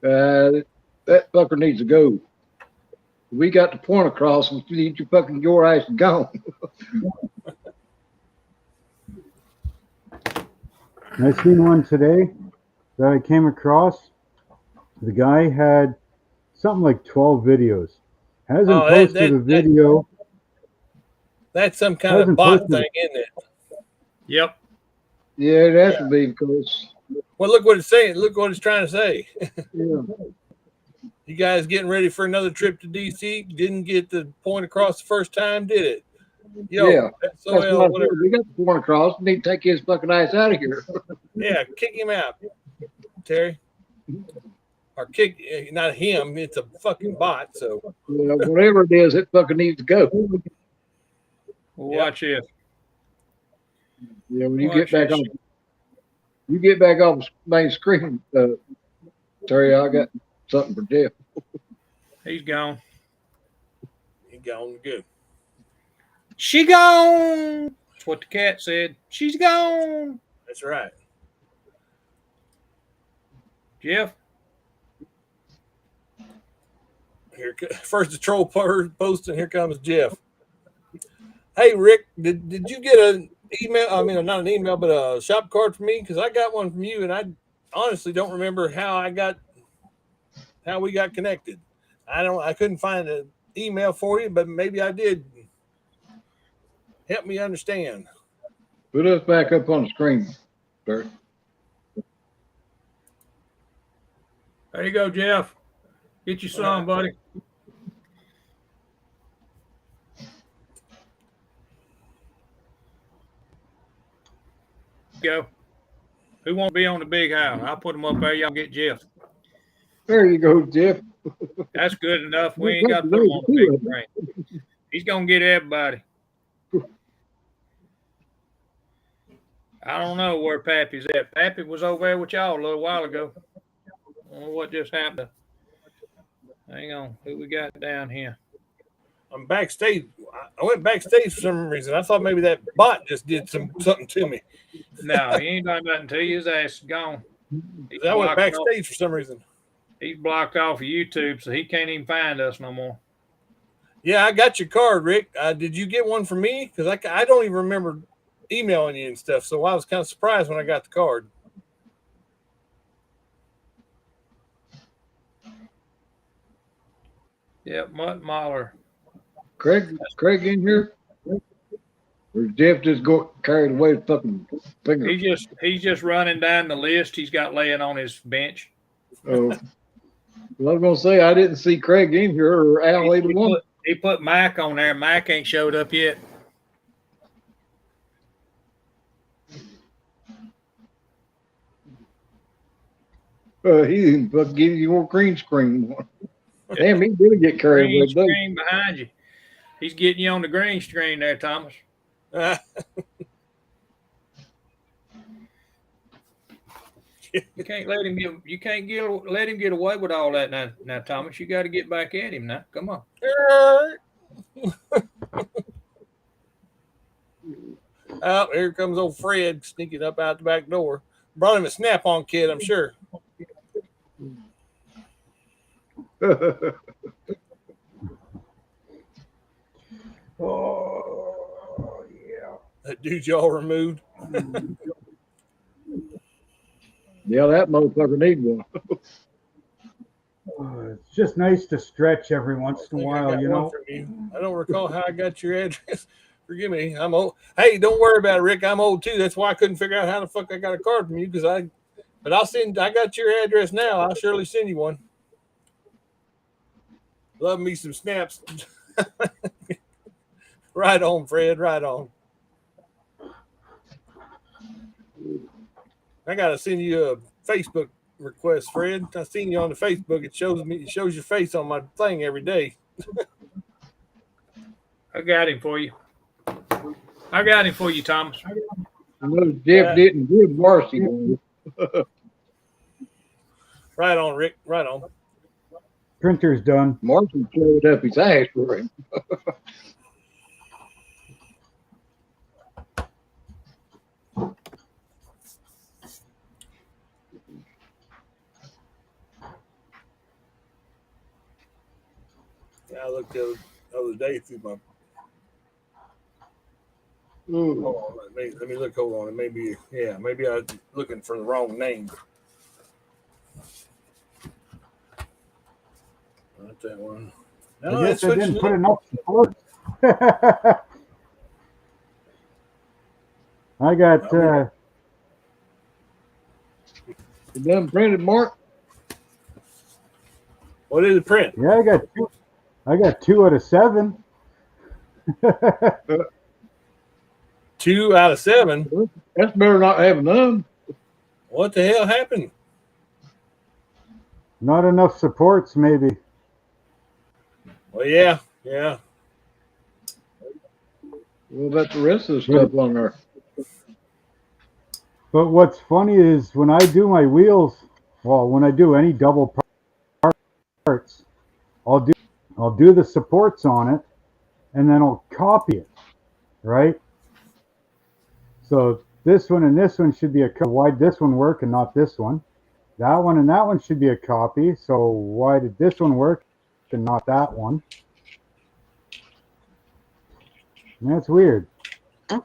That fucker needs to go. We got the point across. We need your ass gone. I seen one today that I came across. The guy had something like 12 videos. Hasn't posted a video. That's some kind of bot thing, isn't it? Yep. Yeah, it has to be because. Well, look what it's saying. Look what it's trying to say. Yeah. You guys getting ready for another trip to DC? Didn't get the point across the first time, did it? Yo, Yeah. SOL, whatever. We got the point across. We need to take his fucking ass out of here. Yeah, kick him out, Terry. Or kick, not him. It's a fucking bot. So Yeah, whatever it is, it fucking needs to go. Watch it. Yeah, when you get back on, you get back off the main screen, Terry. I got something for Jeff. He's gone. He gone good. She gone. That's what the cat said. She's gone. That's right. Jeff. Here, first the troll post, and here comes Jeff. Hey, Rick, did you get an email? I mean, not an email, but a shop card from me? Because I got one from you, and I honestly don't remember how we got connected. I couldn't find an email for you, but maybe I did. Help me understand. Put us back up on the screen, sir. There you go, Jeff. Get you some, buddy. Go. Who won't be on the big house? I'll put them up there. Y'all get Jeff. There you go, Jeff. That's good enough. We ain't got to put him on the big screen. He's gonna get everybody. I don't know where Pappy's at. Pappy was over there with y'all a little while ago. I don't know what just happened. Hang on. Who we got down here? I'm backstage. I went backstage for some reason. I thought maybe that bot just did something to me. No, he ain't done nothing to you. His ass is gone. I went backstage for some reason. He's blocked off of YouTube, so he can't even find us no more. Yeah, I got your card, Rick. Did you get one from me? Because I don't even remember emailing you and stuff. So I was kind of surprised when I got the card. Yep, Mutt Mahler. Craig in here? Or Jeff just carried away the fucking finger? He's just running down the list he's got laying on his bench. Oh. Well, I was gonna say I didn't see Craig in here or Al either one. He put Mike on there. Mike ain't showed up yet. He didn't fucking give you your green screen one. Damn, he did get carried away. Green screen behind you. He's getting you on the green screen there, Thomas. You can't let him get away with all that now, Thomas. You got to get back at him now. Come on. Oh, here comes old Fred sneaking up out the back door. Brought him a Snap-on kit, I'm sure. Oh, yeah. That dude y'all removed. Yeah, that motherfucker need one. It's just nice to stretch every once in a while, you know. I don't recall how I got your address. Forgive me. I'm old. Hey, don't worry about it, Rick. I'm old too. That's why I couldn't figure out how the fuck I got a card from you but I'll send. I got your address now. I'll surely send you one. Love me some snaps. Right on, Fred. Right on. I gotta send you a Facebook request, Fred. I seen you on the Facebook. It shows your face on my thing every day. I got him for you. I got him for you, Thomas. I know Jeff didn't give Marcy. Right on, Rick. Right on. Printer's done. Marcy showed up his ass for him. I looked the other day through my. Hold on, let me look. Hold on, maybe I was looking for the wrong name. Not that one. No, I guess I didn't put enough support. I got. You done printed, Mark? What is the print? Yeah, I got 2 out of 7. 2 out of 7. That's better not having none. What the hell happened? Not enough supports, maybe. Well, yeah. What about the rest of the stuff on there? But what's funny is when I do my wheels, when I do any double parts, I'll do the supports on it, and then I'll copy it, right? So this one and this one should be a copy. Why did this one work and not this one? That one and that one should be a copy. So why did this one work and not that one? And that's weird. Oh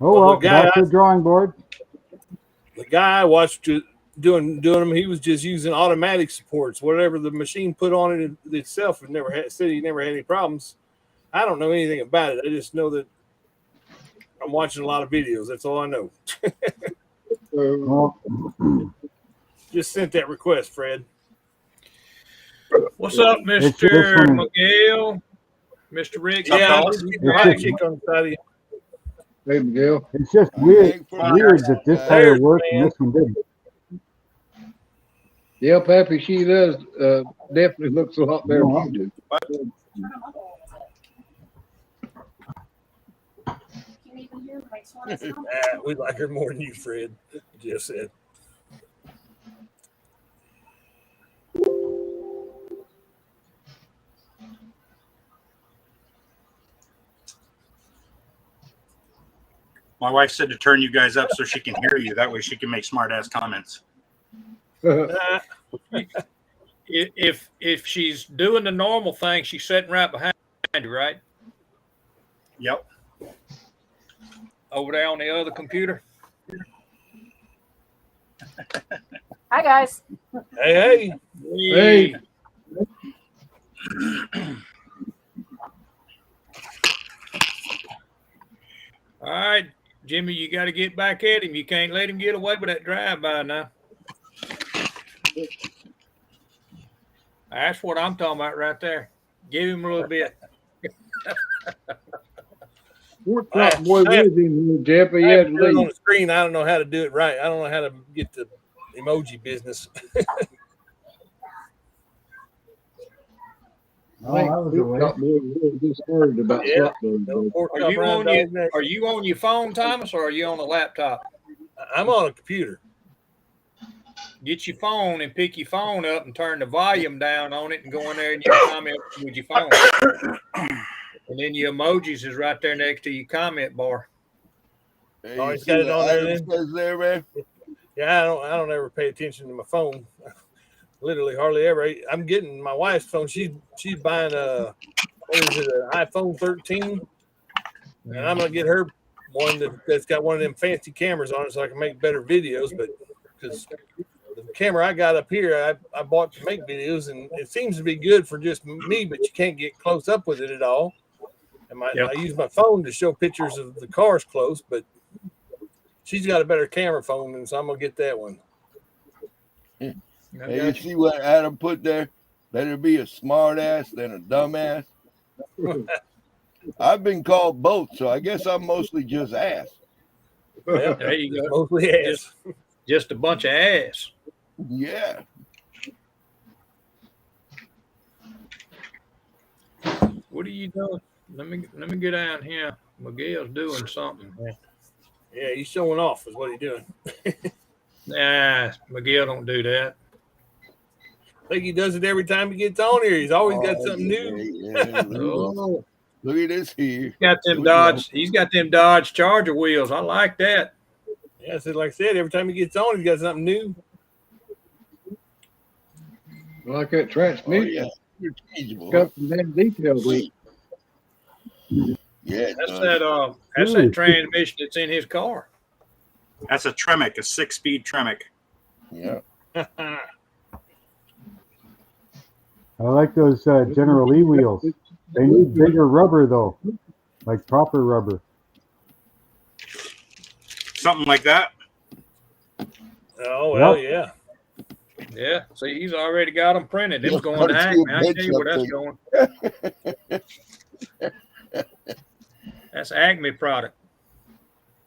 well, that's the drawing board. The guy I watched doing them, he was just using automatic supports. Whatever the machine put on it itself, said he never had any problems. I don't know anything about it. I just know that I'm watching a lot of videos. That's all I know. Just sent that request, Fred. What's up, Mr. Miguel? Mr. Rick? Yeah, I'll just keep your hot chick on the side of you. Hey, Miguel. It's just weird that this tire worked and this one didn't. Yeah, Pappy, she does definitely looks a lot better than you do. We like her more than you, Fred. Jeff said. My wife said to turn you guys up so she can hear you. That way she can make smart ass comments. If she's doing the normal thing, she's sitting right behind you, right? Yep. Over there on the other computer. Hi, guys. Hey. All right, Jimmy, you got to get back at him. You can't let him get away with that drive-by now. That's what I'm talking about right there. Give him a little bit. Boy, on the screen. I don't know how to do it right. I don't know how to get the emoji business. Are you on your phone, Thomas, or are you on a laptop? I'm on a computer. Get your phone and pick your phone up and turn the volume down on it and go in there and you can comment with your phone. And then your emojis is right there next to your comment bar. Hey, oh, he's got it on there, man. Yeah, I don't ever pay attention to my phone. Literally hardly ever. I'm getting my wife's phone. She's buying an iPhone 13, and I'm gonna get her one that's got one of them fancy cameras on it, so I can make better videos. But because the camera I got up here, I bought to make videos, and it seems to be good for just me, but you can't get close up with it at all. And I use my phone to show pictures of the cars close, but she's got a better camera phone, and so I'm gonna get that one. Hey, you see what Adam put there? Better be a smart ass than a dumb ass. I've been called both, so I guess I'm mostly just ass. Well, there you go. Mostly ass. Just a bunch of ass. Yeah. What are you doing? Let me get down here. Miguel's doing something. Yeah, he's showing off is what he's doing. Nah, Miguel don't do that. I think he does it every time he gets on here. He's always got something new. Yeah. Look at this here. He's got them Dodge Charger wheels. I like that. Yeah, so like I said, every time he gets on, he's got something new. Like that transmission. Got some damn details. Yeah, that's that transmission that's in his car. That's a Tremec, a 6-speed Tremec. Yeah. I like those General Lee wheels. They need bigger rubber though, like proper rubber. Something like that. Oh well, yeah. Yeah. See, he's already got them printed. It's going to Acme. I tell you where that's going. That's Acme product.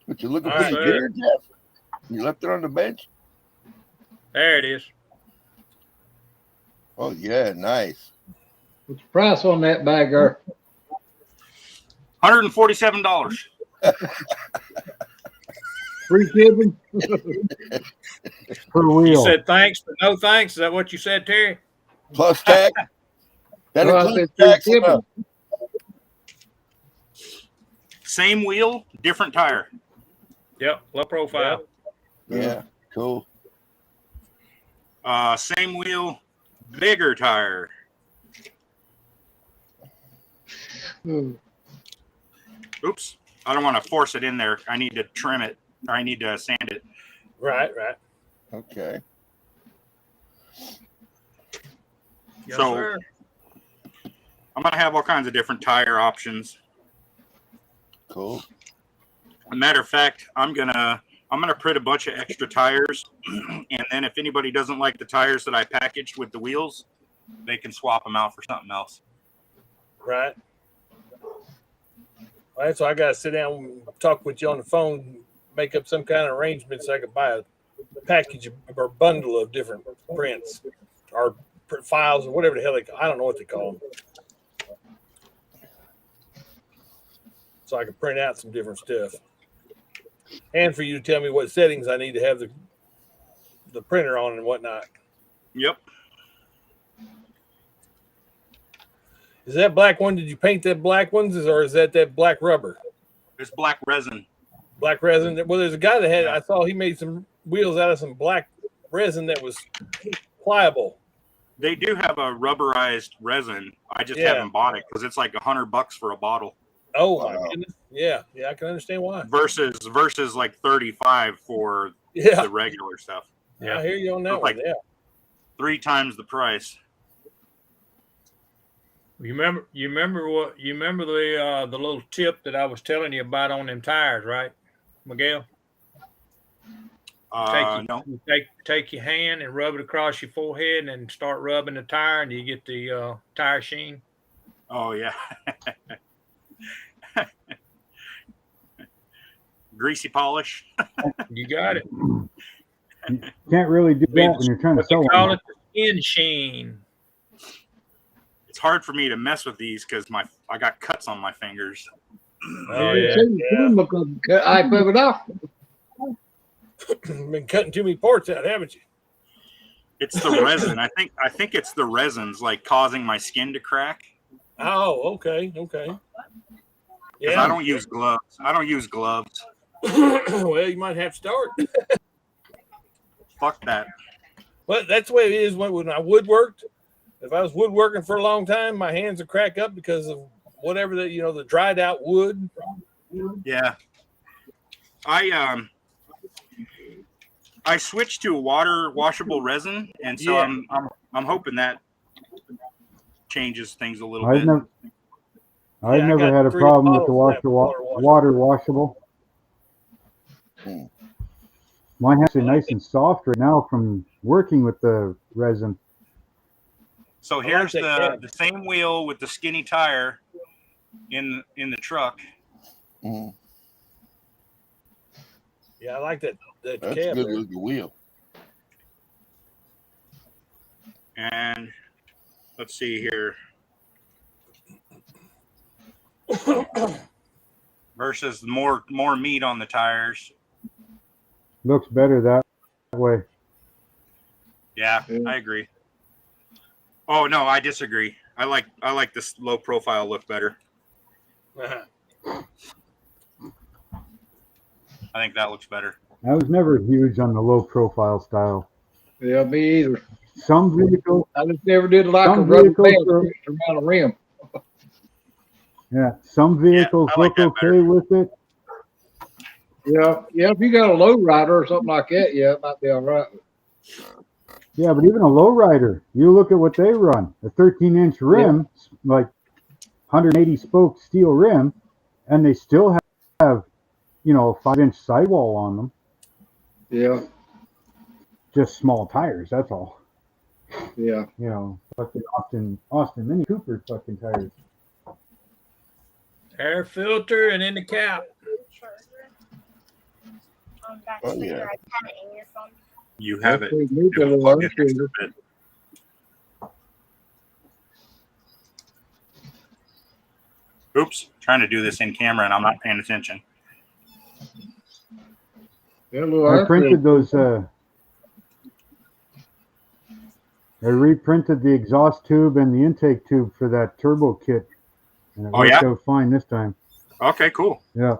But you're looking pretty good, Jeff. You left it on the bench. There it is. Oh yeah, nice. What's the price on that bagger? $147. Free shipping per wheel. You said thanks, but no thanks. Is that what you said, Terry? Plus tax. That includes tax. Same wheel, different tire. Yep, low profile. Yeah, cool. Same wheel, bigger tire. Oops. I don't want to force it in there. I need to trim it. Or I need to sand it. Right. Okay. Yes, so sir. I'm going to have all kinds of different tire options. Cool. As a matter of fact, I'm gonna print a bunch of extra tires, and then if anybody doesn't like the tires that I packaged with the wheels, they can swap them out for something else. Right. All right, so I got to sit down and talk with you on the phone, make up some kind of arrangement so I can buy a package or bundle of different prints or files or whatever the hell I don't know what they call them. So I can print out some different stuff. And for you to tell me what settings I need to have the printer on and whatnot. Yep. Is that black one? Did you paint that black ones, or is that black rubber? It's black resin. Black resin. Well, there's a guy that had. I saw he made some wheels out of some black resin that was pliable. They do have a rubberized resin. I just haven't bought it because it's like $100 for a bottle. Oh my goodness! Yeah, I can understand why. Versus like 35 for the regular stuff. Yeah, I hear you on that one. Like yeah, 3 times the price. You remember the little tip that I was telling you about on them tires, right, Miguel? No. Take your hand and rub it across your forehead and start rubbing the tire, and you get the tire sheen. Oh yeah. Greasy polish. You got it. You can't really do that when you're trying to sell call them. it the skin sheen. It's hard for me to mess with these because I got cuts on my fingers. Oh yeah. I put it off. Been cutting too many parts out, haven't you? It's the resin. I think it's the resin's like causing my skin to crack. Oh, okay. Yeah. I don't use gloves. Well, you might have to start. Fuck that. Well, that's the way it is when I woodworked. If I was woodworking for a long time, my hands would crack up because of whatever the dried out wood. Yeah. I switched to a water washable resin, and so I'm hoping that changes things a little bit. I've I never got had a 3 problem with the bottles left, water washable. Hmm. Mine has to be nice and soft right now from working with the resin. So I like here's that the same wheel with the skinny tire in the truck. Mhm. Yeah, I like that That's a cab good there. looking wheel. And let's see here. Versus more meat on the tires. Looks better that way. Yeah, I agree. Oh no, I disagree. I like this low profile look better. Uh-huh. I think that looks better. I was never huge on the low profile style. Yeah, me either. Some vehicles, I just never did like a some rubber vehicles band are, stretched around a rim. yeah, some vehicles I like look that okay better. with it. Yeah, if you got a low rider or something like that, yeah, it might be all right. Yeah, but even a lowrider, you look at what they run. A 13-inch rim, like 180 spoke steel rim, and they still have, you know, a 5-inch sidewall on them. Yeah, Just small tires, that's all. yeah. You know, fucking Austin Mini Cooper fucking tires. Air filter and in the cap. Oh yeah. You have it. That's pretty good, You have it little plugged in air next to filter. the bed. Oops, trying to do this in camera and I'm not paying attention. Yeah, little I air printed filter. I reprinted the exhaust tube and the intake tube for that turbo kit, and it Oh, worked yeah? out fine this time. Okay, cool. Yeah.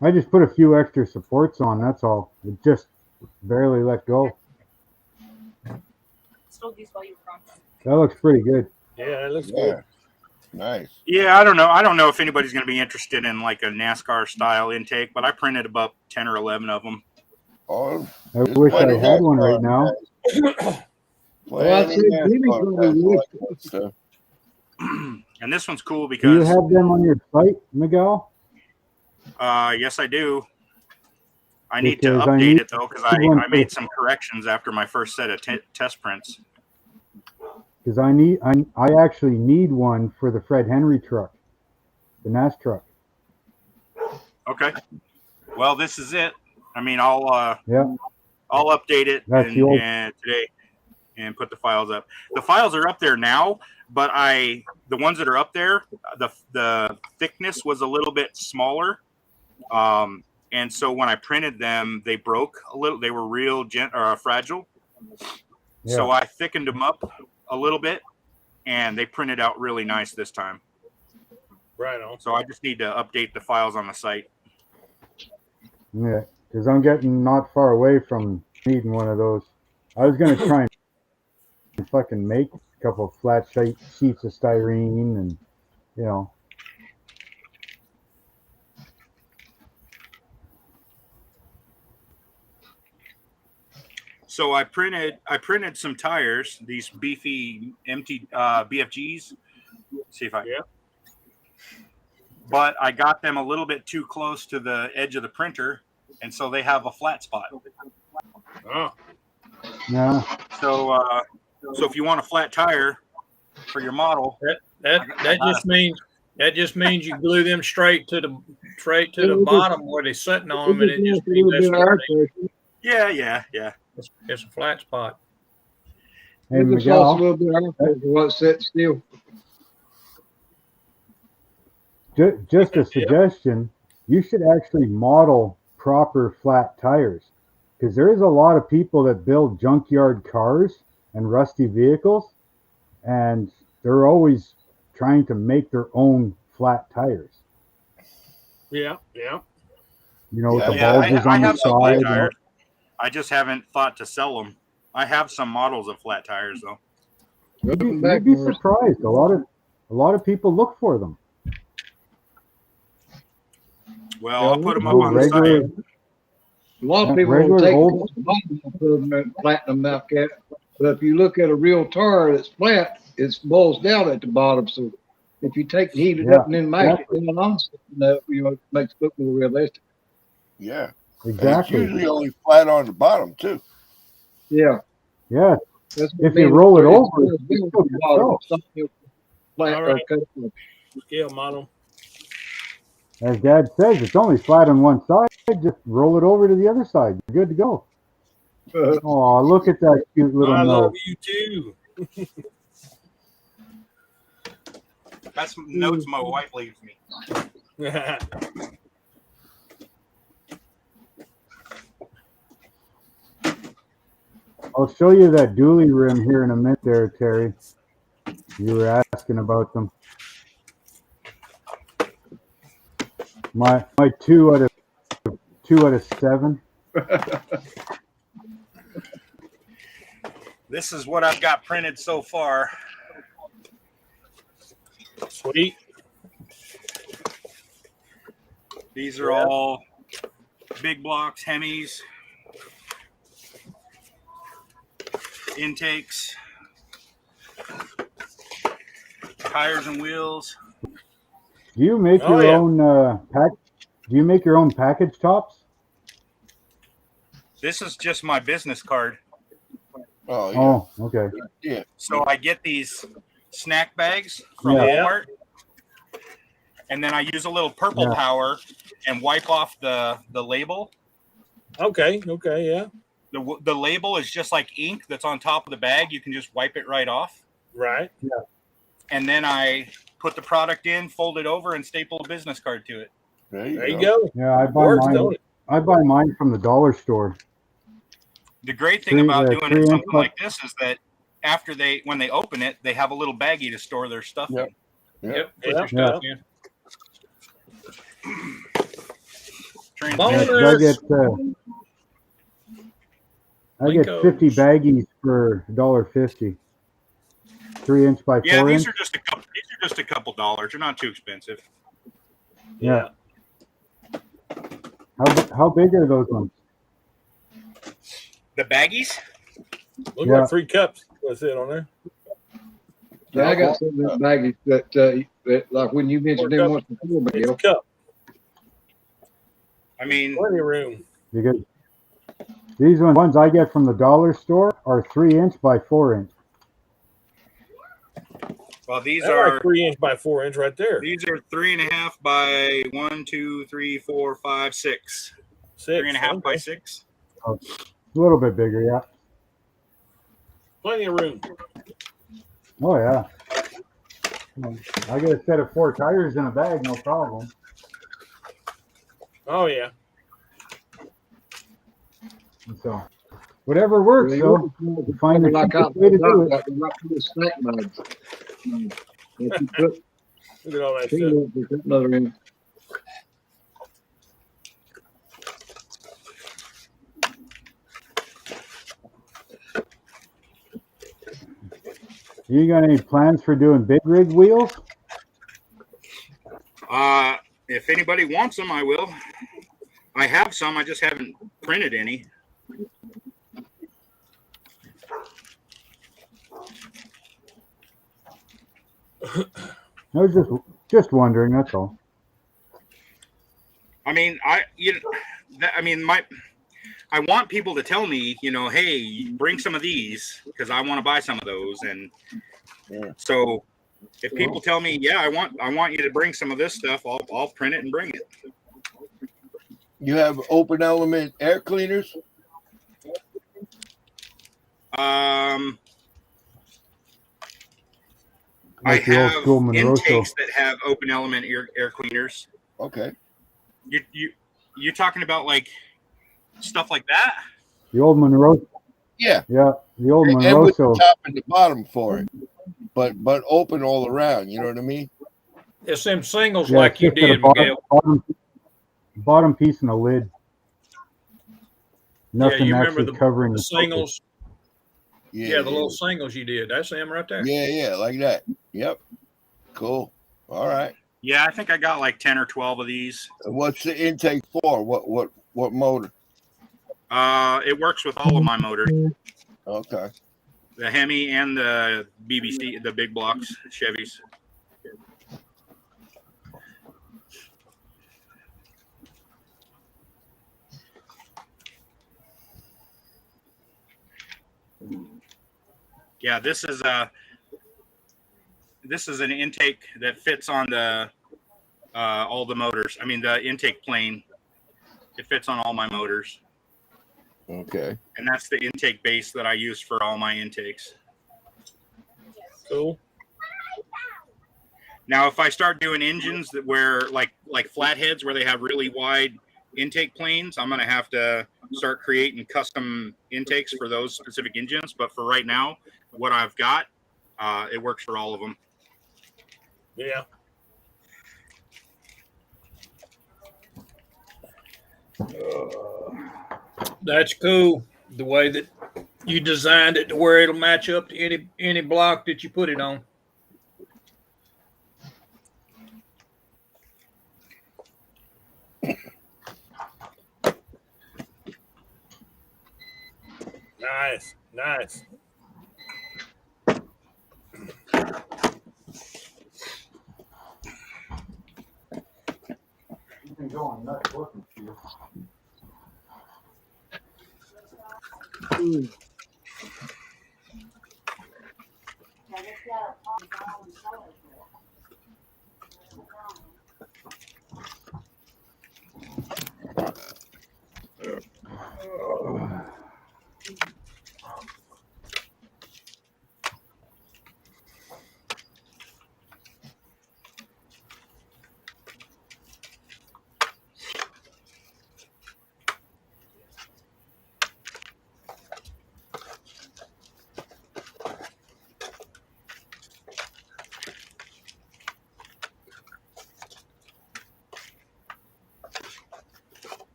I just put a few extra supports on, that's all. It just barely let go. That looks pretty good. Yeah, it looks Yeah. good. Nice. Yeah, I don't know. I don't know if anybody's going to be interested in like a NASCAR style intake, but I printed about 10 or 11 of them. Oh, I wish I plenty had one right NASCAR now. Well, I'd say Jimmy probably would. stuff. And this one's cool Do you because have them on your site, Miguel? yes, I do. I need to Because I update need it though because one I made some corrections after my first set of test prints. Because I actually need one for the Fred Henry truck, the NAS truck. Okay. Well, this is it. I mean, I'll update it That's the old. and today and put the files up. The files are up there now, but the ones that are up there, the thickness was a little bit smaller. And so when I printed them, they broke a little. They were real fragile. Yeah. So I thickened them up a little bit, and they printed out really nice this time. Right on. So I just need to update the files on the site. Yeah, because I'm getting not far away from needing one of those. I was gonna try and fucking make a couple of flat sheets of styrene, and you know. So I printed some tires, these beefy empty BFGs. See if I. Yeah. But I got them a little bit too close to the edge of the printer, and so they have a flat spot. Oh. Yeah. So if you want a flat tire for your model, that just means you glue them straight to the bottom where they're sitting on them, and it just means that's yeah. It's a flat spot. Hey, It just Miguel, lost a little bit of air pressure while it's set still. just a suggestion. You should actually model proper flat tires, because there is a lot of people that build junkyard cars and rusty vehicles, and they're always trying to make their own flat tires. Yeah. You know, with the I bulges on the have some flat side. tires. I just haven't thought to sell them. I have some models of flat tires though. You'd be surprised. A lot of people look for them. Well, I'll put them up on the site. A lot of people will take and put them in platinum mouth cap, but if you look at a real tire that's flat, it boils down at the bottom. So If you take heat it Yeah, up and then make it, then long, it makes it look more realistic. Yeah. exactly. And it's usually only flat on the bottom too. Yeah. Yeah. That's what If you roll it over, it's it's still good to go. flat All or right. cut. Scale model. As Dad says, it's only flat on one side. Just roll it over to the other side. You're good to go. Oh, look at that cute little I love note. you too. That's notes my wife leaves me. I'll show you that dually rim here in a minute there, Terry. You were asking about them. My 2 out of 7. This is what I've got printed so far. Sweet. These are all big blocks, Hemis, intakes, tires and wheels. Do you make Oh, your yeah. own pack? Do you make your own package tops? This is just my business card. Oh yeah. Oh, okay. Yeah. So I get these snack bags from Yeah. Walmart, and then I use a little purple Yeah. power and wipe off the label. Okay. Okay. Yeah. The label is just like ink that's on top of the bag. You can just wipe it right off. Right. Yeah. And then I put the product in, fold it over, and staple a business card to it. There you go. Yeah, I buy Works, mine. don't it? I buy mine from the dollar store. The great thing about doing 3 it inch something cup. like this is that after when they open it, they have a little baggie to store their stuff Yep. in. Yep. Put Yeah. your stuff in. Trans- Yeah, 'cause Bonus. I get Linkos. 50 baggies for $1.50. 3 inch by 4 Yeah, inch. these are just a couple dollars. They're not too expensive. Yeah. How big are those ones? The baggies? Look Yeah. like 3 cups. What's it on there? Yeah, I got some of that baggage that like when you mentioned them once before, It's a Miguel. cup. I mean, Plenty of room. Because these ones I get from the dollar store are 3 inch by 4 inch. well, these That's are like 3 inch by 4 inch right there. these are 3.5 by 1, 2, 3, 4, 5, 6. 6. 3.5 by Okay. 6. A little bit bigger, yeah. Plenty of room. Oh yeah. I get a set of 4 tires in a bag, no problem. Oh yeah. And so whatever works, Yeah, though. You find the like cheapest way to do it. like the snack bags. If you put Look at all that peanuts, stuff. there's another in. You got any plans for doing big rig wheels? If anybody wants them, I will. I have some. I just haven't printed any. I was just wondering. That's all. I mean, I want people to tell me, hey, bring some of these because I want to buy some of those. And so if people tell me, yeah, I want you to bring some of this stuff, I'll print it and bring it. You have open element air cleaners? I Like the old have school Monroe intakes that have open element air cleaners. Okay. You talking about like stuff like that? The old Monroe. Yeah. Yeah, the old And Monroe. with the top and the bottom for it, but open all around. You know what I mean? It's them singles Yeah, like it's you just got a did, Miguel. bottom piece and a lid. Nothing you actually remember covering the the singles. Yeah, the little singles you did. That's them right there. Yeah, like that. Yep. Cool. All right. Yeah, I think I got like 10 or 12 of these. What's the intake for? What motor? It works with all of my motors. Okay. The Hemi and the BBC, the big blocks, Chevys. Yeah, this is an intake that fits on the all the motors. I mean, the intake plane. It fits on all my motors. Okay. And that's the intake base that I use for all my intakes. Cool. Now, if I start doing engines that where like flatheads where they have really wide intake planes, I'm going to have to start creating custom intakes for those specific engines. But for right now, what I've got, it works for all of them. Yeah. That's cool. The way that you designed it to where it'll match up to any block that you put it on. Nice. Nice. You can go on nuts looking for you.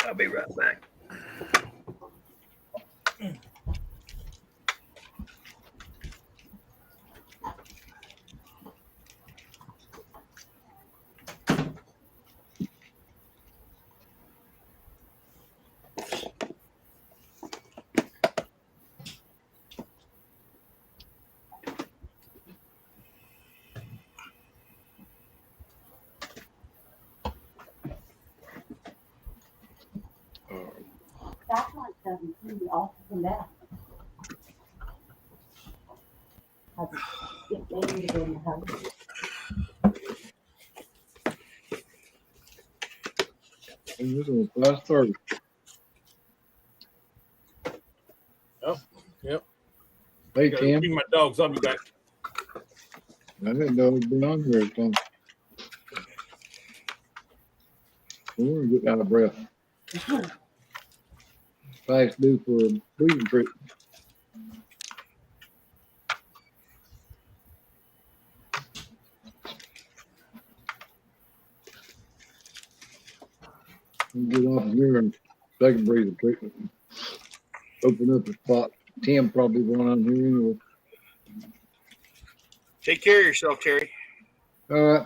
I'll be right back. That one doesn't see off from that. If they need to go in the house. And this is last Thursday. Oh, yep. Hey, Gotta Tim. feed my dogs. I'll be back. I didn't know it'd be on here at time. We're getting out of breath. Fast due for a breathing treatment. Get off here and take a breathing treatment. Open up a spot. Tim probably went on here anyway. Take care of yourself, Terry. All right.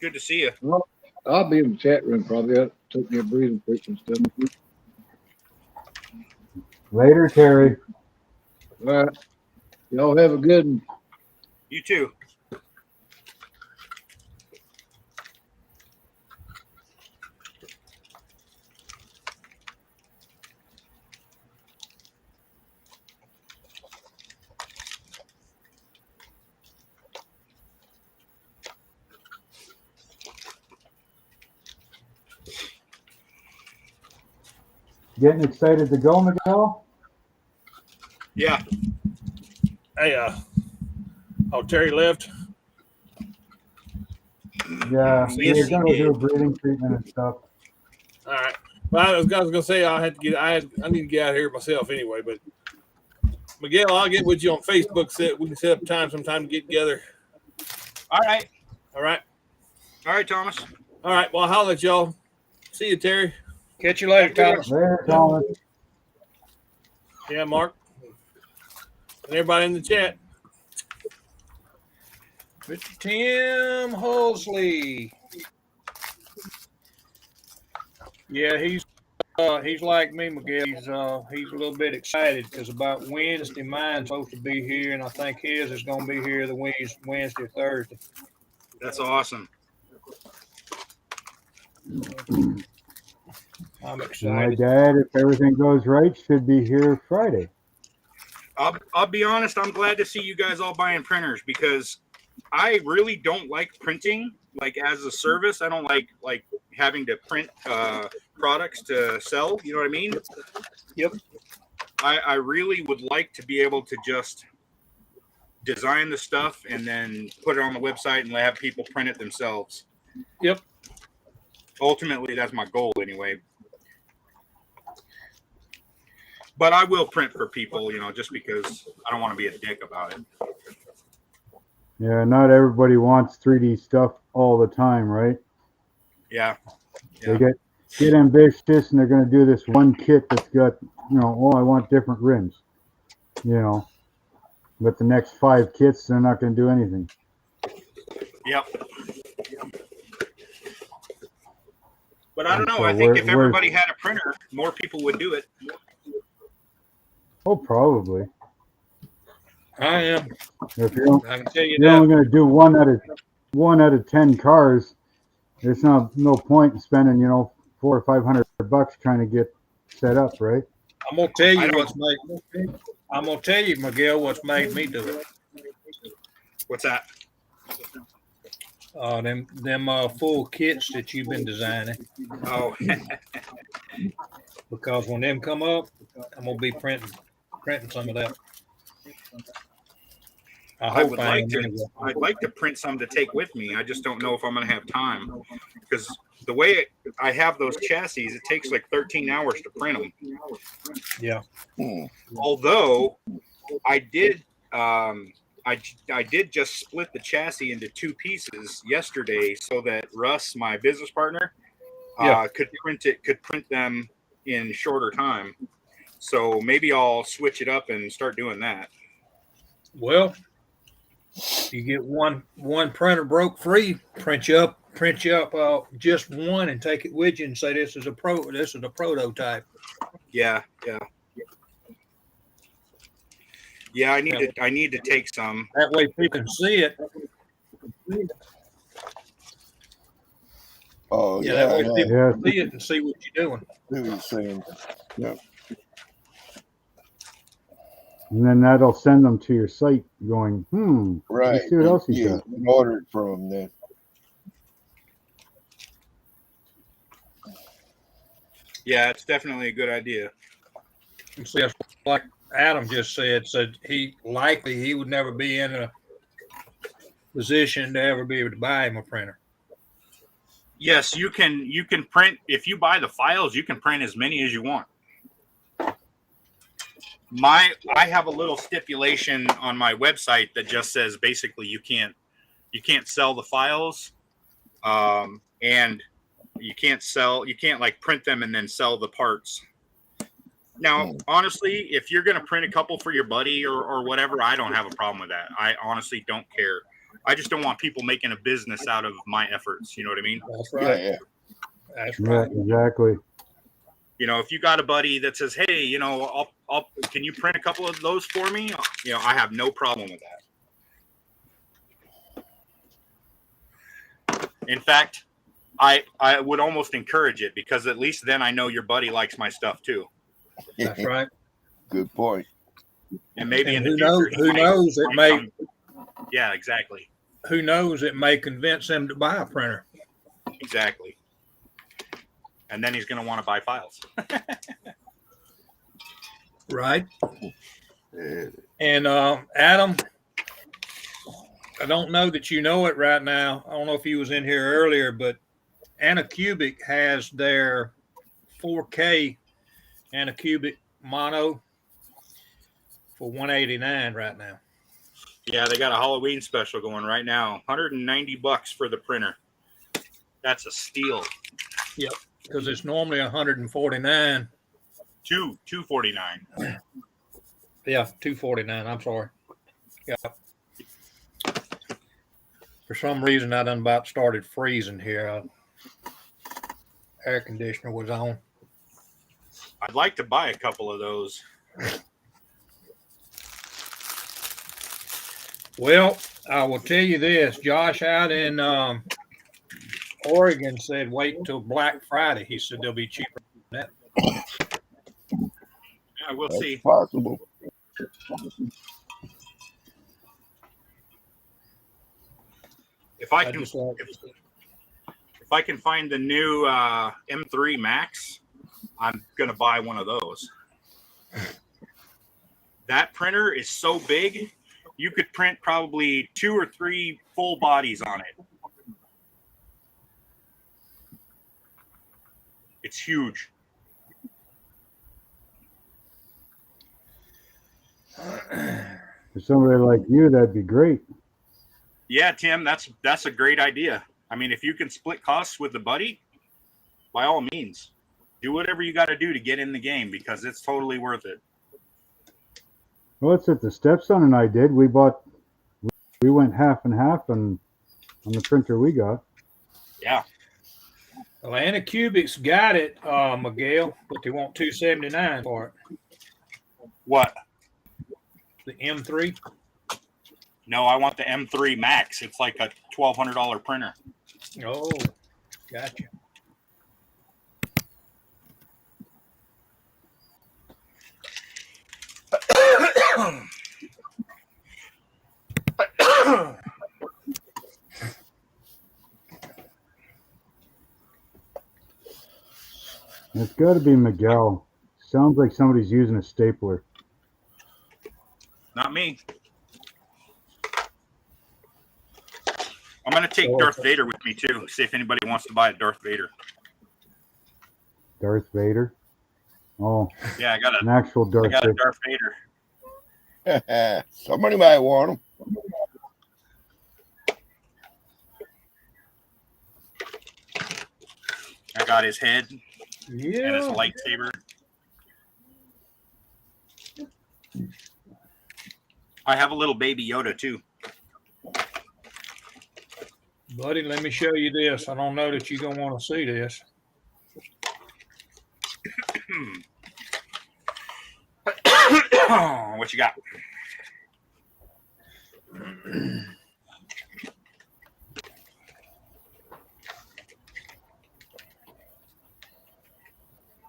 Good to see you. Well, I'll be in the chat room probably. I'll take me a breathing treatment stuff. Later, Terry. All right. Y'all have a good one. You too. Getting excited to go, Miguel? Yeah. Hey, oh, Terry left. Yeah, Yes, we're he gonna do a did. breathing treatment and stuff. All right. Well, I was gonna say I need to get out of here myself anyway. But Miguel, I'll get with you on Facebook. We can set up time sometime to get together. All right. All right. All right, Thomas. All right. Well, I'll holler at y'all. See you, Terry. Catch you later, Thomas. Later, Thomas. Yeah, Mark. And everybody in the chat. Mr. Tim Hulsley. Yeah, he's like me, Miguel. He's a little bit excited because about Wednesday, mine's supposed to be here, and I think his is going to be here the Wednesday or Thursday. That's awesome. I'm My excited. dad, if everything goes right, should be here Friday. I'll be honest. I'm glad to see you guys all buying printers because I really don't like printing like as a service. I don't like having to print products to sell. You know what I mean? Yep. I really would like to be able to just design the stuff and then put it on the website and have people print it themselves. Yep. Ultimately, that's my goal anyway. But I will print for people, just because I don't want to be a dick about it. Yeah, not everybody wants 3D stuff all the time, right? Yeah. They get ambitious and they're going to do this one kit that's got, I want different rims, But the next 5 kits, they're not going to do anything. Yep. But I don't know. I think if everybody had a printer, more people would do it. Oh, probably. I am. If you're I can tell you you're that. only going to do one out of 10 cars, there's no point in spending, $400 or $500 trying to get set up, right? I'm gonna tell you I'm gonna tell you, Miguel, what's made me do it. What's that? Them full kits that you've been designing. Oh. Because when them come up, I'm gonna be printing some of that. I'd like to print some to take with me. I just don't know if I'm going to have time because the way I have those chassis, it takes like 13 hours to print them. Yeah. Although I did, I did just split the chassis into 2 pieces yesterday so that Russ, my business partner, could print them in shorter time. So maybe I'll switch it up and start doing that. Well, you get one printer broke free, print you up just one and take it with you and say this is a prototype. Yeah. I need to take some. That way people can see it. Oh yeah. That way people can see it and see what you're doing. See what you're saying. Yeah. And then that'll send them to your site going, right. Let's see what else he's got. You can order it from them then. Yeah, it's definitely a good idea. See, like Adam just said he would never be in a position to ever be able to buy him a printer. Yes, you can print if you buy the files, you can print as many as you want. I have a little stipulation on my website that just says basically you can't sell the files, and you can't like print them and then sell the parts. Now, honestly, if you're going to print a couple for your buddy or whatever, I don't have a problem with that. I honestly don't care. I just don't want people making a business out of my efforts. You know what I mean? That's right. Yeah. That's right. Yeah, exactly. If you got a buddy that says, "Hey, can you print a couple of those for me?" I have no problem with that. In fact, I would almost encourage it because at least then I know your buddy likes my stuff too. That's right. Good point. And maybe and in the future, who knows? It may. Yeah, exactly. Who knows? It may convince him to buy a printer. Exactly. And then he's going to want to buy files. Right. And Adam, I don't know that you know it right now. I don't know if he was in here earlier, but Anacubic has their 4K Anacubic mono for $189 right now. Yeah, they got a Halloween special going right now. $190 for the printer. That's a steal. Yep, because it's normally $149. $249. Yeah, $249. I'm sorry. Yeah. For some reason, I done about started freezing here. Air conditioner was on. I'd like to buy a couple of those. Well, I will tell you this. Josh out in Oregon said wait till Black Friday. He said they'll be cheaper than that. Yeah, we'll That's see. possible. If I can find the new M3 Max, I'm gonna buy one of those. That printer is so big, you could print probably 2 or 3 full bodies on it. It's huge. For somebody like you, that'd be great. Yeah, Tim, that's a great idea. I mean, if you can split costs with the buddy, by all means, do whatever you got to do to get in the game because it's totally worth it. Well, that's what the stepson and I did. We went half and half on the printer we got. Yeah. Atlanta Cubics got it, Miguel, but they want $279 for it. What? The M3. No, I want the M3 Max. It's like a $1,200 printer. Oh, gotcha. It's got to be Miguel. Sounds like somebody's using a stapler. Not me. I'm going to take Darth Vader with me, too. See if anybody wants to buy a Darth Vader. Darth Vader? Oh. Yeah, I got an actual Darth a Vader. Darth Vader. Somebody might want them. I got his head yeah. and his lightsaber. I have a little baby Yoda, too. Buddy, let me show you this. I don't know that you're going to want to see this. What you got?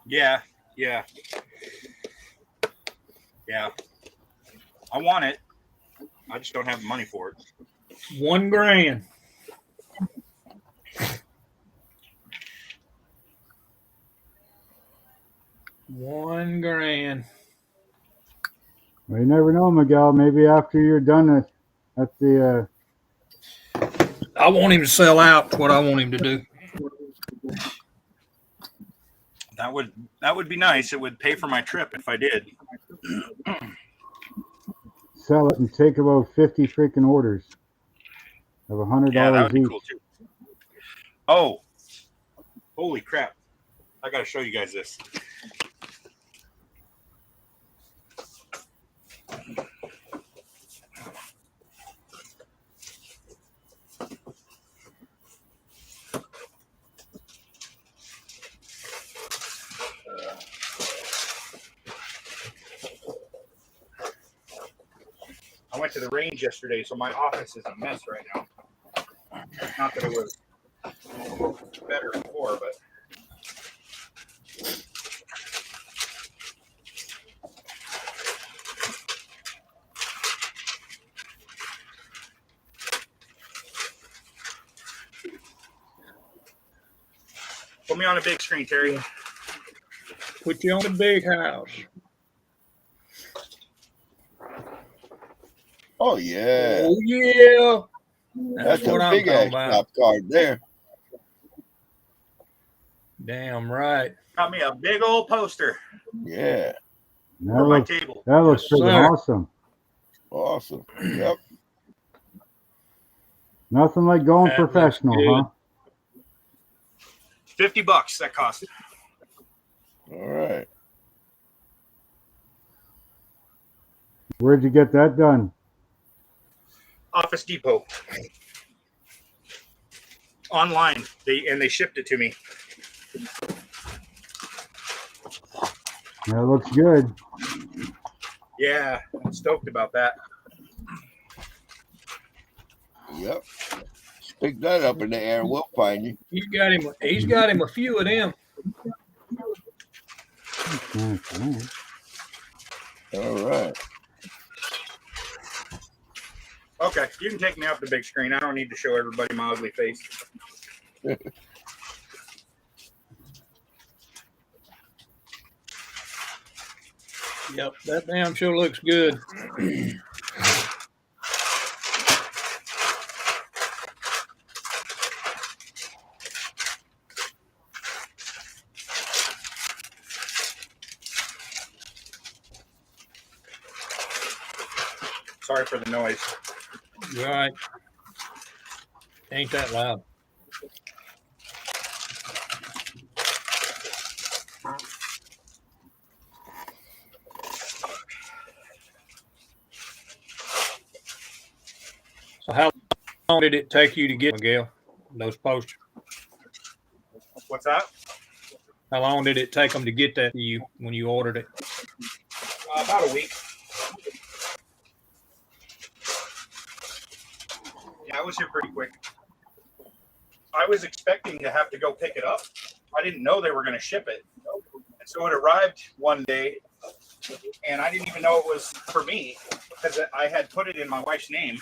Yeah. I want it. I just don't have the money for it. $1,000. $1,000. Well, you never know, Miguel. Maybe after you're done at the. I want him to sell out. What I want him to do. That would be nice. It would pay for my trip if I did. Sell it and take about 50 freaking orders of $100 Yeah, that would be each. cool too. Oh, holy crap! I gotta show you guys this. I went to the range yesterday, so my office is a mess right now. Not that it was better before, but put me on a big screen, Terry. Put you on the big house. Oh yeah. Oh yeah. That's what a I'm big talking ass about. top card there. Damn right. Got me a big old poster Yeah. That for my looks, table. that looks Yes, freaking sir. awesome. Awesome. Yep. Nothing like going That looks professional, good. huh? $50 that cost. All right. Where'd you get that done? Office Depot. Online. They shipped it to me. That looks good. Yeah, I'm stoked about that. Yep. Stick that up in the air and we'll find you. He's got him a few of them. All right. Okay, you can take me off the big screen. I don't need to show everybody my ugly face. Yep, that damn sure looks good. Sorry for the noise. You're all right. Ain't that loud. So how long did it take you to get, Miguel, those posters? What's that? How long did it take them to get that to you when you ordered it? About a week. Yeah, I was here pretty quick. I was expecting to have to go pick it up. I didn't know they were going to ship it. And so it arrived one day, and I didn't even know it was for me because I had put it in my wife's name.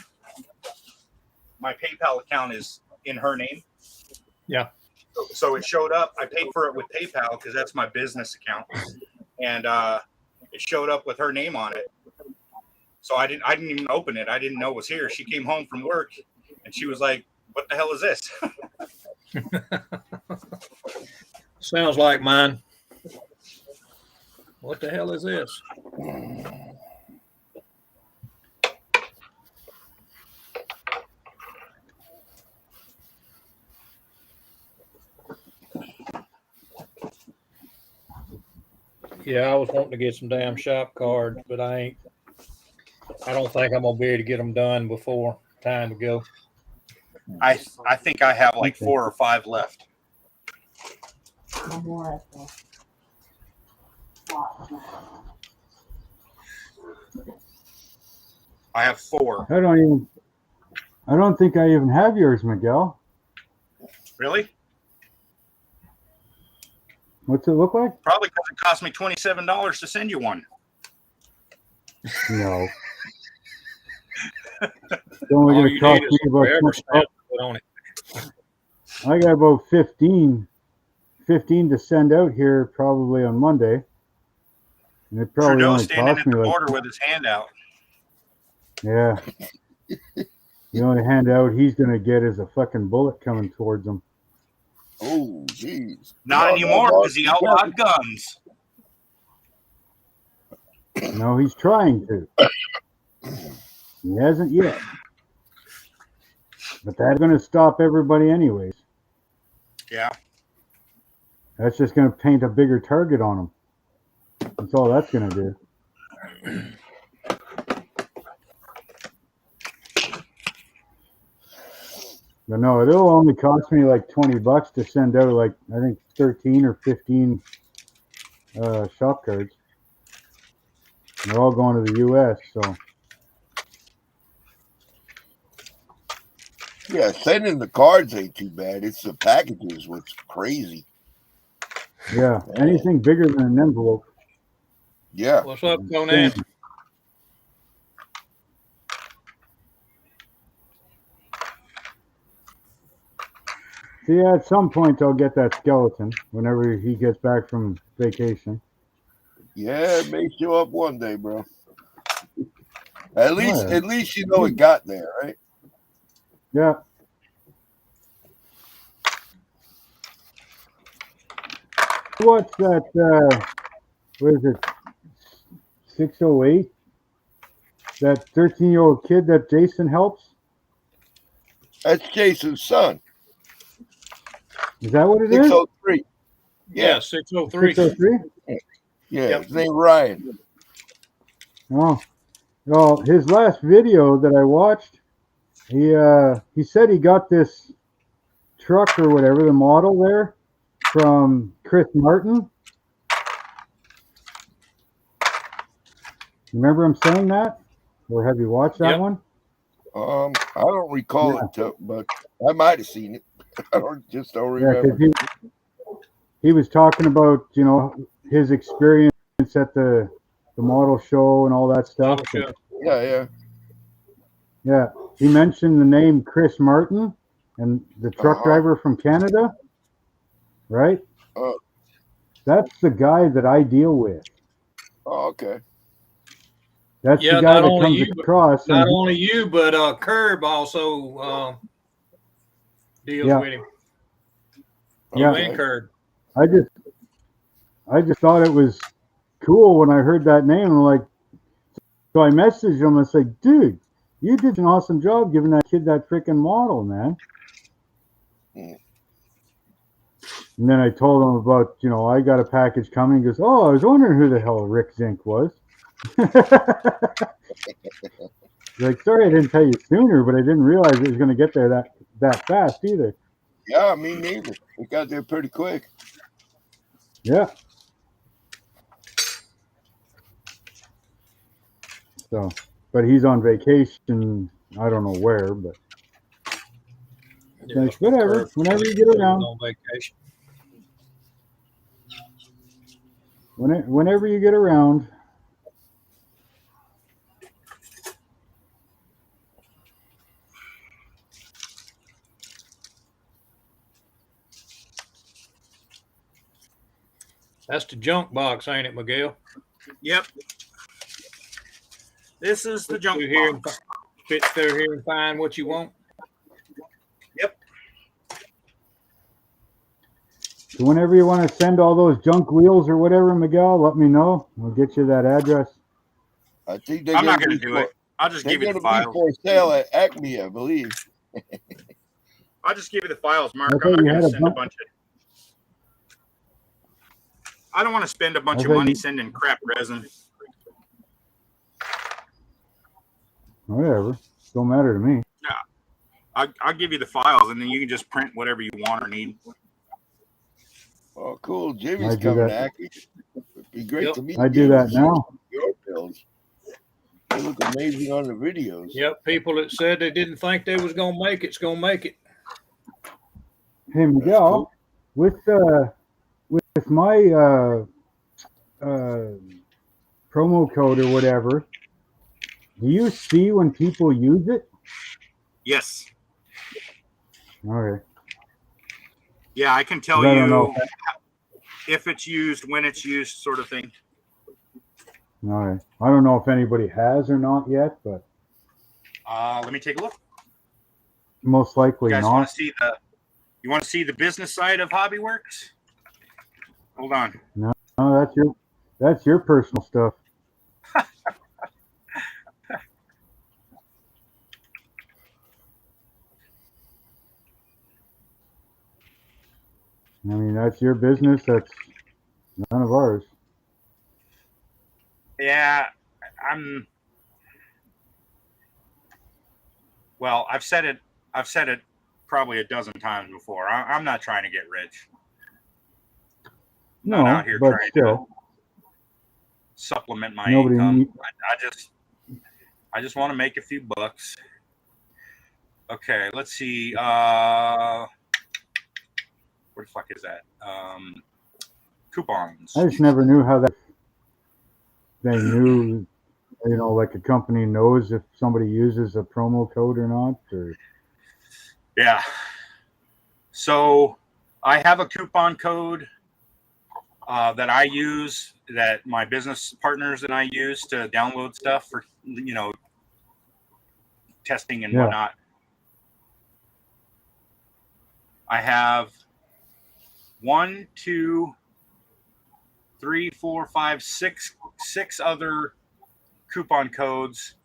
My PayPal account is in her name. Yeah. So it showed up. I paid for it with PayPal because that's my business account. And it showed up with her name on it. So I didn't even open it. I didn't know it was here. She came home from work and she was like, "What the hell is this?" Sounds like mine. What the hell is this? Yeah, I was wanting to get some damn shop cards, but I don't think I'm gonna be able to get them done before time to go. I think I have like 4 or 5 left. I have 4. I don't think I even have yours, Miguel. Really? What's it look like? Probably because it cost me $27 to send you one. No. It's only going to cost me about $20. I got about 15 to send out here probably on Monday. And it probably Trudeau's only standing cost at me the like, border with his hand out. yeah. The only handout he's going to get is a fucking bullet coming towards him. Oh, jeez. Not anymore because he outlawed guns. No, he's trying to. He hasn't yet. But that's going to stop everybody anyways. Yeah. That's just going to paint a bigger target on him. That's all that's going to do. But no, it'll only cost me like $20 to send out like, I think 13 or 15 shop cards. They're all going to the U.S., so. Yeah, sending the cards ain't too bad. It's the packages what's crazy. Yeah, anything bigger than an envelope. Yeah. What's up, Conan? See, at some point I'll get that skeleton whenever he gets back from vacation. Yeah, it may show up one day, bro. At least you know it got there, right? Yeah. What's that? What is it? 608? That 13-year-old kid that Jason helps? That's Jason's son. Is that what it is? 603. Yeah, 603. 603? Yeah, his name Ryan. Oh. Well, his last video that I watched, he said he got this truck or whatever, the model there, from Chris Martin. Remember him saying that? Or have you watched that one? I don't recall it, but I might have seen it. I don't Yeah, remember. because he was talking about, you know, his experience at the model show and all that stuff. Yeah. Yeah, he mentioned the name Chris Martin and the truck driver from Canada, right? That's the guy that I deal with. Oh, okay. That's Yeah, the guy not that only comes you, across. not And only you, but Curb also deals with him. You and Curb. I just thought it was cool when I heard that name. I'm like, so I messaged him and said, dude, you did an awesome job giving that kid that freaking model, man. And then I told him about, you know, I got a package coming. He goes, oh, I was wondering who the hell Rick Zink was. Like, sorry I didn't tell you sooner, but I didn't realize it was going to get there that fast either. Yeah, me neither. It got there pretty quick. Yeah. So, but he's on vacation. I don't know where, but like, whatever. Whenever you get around. On vacation. Whenever you get around. That's the junk box, ain't it, Miguel? Yep. This is the junk box. Fit through here and find what you want. Yep. So whenever you want to send all those junk wheels or whatever, Miguel, let me know. We'll get you that address. I think I'm not going to do it. I'll just give you the files. They're going to be for sale at Acme, I believe. I'll just give you the files, Mark. I'm not going to send a bunch of. I don't want to spend a bunch of money sending crap resin. Whatever. Don't matter to me. Yeah. I'll give you the files, and then you can just print whatever you want or need. Oh, cool. Jimmy's coming to Acme. It'd be great to meet you. I do that now. Your bills. They look amazing on the videos. Yep, people that said they didn't think they was going to make it's going to make it. Hey, Miguel, with my promo code or whatever, do you see when people use it? Yes. Okay. Yeah, I can tell you if it's used, when it's used, sort of thing. All right. I don't know if anybody has or not yet, but let me take a look. Most likely you guys not. You want to see the business side of Hobbyworks? Hold on. No, that's your personal stuff. I mean, that's your business. That's none of ours. Yeah, well, I've said it probably a dozen times before. I'm not trying to get rich. No, out here but trying still, to supplement my income. I just want to make a few bucks. Okay, let's see. Where the fuck is that? Coupons. I just never knew how that they knew, you know, like a company knows if somebody uses a promo code or not. Or yeah. So I have a coupon code that I use, that my business partners and I use to download stuff for, you know, testing and whatnot. I have 1, 2, 3, 4, 5, 6 other coupon codes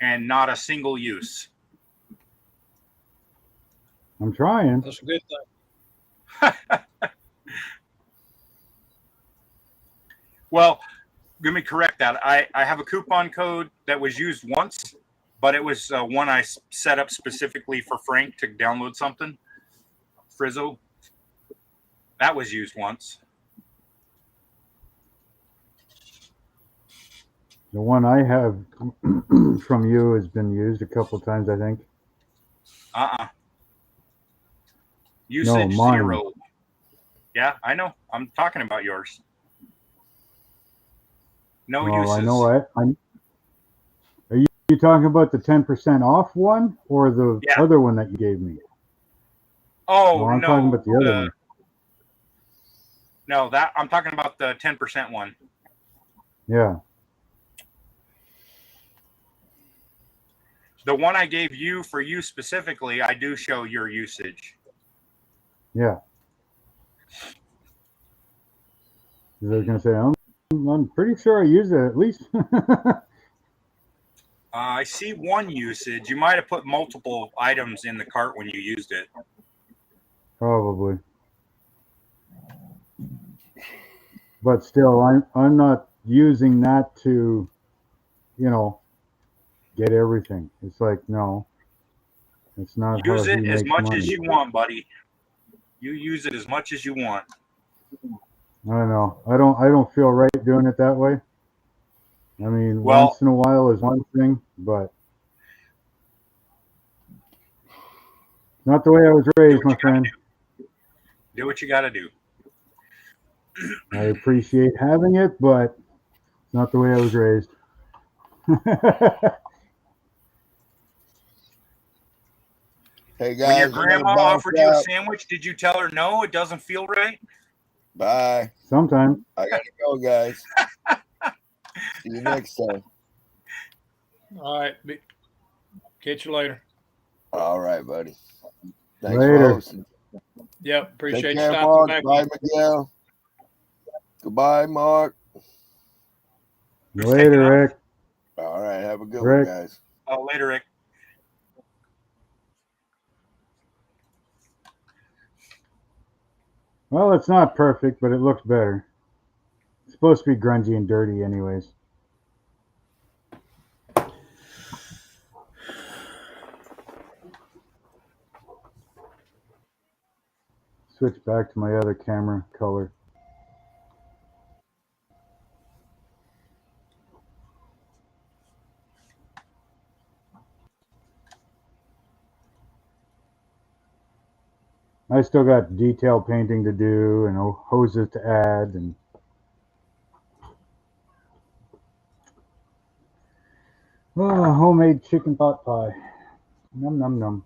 and not a single use. I'm trying. That's a good thing. Well, let me correct that. I have a coupon code that was used once, but it was one I set up specifically for Frank to download something. Frizzo. That was used once. The one I have from you has been used a couple times, I think. Usage mine. 0. Yeah, I know. I'm talking about yours. No Well, uses. I know are you talking about the 10% off one or the Yeah. other one that you gave me? Oh, I'm talking about the other one. No, that I'm talking about the 10% one. Yeah. The one I gave you for you specifically, I do show your usage. Yeah. I was going to say, I'm pretty sure I use it at least. I see one usage. You might have put multiple items in the cart when you used it. Probably. But still, I'm not using that to, get everything. It's like, no, it's not how Use he it as makes much money. as you want, buddy. You use it as much as you want. I don't know. I don't feel right doing it that way. I mean, Well, once in a while is one thing, but not the way I was raised, my friend. Do what you got to do. I appreciate having it, but it's not the way I was raised. Hey guys, When your I'm gonna grandma bounce offered you a out. sandwich, did you tell her no? It doesn't feel right. Bye. Sometimes. I gotta go, guys. See you next time. All right. Catch you later. All right, buddy. Thanks Later. for hosting. Yep. Appreciate Take you care, stopping Mark. back. Bye, Miguel. Goodbye, Mark. Later, Rick. All right. Have a good Rick. one, guys. Oh, later, Rick. Well, it's not perfect, but it looks better. It's supposed to be grungy and dirty anyways. Switch back to my other camera color. I still got detail painting to do and hoses to add and homemade chicken pot pie. Num num num.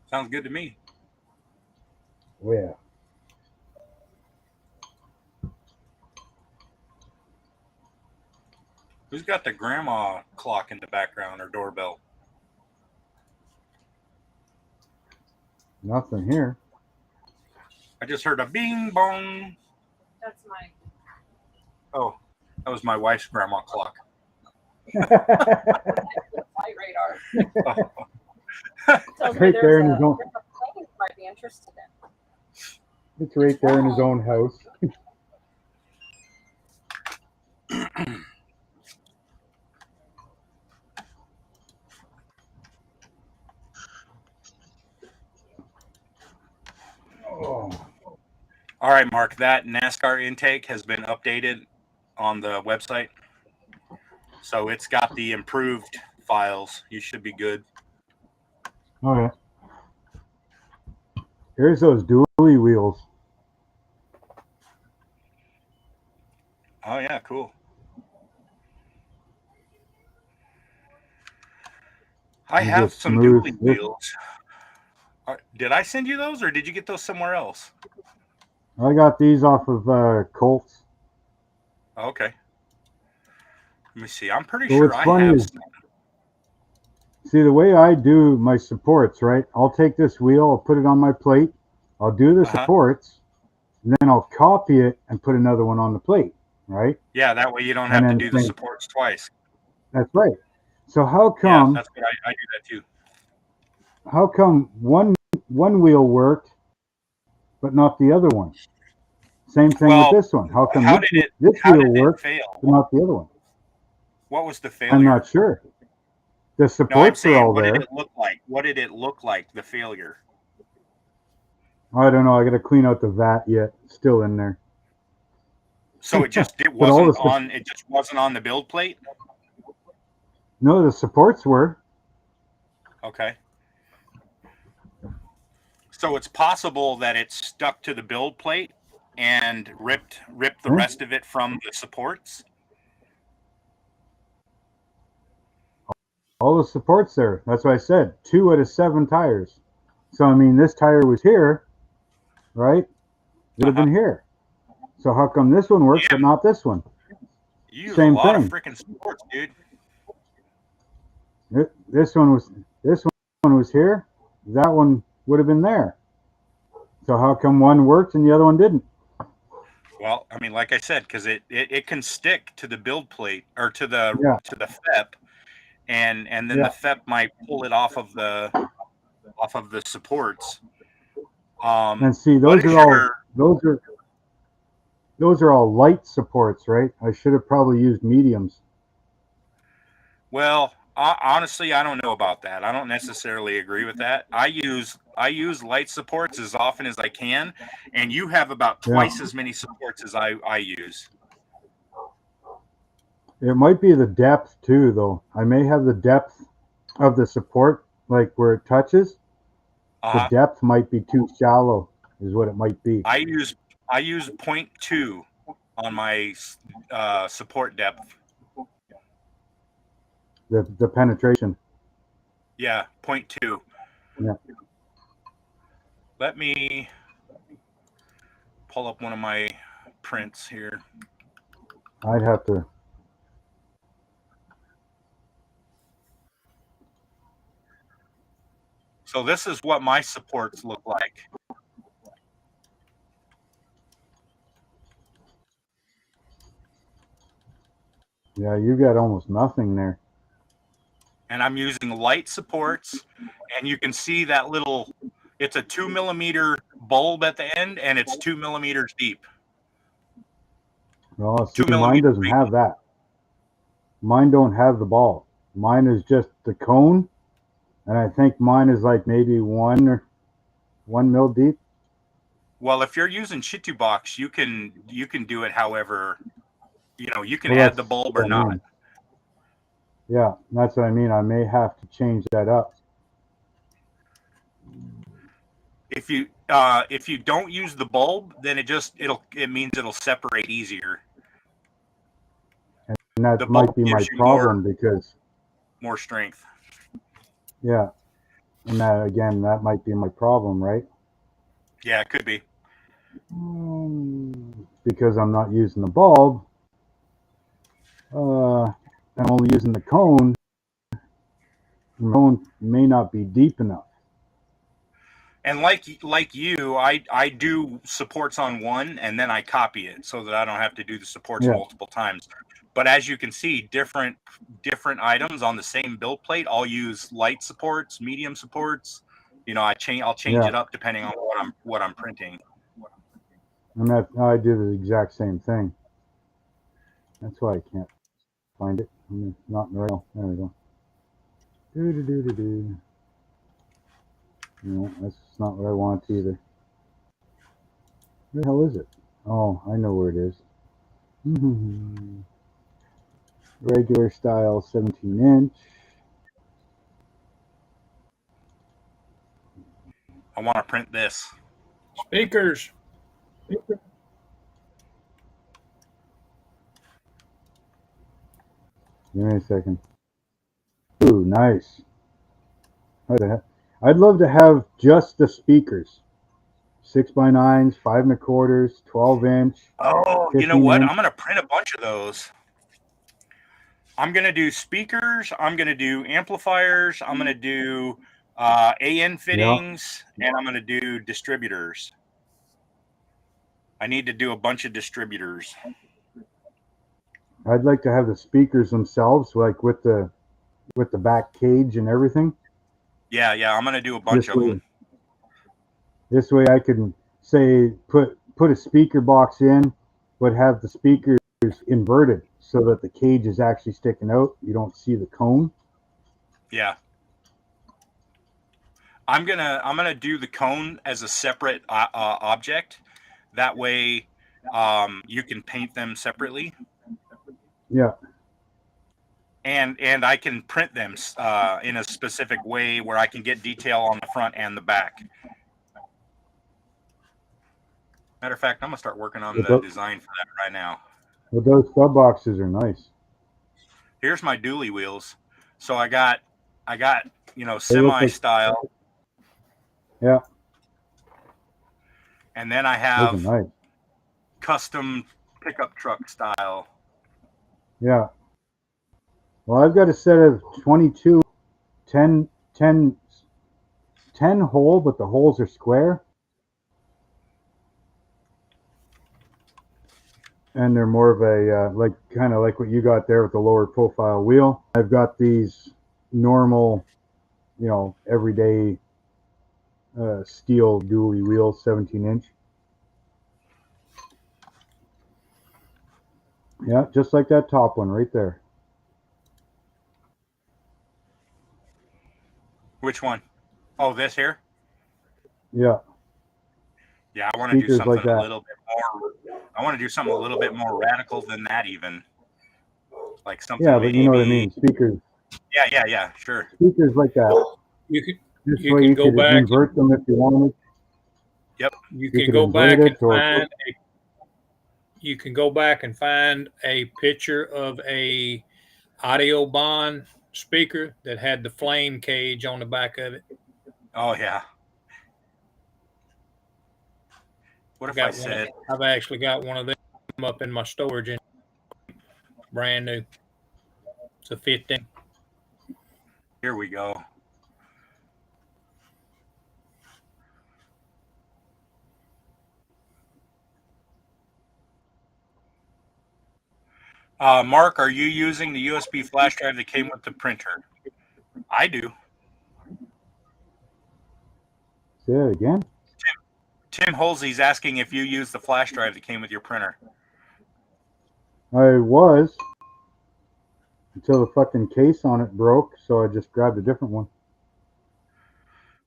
Sounds good to me. Oh yeah. Who's got the grandma clock in the background or doorbell? Nothing here. I just heard a bing bong. That's my. Oh, that was my wife's grandma clock. Flight radar. Tells me Right there there's in a his own. plane you might be interested in. It's right there in his own house. Oh. All right, Mark, that NASCAR intake has been updated on the website. So it's got the improved files. You should be good. Oh yeah. Here's those dually wheels. Oh yeah, cool. I These have are some smooth. dually wheels. Did I send you those or did you get those somewhere else? I got these off of Colts. Okay. Let me see. I'm pretty But sure what's I funny have is, some. see, the way I do my supports, right? I'll take this wheel, I'll put it on my plate, I'll do the supports, and then I'll copy it and put another one on the plate, right? Yeah, that way you don't And have to then do the supports twice. That's right. So how Yeah, come that's what I do that too. how come one wheel worked but not the other one? Same thing Well, with this one. How come how this did wheel it worked fail? but not the other one? What was the failure? I'm not sure. The No, I'm supports are saying, all what there. did it look like? What did it look like, the failure? I don't know. I got to clean out the vat yet. It's still in there. So it just But all the it just wasn't on the build plate. No, the supports were. Okay. So it's possible that it stuck to the build plate and ripped the Yeah. rest of it from the supports. All the supports there. That's what I said. 2 out of 7 tires. So I mean, this tire was here, right? Would have been here. So how come this one works but not this one? You use Same a lot thing. of freaking supports, dude. This one was here. That one would have been there. So how come one worked and the other one didn't? Well, I mean, like I said, because it can stick to the build plate or to the FEP, and then the FEP might pull it off of the supports. And see, those are all light supports, right? I should have probably used mediums. Well, honestly, I don't know about that. I don't necessarily agree with that. I use light supports as often as I can, and you have about twice as many supports as I use. It might be the depth too, though. I may have the depth of the support, like where it touches. The depth might be too shallow, is what it might be. I use 0.2 on my support depth. The penetration. Yeah, 0.2. Yeah. Let me pull up one of my prints here. I'd have to. So this is what my supports look like. Yeah, you got almost nothing there. And I'm using light supports, and you can see that little, it's a 2 millimeter bulb at the end, and it's 2 millimeters deep. Oh, see, mine doesn't have that. Mine don't have the ball. Mine is just the cone, and I think mine is like maybe 1 mil deep. Well, if you're using Shitu box, you can do it however, you can Well, add the that's bulb what or I not. mean. Yeah, that's what I mean. I may have to change that up. If you don't use the bulb, then it means it'll separate easier. And that might be my problem because more strength. Yeah, and that might be my problem, right? Yeah, it could be. Because I'm not using the bulb. I'm only using the cone. The cone may not be deep enough. And like you, I do supports on one and then I copy it so that I don't have to do the supports multiple times. But as you can see, different items on the same build plate, I'll use light supports, medium supports. I'll change it up depending on what I'm printing. And I do the exact same thing. That's why I can't find it. It's not in the rail. There we go. No, that's not what I want either. Where the hell is it? Oh, I know where it is. Regular style 17-inch. I want to print this. Speakers. Give me a second. Ooh, nice. I'd love to have just the speakers. 6x9s, 5 1/4, 12-inch. Oh, you know what? I'm going to print a bunch of those. I'm going to do speakers. I'm going to do amplifiers. I'm going to do AN fittings, and I'm going to do distributors. I need to do a bunch of distributors. I'd like to have the speakers themselves, like with the back cage and everything. Yeah, I'm going to do a bunch of them. This way I can say put a speaker box in, but have the speakers inverted so that the cage is actually sticking out. You don't see the cone. Yeah. I'm gonna do the cone as a separate object. That way, you can paint them separately. Yeah. And I can print them in a specific way where I can get detail on the front and the back. Matter of fact, I'm gonna start working on the design for that right now. But those sub boxes are nice. Here's my dually wheels. So I got semi style. Yeah. And then I Those have are nice. custom pickup truck style. Yeah. Well, I've got a set of 22, 10 hole, but the holes are square. And they're more of a, kind of like what you got there with the lower profile wheel. I've got these normal, everyday steel dually wheels, 17-inch. Yeah, just like that top one right there. Which one? Oh, this here? Yeah. Yeah, I want to do Speakers something like that. a little bit more. I want to do something a little bit more radical than that, even. Like something. Yeah, but you know what I mean. Speakers. Yeah, sure. Speakers like that. You could This you way can you go could back. invert them if you wanted. Yep. You You can could go invert back it and or find you can go back and find a picture of a audio bond speaker that had the flame cage on the back of it. Oh yeah. What if I said I've actually got one of them up in my storage, and brand new. It's a 15. Here we go. Mark, are you using the USB flash drive that came with the printer? I do. Say it again. Tim Holsey's asking if you use the flash drive that came with your printer. I was until the fucking case on it broke, so I just grabbed a different one.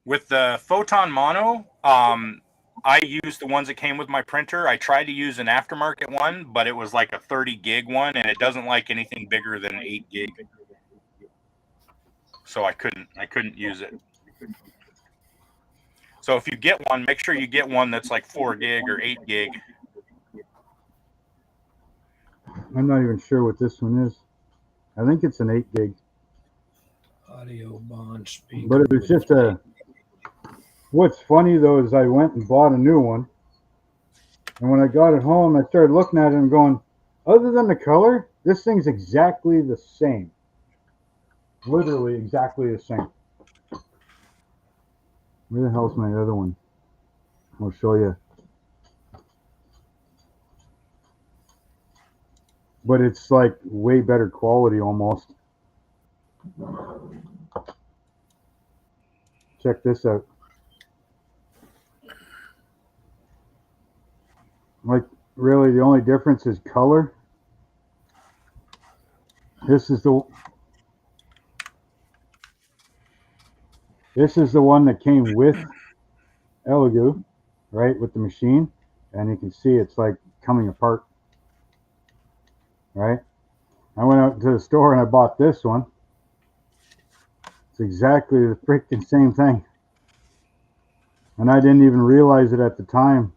With the Photon Mono, I used the ones that came with my printer. I tried to use an aftermarket one, but it was like a 30 gig one, and it doesn't like anything bigger than 8 gig. So I couldn't use it. So if you get one, make sure you get one that's like 4 gig or 8 gig. I'm not even sure what this one is. I think it's an 8 gig. Audio bond speaker. But it was just a. What's funny though is I went and bought a new one, and when I got it home, I started looking at it and going, other than the color, this thing's exactly the same. Literally exactly the same. Where the hell's my other one? I'll show you. But it's like way better quality almost. Check this out. Like, really, the only difference is color. This is the one that came with Elegoo, right, with the machine, and you can see it's like coming apart, right? I went out to the store and I bought this one. It's exactly the freaking same thing, and I didn't even realize it at the time,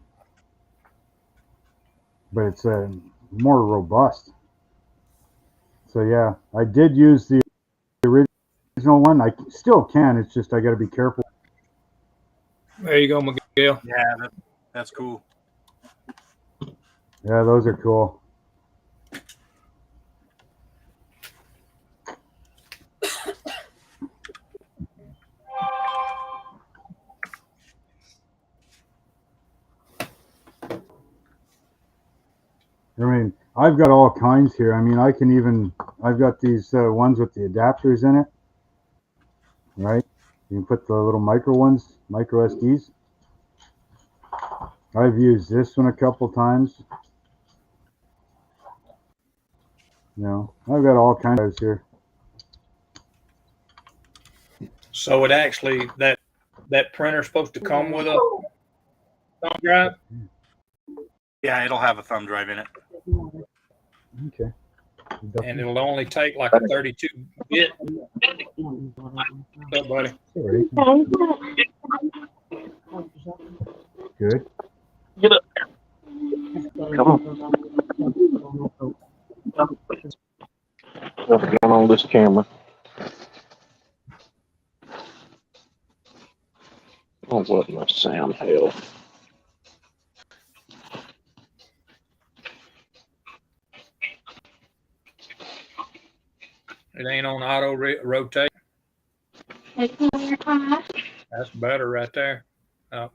but it's more robust. So yeah, I did use the original one. I still can. It's just I got to be careful. There you go, Miguel. Yeah, that's cool. Yeah, those are cool. I mean, I've got all kinds here. I mean, I've got these ones with the adapters in it, right? You can put the little micro ones, micro SDs. I've used this one a couple times. You know, I've got all kinds of here. So it actually, that that printer's supposed to come with a thumb drive? Yeah, it'll have a thumb drive in it. Okay. And it'll only take like a 32 bit. What's up, buddy? Sorry. Good. Get up there. Come on. What's going on this camera? Oh, what in the sound hell? It ain't on auto rotate. That's better right there. Oh.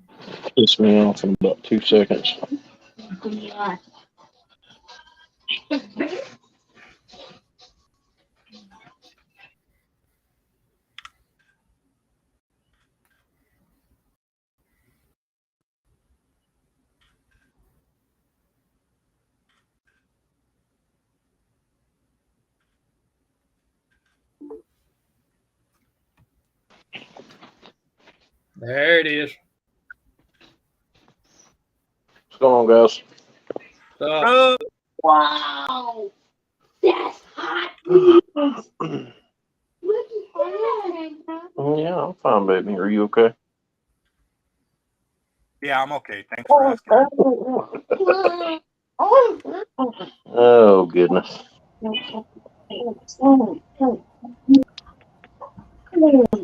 Piss me off in about 2 seconds. There it is. What's going on, guys? Wow. That's hot. Look at that. Yeah, I'm fine, baby. Are you okay? Yeah, I'm okay. Thanks for asking. Oh, goodness.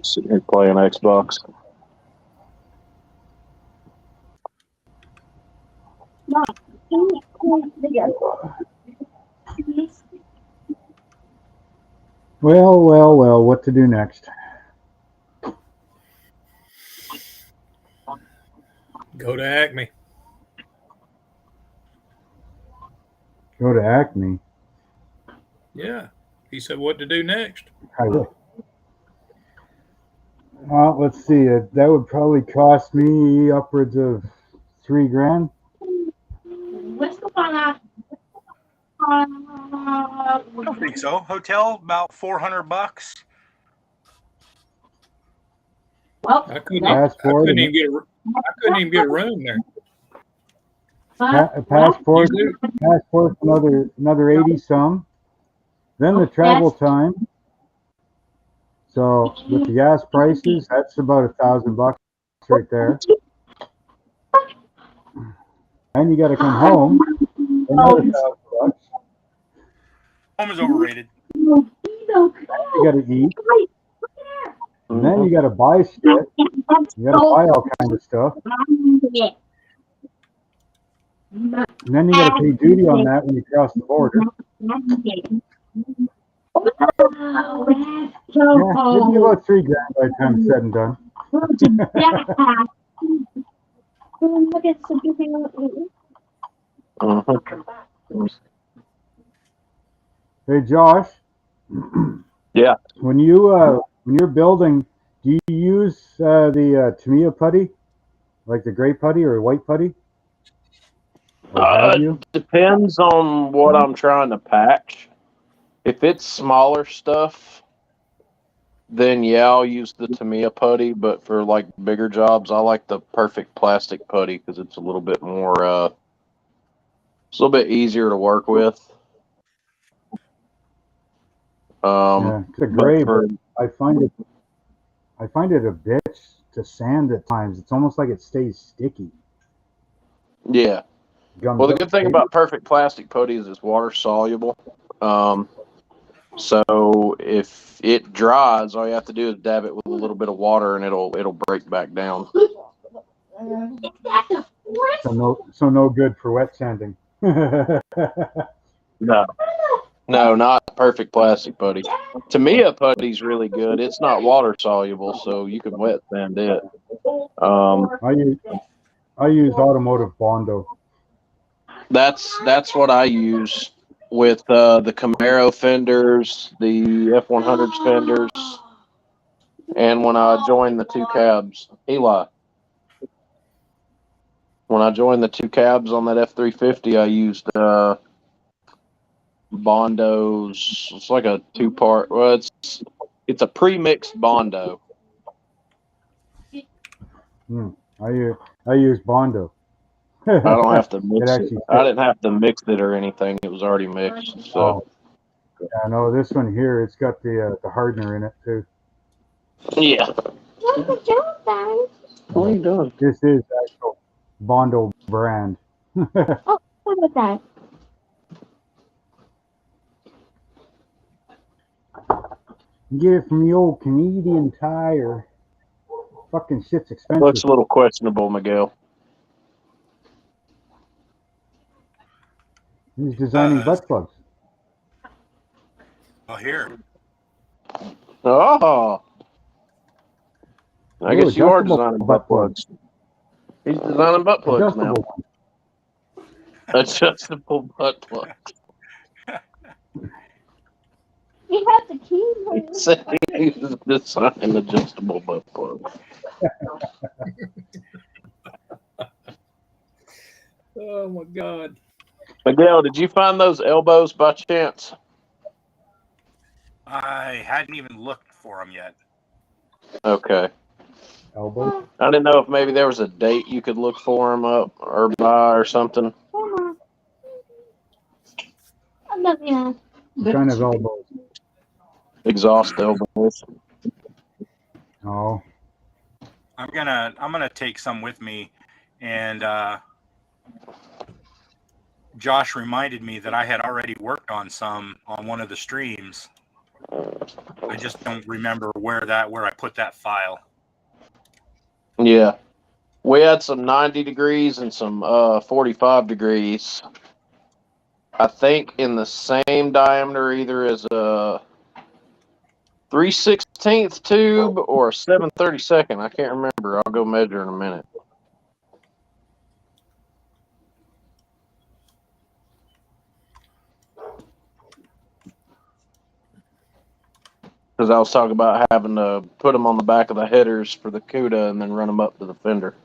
Sitting here playing Xbox. Well, what to do next? Go to Acme. Go to Acme. Yeah. He said what to do next. I will. Well, let's see. That would probably cost me upwards of $3,000. What's the one? I don't think so. Hotel about $400. Well, I couldn't even get a room there. Passport, another 80 some. Then the travel time. So with the gas prices, that's about $1,000 right there. And you got to come home. Another $1,000. Home is overrated. You got to eat. And then you got to buy shit. You got to buy all kinds of stuff. And then you got to pay duty on that when you cross the border. Yeah, it'd be about $3,000 by the time it's said and done. Hey, Josh. Yeah. When you're building, do you use the Tamiya putty, like the gray putty or white putty? Or have you? Depends on what I'm trying to patch. If it's smaller stuff, then yeah, I'll use the Tamiya putty. But for like bigger jobs, I like the Perfect Plastic putty because it's a little bit more, it's a little bit easier to work with. Yeah, it's a gray, but I find it a bitch to sand at times. It's almost like it stays sticky. Yeah. Well, the good thing about Perfect Plastic putty is it's water soluble. So if it dries, all you have to do is dab it with a little bit of water, and it'll break back down. So no good for wet sanding. No, not Perfect Plastic putty. Tamiya putty's really good. It's not water soluble, so you can wet sand it. I use automotive Bondo. That's what I use with the Camaro fenders, the F100s fenders, and when I joined the two cabs, Eli. When I joined the two cabs on that F350, I used Bondo's. It's like a two-part. Well, it's a pre-mixed Bondo. I use Bondo. I don't have to mix it. actually I didn't have to mix it or anything. It was already mixed. So Oh, yeah, no, this one here, it's got the hardener in it too. yeah. What the joke, guys? What are you doing? This is actual Bondo brand. Oh, what was that? Get it from the old Canadian Tire. Fucking shit's expensive. Looks a little questionable, Miguel. He's designing butt plugs. Oh, here. Oh. I guess you are adjustable designing butt plugs. He's designing butt plugs now. Adjustable one. Adjustable butt plugs. We have the key. He said he's designing adjustable butt plugs. Oh my God. Miguel, did you find those elbows by chance? I hadn't even looked for them yet. Okay. Elbow? I didn't know if maybe there was a date you could look for them up or by or something. Yeah. What kind of elbows? Exhaust elbows. Oh. I'm gonna take some with me, and Josh reminded me that I had already worked on some on one of the streams. I just don't remember where I put that file. Yeah. We had some 90 degrees and some 45 degrees. I think in the same diameter, either as a 3/16 tube or a 7/32. I can't remember. I'll go measure in a minute. Because I was talking about having to put them on the back of the headers for the CUDA and then run them up to the fender.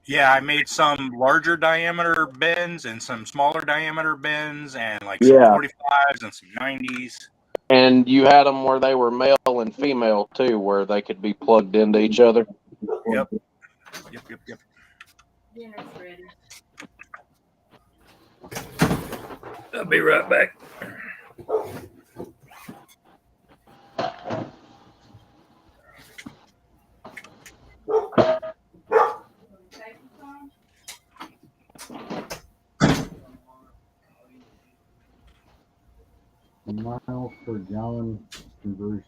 Yeah, I made some larger diameter bends and some smaller diameter bends and like some Yeah. 45s and some 90s. And you had them where they were male and female too, where they could be plugged into each other. Yep. Dinner's ready. I'll be right back. Miles per gallon conversion.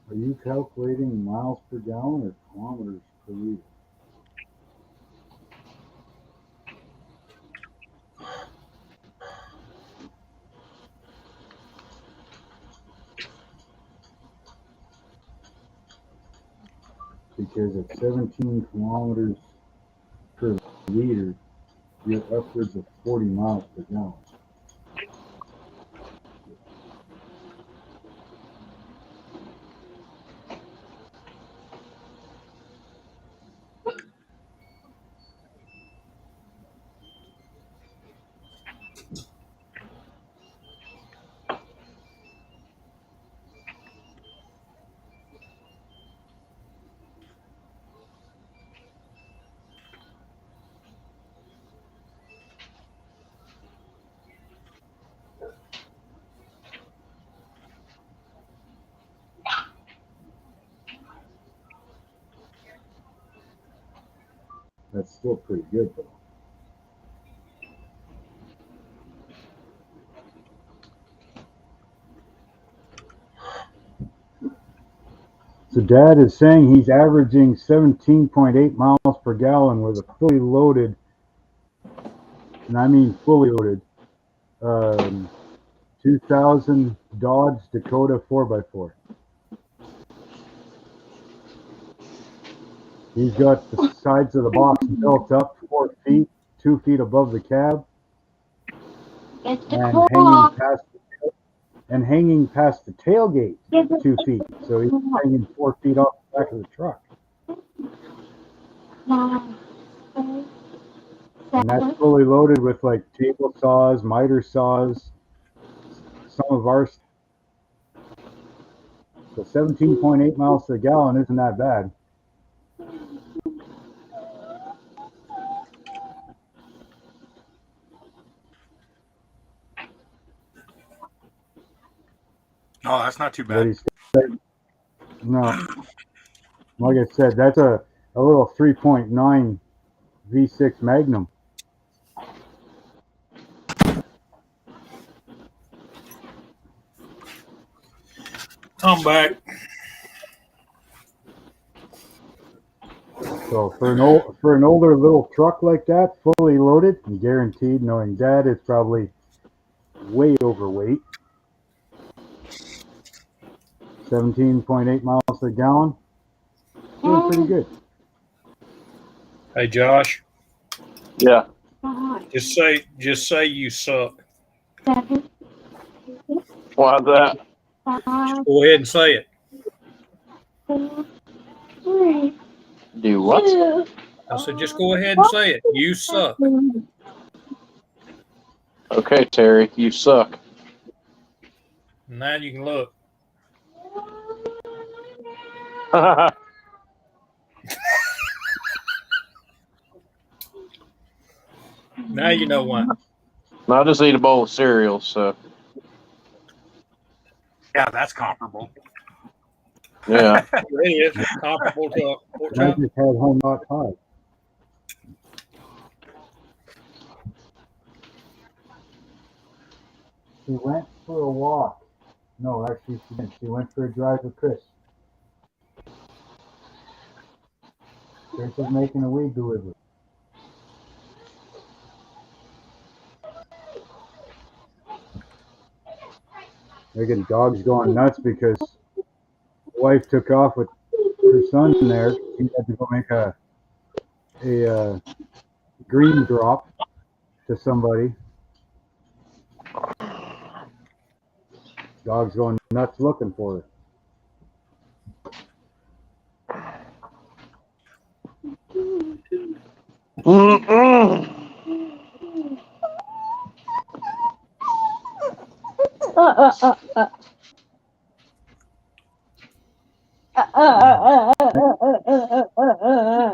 Are you calculating miles per gallon or kilometers per liter? Because at 17 kilometers per liter, you're upwards of 40 miles per gallon. That's still pretty good though. So Dad is saying he's averaging 17.8 miles per gallon with a fully loaded, and I mean fully loaded, 2000 Dodge Dakota 4x4. He's got the sides of the box built up 4 feet, 2 feet above the cab, and hanging past the tailgate 2 feet. So he's hanging 4 feet off the back of the truck. And that's fully loaded with like table saws, miter saws, some of our. So 17.8 miles per gallon isn't that bad. Oh, that's not too bad. No, like I said, that's a little 3.9 V6 Magnum. Come back. So for an older little truck like that, fully loaded, and guaranteed, knowing Dad is probably way overweight. 17.8 miles per gallon. Doing pretty good. Hey, Josh. Yeah. Just say you suck. Why that? Just go ahead and say it. Do what? I said, just go ahead and say it. You suck. Okay, Terry, you suck. Now you can look. Now you know why. I just eat a bowl of cereal, so. Yeah, that's comparable. Yeah. It is comparable to a pork I chop. just had Hangout pie. She went for a walk. No, actually she didn't. She went for a drive with Chris. Chris is making a weed delivery. Again, dog's going nuts because the wife took off with her son in there. He had to go make a green drop to somebody. Dog's going nuts looking for it.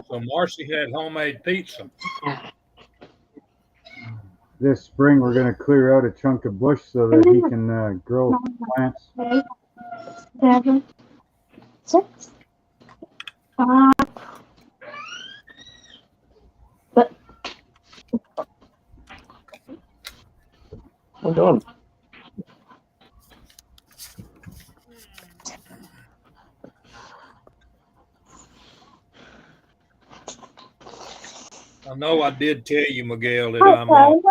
So Marcy had homemade pizza. This spring we're going to clear out a chunk of bush so that he can grow plants. 8, 7, 6, 5. But What are you doing? I know I did tell you, Miguel, that I'm going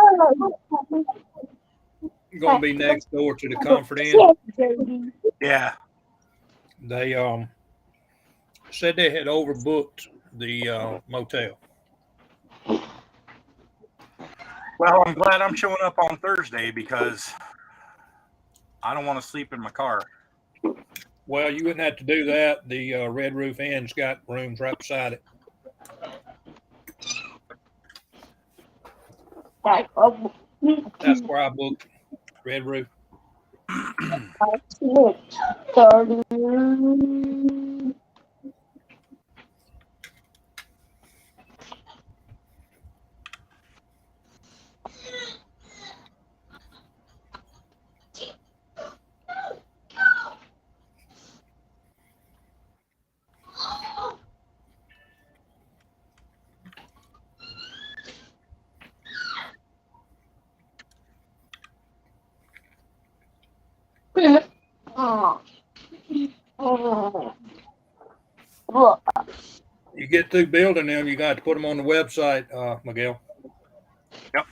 to be next door to the Comfort Inn. Yeah. They said they had overbooked the motel. Well, I'm glad I'm showing up on Thursday because I don't want to sleep in my car. Well, you wouldn't have to do that. The Red Roof Inn's got rooms right beside it. That's where I booked Red Roof. Look. You get through building them, you got to put them on the website, Miguel. Yep.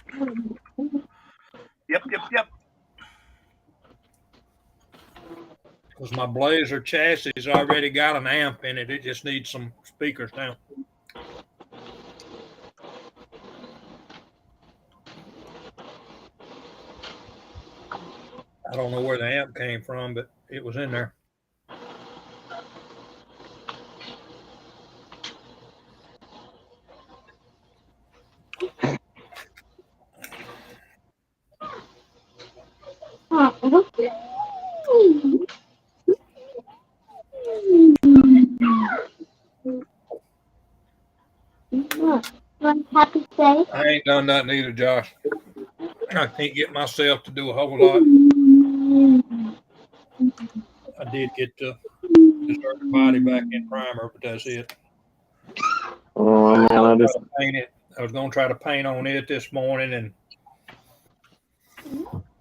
Because my Blazer chassis already got an amp in it. It just needs some speakers now. I don't know where the amp came from, but it was in there. Happy day. I ain't done nothing either, Josh. I can't get myself to do a whole lot. I did get the deserted body back in primer, but that's it. Oh man, I just I was going to try to paint on it this morning and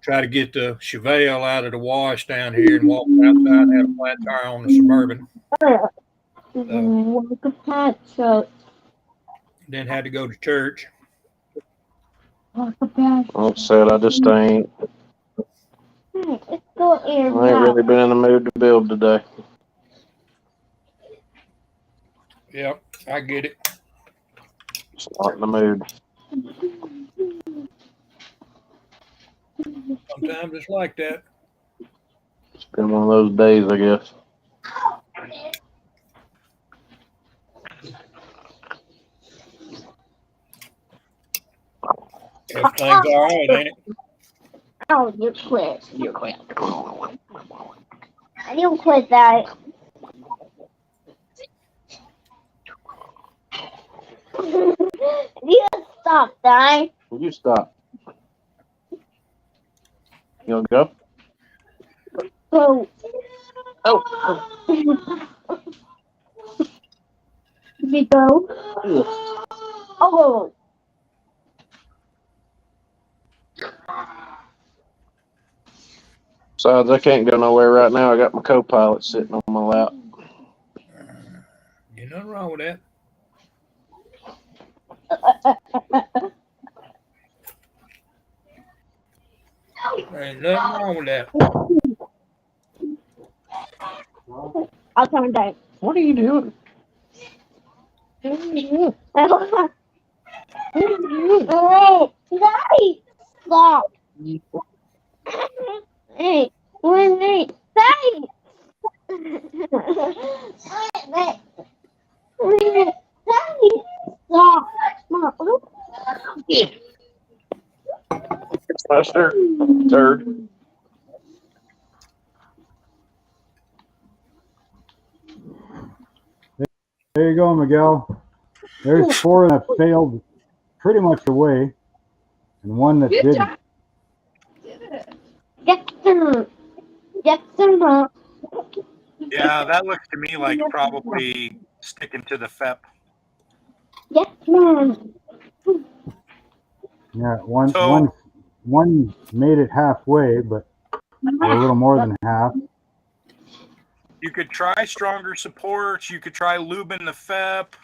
try to get the Chevelle out of the wash down here and walk outside and have a flat tire on the Suburban. Like a pet shirt. Then had to go to church. Like a pet. like I said, I just ain't. It's still air I ain't really been in the mood to build today. Yep, I get it. Just not in the mood. Sometimes it's like that. It's been one of those days, I guess. Everything's all right, ain't it? Oh, you quit. You quit. You quit that. You stop that. You stop. You wanna go? Go. Oh. We go. Oh. Besides, I can't go nowhere right now. I got my co-pilot sitting on my lap. Ain't nothing wrong with that. Ain't nothing wrong with that. I'll turn down. What are you doing? Wait, Daddy, stop. Hey, wait, Daddy. Wait, Daddy, stop. Yeah. It's my turd. There you go, Miguel. There's 4 that failed pretty much away, and 1 that didn't. Yes, sir. Yeah, that looks to me like probably sticking to the FEP. Yes, ma'am. Yeah, one made it halfway, but a little more than half. You could try stronger supports. You could try lubing the FEP.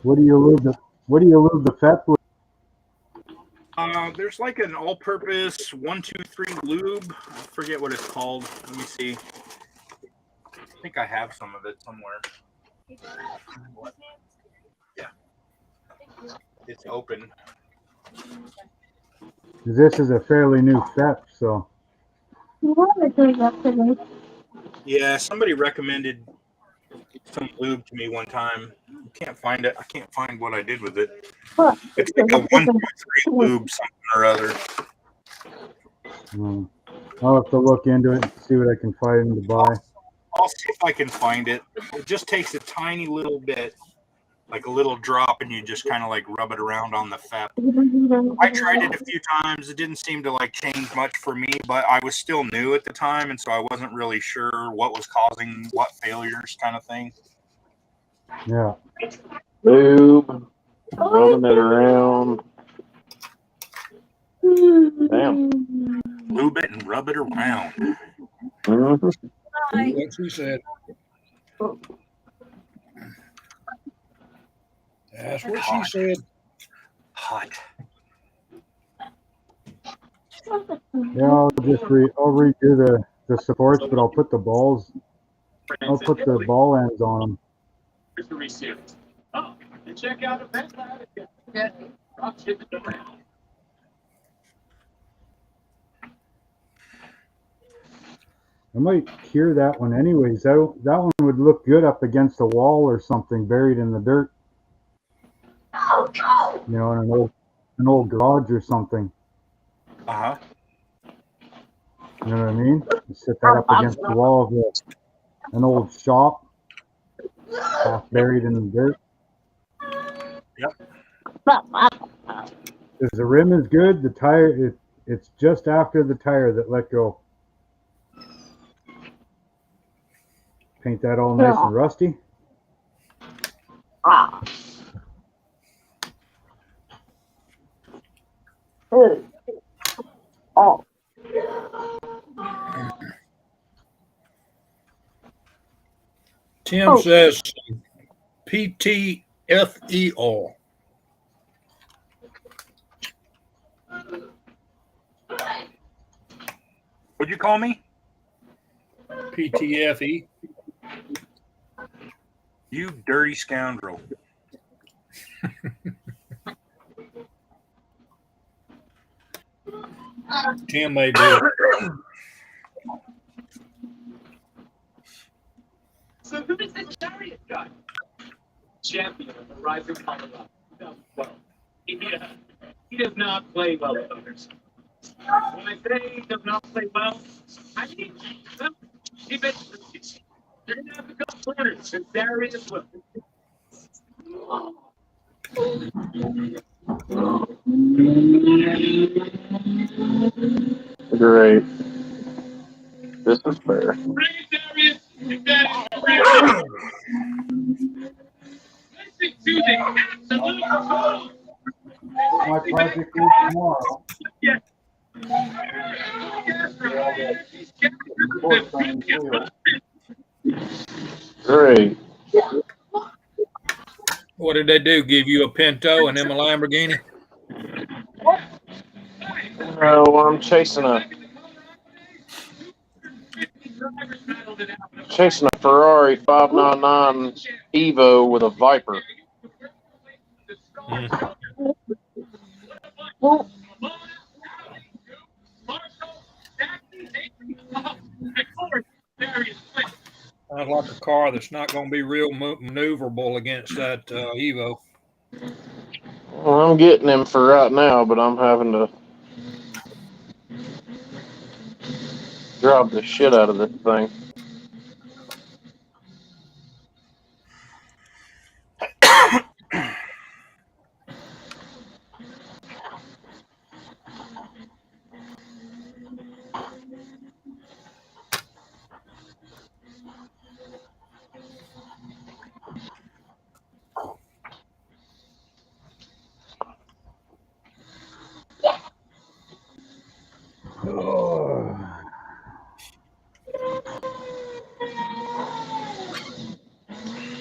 What do you lube the FEP with? There's like an all-purpose 1, 2, 3 lube. I forget what it's called. Let me see. I think I have some of it somewhere. Yeah, it's open. This is a fairly new FEP, so. Yeah, somebody recommended some lube to me one time. I can't find it. I can't find what I did with it. It's like a 1, 2, 3 lube, something or other. I'll have to look into it and see what I can find to buy. I'll see if I can find it. It just takes a tiny little bit, like a little drop, and you just kind of like rub it around on the FEP. I tried it a few times. It didn't seem to like change much for me, but I was still new at the time, and so I wasn't really sure what was causing what failures, kind of thing. Yeah. Lube, rubbing it around. Damn. Lube it and rub it around. Mm-hmm. What she said. That's what she said. Hot. Yeah, I'll redo the supports, but I'll put the balls. I'll put the ball ends on them. Here's the receiver. Oh, and check out event lab again. Drop ship it around. I might cure that one anyways. That one would look good up against a wall or something, buried in the dirt. You know, in an old garage or something. Uh-huh. You know what I mean? You set that up against the wall of an old shop, half buried in the dirt. Yep. Because the rim is good, the tire it's just after the tire that let go. Paint that all nice and rusty. Tim says PTFE oil. What'd you call me? PTFE. You dirty scoundrel. Tim may do it. So who is the chariot guy? Champion of the Rising Colorado. 2012. He does not play well with others. When I say he does not play well, I mean he makes mistakes. You're gonna have to go corners and Darius as well. Great. This is fair. My project is tomorrow. Yeah. Great. What did they do? Give you a Pinto and them a Lamborghini? Oh, I'm chasing a Ferrari 599 Evo with a Viper. Sounds like a car that's not going to be real maneuverable against that Evo. Well, I'm getting him for right now, but I'm having to drive the shit out of this thing.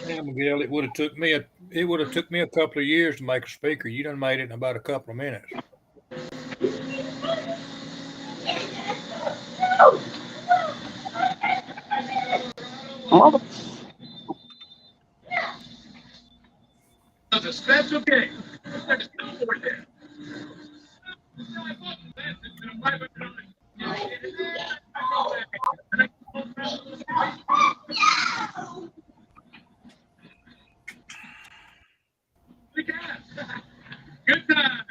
Yeah, Miguel, it would have took me a couple of years to make a speaker. You done made it in about a couple of minutes. It's a special game. There's no more there. Good time.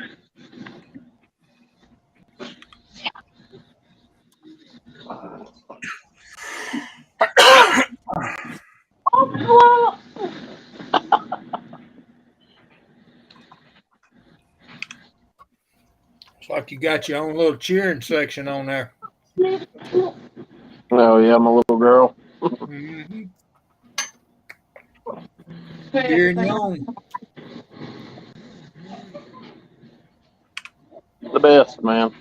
It's like you got your own little cheering section on there. Oh, yeah, my little girl. Mm-hmm. Cheering you on. The best, man.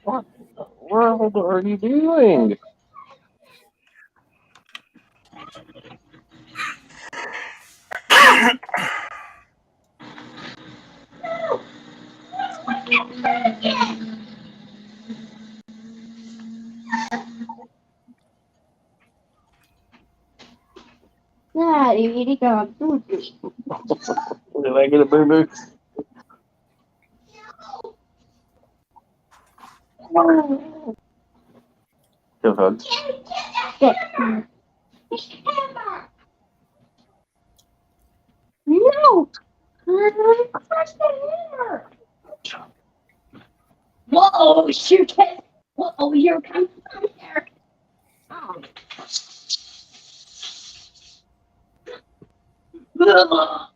What the world are you doing? Daddy, we got food. Did I get a boo boo? Give hugs. No! Crush the hammer! Whoa, shoot it! Whoa, here comes thunder! Oh. Ugh.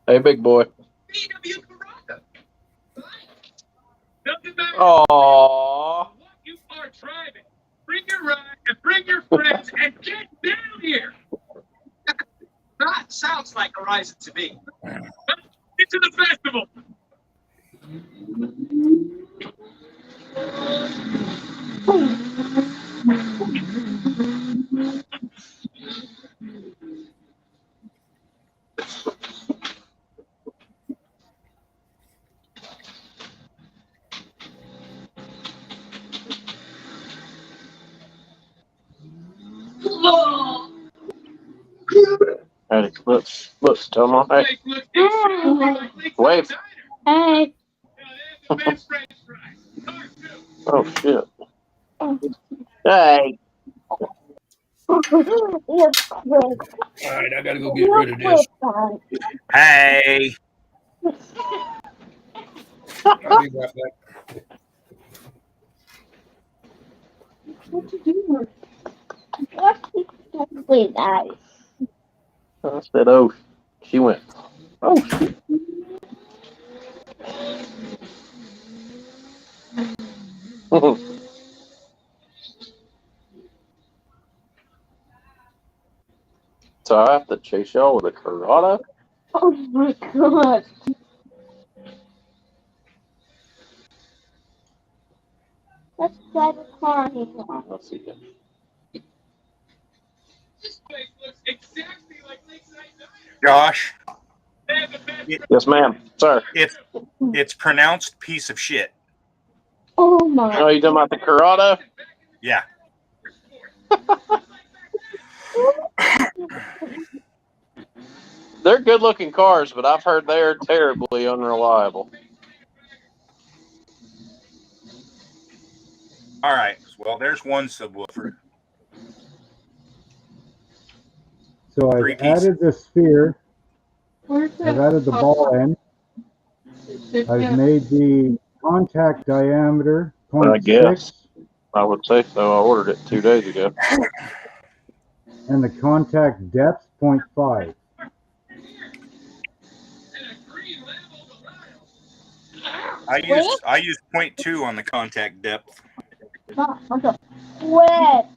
Hey, big boy. Nothing matters. Aww. What you are driving. Bring your ride and bring your friends and get down here. That sounds like Horizon to me. Get to the festival. Hey, look, tell them all. Hey, wave. Hey. Oh shit. Hey. You're quick. All right, I gotta go get rid of this. Hey. I'll be right back. What you doing? What you doing with that? I said, oh, she went. Oh shit. So I have to chase y'all with a Corrado? Oh my god. Let's drive a car here. Let's see. This place looks exactly like Lakeside Diner. Josh. Yes, ma'am. Sir. It's pronounced piece of shit. Oh my. Oh, you talking about the Corrado? Yeah. They're good looking cars, but I've heard they're terribly unreliable. All right. Well, there's one subwoofer. So I've added the sphere. I've added the ball end. I've made the contact diameter I 0.6. guess. I would say so. I ordered it 2 days ago. And the contact depth 0.5. I use 0.2 on the contact depth. Wet.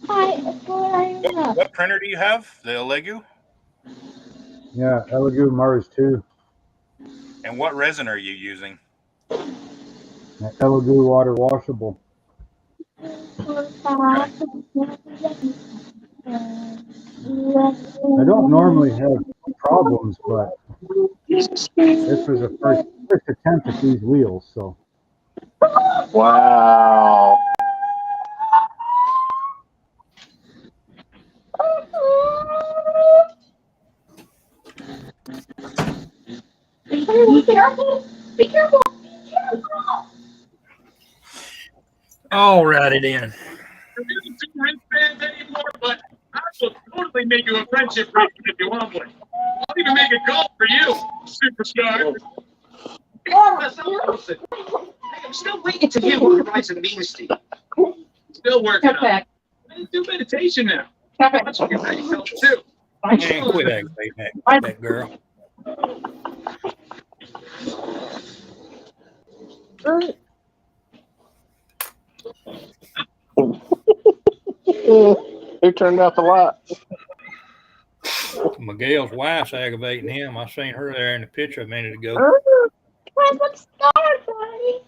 What printer do you have? The Elegoo? Yeah, Elegoo Mars 2. And what resin are you using? Elegoo water washable. I don't normally have problems, but this was a first attempt at these wheels, so. Wow. Be careful! Be careful! Be careful! All righty then. You're not super fans anymore, but I will totally make you a friendship bracelet if you want one. I'll even make a golf for you, superstar. Listen, I'm still waiting to hear what Horizon means to you. Still working on it. I do meditation now. Man, quit aggravating that girl. Who turned out the lights? Miguel's wife's aggravating him. I seen her there in the picture a minute ago. What's stars, buddy?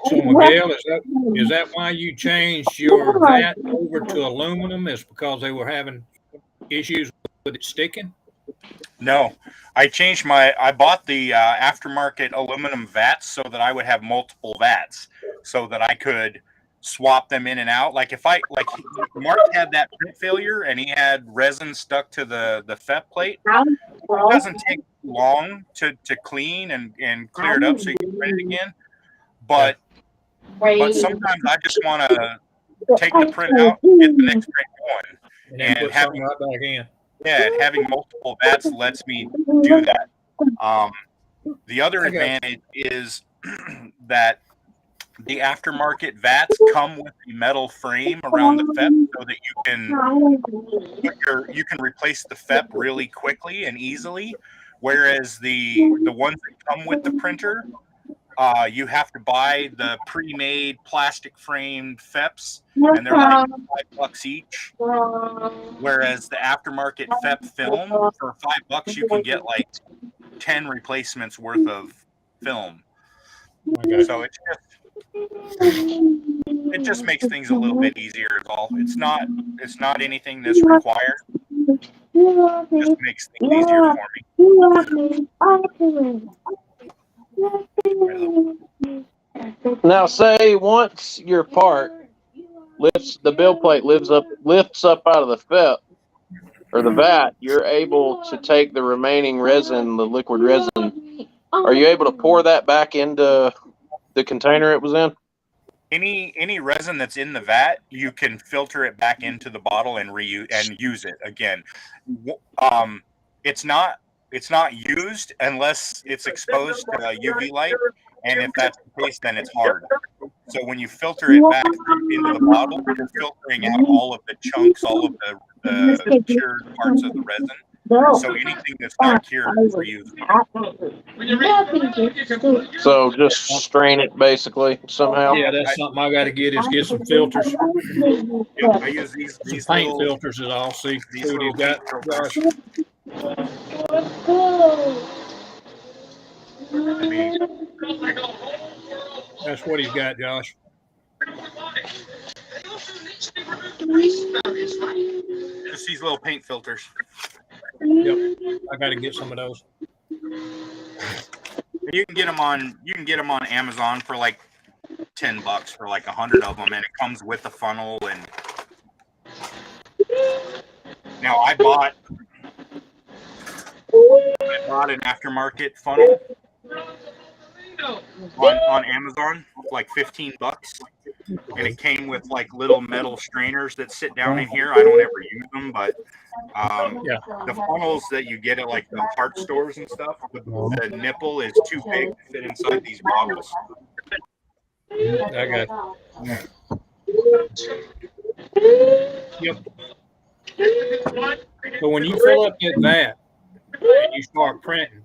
So Miguel, is that why you changed your vat over to aluminum? Is because they were having issues with it sticking? No, I bought the aftermarket aluminum vats so that I would have multiple vats so that I could swap them in and out. Like Mark had that print failure and he had resin stuck to the FEP plate. It doesn't take long to clean and clear it up so you can print it again. But sometimes I just want to take the print out, get the next print going, and put something right back in. Yeah, having multiple vats lets me do that. The other advantage is that the aftermarket vats come with a metal frame around the FEP so that you can replace the FEP really quickly and easily, whereas the ones that come with the printer, you have to buy the pre-made plastic framed FEPs, and they're like $5 each. Whereas the aftermarket FEP film, for $5, you can get like 10 replacements worth of film. Okay. So it just makes things a little bit easier is all. It's not anything that's required. It just makes things easier for me. Now, say once your part the build plate lifts up out of the FEP or the vat, you're able to take the remaining resin, the liquid resin. Are you able to pour that back into the container it was in? Any resin that's in the vat, you can filter it back into the bottle and use it again. It's not used unless it's exposed to UV light, and if that's the case, then it's hard. So when you filter it back into the bottle, you're filtering out all of the chunks, all of the cured parts of the resin. So anything that's not cured is reusable. So just strain it basically somehow. Yeah, that's something I got to get some filters. Yeah, I use these some paint little filters is all. See what you paint got, filters. Josh. That's what he's got, Josh. Just these little paint filters. Yep, I got to get some of those. You can get them on Amazon for like $10 for like 100 of them, and it comes with a funnel. And now I bought an aftermarket funnel on Amazon, like $15, and it came with like little metal strainers that sit down in here. I don't ever use them, but the funnels that you get at like the parts stores and stuff, the nipple is too big to fit inside these bottles. I got. Yep. So when you fill up that vat and you start printing,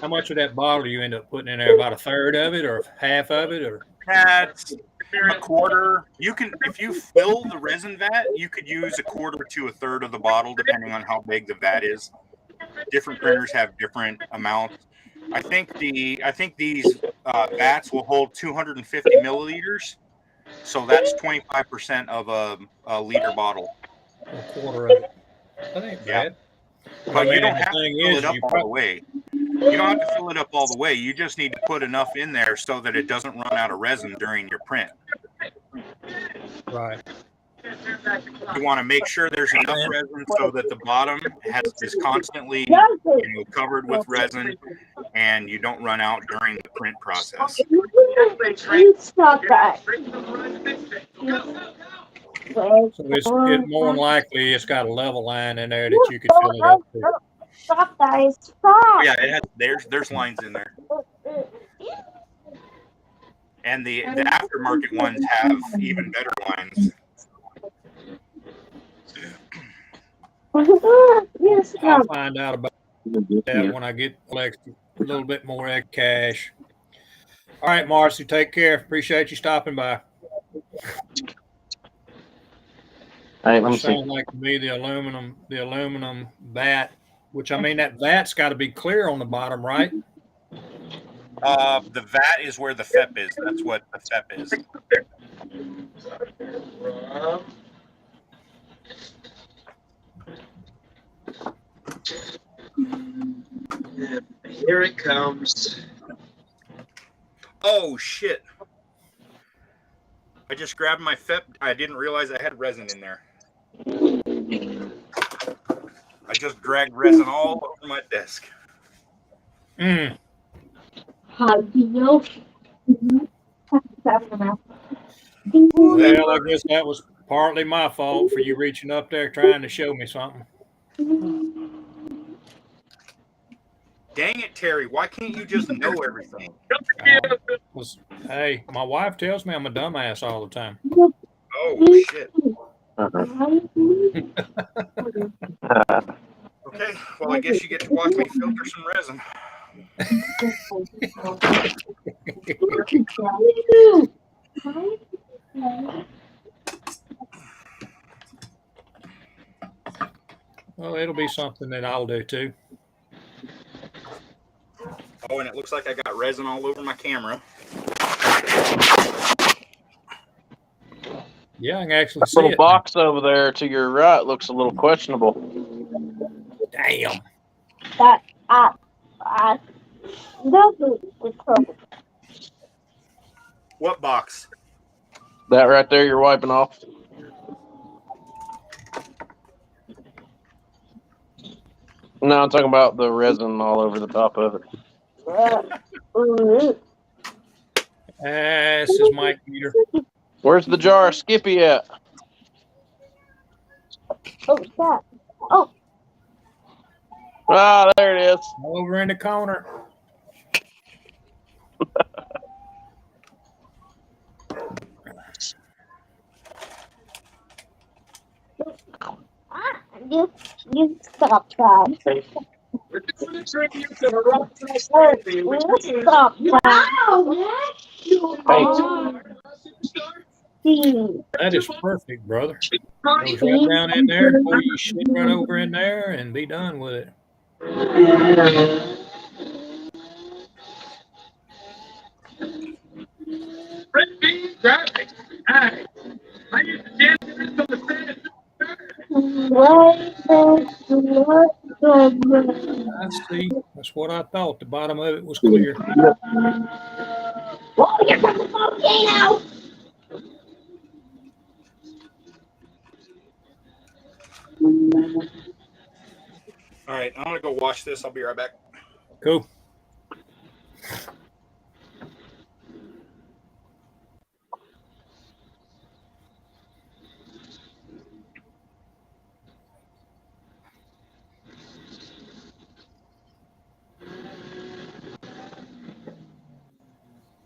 how much of that bottle do you end up putting in there? About a third of it, or half of it, or? That's a quarter. You can, if you fill the resin vat, you could use a quarter to a third of the bottle, depending on how big the vat is. Different printers have different amounts. I think these vats will hold 250 milliliters, so that's 25% of a liter bottle. A quarter of it. That ain't bad. But you don't have to fill it up all the way. You don't have to fill it up all the way. You just need to put enough in there so that it doesn't run out of resin during your print. Right. You want to make sure there's enough resin so that the bottom is constantly covered with resin, and you don't run out during the print process. You stop that. So it more than likely it's got a level line in there that you could fill it up to. Stop, guys. Stop. Yeah, it has. There's lines in there, and the aftermarket ones have even better lines. I'll find out about that when I get a little bit more cash. All right, Marcy, take care. Appreciate you stopping by. Hey, let me see. Sounds like to me the aluminum vat, which I mean that vat's got to be clear on the bottom, right? The vat is where the FEP is. That's what the FEP is. Here it comes. Oh shit! I just grabbed my FEP. I didn't realize I had resin in there. I just dragged resin all over my desk. How do you know? Well, I guess that was partly my fault for you reaching up there trying to show me something. Dang it, Terry! Why can't you just know everything? Hey, my wife tells me I'm a dumbass all the time. Oh shit! Okay, well I guess you get to watch me filter some resin. Well, it'll be something that I'll do too. Oh, and it looks like I got resin all over my camera. Yeah, I can actually That see little it. box over there to your right looks a little questionable. Damn. That What box? That right there you're wiping off. No, I'm talking about the resin all over the top of it. This is Mike Peter. Where's the jar of Skippy at? Oh, stop. Oh. Ah, there it is. Over in the corner. You stop that. Stop that. That is perfect, brother. Goes right down in there, pour your shit right over in there, and be done with it. I see. That's what I thought. The bottom of it was clear. Oh, you're from the volcano. All right, I'm gonna go wash this. I'll be right back. Cool.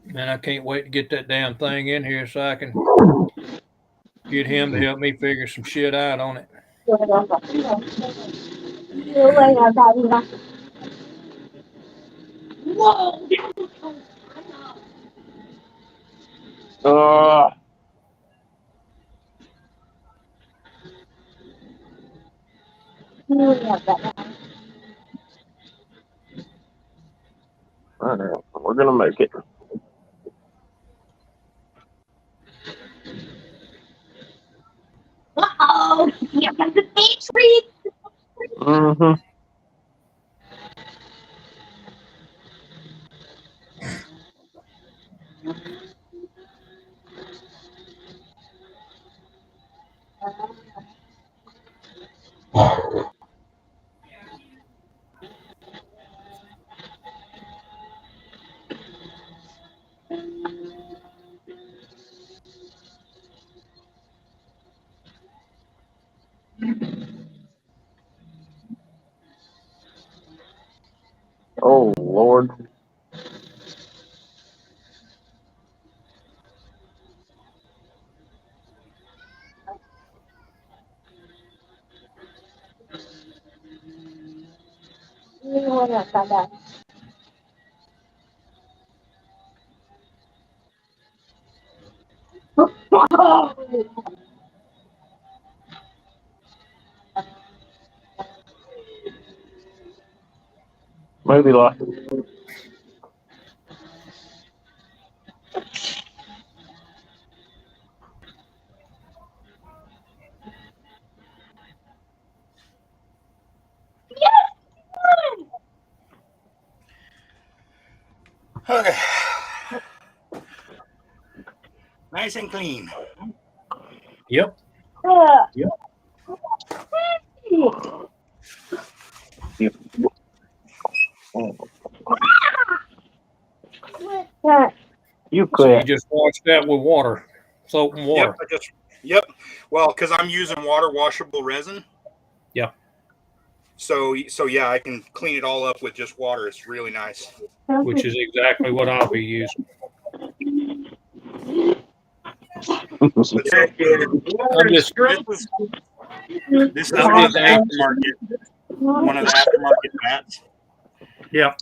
Man, I can't wait to get that damn thing in here so I can get him to help me figure some shit out on it. Whoa! We're gonna make it. Uh-oh! Here comes the big tree! Mm-hmm. Oh Lord. Maybe like Okay. Nice and clean. Yep. Yep. you So you quit. just wash that with water, soap and water. Yep. Well, because I'm using water washable resin. Yeah. So yeah, I can clean it all up with just water. It's really nice. Which is exactly what I'll be using. But so, this is one of the aftermarket bats. Yeah.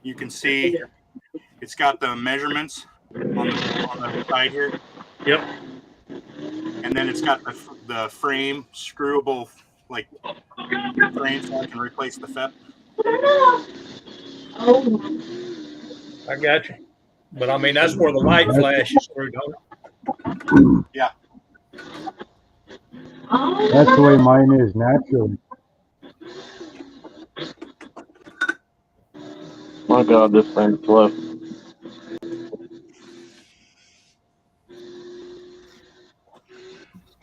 You can see it's got the measurements on the side here. Yep. And then it's got the frame screwable like frame, so I can replace the FEP. I got you. But I mean, that's where the light flashes through, don't it? Yeah. That's the way mine is naturally. My God, this thing's slow.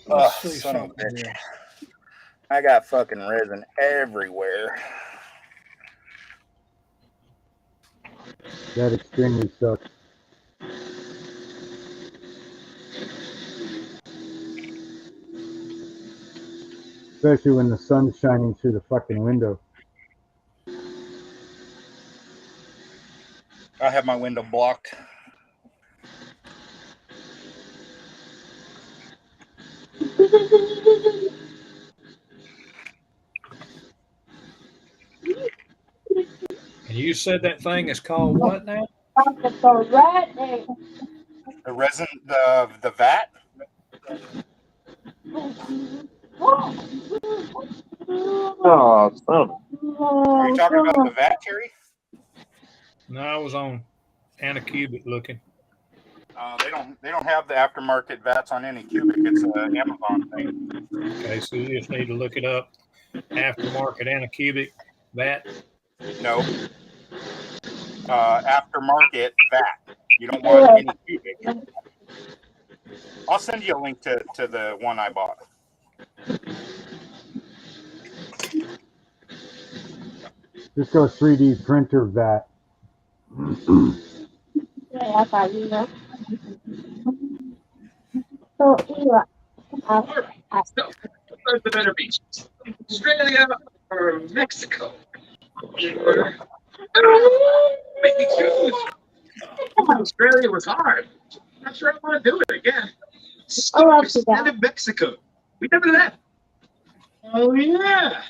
Oh, son of a bitch. I got fucking resin everywhere. That extremely sucks. Especially when the sun's shining through the fucking window. I have my window blocked. And you said that thing is called what now? The resin, the vat. Oh, son. Are you talking about the vat, Terry? No, I was on Anacubic looking. They don't have the aftermarket vats on any cubic. It's an Amazon thing. Okay, so you just need to look it up. Aftermarket Anacubic vat. No. Aftermarket vat. You don't want any cubic. I'll send you a link to the one I bought. Just go 3D printer vat. So, where's the better beach? Australia or Mexico? Make me choose. Australia was hard. Not sure I want to do it again. And in Mexico. We never left. Oh yeah.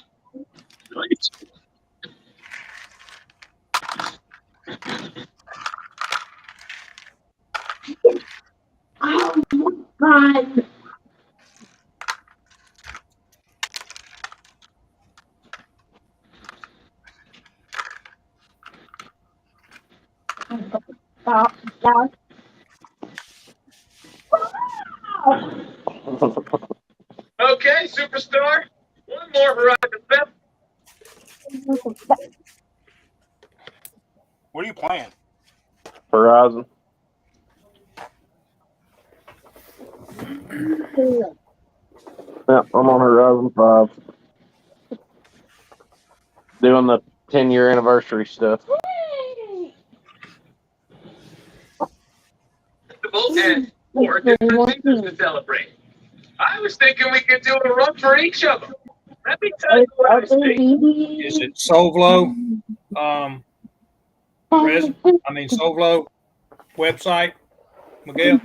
Nice. Oh my God. Okay, superstar. One more Horizon Fifth. What are you playing? Horizon. Yep, I'm on Horizon 5. Doing the 10-year anniversary stuff. And 4 different things to celebrate. I was thinking we could do a run for each of them. Let me tell you what I think. Is it Sovlo? Sovlo website, Miguel?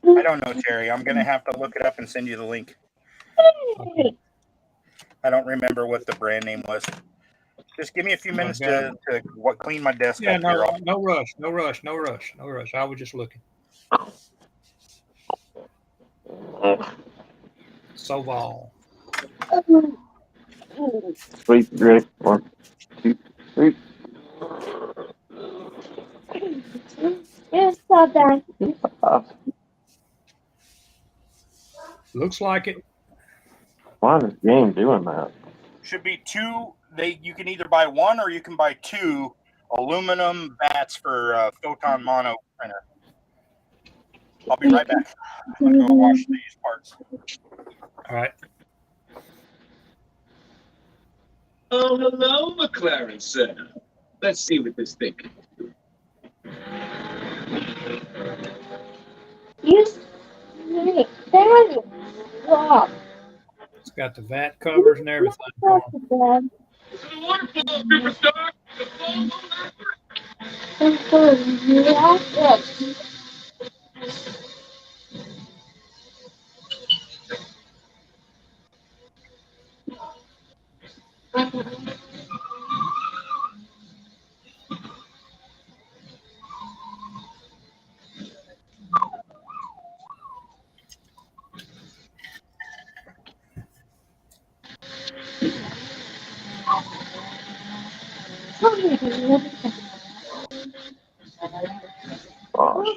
I don't know, Terry. I'm gonna have to look it up and send you the link. I don't remember what the brand name was. Just give me a few minutes to clean my desk Yeah, up here. no rush. I was just looking. Soval. Sweet, ready? 1, 2, 3. Looks like it. Why is this game doing that? Should be 2. You can either buy 1 or you can buy 2 aluminum bats for Photon Mono printer. I'll be right back. I'm gonna go wash these parts. All right. Oh, hello, McLaren Center. Let's see what this thing can do. It's got the vat covers and everything. Waterfall, superstar.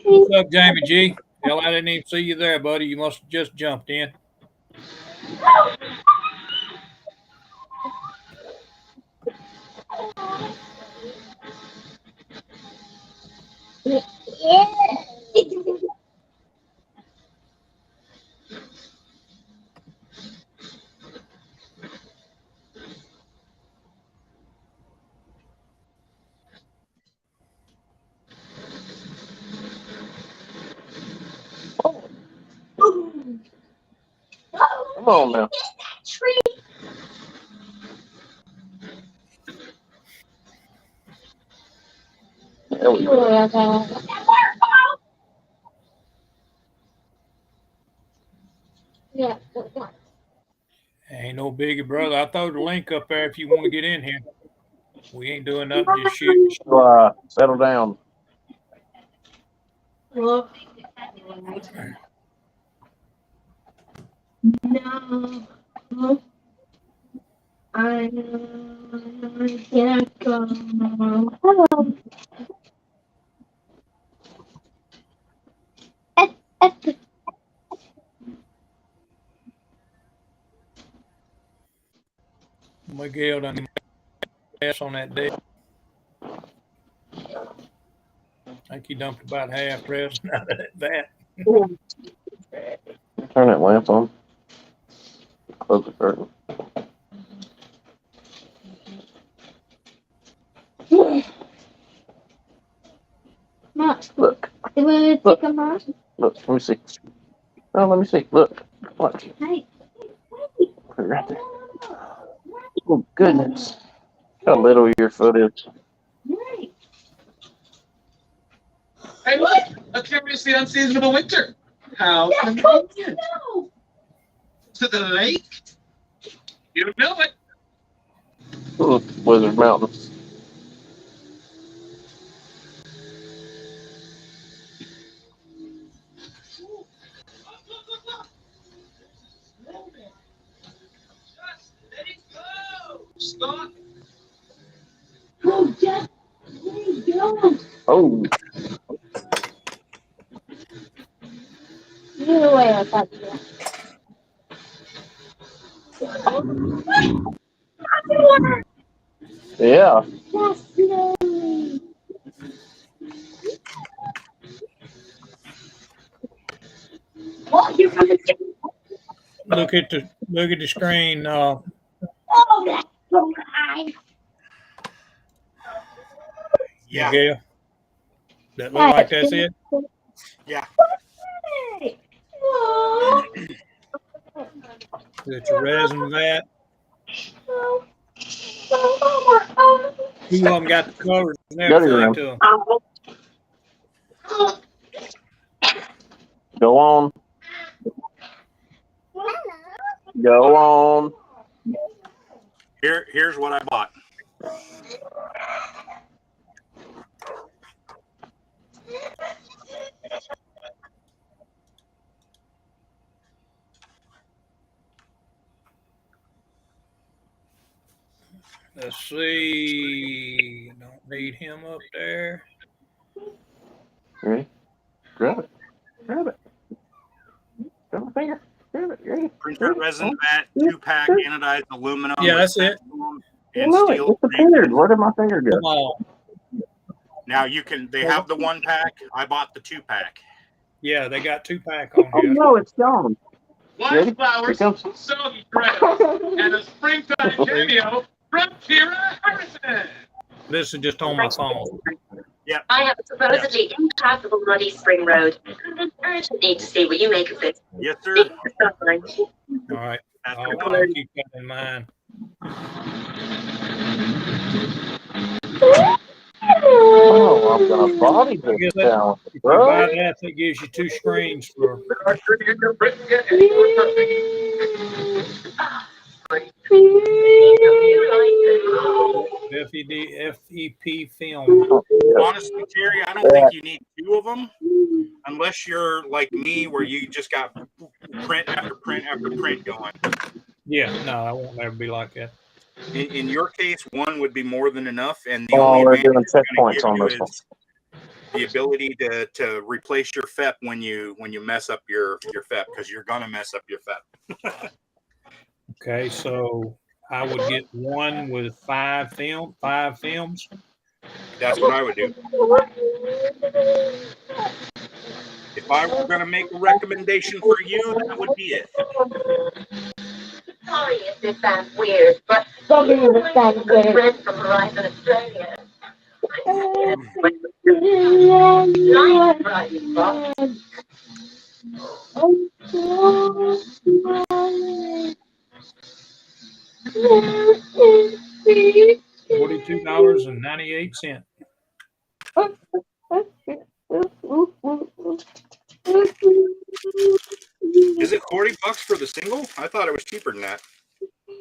What's up, Jamie G? Hell, I didn't even see you there, buddy. You must have just jumped in. Come on now. There we go. Ain't no biggie, brother. I throw the link up there if you want to get in here. We ain't doing nothing. Just shoot. Settle down. No. I can't go. Hello. Miguel done ass on that day. I think he dumped about half resin out of that vat. Turn that lamp on. Close the curtain. Look. Look. Look. Let me see. Oh, let me see. Look. Watch. Hey. Put it right there. Oh, goodness. How little your foot is. Hey, look! A curiously unseasonable winter. How convenient. To the lake? You know it. Blizzard Mountain. Scott. Oh, Jeff. There you go. Oh. Get away, I thought you. Yeah. Just slowly. What? You Look at the screen. Oh, that's so nice. Yeah. Miguel. That look like that's it? Yeah. It's a resin vat. Two of them got the covers and everything to them. Go on. Go on. Here's what I bought. Let's see. Don't need him up there. Ready? Grab it. Grab it. Grab my finger. Grab it. Grab it. Printer resin vat, 2-pack anodized aluminum. Yeah, that's it. And steel. Disappeared. Where did my finger go? Come on. Now they have the 1-pack. I bought the 2-pack. Yeah, they got 2-pack on Oh here. no, it's gone. Live flowers, soggy bread, and a springtime cameo from Kira Harrison. This is just on my phone. Yeah. I have a supposedly impassable muddy spring road. I urgently need to see what you make of this. Yes, sir. All right. I'll keep that in mind. Oh, I'm gonna body this down, If you bro. buy that, it gives you 2 screens for FEP film. Honestly, Terry, I don't think you need 2 of them unless you're like me where you just got print after print after print going. Yeah, no, I won't never be like that. In your case, 1 would be more than enough, and the Oh, only we're advantage doing it's gonna checkpoints give on you this one. is the ability to replace your FEP when you mess up your FEP, because you're gonna mess up your FEP. Okay, so I would get 1 with 5 films. That's what I would do. If I were going to make a recommendation for you, that would be it. Sorry if this sounds weird, but Something that sounds a weird. friend from Horizon Australia. $42.98. Is it $40 for the single? I thought it was cheaper than that.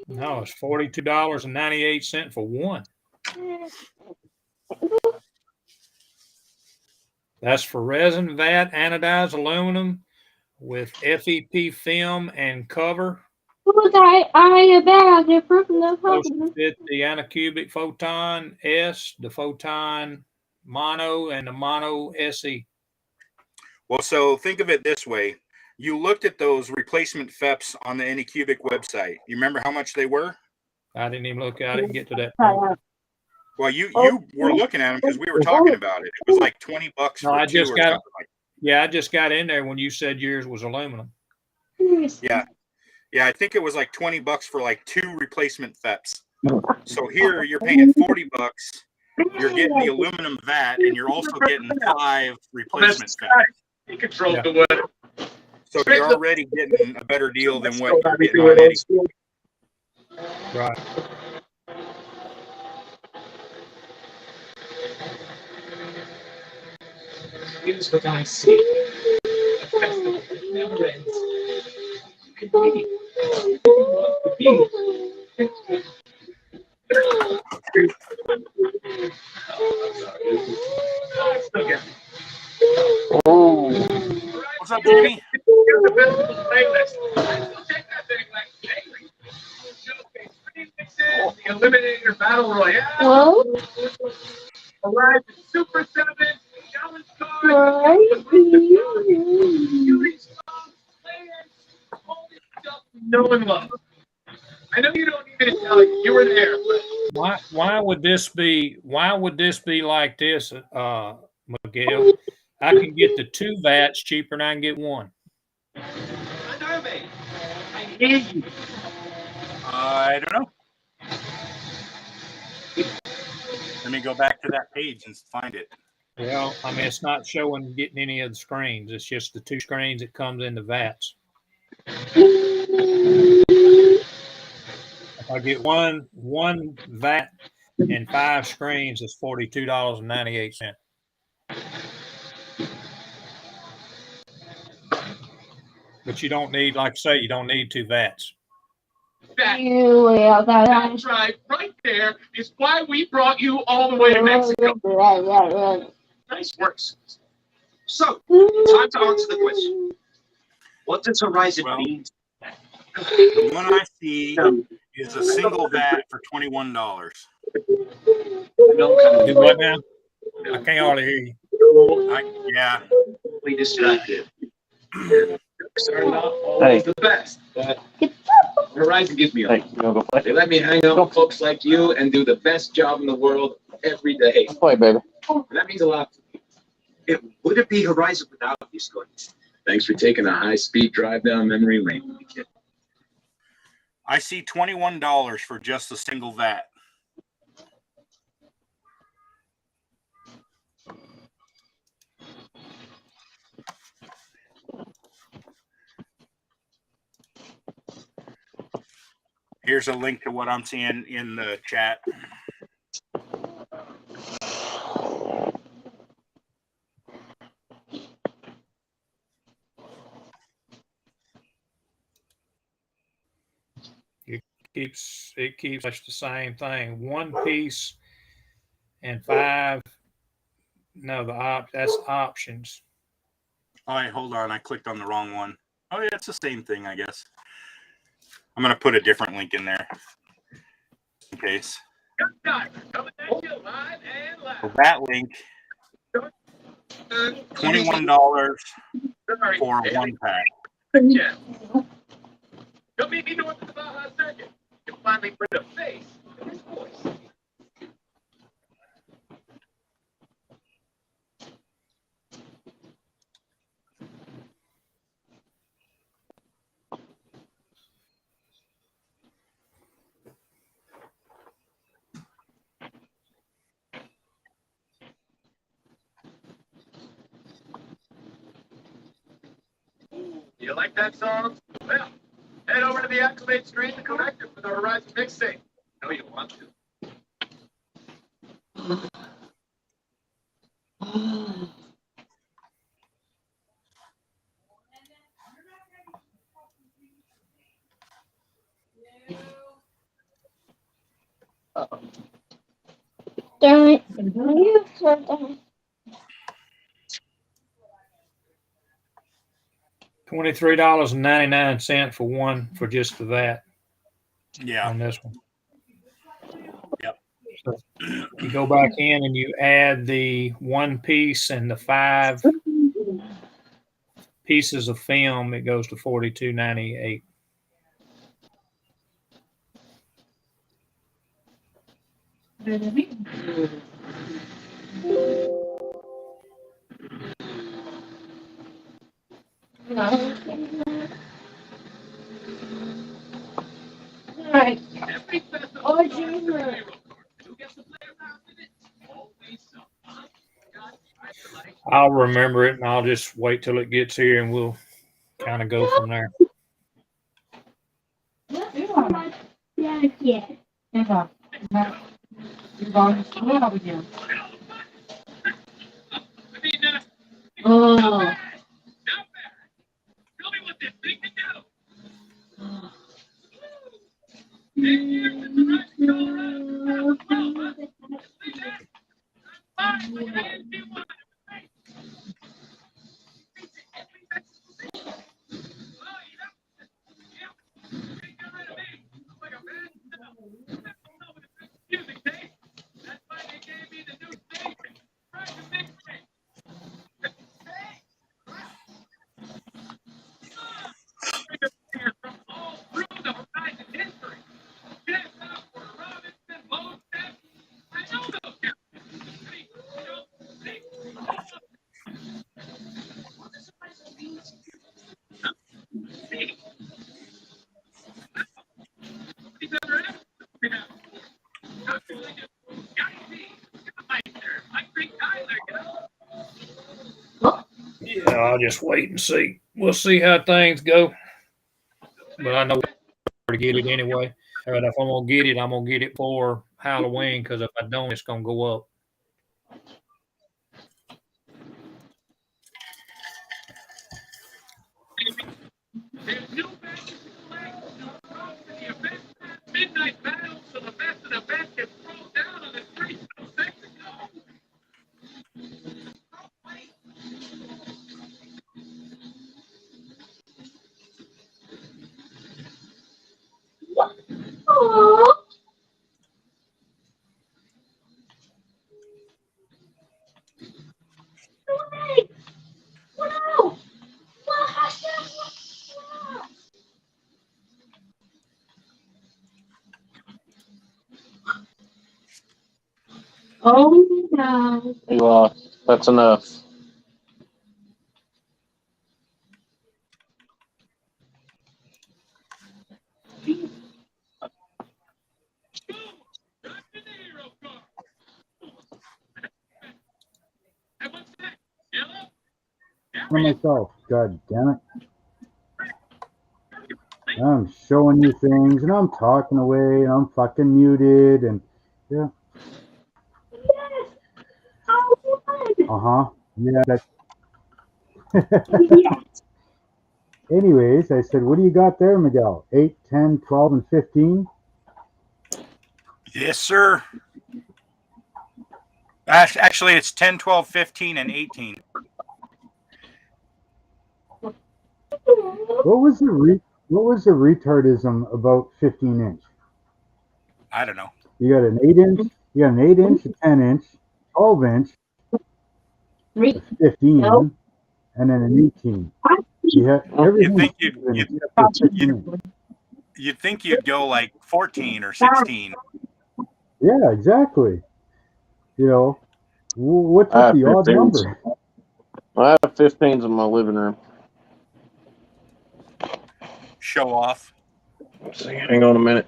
No, it's $42.98 for 1. That's for resin vat, anodized aluminum with FEP film and cover. I bet they're from the Supposed to fit the Anacubic Photon S, the Photon Mono, and the Mono SE. Well, so think of it this way. You looked at those replacement FEPs on the Anycubic website. You remember how much they were? I didn't even look. I didn't get to that point. Well, you were looking at them because we were talking about it. It was like $20 No, for I 2 just or got. something like Yeah, I just got in there when you said yours was aluminum. Yeah. Yeah, I think it was like $20 for like 2 replacement FEPs. So here you're paying $40. You're getting the aluminum vat, and you're also getting 5 replacement FEPs. He controls the weather. So you're already getting a better deal than what you're getting on Eddie. Right. Here's what I see. A festival that never ends. You can be. You want to be. Oh. What's up, Jamie? The Eliminator Battle Royale. Whoa. Arrived at Super 7. Challenge no one loves. I know you don't need me to tell you. You were there. Why would this be like this, Miguel? I can get the 2 vats cheaper than I can get 1. Under me. I I don't know. Let me go back to that page and find it. Well, I mean, it's not showing getting any of the screens. It's just the 2 screens that comes in the vats. If I get one vat and 5 screens, it's $42.98. But you don't need, like I say, you don't need 2 vats. That drive right there is why we brought you all the way to Mexico. Nice work. So, time to answer the question. What does Horizon mean? The one I see is a single vat for $21. Do what now? I can't hardly hear you. Yeah. We distracted. Are not always the best, but Horizon gives me a They let me hang out with folks like you and do the best job in the world every day. Play, baby. That means a lot to me. It wouldn't be Horizon without you, Scotty. Thanks for taking a high-speed drive down memory lane with me, kid. I see $21 for just a single vat. Here's a link to what I'm seeing in the chat. It keeps much the same thing. 1 piece and 5. No, that's options. All right, hold on. I clicked on the wrong one. Oh, yeah, it's the same thing, I guess. I'm going to put a different link in there in case. For that link, $21 for a 1-pack. Yeah. You'll meet me north of the Baja Circuit. You'll finally put a face in his voice. You like that song? Well, head over to the Accolade screen to correct it for the Horizon mixtape. No, you want to. Darn it. You so dumb. $23.99 for one for just the vat. Yeah. On this one. Yep. So you go back in and you add the 1 piece and the 5 pieces of film, it goes to $42.98. Alright. Oh, Junior. I'll remember it and I'll just wait till it gets here and we'll kind of go from there. Yeah. You're going to school again. Oh. Tell me what this thing can do. I'll just wait and see. We'll see how things go. But I know where to get it anyway. But if I'm gonna get it, I'm gonna get it for Halloween. Because if I don't, it's gonna go up. There's no best midnight battle, so the best of the best is thrown down on the streets of Mexico. Oh no. Eli, that's enough. For myself, god damn it. I'm showing you things and I'm talking away and I'm fucking muted and yeah. Yeah, that. Anyways, I said, what do you got there, Miguel? 8, 10, 12, and 15? Yes, sir. Actually, it's 10, 12, 15, and 18. What was the retardism about 15-inch? I don't know. You got an 8-inch, you got an 8-inch, a 10-inch, 12-inch, a 15, and then an 18. Yeah, You'd think you'd go like 14 or 16. Yeah, exactly. You know, what's with the odd number? I have 15s in my living room. Show off. Let's see, hang on a minute.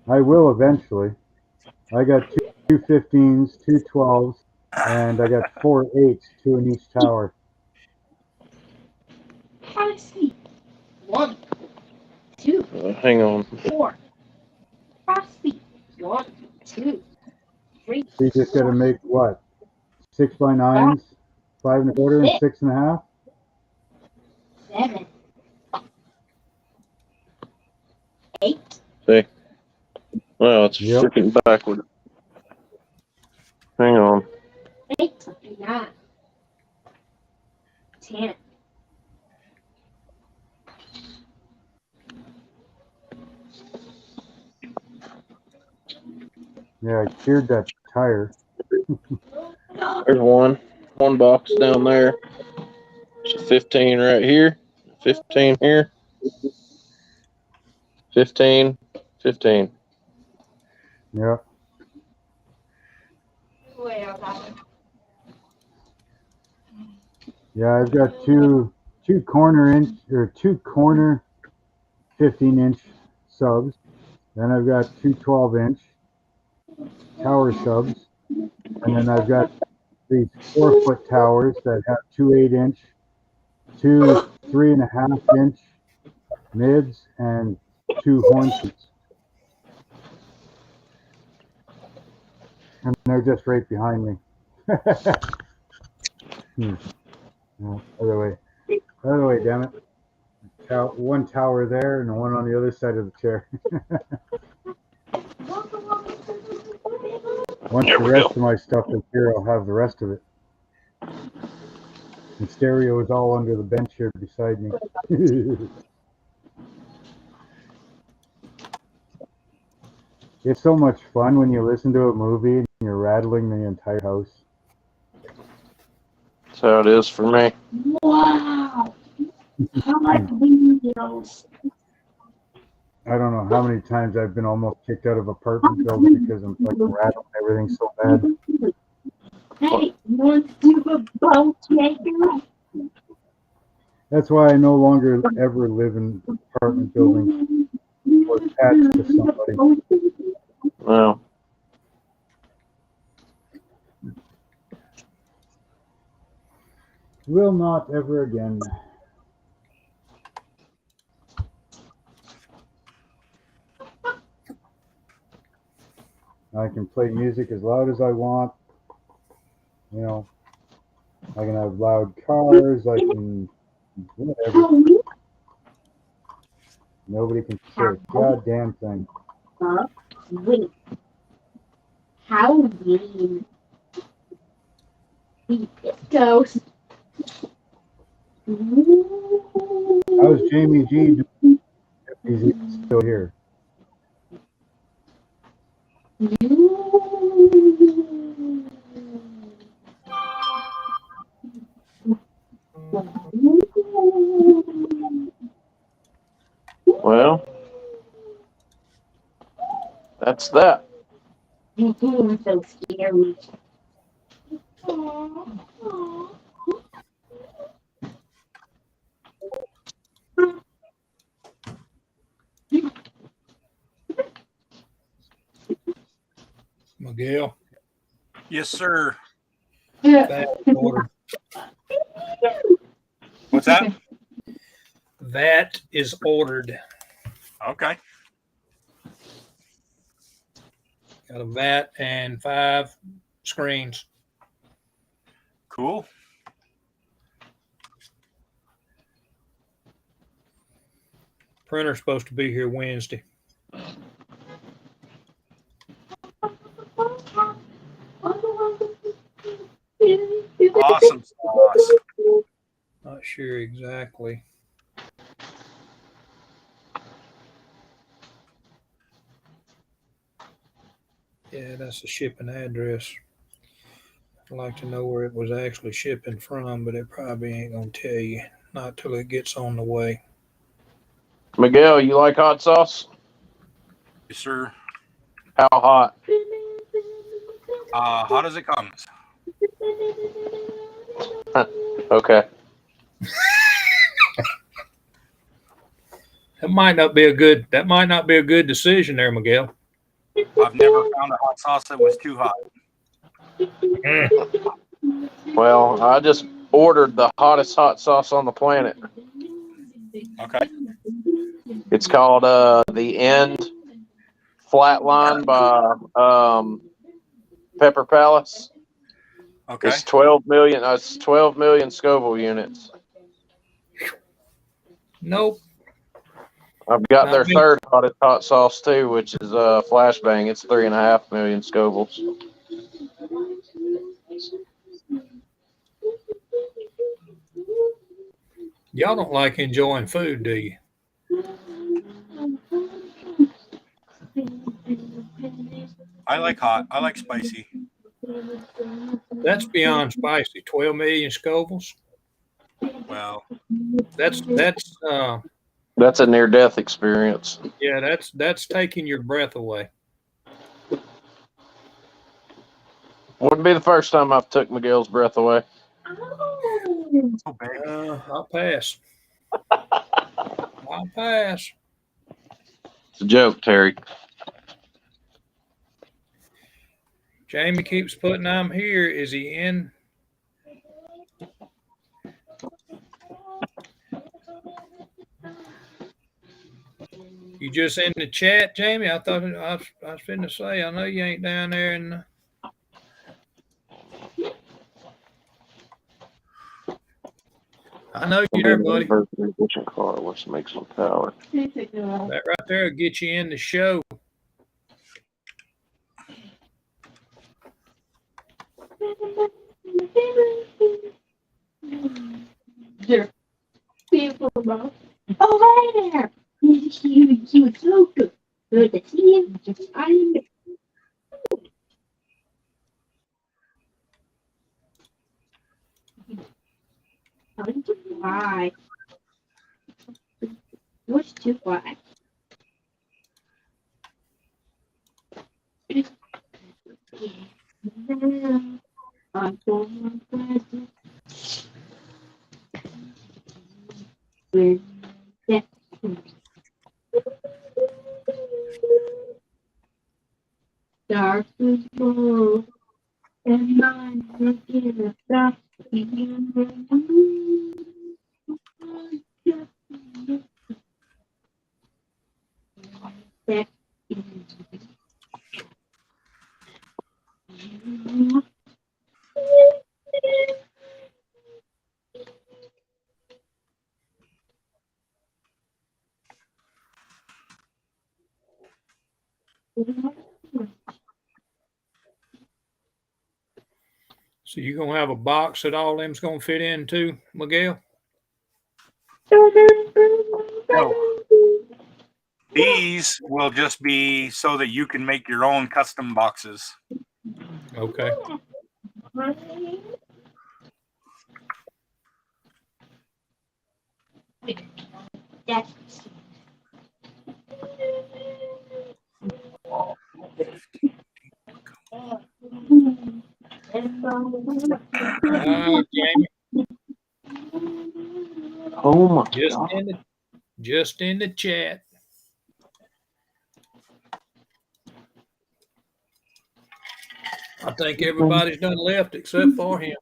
I will eventually. I got two 15s, two 12s, and I got 4 8s, 2 in each tower. Frosty. 1, 2. Hang on. 4. Frosty. 1, 2, 3. So you just got to make what? 6 by 9s, 5 1/4, and 6 1/2. 7. 8. See? Well, it's freaking backward. Hang on. 8. 9. 10. Yeah, I cleared that tire. There's one box down there. There's a 15 right here. 15 here. 15. 15. Yeah. Yeah, I've got two corner 15-inch subs. Then I've got two 12-inch tower subs. And then I've got these 4-foot towers that have two 8-inch, two 3.5-inch mids, and two horn seats. And they're just right behind me. No, other way, damn it. One tower there and one on the other side of the chair. Once the rest of my stuff is here, I'll have the rest of it. And stereo is all under the bench here beside me. It's so much fun when you listen to a movie and you're rattling the entire house. That's how it is for me. Wow. I like videos. I don't know how many times I've been almost kicked out of apartment building because I'm fucking rattling everything so bad. Hey, you want to do a boat maker? That's why I no longer ever live in apartment buildings or attached to somebody. Well. Will not ever again. I can play music as loud as I want. You know, I can have loud cars. I can whatever. Nobody can say a goddamn thing. Wait. Halloween. Ghost. How's Jamie G doing if he's even still here? Well, that's that. So scary. Miguel. Yes, sir. That ordered. What's that? That is ordered. Okay. Got a vat and 5 screens. Cool. Printer's supposed to be here Wednesday. Awesome sauce. Not sure exactly. Yeah, that's the shipping address. I'd like to know where it was actually shipping from, but it probably ain't gonna tell you. Not till it gets on the way. Miguel, you like hot sauce? Yes, sir. How hot? Hot as it comes. Okay. That might not be a good decision there, Miguel. I've never found a hot sauce that was too hot. Well, I just ordered the hottest hot sauce on the planet. Okay. It's called The End Flatline by Pepper Palace. Okay. It's 12 million. It's 12 million Scoville units. Nope. I've got Not their me. third hottest hot sauce too, which is Flashbang. It's 3.5 million Scovilles. Y'all don't like enjoying food, do you? I like hot. I like spicy. That's beyond spicy. 12 million Scovilles. Well, That's That's a near-death experience. yeah, that's taking your breath away. Wouldn't be the first time I've took Miguel's breath away. oh baby. I'll pass. I'll pass. It's a joke, Terry. Jamie keeps putting I'm here. Is he in? You just in the chat, Jamie? I thought I was finna say, I know you ain't down there in I know you're there, buddy. Car, let's make some power. That right there will get you in the show. There. People, oh, hi there. You was so good. Good to see you. I'm why? What's too why? I'm going present. With that. Dark is blue, and mine looking at dark So you gonna have a box that all them's gonna fit into, Miguel? No. These will just be so that you can make your own custom boxes. Okay. Jamie. Oh my Just God. in the chat. I think everybody's done left except for him.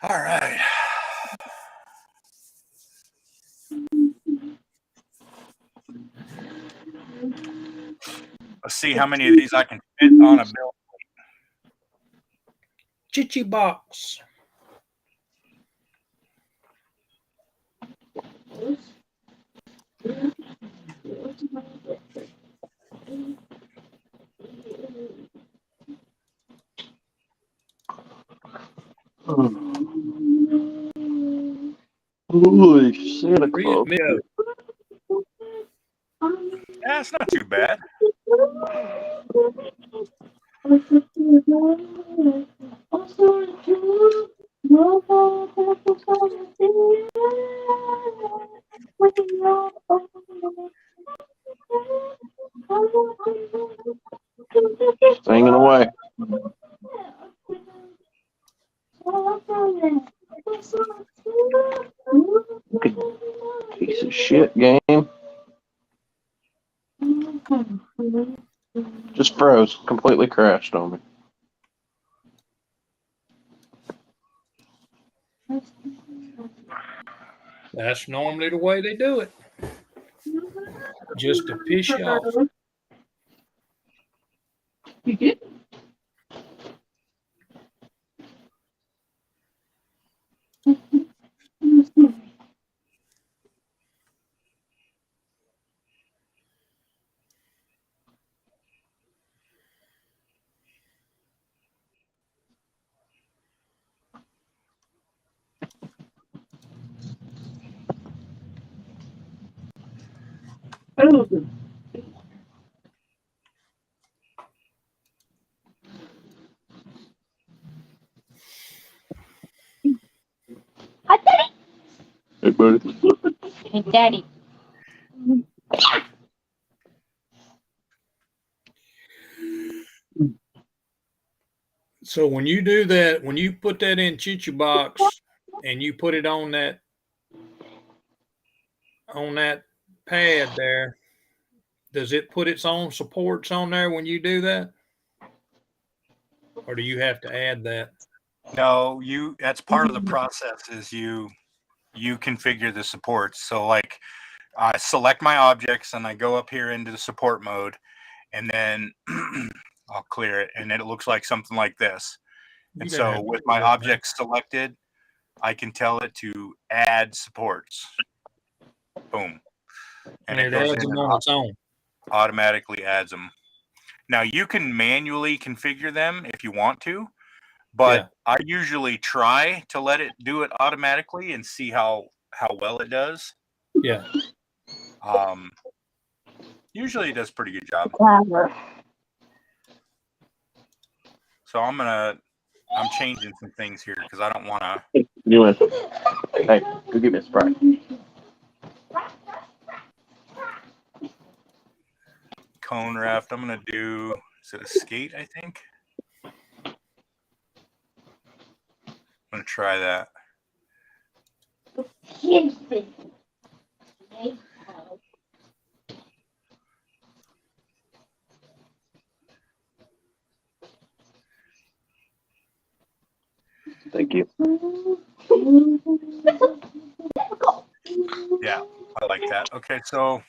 All right. Let's see how many of these I can fit on a bill. Chichi box. Holy Santa Claus. Yeah, it's not too bad. Singing away. Piece of shit game. Just froze. Completely crashed on me. That's normally the way they do it. Just to piss you off. You did? Oh. Hi, Daddy. Hey, buddy. Hey, Daddy. So when you do that, when you put that in Chichi box and you put it on that pad there, does it put its own supports on there when you do that? Or do you have to add that? No, that's part of the process is you configure the supports. So like I select my objects and I go up here into the support mode and then I'll clear it and it looks like something like this. And so with my objects selected, I can tell it to add supports. Boom. And it goes adds in them and on its own. automatically adds them. Now you can manually configure them if you want to, but I usually try to let it do it automatically and see how well it does. Yeah. Usually it does a pretty good job. So I'm changing some things here because I don't want to. You win. Hey, go get me a Sprite. cone raft. I'm gonna do, is it a skate, I think? I'm gonna try that. Thank you. Yeah, I like that. Okay, so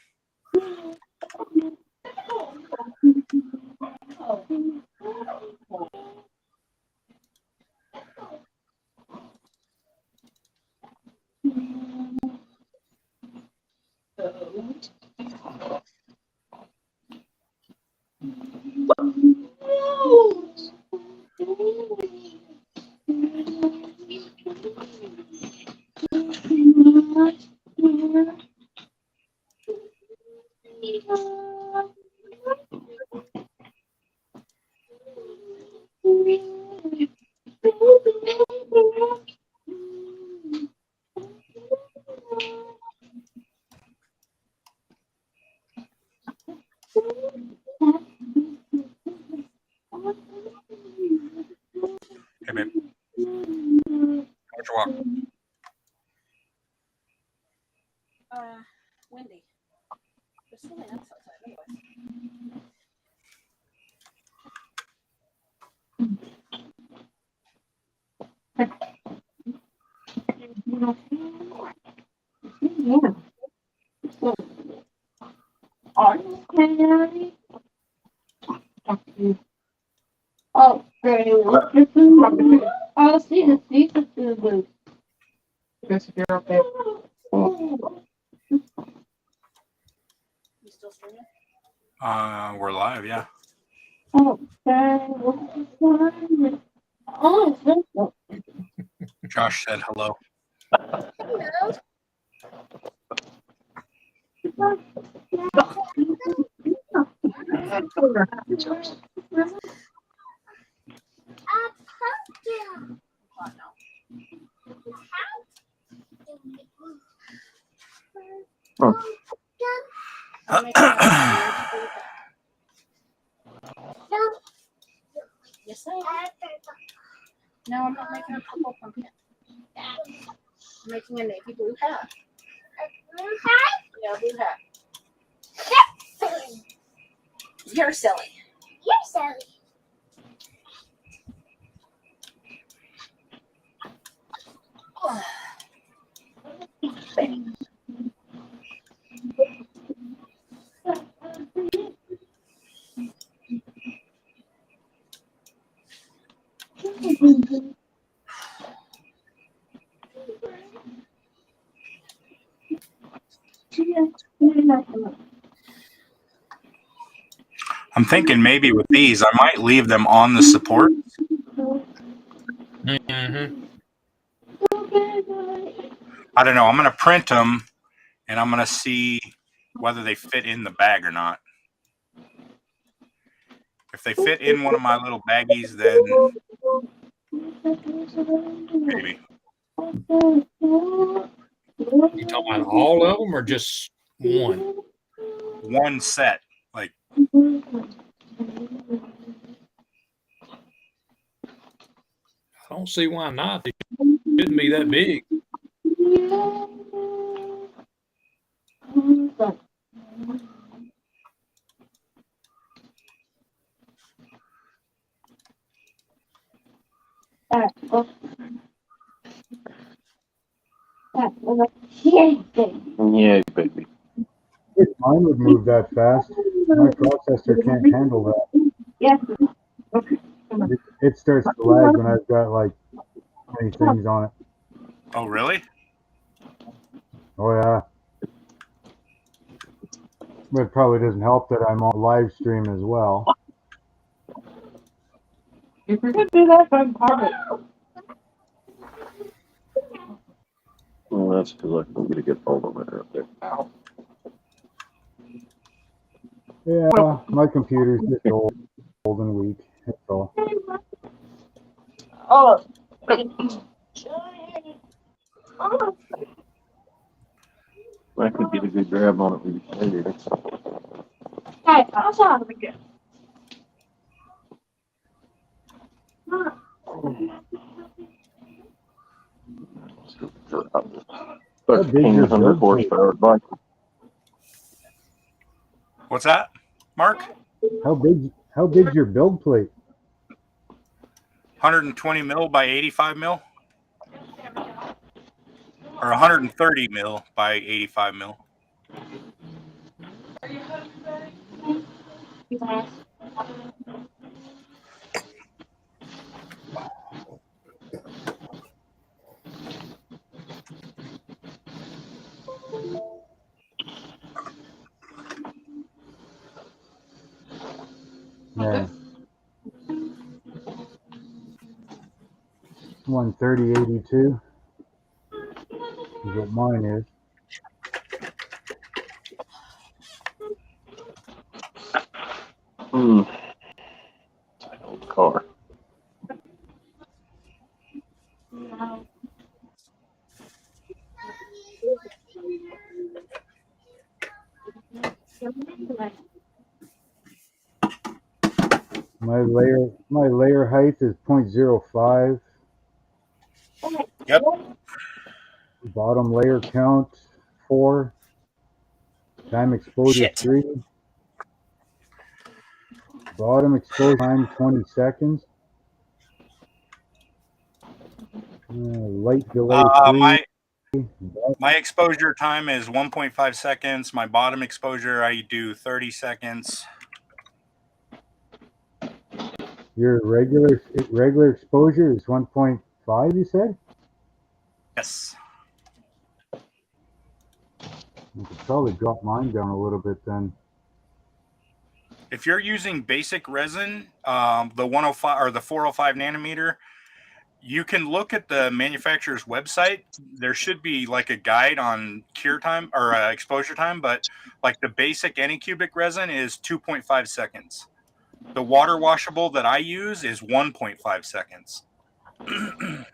hey babe, how'd you walk? Windy. It's really nice outside anyway. Oh, great. Oh, see the food. Guess if you're okay. You still streaming? We're live, yeah. Oh, oh, Josh said hello. Hello. Yes, I am. No, I'm not making a purple pumpkin. I'm making a navy blue hat. A blue hat? Yeah, blue hat. You're silly. You're silly. I'm thinking maybe with these, I might leave them on the support. Mm-hmm. I don't know. I'm going to print them, and I'm going to see whether they fit in the bag or not. If they fit in one of my little baggies, then maybe. You talking about all of them or just one? One set. Like, I don't see why not. They shouldn't be that big. Yeah, baby. If mine would move that fast. My processor can't handle that. Yes. It starts to lag when I've got like 20 things on it. oh, really? Oh yeah. But it probably doesn't help that I'm on live stream as well. You could do that from Harvard. Well, that's because I'm going to get all of it up there. Ow. Yeah, my computer's just old and weak. That's all. Oh. I could get a good grab on it when you say it. Hey, I'll show them again. How big's your 1,300 build plate? horsepower bike. What's that, Mark? How big's your build plate? 120 mil by 85 mil, or 130 mil by 85 mil. Yeah. 130/82 is what mine is. Old car. My layer height is 0.05. Yep. Bottom layer count 4. Time exposure Shit. 3. Bottom exposure time 20 seconds. Light delay 3. My exposure time is 1.5 seconds. My bottom exposure, I do 30 seconds. Your regular exposure is 1.5, you said? Yes. You could probably drop mine down a little bit then. If you're using basic resin, the 105 or the 405 nanometer, you can look at the manufacturer's website. There should be like a guide on cure time or exposure time, but like the basic Anycubic resin is 2.5 seconds. The water washable that I use is 1.5 seconds. I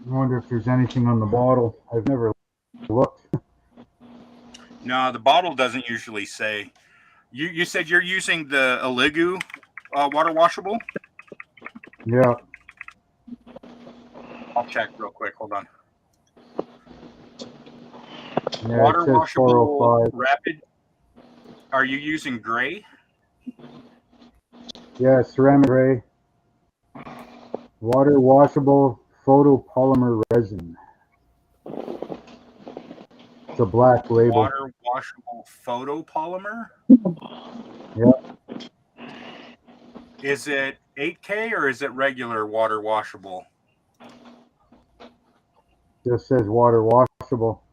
wonder if there's anything on the bottle. I've never looked. No, the bottle doesn't usually say. You said you're using the Aligu water washable? Yeah. I'll check real quick. Hold on. Yeah, Water it says washable 405. rapid. Are you using gray? Yeah, ceramic gray. Water washable photopolymer resin. It's a black label. Water washable photopolymer? Yeah. Is it 8K or is it regular water washable? Just says water washable.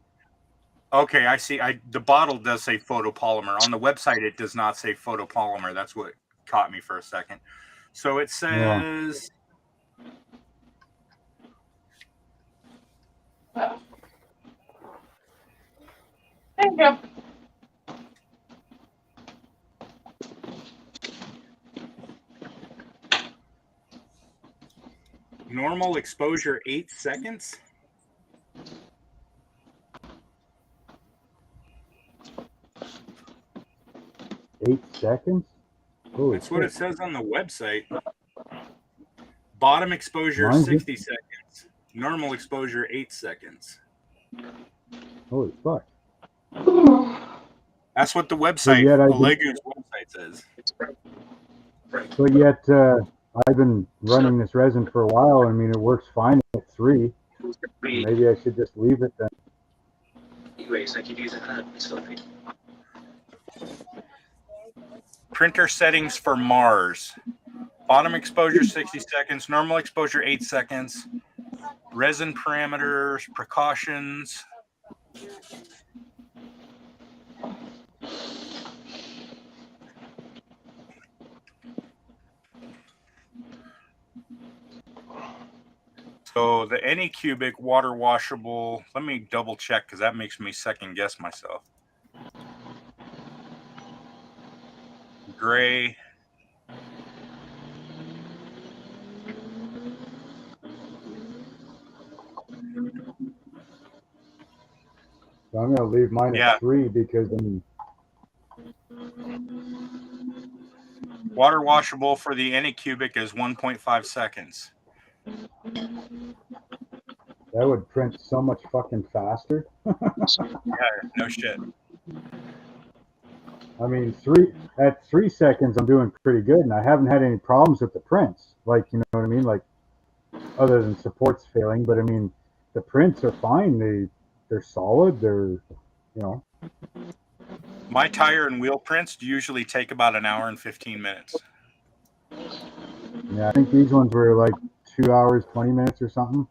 Okay, I see. The bottle does say photopolymer. On the website, it does not say photopolymer. That's what caught me for a second. So it says... Thank you. Normal exposure 8 seconds. Eight seconds? Holy That's what shit. it says on the website. Bottom exposure Mine's 60 seconds. Normal exposure 8 seconds. Holy fuck. That's what the But website, yet Allegu's website says. But yet I've been running this resin for a while. I mean, it works fine at 3. Maybe I should just leave it then. Anyways, I could use a hug and stuff. Printer settings for Mars. Bottom exposure 60 seconds. Normal exposure 8 seconds. Resin parameters, precautions. So the Anycubic water washable, let me double check because that makes me second guess myself. Gray. So I'm going to leave mine Yeah. at 3 because I mean, Water washable for the Anycubic is 1.5 seconds. that would print so much fucking faster. Yeah, no shit. I mean, at 3 seconds, I'm doing pretty good, and I haven't had any problems with the prints. Like, you know what I mean? Like, other than supports failing, but I mean, the prints are fine. They're solid. They're, you know. My tire and wheel prints usually take about an hour and 15 minutes. Yeah, I think these ones were like 2 hours, 20 minutes or something.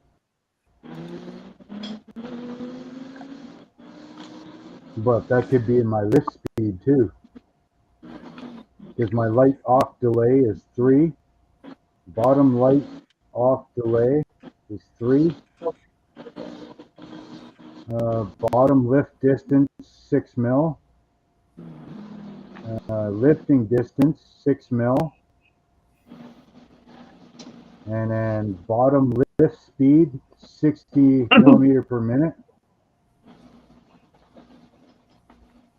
But that could be in my lift speed too. Because my light off delay is 3. Bottom light off delay is 3. Bottom lift distance 6 mil. Lifting distance 6 mil. And then bottom lift speed 60 millimeter per minute.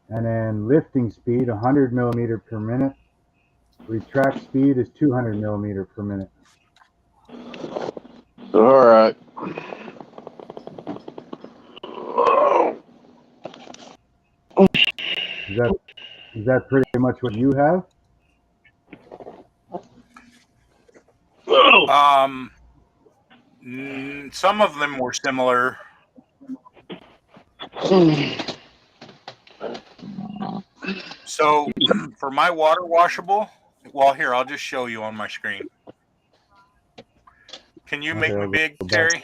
And then lifting speed 100 millimeter per minute. Retract speed is 200 millimeter per minute. All right. Is that pretty much what you have? Some of them were similar. So for my water washable, well, here, I'll just show you on my screen. Can you make me big, Terry?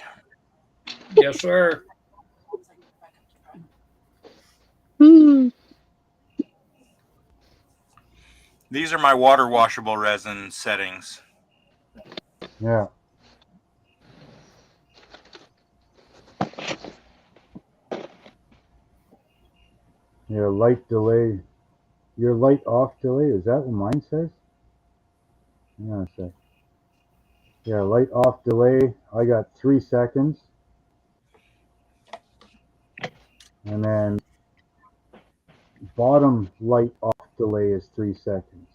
Yes, sir. These are my water washable resin settings. Yeah. Your light delay, your light off delay, is that what mine says? Hang on a sec. Yeah, light off delay, I got 3 seconds. And then bottom light off delay is 3 seconds.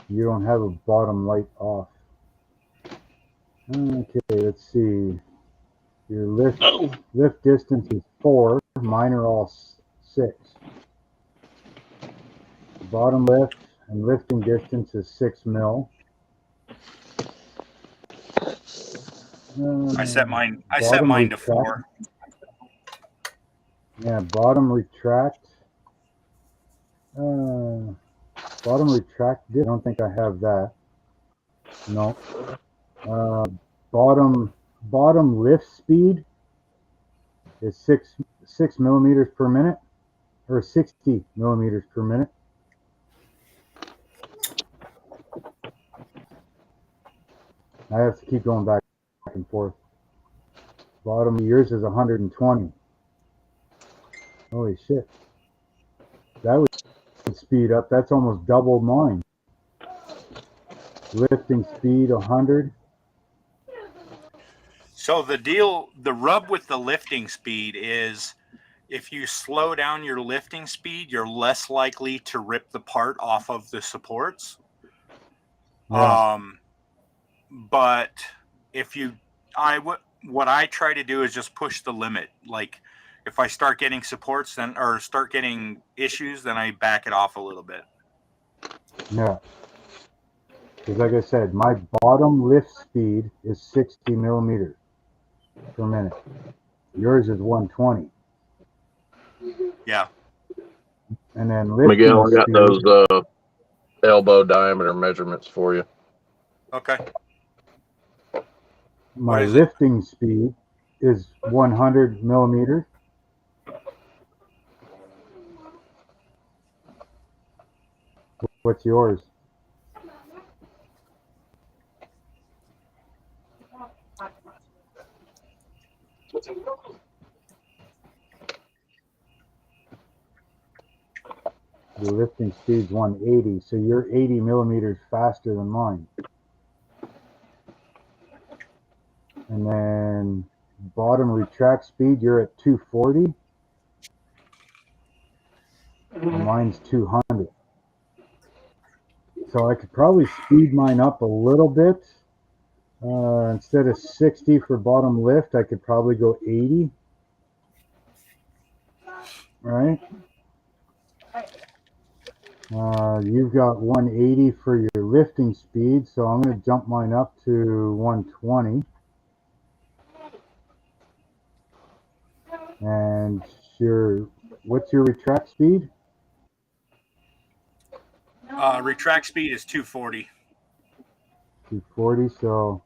You don't have a bottom light off. Okay, let's see. Your lift distance is 4. Mine are all 6. Bottom lift and lifting distance is 6 mil. I set mine to 4. Yeah, bottom retract. Bottom retract. I don't think I have that. No. Bottom lift speed is 6 millimeters per minute, or 60 millimeters per minute. I have to keep going back and forth. Bottom of yours is 120. Holy shit. That would speed up. That's almost double mine. Lifting speed 100. So the rub with the lifting speed is if you slow down your lifting speed, you're less likely to rip the part off of the supports. Yeah. But if what I try to do is just push the limit. Like if I start getting supports or start getting issues, then I back it off a little bit. Yeah. Because like I said, my bottom lift speed is 60 millimeters per minute. Yours is 120. Yeah. And then lifting Miguel, I got speed, those elbow diameter measurements for you. Okay. my lifting speed is 100 millimeters. What's yours? Your lifting speed's 180, so you're 80 millimeters faster than mine. And then bottom retract speed, you're at 240. And mine's 200. So I could probably speed mine up a little bit. Instead of 60 for bottom lift, I could probably go 80. Right? You've got 180 for your lifting speed, so I'm going to jump mine up to 120. And what's your retract speed? Retract speed is 240. 240, so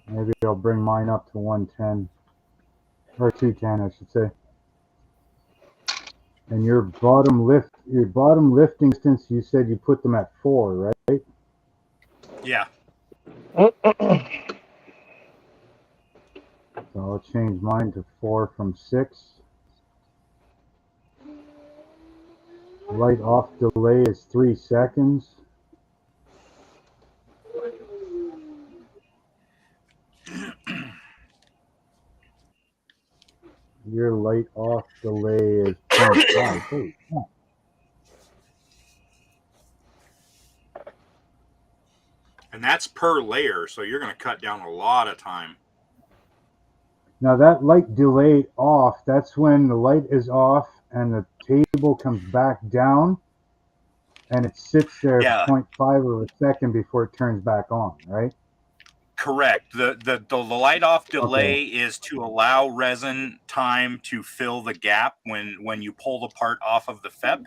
maybe I'll bring mine up to 110. Or 210, I should say. And your bottom lifting distance, you said you put them at 4, right? Yeah. So I'll change mine to 4 from 6. Light off delay is 3 seconds. Your light off delay is 0.5. Holy crap. And that's per layer, so you're going to cut down a lot of time. Now that light delay off, that's when the light is off and the table comes back down and it sits there 0.5 of a second before it turns back on, right? Correct. The light off delay is to allow resin time to fill the gap when you pull the part off of the FEP.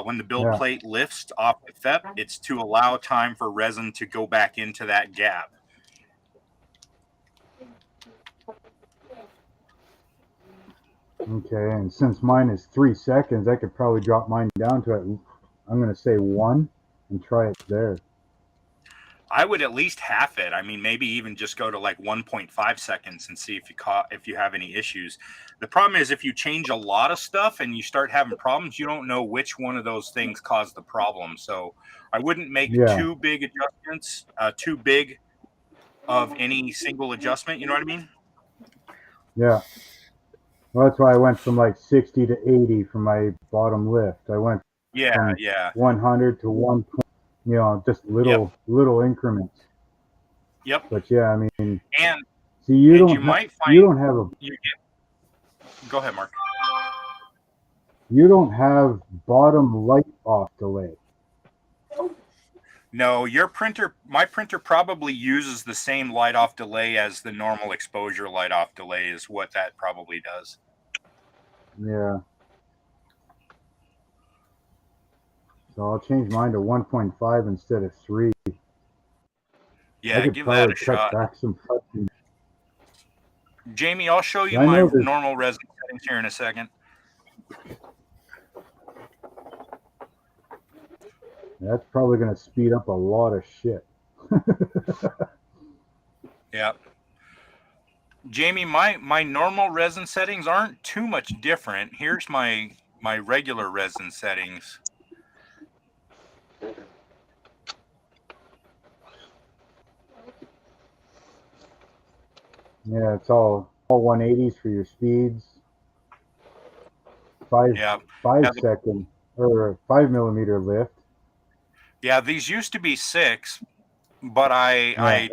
When the build plate lifts off the FEP, it's to allow time for resin to go back into that gap. Okay, and since mine is 3 seconds, I could probably drop mine down to I'm going to say 1 and try it there. I would at least half it. I mean, maybe even just go to like 1.5 seconds and see if you have any issues. The problem is if you change a lot of stuff and you start having problems, you don't know which one of those things caused the problem. So I wouldn't make too big adjustments, too big of any single adjustment. You know what I mean? Yeah. Well, that's why I went from like 60 to 80 for my bottom lift. I went from 100 to 120. You know, just little increments. Yep. But yeah, I mean, and see, you don't have a. Go ahead, Mark. You don't have bottom light off delay. No, my printer probably uses the same light off delay as the normal exposure light off delay is what that probably does. Yeah. So I'll change mine to 1.5 instead of 3. Yeah, give that a shot. Back some fucking... Jamie, I'll show you my normal resin settings here in a second. That's probably going to speed up a lot of shit. Yeah. Jamie, my normal resin settings aren't too much different. Here's my regular resin settings. Yeah, it's all 180s for your speeds. 5 second or 5 millimeter lift. Yeah, these used to be 6, but I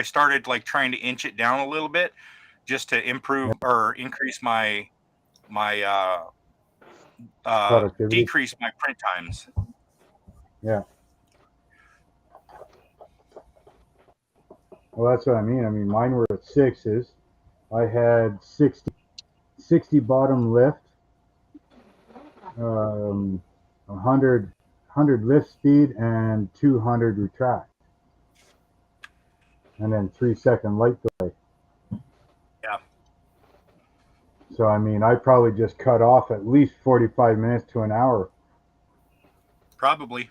started like trying to inch it down a little bit just to improve or increase my decrease my print times. Yeah. Well, that's what I mean. I mean, mine were at 6s. I had 60 bottom lift, 100 lift speed, and 200 retract, and then 3 second light delay. Yeah. So I mean, I probably just cut off at least 45 minutes to an hour. Probably.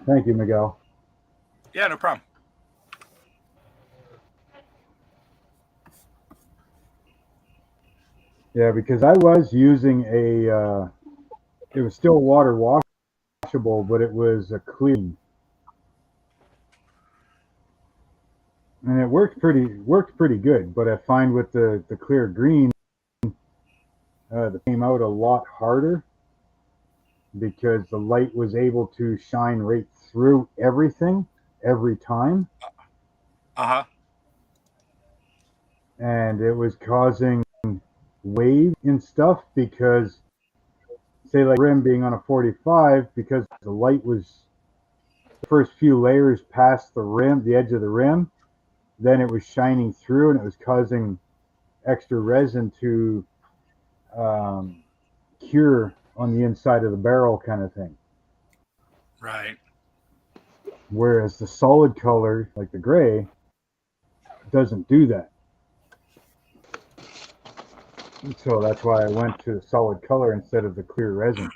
Thank you, Miguel. Yeah, no problem. Yeah, because I was using it was still water wash washable, but it was a clean. And it worked pretty good, but I find with the clear green, that came out a lot harder because the light was able to shine right through everything every time. Uh-huh. And it was causing wave and stuff because, say, like rim being on a 45, because the light was the first few layers past the rim, the edge of the rim, then it was shining through and it was causing extra resin to cure on the inside of the barrel kind of thing. Right. Whereas the solid color, like the gray, doesn't do that. So that's why I went to solid color instead of the clear resin.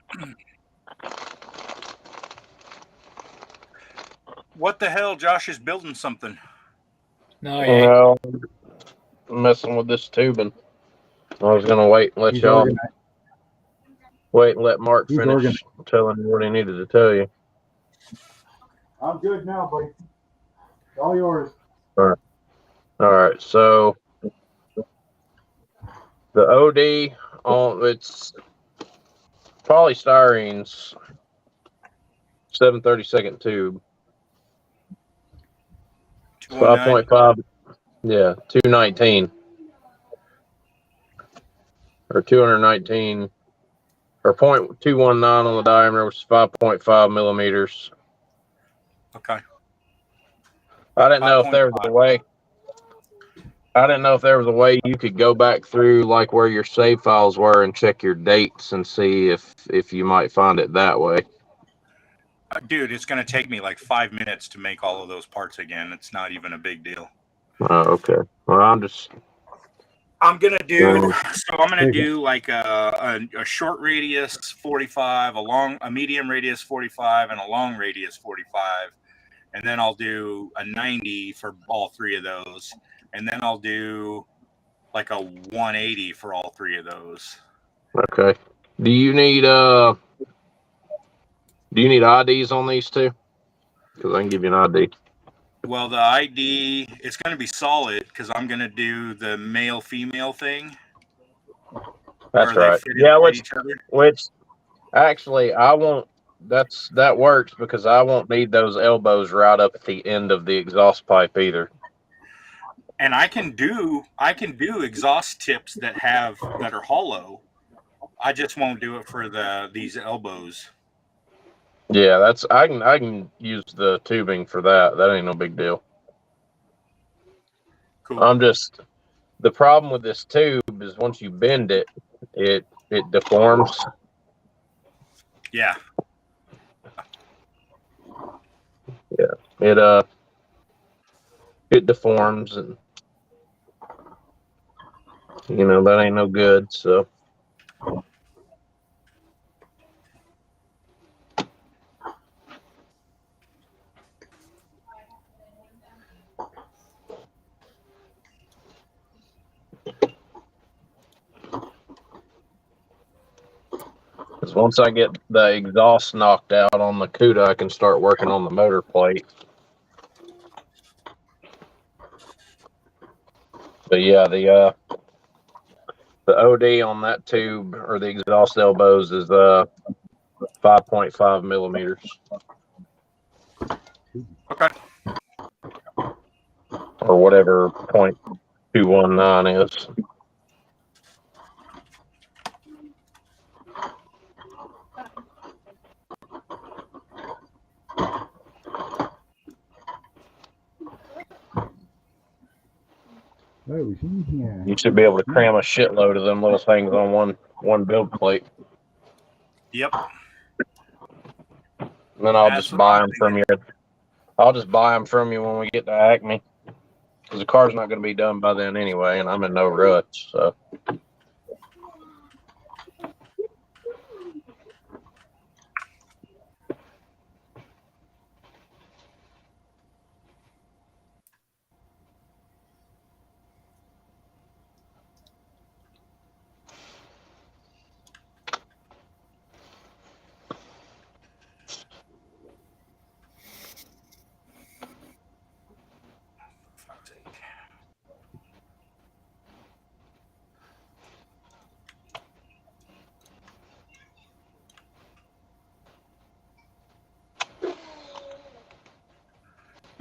What the hell? Josh is building something. No, Well, messing with this tubing. I was gonna wait and let He's y'all organized. wait and let Mark He's finish organized. telling you what he needed to tell you. I'm good now, buddy. All yours. All right. So the OD on it's polystyrene's 7/32 tube. 5.5. Yeah, 219 or 219 or 0.219 on the diameter, which is 5.5 millimeters. Okay. I didn't know if there was a way. I didn't know if there was a way you could go back through like where your save files were and check your dates and see if you might find it that way. Dude, it's going to take me like 5 minutes to make all of those parts again. It's not even a big deal. Oh, okay. Well, I'm going to do like a short radius 45, a medium radius 45, and a long radius 45. And then I'll do a 90 for all three of those. And then I'll do like a 180 for all three of those. Okay. Do you need IDs on these two? Because I can give you an ID. Well, the ID, it's going to be solid because I'm going to do the male-female thing. That's right. Yeah, which actually I won't. That works because I won't need those elbows right up at the end of the exhaust pipe either. And I can do exhaust tips that are hollow. I just won't do it for these elbows. Yeah, I can use the tubing for that. That ain't no big deal. Cool. The problem with this tube is once you bend it, it deforms. Yeah. Yeah. It deforms and that ain't no good, so. Because once I get the exhaust knocked out on the CUDA, I can start working on the motor plate. But yeah, the OD on that tube or the exhaust elbows is 5.5 millimeters. Okay. Or whatever 0.219 is. You should be able to cram a shitload of them little things on one build plate. Yep. And then I'll just buy them from you. I'll just buy them from you when we get to Acme, because the car's not going to be done by then anyway, and I'm in no rush. So.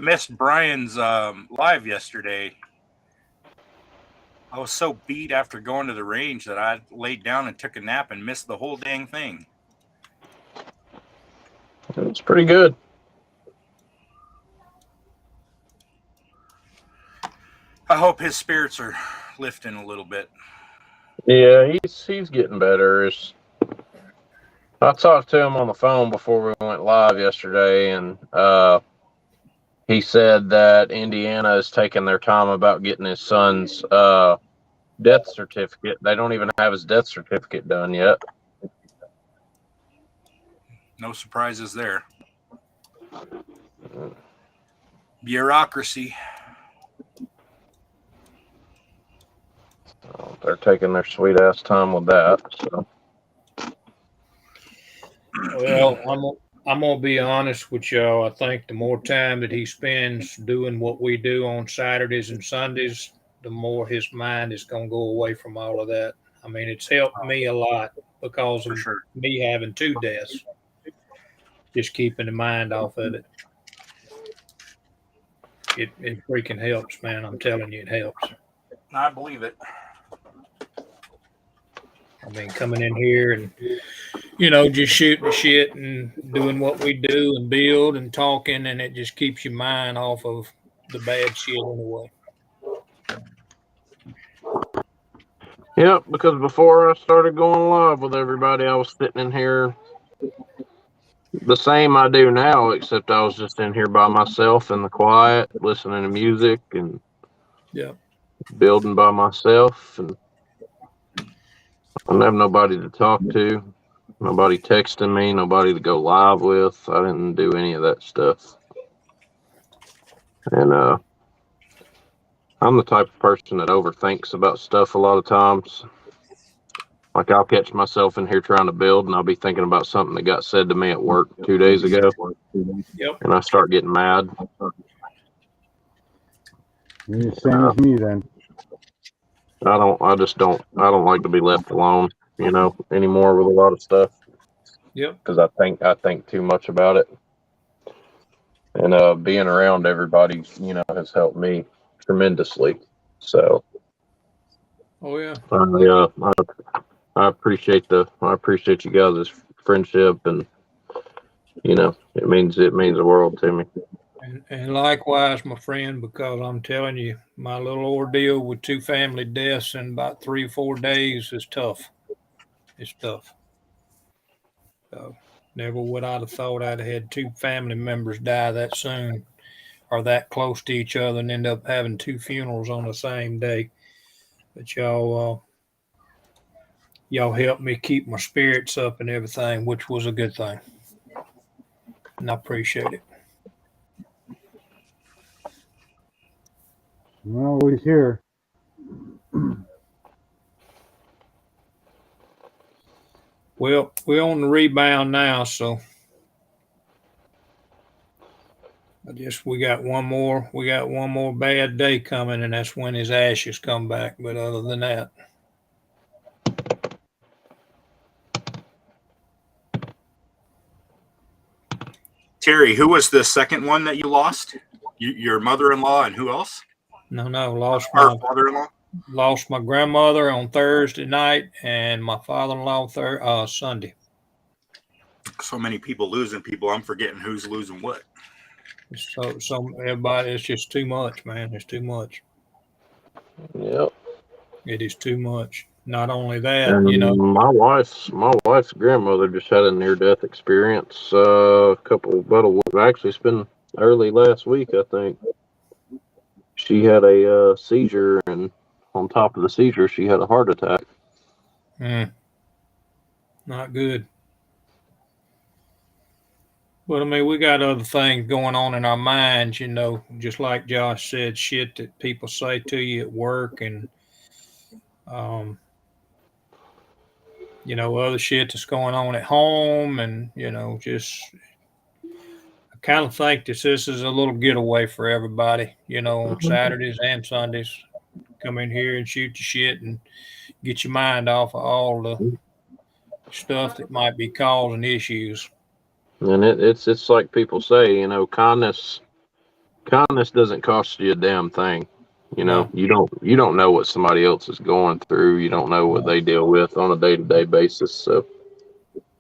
missed Brian's live yesterday. I was so beat after going to the range that I laid down and took a nap and missed the whole dang thing. It's pretty good. I hope his spirits are lifting a little bit. Yeah, he's getting better. I talked to him on the phone before we went live yesterday, and he said that Indiana is taking their time about getting his son's death certificate. They don't even have his death certificate done yet. No surprises there. Bureaucracy. So they're taking their sweet ass time with that. So. Well, I'm gonna be honest with y'all. I think the more time that he spends doing what we do on Saturdays and Sundays, the more his mind is gonna go away from all of that. I mean, it's helped me a lot because of me having 2 deaths. Just keeping the mind off of it. It freaking helps, man. I'm telling you, it helps. I believe it. I mean, coming in here and, just shooting the shit and doing what we do and build and talking, and it just keeps your mind off of the bad shit anyway. Yep, because before I started going live with everybody, I was sitting in here the same I do now, except I was just in here by myself in the quiet, listening to music and building by myself. And I didn't have nobody to talk to, nobody texting me, nobody to go live with. I didn't do any of that stuff. And I'm the type of person that overthinks about stuff a lot of times. Like, I'll catch myself in here trying to build, and I'll be thinking about something that got said to me at work 2 days ago. Yep. And I start getting mad. You're the same as me then. I don't like to be left alone, anymore with a lot of stuff. Yep. Because I think too much about it. And being around everybody, has helped me tremendously. So. Oh yeah. I appreciate you guys' friendship, and it means the world to me. And likewise, my friend, because I'm telling you, my little ordeal with 2 family deaths in about 3 or 4 days is tough. It's tough. So never would I'd have thought I'd have had 2 family members die that soon or that close to each other and end up having 2 funerals on the same day. But y'all helped me keep my spirits up and everything, which was a good thing. And I appreciate it. I'm always here. Well, we're on the rebound now, so I guess we got one more bad day coming, and that's when his ashes come back. But other than that. Terry, who was the second one that you lost? Your mother-in-law and who else? No, lost my father-in-law. Lost my grandmother on Thursday night and my father-in-law Sunday. So many people losing people. I'm forgetting who's losing what. So everybody, it's just too much, man. It's too much. Yep. It is too much. Not only that, and my wife's grandmother just had a near-death experience. Actually, it's been early last week, I think. She had a seizure, and on top of the seizure, she had a heart attack. Not good. But I mean, we got other things going on in our minds, just like Josh said, shit that people say to you at work, and other shit that's going on at home, and just I kind of think this is a little getaway for everybody, on Saturdays and Sundays. Come in here and shoot your shit and get your mind off of all the stuff that might be causing issues. And it's like people say, kindness kindness doesn't cost you a damn thing. You know, you don't know what somebody else is going through. You don't know what they deal with on a day-to-day basis. So,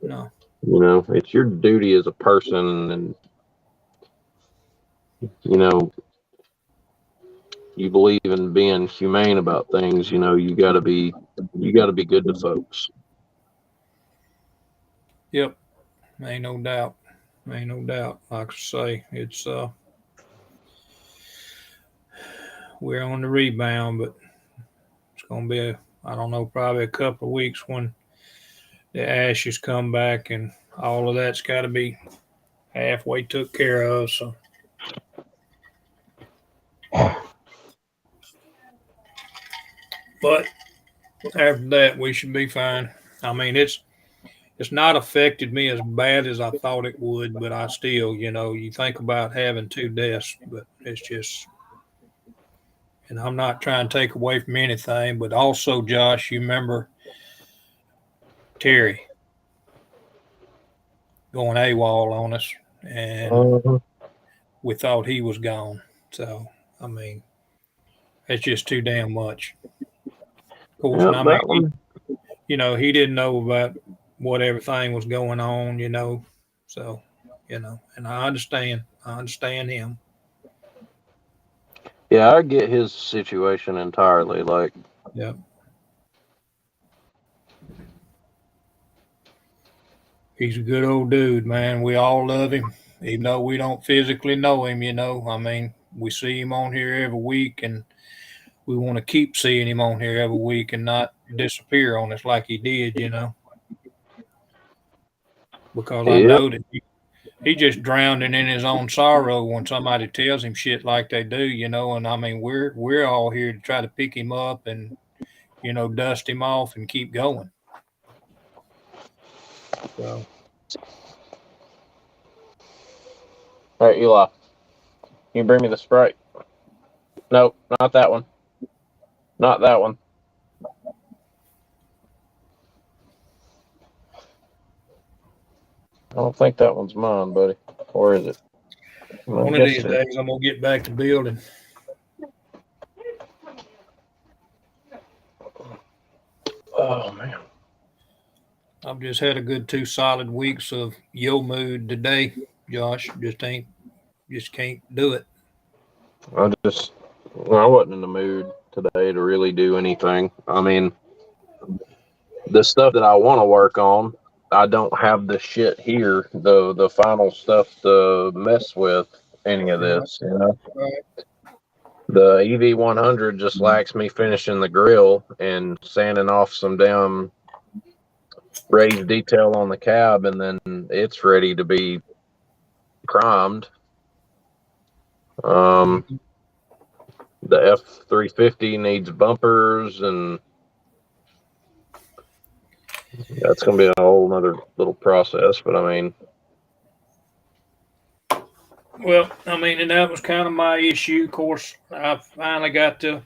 No. you know, it's your duty as a person, and you know, you believe in being humane about things. You know, you got to be good to folks. Yep. Ain't no doubt. Ain't no doubt. Like I say, it's we're on the rebound, but it's gonna be I don't know, probably a couple of weeks when the ashes come back and all of that's got to be halfway took care of. So, but after that, we should be fine. I mean, it's not affected me as bad as I thought it would, but I still, you know, you think about having 2 deaths, but it's just, and I'm not trying to take away from anything, but also, Josh, you remember Terry going AWOL on us, and we thought he was gone. So, I mean, it's just too damn much. Of course, and I mean, you know, he didn't know about what everything was going on, you know. So, you know, and I understand. I understand him. Yeah, I get his situation entirely. Like, yeah. He's a good old dude, man. We all love him, even though we don't physically know him, you know. I mean, we see him on here every week, and we want to keep seeing him on here every week and not disappear on us like he did, you know. Because I know that he just drowning in his own sorrow when somebody tells him shit like they do, you know. And I mean, we're all here to try to pick him up and, you know, dust him off and keep going. So, all right, Eli, can you bring me the Sprite? Nope, not that one. Not that one. I don't think that one's mine, buddy. Or is it? one of these days, I'm gonna get back to building. Oh man, I've just had a good 2 solid weeks of yo mood today, Josh. Just can't do it. I wasn't in the mood today to really do anything. I mean, the stuff that I want to work on, I don't have the shit here, the final stuff to mess with any of this, you know. Right. The EV100 just lacks me finishing the grill and sanding off some damn raised detail on the cab, and then it's ready to be primed. The F350 needs bumpers, and that's going to be a whole nother little process, but I mean, well, I mean, and that was kind of my issue. Of course, I finally got to,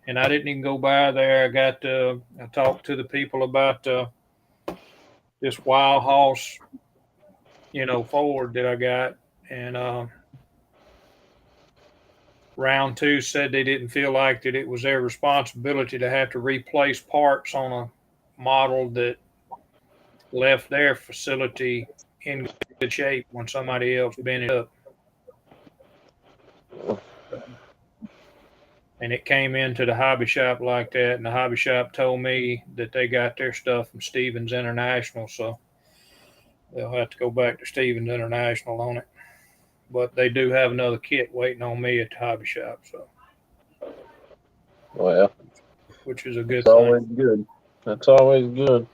and I didn't even go by there. I talked to the people about this Wild Horse, you know, Ford that I got, and round 2 said they didn't feel like that it was their responsibility to have to replace parts on a model that left their facility in good shape when somebody else bent it up. And it came into the hobby shop like that, and the hobby shop told me that they got their stuff from Stevens International, so they'll have to go back to Stevens International on it. But they do have another kit waiting on me at the hobby shop, so well, which is a good thing. Always good. That's always good.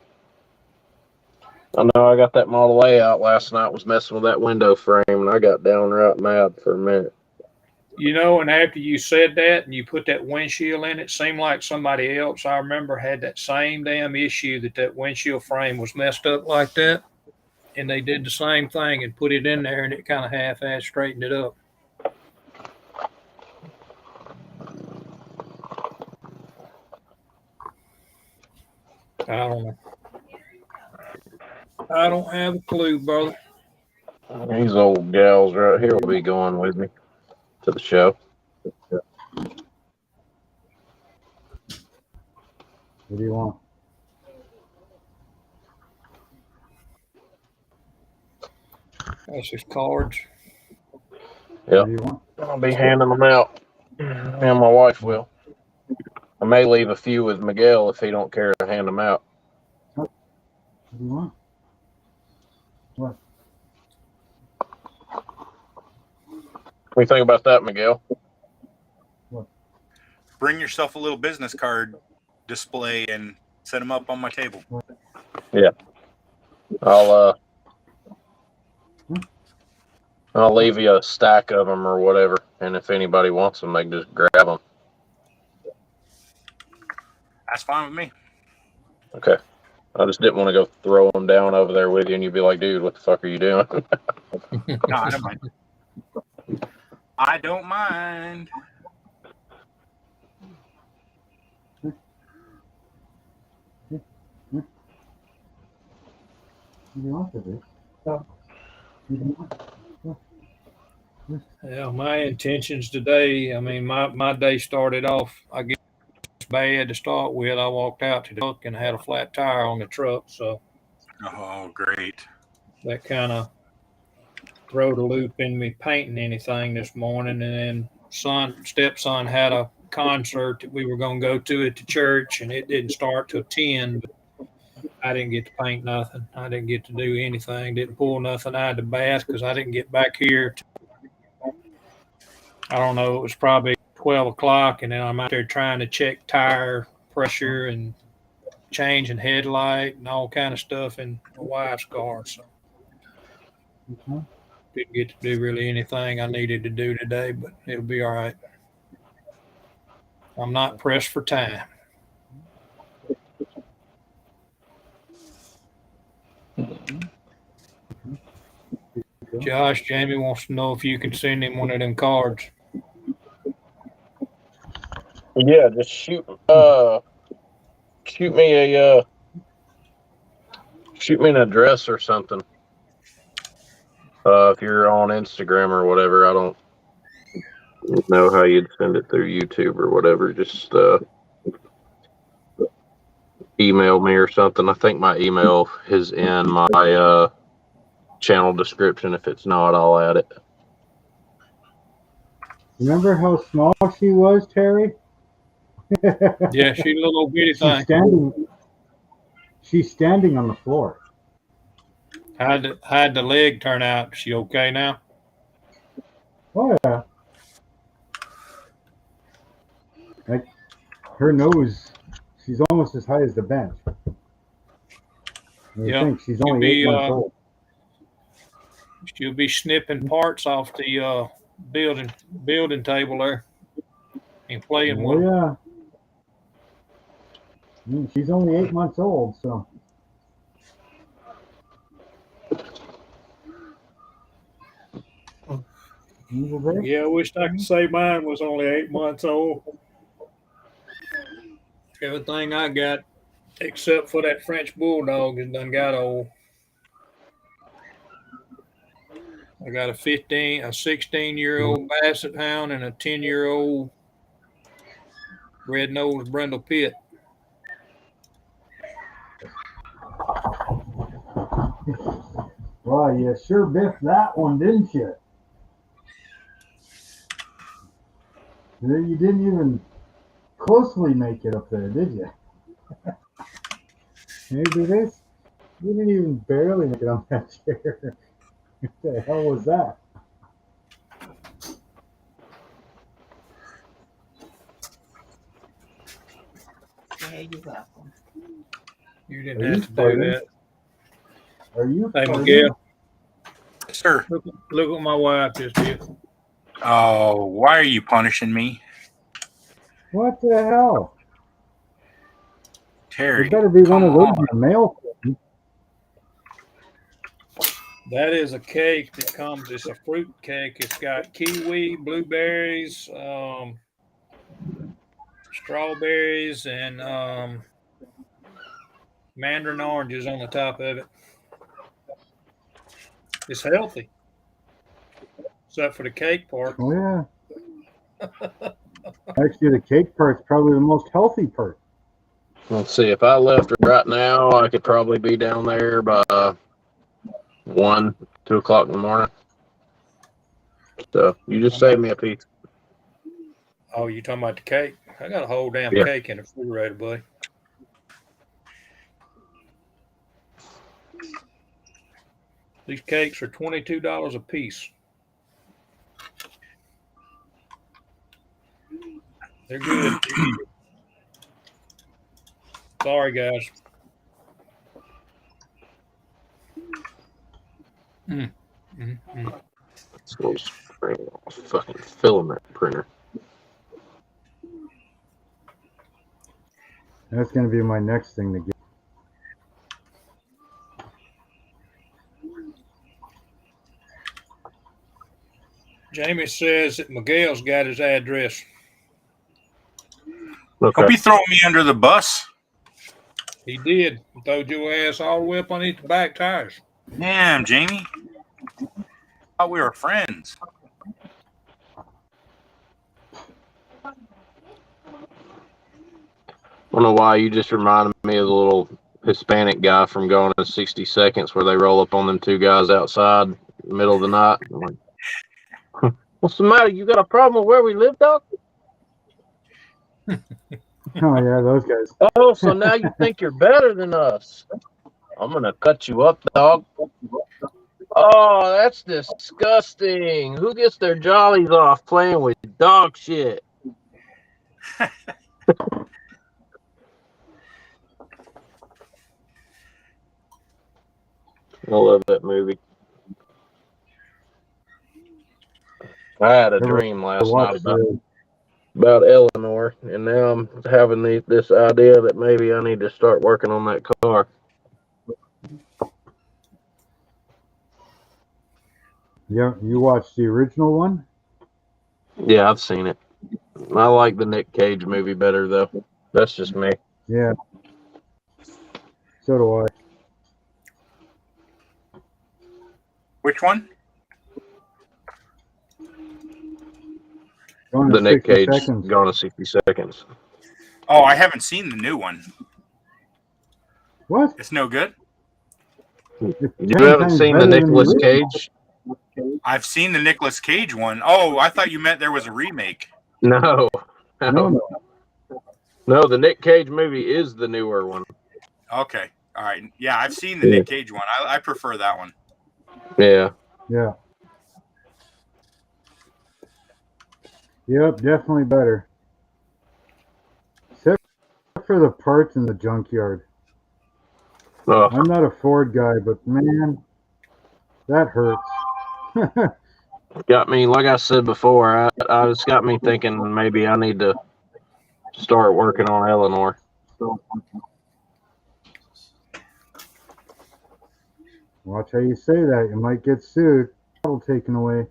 I know I got that Model A out last night, was messing with that window frame, and I got downright mad for a minute. You know, and after you said that and you put that windshield in, it seemed like somebody else I remember had that same damn issue that windshield frame was messed up like that. And they did the same thing and put it in there, and it kind of half-ass straightened it up. I don't know. I don't have a clue, brother. These old gals right here will be going with me. to the show. What do you want? That's his cards. Yep. I'll be handing them out. Me and my wife will. I may leave a few with Miguel if he don't care to hand them out. What do you want? What? What do you think about that, Miguel? Bring yourself a little business card display and set them up on my table. Yeah. I'll leave you a stack of them or whatever, and if anybody wants them, they can just grab them. That's fine with me. Okay. I just didn't want to go throw them down over there with you, and you'd be like, dude, what the fuck are you doing? No, I don't mind. I don't mind. You want to do? Yeah, my intentions today, I mean, my day started off, I guess, bad to start with. I walked out to the truck and had a flat tire on the truck, so Oh, great. that kind of throwed a loop in me painting anything this morning. And then stepson had a concert that we were going to go to at the church, and it didn't start till 10, but I didn't get to paint nothing. I didn't get to do anything, didn't pull nothing out of the bath because I didn't get back here I don't know, it was probably 12 o'clock, and then I'm out there trying to check tire pressure and changing headlight and all kind of stuff in my wife's car. So didn't get to do really anything I needed to do today, but it'll be all right. I'm not pressed for time. Josh, Jamie wants to know if you can send him one of them cards. Yeah, just shoot me an address or something. If you're on Instagram or whatever, I don't know how you'd send it through YouTube or whatever. Just email me or something. I think my email is in my channel description. If it's not, I'll add it. Remember how small she was, Terry? Yeah, she's a little bitty thing. She's standing on the floor. How'd the leg turn out? Is she okay now? Oh yeah. Like her nose, she's almost as high as the bench. I think she's only 8 months old. She'll be snipping parts off the building table there and playing with them. Yeah. She's only 8 months old, so. Yeah, I wish I could say mine was only 8 months old. Everything I got, except for that French bulldog, has done got old. I got a 16-year-old Basset Hound and a 10-year-old red-nosed Brindle Pit. Well, you sure biffed that one, didn't you? You didn't even closely make it up there, did you? Maybe this. You didn't even barely make it on that chair. What the hell was that? Yeah, you're welcome. You didn't have to do that. Are you? Hey, Miguel. Sir. Look what my wife just did. Oh, why are you punishing me? What the hell? Terry. It better be one of those in the mail. That is a cake that comes, it's a fruit cake. It's got kiwi, blueberries, strawberries, and mandarin oranges on the top of it. It's healthy, except for the cake part. Oh, yeah. Actually, the cake part's probably the most healthy part. Let's see. If I left right now, I could probably be down there by 1, 2 o'clock in the morning. So you just saved me a piece. Oh, you talking about the cake? I got a whole damn Yeah. cake in the refrigerator, buddy. These cakes are $22 a piece. They're good. Sorry, guys. It's a little fucking filament printer. That's going to be my next thing to get. Jamie says that Miguel's got his address. Okay. Don't be throwing me under the bus. He did. He throwed your ass all the way up underneath the back tires. Damn, Jamie. Thought we were friends. I don't know why you just reminded me of the little Hispanic guy from Gone in 60 Seconds where they roll up on them two guys outside in the middle of the night. I'm like, what's the matter? You got a problem with where we live, dog? Oh, yeah, those guys. Oh, so now you think you're better than us. I'm going to cut you up, dog. Oh, that's disgusting. Who gets their jollies off playing with dog shit? I love that movie. I had a dream last night about Eleanor, and now I'm having this idea that maybe I need to start working on that car. Yeah, you watched the original one? Yeah, I've seen it. I like the Nick Cage movie better, though. That's just me. Yeah. So do I. Which one? The Nick Cage Seconds. Gone in 60 Seconds. Oh, I haven't seen the new one. What? It's no good? You haven't seen the Nicolas Cage? I've seen the Nicolas Cage one. Oh, I thought you meant there was a remake. No. No. No, the Nick Cage movie is the newer one. Okay. All right. Yeah, I've seen the Nick Cage one. I prefer that one. Yeah. Yeah. Yep, definitely better. Except for the parts in the junkyard. Oh. I'm not a Ford guy, but man, that hurts. Got me, like I said before, I just got me thinking maybe I need to start working on Eleanor. Watch how you say that. You might get sued. Title taken away.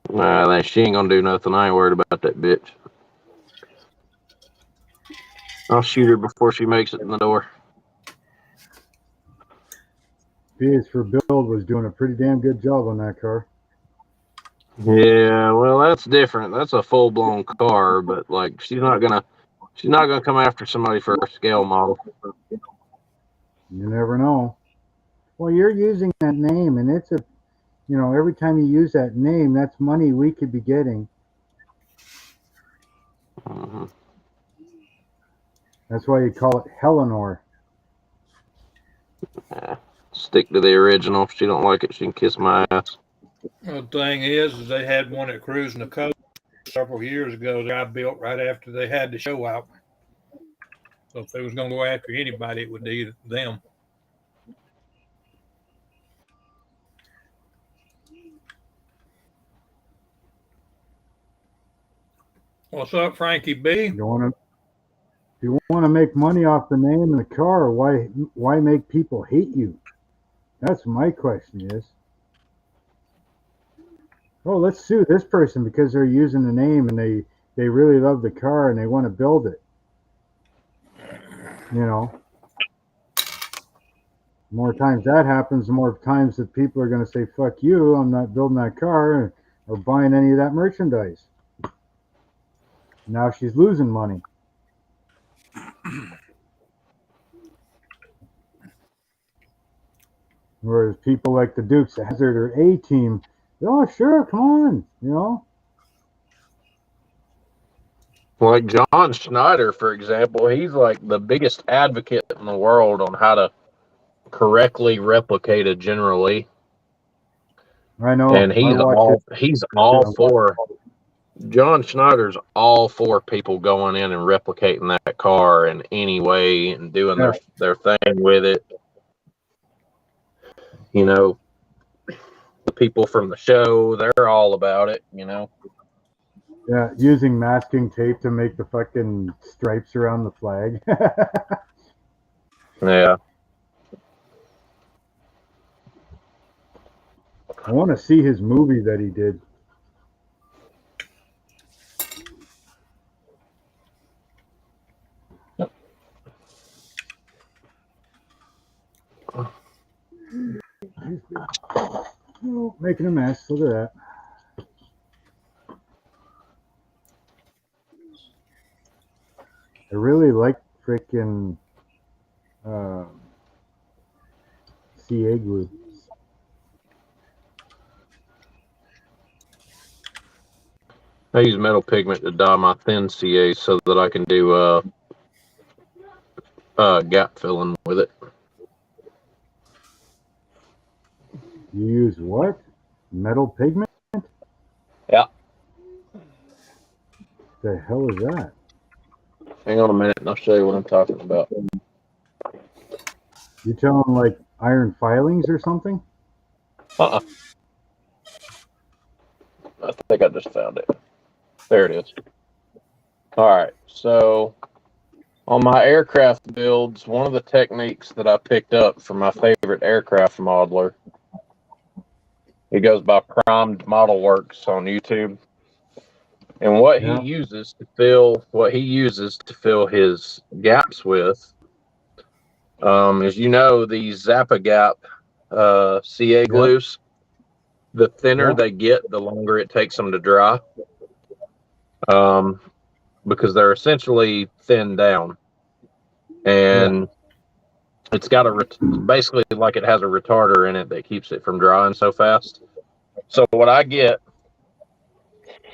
Nah, she ain't gonna do nothing. I ain't worried about that bitch. I'll shoot her before she makes it in the door. P.S. for Build was doing a pretty damn good job on that car. Yeah, well, that's different. That's a full blown car, but like she's not gonna come after somebody for a scale model. You never know. Well, you're using that name, and it's a, every time you use that name, that's money we could be getting. Mm-hmm. That's why you call it Eleanor. Stick to the original. If she don't like it, she can kiss my ass. The thing is they had one at Cruising the Coast several years ago that I built right after they had the show out. So if they was going to go after anybody, it would be them. What's up, Frankie B? If you want to make money off the name and the car, why make people hate you? That's my question is. Oh, let's sue this person because they're using the name and they really love the car and they want to build it. More times that happens, the more times that people are going to say, fuck you, I'm not building that car or buying any of that merchandise. Now she's losing money. Whereas people like the Dukes of Hazzard or A-Team, oh sure, come on, you know. Like John Schneider, for example, he's like the biggest advocate in the world on how to correctly replicate a General Lee. I know. And he's all for John Schneider's all for people going in and replicating that car in any way and doing their thing with it. You know, the people from the show, they're all about it, you know. Yeah, using masking tape to make the fucking stripes around the flag. Yeah. I want to see his movie that he did. Oh, making a mess. Look at that. I really like freaking CA glue. I use metal pigment to dye my thin CA so that I can do gap filling with it. You use what? Metal pigment? Yeah. The hell is that? Hang on a minute and I'll show you what I'm talking about. You tell them like iron filings or something? I think I just found it. There it is. All right. So on my aircraft builds, one of the techniques that I picked up from my favorite aircraft modeler, he goes by Primed Model Works on YouTube. And what he uses to fill his gaps with, as you know, these Zappa Gap CA glues, the thinner they get, the longer it takes them to dry, because they're essentially thinned down. And it's got basically like it has a retarder in it that keeps it from drying so fast. So what I get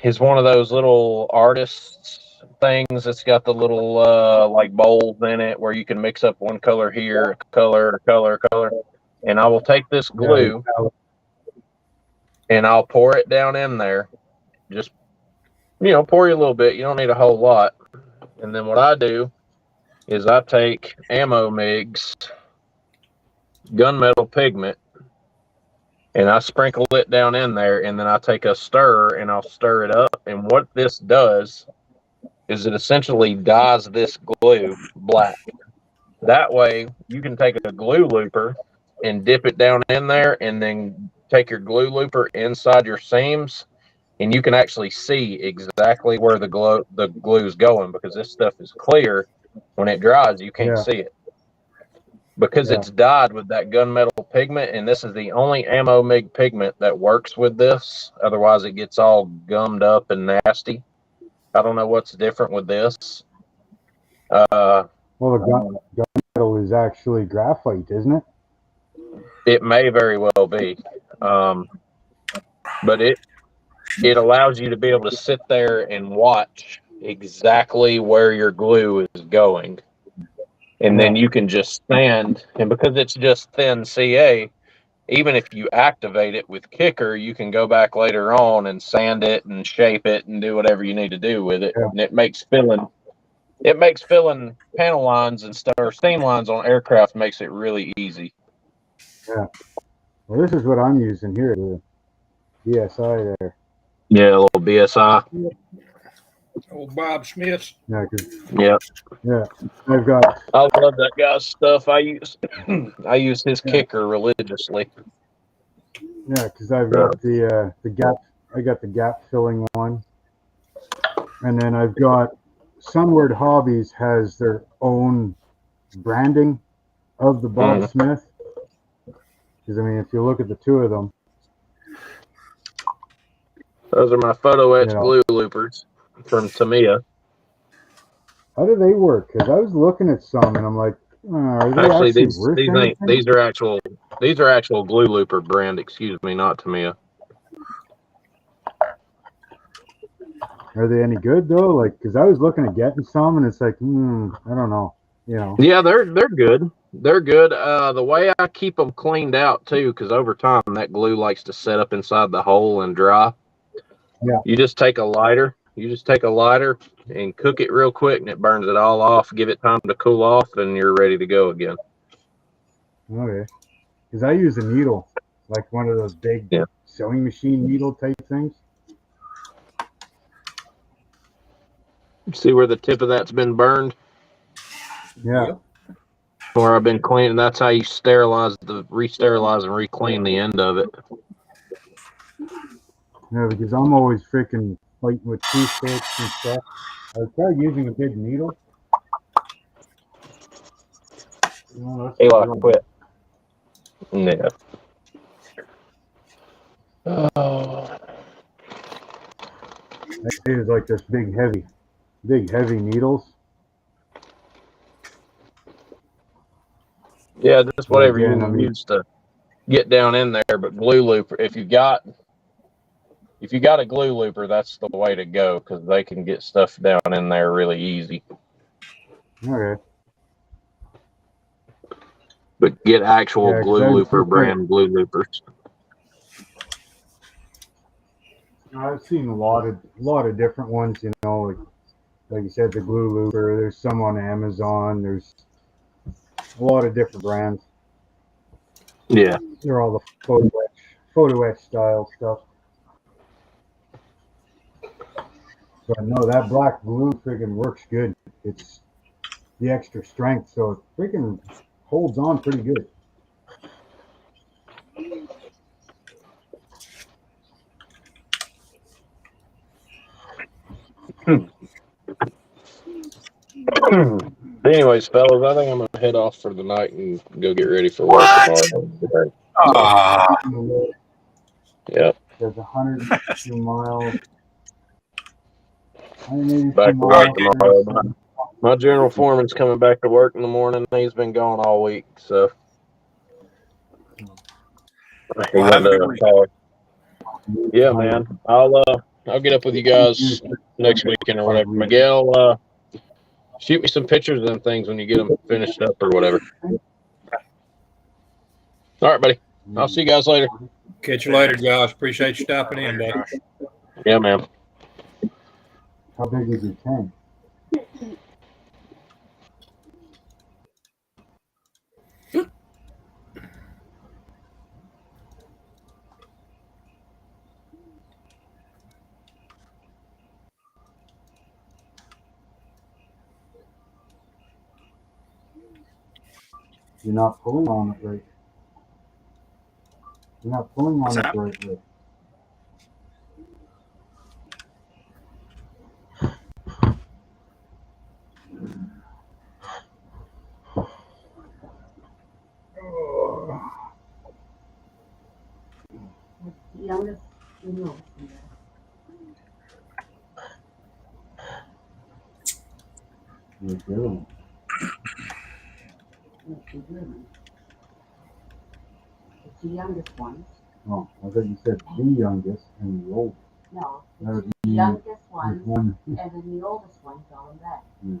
is one of those little artists things that's got the little like bowls in it where you can mix up one color here, color, and I will take this glue and I'll pour it down in there. Just, you know, pour you a little bit. You don't need a whole lot. And then what I do is I take Ammo MIG's gunmetal pigment and I sprinkle it down in there, and then I take a stir and I'll stir it up. And what this does is it essentially dyes this glue black. That way you can take a glue looper and dip it down in there and then take your glue looper inside your seams, and you can actually see exactly where the glue is going, because this stuff is clear. When it dries, you can't see it because it's dyed with that gunmetal pigment, and this is the only Ammo MIG pigment that works with this. Otherwise it gets all gummed up and nasty. I don't know what's different with this. Well, the gunmetal is actually graphite, isn't it? It may very well be, but it allows you to be able to sit there and watch exactly where your glue is going, and then you can just stand. And because it's just thin CA, even if you activate it with Kicker, you can go back later on and sand it and shape it and do whatever you need to do with it. And it makes filling panel lines and stuff, or steam lines on aircraft, makes it really easy. Yeah. Well, this is what I'm using here, the BSI there. Yeah, a little BSI. Old Bob Smith. Yeah. Yeah. I've got. I love that guy's stuff. I use his Kicker religiously. Yeah, because I've got the gap. I got the gap filling one, and then I've got Sunward Hobbies has their own branding of the Bob Smith. Because I mean, if you look at the two of them, those are my photo etch glue loopers from Tamiya. How do they work? Because I was looking at some and I'm like, are they Actually, actually these worth these ain't anything? these are actual glue looper brand. Excuse me, not Tamiya. Are they any good though? Like, because I was looking at getting some and it's like, I don't know. You know. Yeah, they're good. They're good. The way I keep them cleaned out too, because over time that glue likes to set up inside the hole and dry. Yeah. You just take a lighter. And cook it real quick, and it burns it all off. Give it time to cool off, and you're ready to go again. Okay. Because I use a needle, like one of those big sewing machine needle type things. See where the tip of that's been burned? Yeah. Where I've been cleaning. That's how you re-sterilize and re-clean the end of it. Yeah, because I'm always freaking fighting with toothpicks and stuff. I tried using a big needle. No, that's Eli, not quit. Yeah. Oh. I use like this big heavy needles. Yeah, just But whatever you again, I can mean, use to get down in there. But glue looper, if you got a glue looper, that's the way to go because they can get stuff down in there really easy. okay. But get actual Yeah, 'cause glue I was looper just like, brand glue loopers. I've seen a lot of different ones. You know, like you said, the glue looper. There's some on Amazon. There's a lot of different brands. Yeah. They're all the photo etch style stuff. But no, that black glue freaking works good. It's the extra strength, so it freaking holds on pretty good. Anyways, fellas, I think I'm gonna head off for the night and go get ready for work tomorrow. Yep. There's 182 miles. 182 Back to work miles. tomorrow. My general foreman's coming back to work in the morning. He's been gone all week, so he Well, have a wanted good to week. call. Yeah, man. I'll get up with you guys next weekend or whatever. Miguel, shoot me some pictures and things when you get them finished up or whatever. All right, buddy. I'll see you guys later. Catch you later, Josh. Appreciate you stopping in, buddy. Yeah, man. How big is your tank? You're not pulling on it right. You're not pulling on it the right way. Youngest, you know. You're good. It's the youngest one. Oh, I thought you said the youngest and the oldest. No, That would it's the mean youngest one, there's one. and then the oldest one going back. Yeah.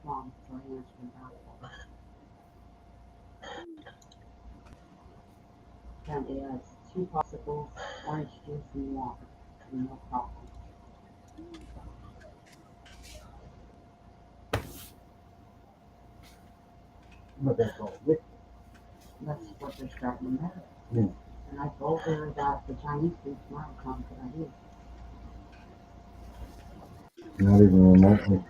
Mom, so he answered back. And he has 2 popsicles, orange juice, and water. And no problem. But that's all liquid. That's what they're starting to make. Yeah. And I told her that the Chinese food tomorrow sounds good idea. Not even remotely.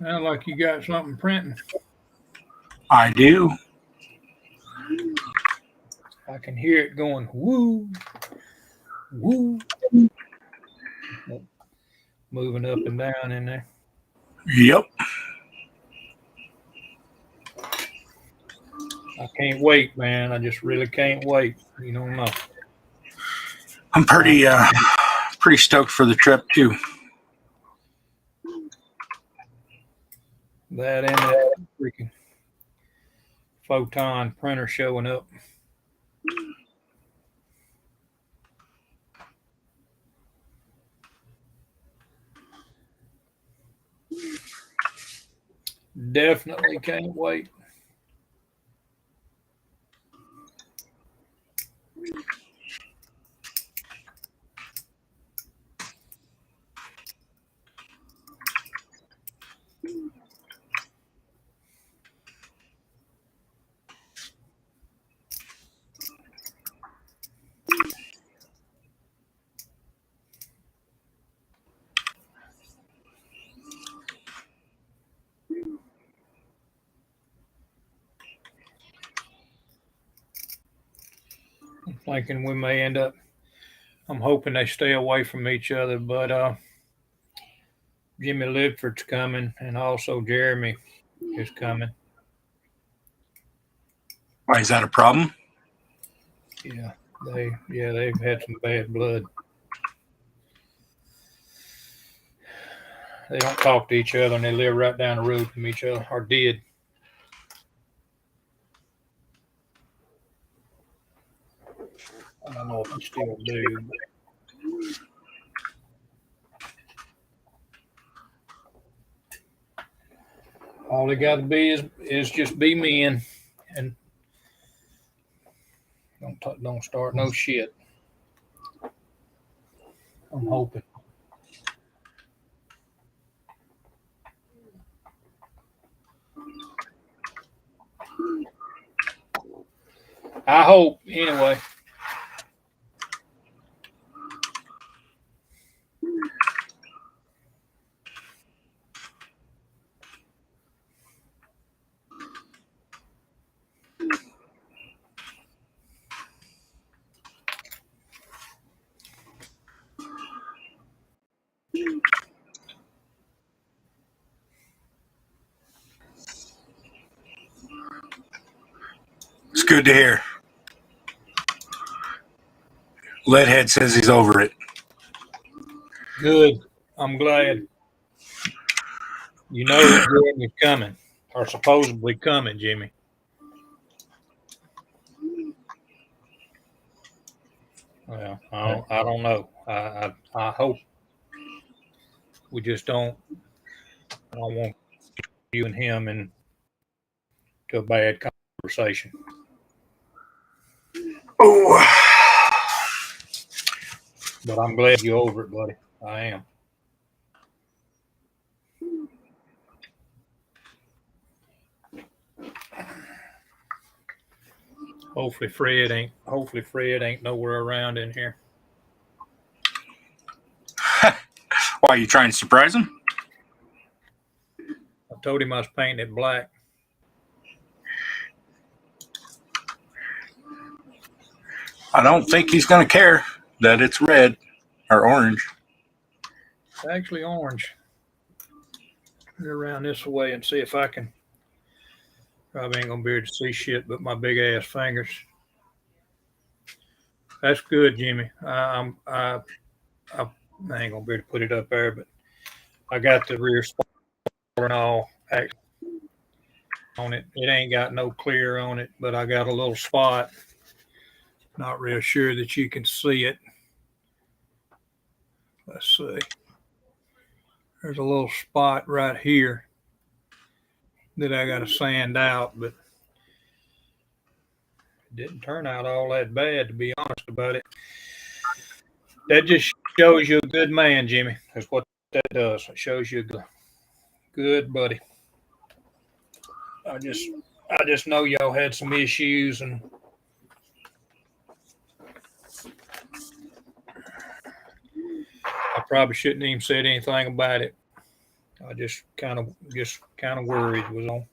Sound like you got something printing. I do. I can hear it going woo, woo, moving up and down in there. Yep. I can't wait, man. I just really can't wait. You don't know. I'm pretty stoked for the trip too. That and that freaking photon printer showing up. Definitely can't wait. I'm thinking we may end up. I'm hoping they stay away from each other, but Jimmy Lidford's coming, and also Jeremy is coming. Why is that a problem? Yeah, they've had some bad blood. They don't talk to each other, and they live right down the road from each other, or did. I don't know if they still do. All they got to be is just be men, and don't start no shit. I'm hoping. I hope anyway. It's good to hear. Leadhead says he's over it. Good. I'm glad. You know that Jeremy's coming, or supposedly coming, Jimmy. Well, I don't know. I hope we just don't. I don't want you and him into a bad conversation. Oh, but I'm glad you're over it, buddy. I am. Hopefully Fred ain't nowhere around in here. Why are you trying to surprise him? I told him I was painting it black. I don't think he's going to care that it's red or orange. It's actually orange. Get around this way and see if I can. Probably ain't gonna be able to see shit but my big ass fingers. That's good, Jimmy. I ain't gonna be able to put it up there, but I got the rear spoiler and all on it. It ain't got no clear on it, but I got a little spot. Not real sure that you can see it. Let's see. There's a little spot right here that I got to sand out, but it didn't turn out all that bad, to be honest about it. That just shows you a good man, Jimmy. That's what that does. It shows you a good buddy. I just know y'all had some issues, and I probably shouldn't even said anything about it. I just kind of worried was all.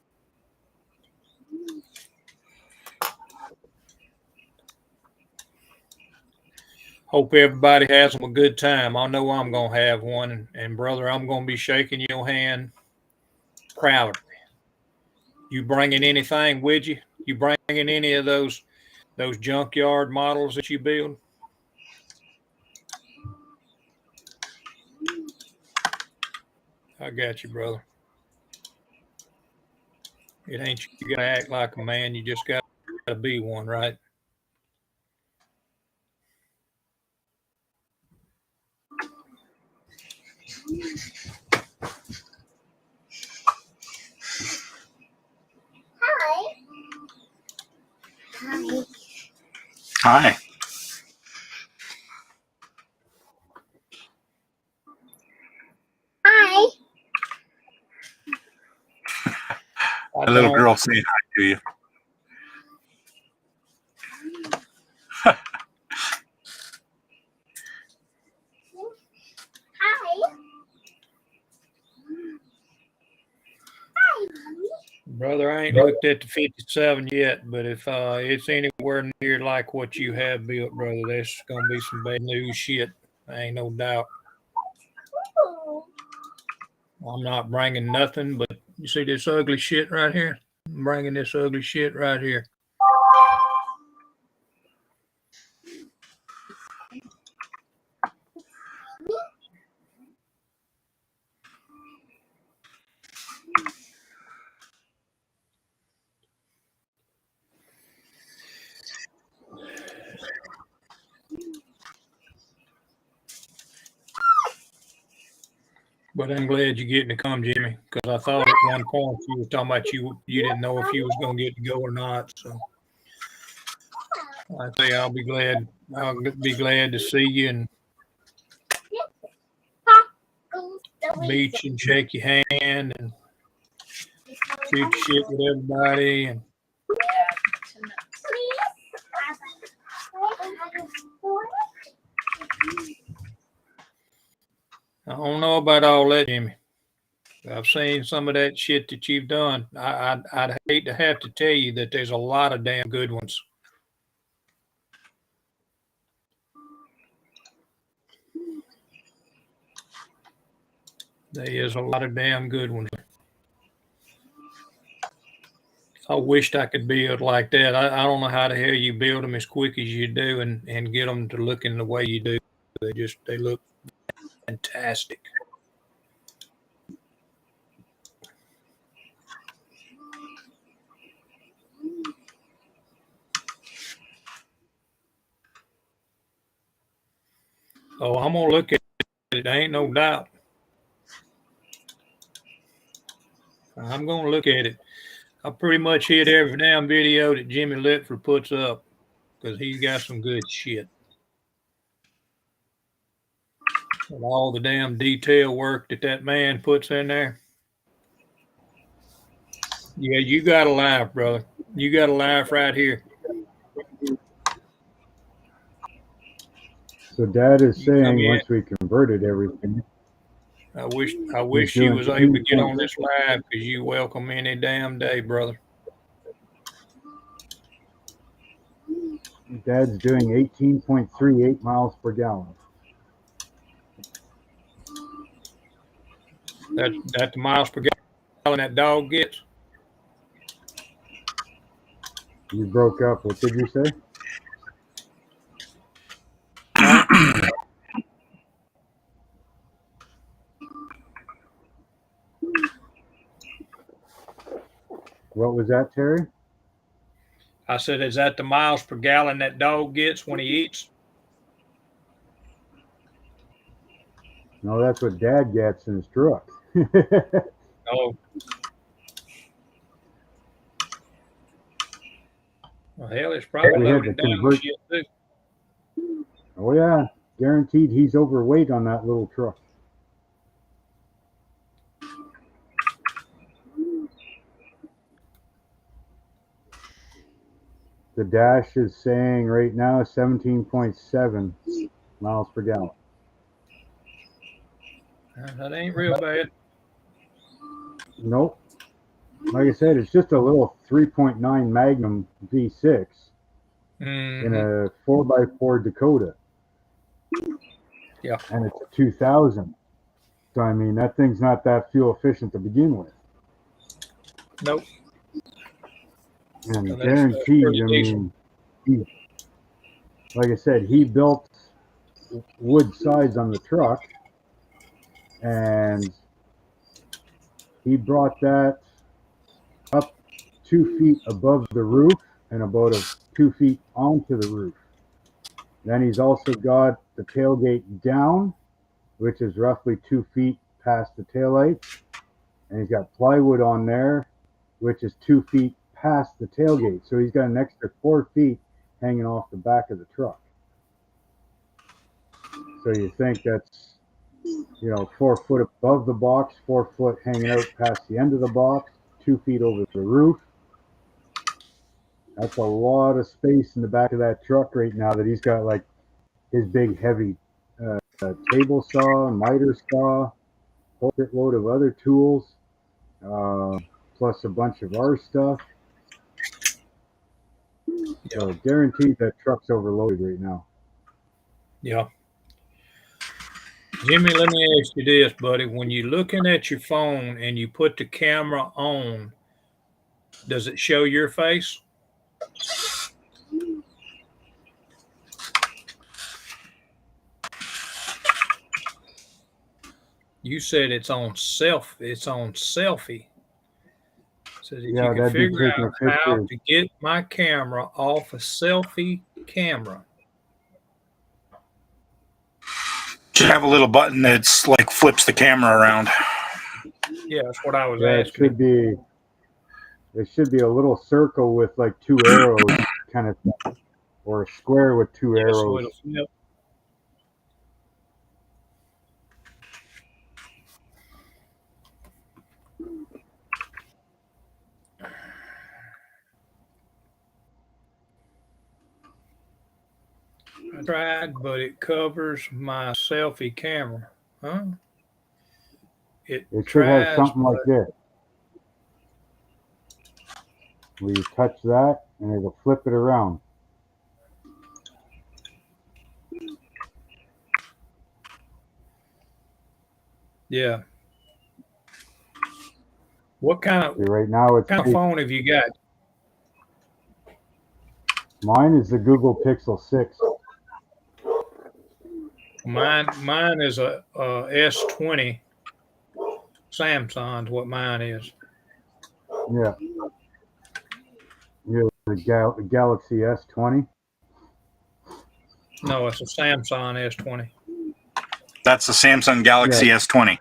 Hope everybody has a good time. I know I'm gonna have one, and brother, I'm gonna be shaking your hand proudly. You bringing anything with you? You bringing any of those junkyard models that you build? I got you, brother. It ain't you gotta act like a man. You just gotta be one, right? Hi. Hi. Hi. Hi. A little girl saying hi to you. Hi. Hi, Mommy. Brother, I ain't looked at the 57 yet, but if it's anywhere near like what you have built, brother, that's gonna be some bad news shit. Ain't no doubt. I'm not bringing nothing, but you see this ugly shit right here? I'm bringing this ugly shit right here. But I'm glad you're getting to come, Jimmy, because I thought at one point you were talking about you didn't know if you was gonna get to go or not. So I say I'll be glad to see you and meet you and shake your hand and shoot shit with everybody. And I don't know about all that, Jimmy. I've seen some of that shit that you've done. I'd hate to have to tell you that there's a lot of damn good ones. There is a lot of damn good ones. I wished I could build like that. I don't know how the hell you build them as quick as you do and get them to looking the way you do. They look fantastic. Oh, I'm gonna look at it. There ain't no doubt. I'm gonna look at it. I pretty much hit every damn video that Jimmy Litford puts up because he's got some good shit. And all the damn detail work that man puts in there. Yeah, you got a laugh, brother. You got a laugh right here. So Dad is You come saying in. once we converted everything, I wish he's you doing was able to get 2. on this live because you welcome any damn day, brother. Dad's doing 18.38 miles per gallon. That the miles per gallon that dog gets. You broke up. What did you say? Huh? What was that, Terry? I said, is that the miles per gallon that dog gets when he eats? No, that's what Dad gets in his truck. Oh. Well, hell, it's probably We had to loaded down with convert. shit too. Oh yeah, guaranteed he's overweight on that little truck. The dash is saying right now 17.7 miles per gallon. That ain't real bad. Nope. Like I said, it's just a little 3.9 Magnum V6 in a 4x4 Dakota. Yeah. And it's a 2000. So, I mean, that thing's not that fuel efficient to begin with. Nope. And So that's guaranteed, pretty I decent. mean, like I said, he built wood sides on the truck, and he brought that up 2 feet above the roof and about 2 feet onto the roof. Then he's also got the tailgate down, which is roughly 2 feet past the taillights. And he's got plywood on there, which is 2 feet past the tailgate. So he's got an extra 4 feet hanging off the back of the truck. So you think that's, 4 foot above the box, 4 foot hanging out past the end of the box, 2 feet over the roof. That's a lot of space in the back of that truck right now that he's got like his big heavy table saw, miter saw, whole load of other tools, plus a bunch of our stuff. So guaranteed that truck's overloaded right now. Yeah. Jimmy, let me ask you this, buddy. When you're looking at your phone and you put the camera on, does it show your face? You said it's on selfie. So if Yeah, you can that'd be figure taking a out how picture. to get my camera off a selfie camera. Should have a little button that's like flips the camera around. Yeah, that's what I was Yeah, asking. it should be a little circle with like 2 arrows kind of thing, or a square with 2 Yeah, so arrows. it'll flip. I tried, but it covers my selfie camera. Huh? It It should have tries, something like but this, where you touch that and it'll flip it around. yeah. What kind of See, right now it's phone have you got? mine is the Google Pixel 6. Mine is a S20 Samsung's what mine is. Yeah. You have the Galaxy S20. No, it's a Samsung S20. That's the Samsung Galaxy S20.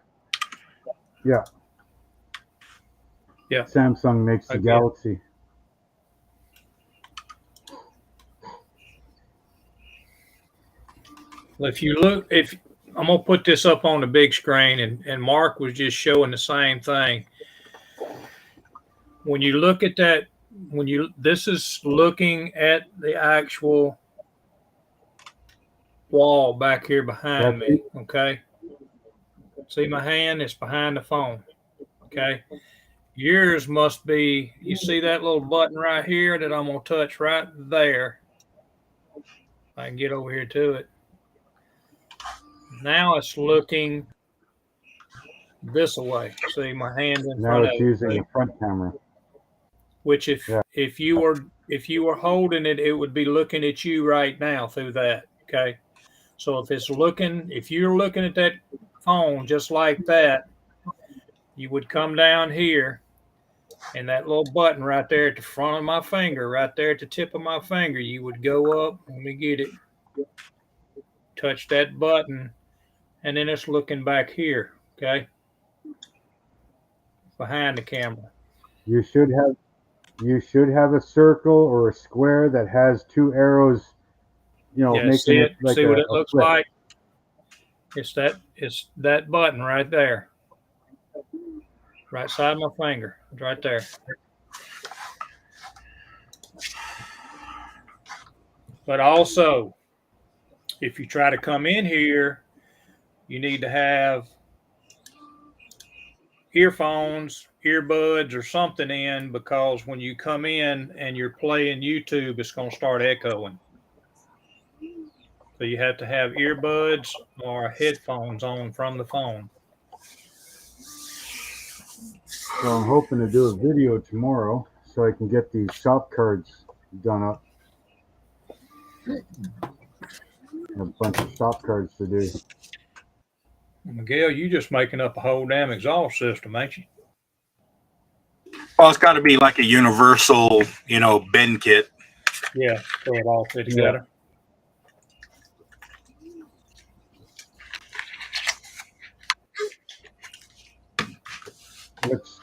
Yeah. Yeah. Samsung makes the Galaxy. Well, if you look, if I'm gonna put this up on the big screen, and Mark was just showing the same thing. When you look at that, this is looking at the actual wall back here behind me. Okay. See my hand? It's behind the phone. Okay. Yours must be, you see that little button right here that I'm going to touch right there. I can get over here to it. Now it's looking this way. See, my hand's in Now front it's of it. using the front camera. Which if you were holding it, it would be looking at you right now through that. Okay. So if you're looking at that phone just like that, you would come down here, and that little button right there at the front of my finger, right there at the tip of my finger, you would go up, let me get it, touch that button, and then it's looking back here, okay? Behind the camera. You should have a circle or a square that has 2 arrows, Yeah, making see it like see what it a looks flip. like? It's that button right there. Right side of my finger. It's right there. But also, if you try to come in here, you need to have earphones earbuds or something in, because when you come in and you're playing YouTube, it's going to start echoing. So you have to have earbuds or headphones on from the phone. So I'm hoping to do a video tomorrow so I can get these shop cards done up. A bunch of shop cards to do. Miguel, you just making up a whole damn exhaust system, ain't you? Well, it's got to be like a universal, bend kit. Yeah, so it all fit together. What's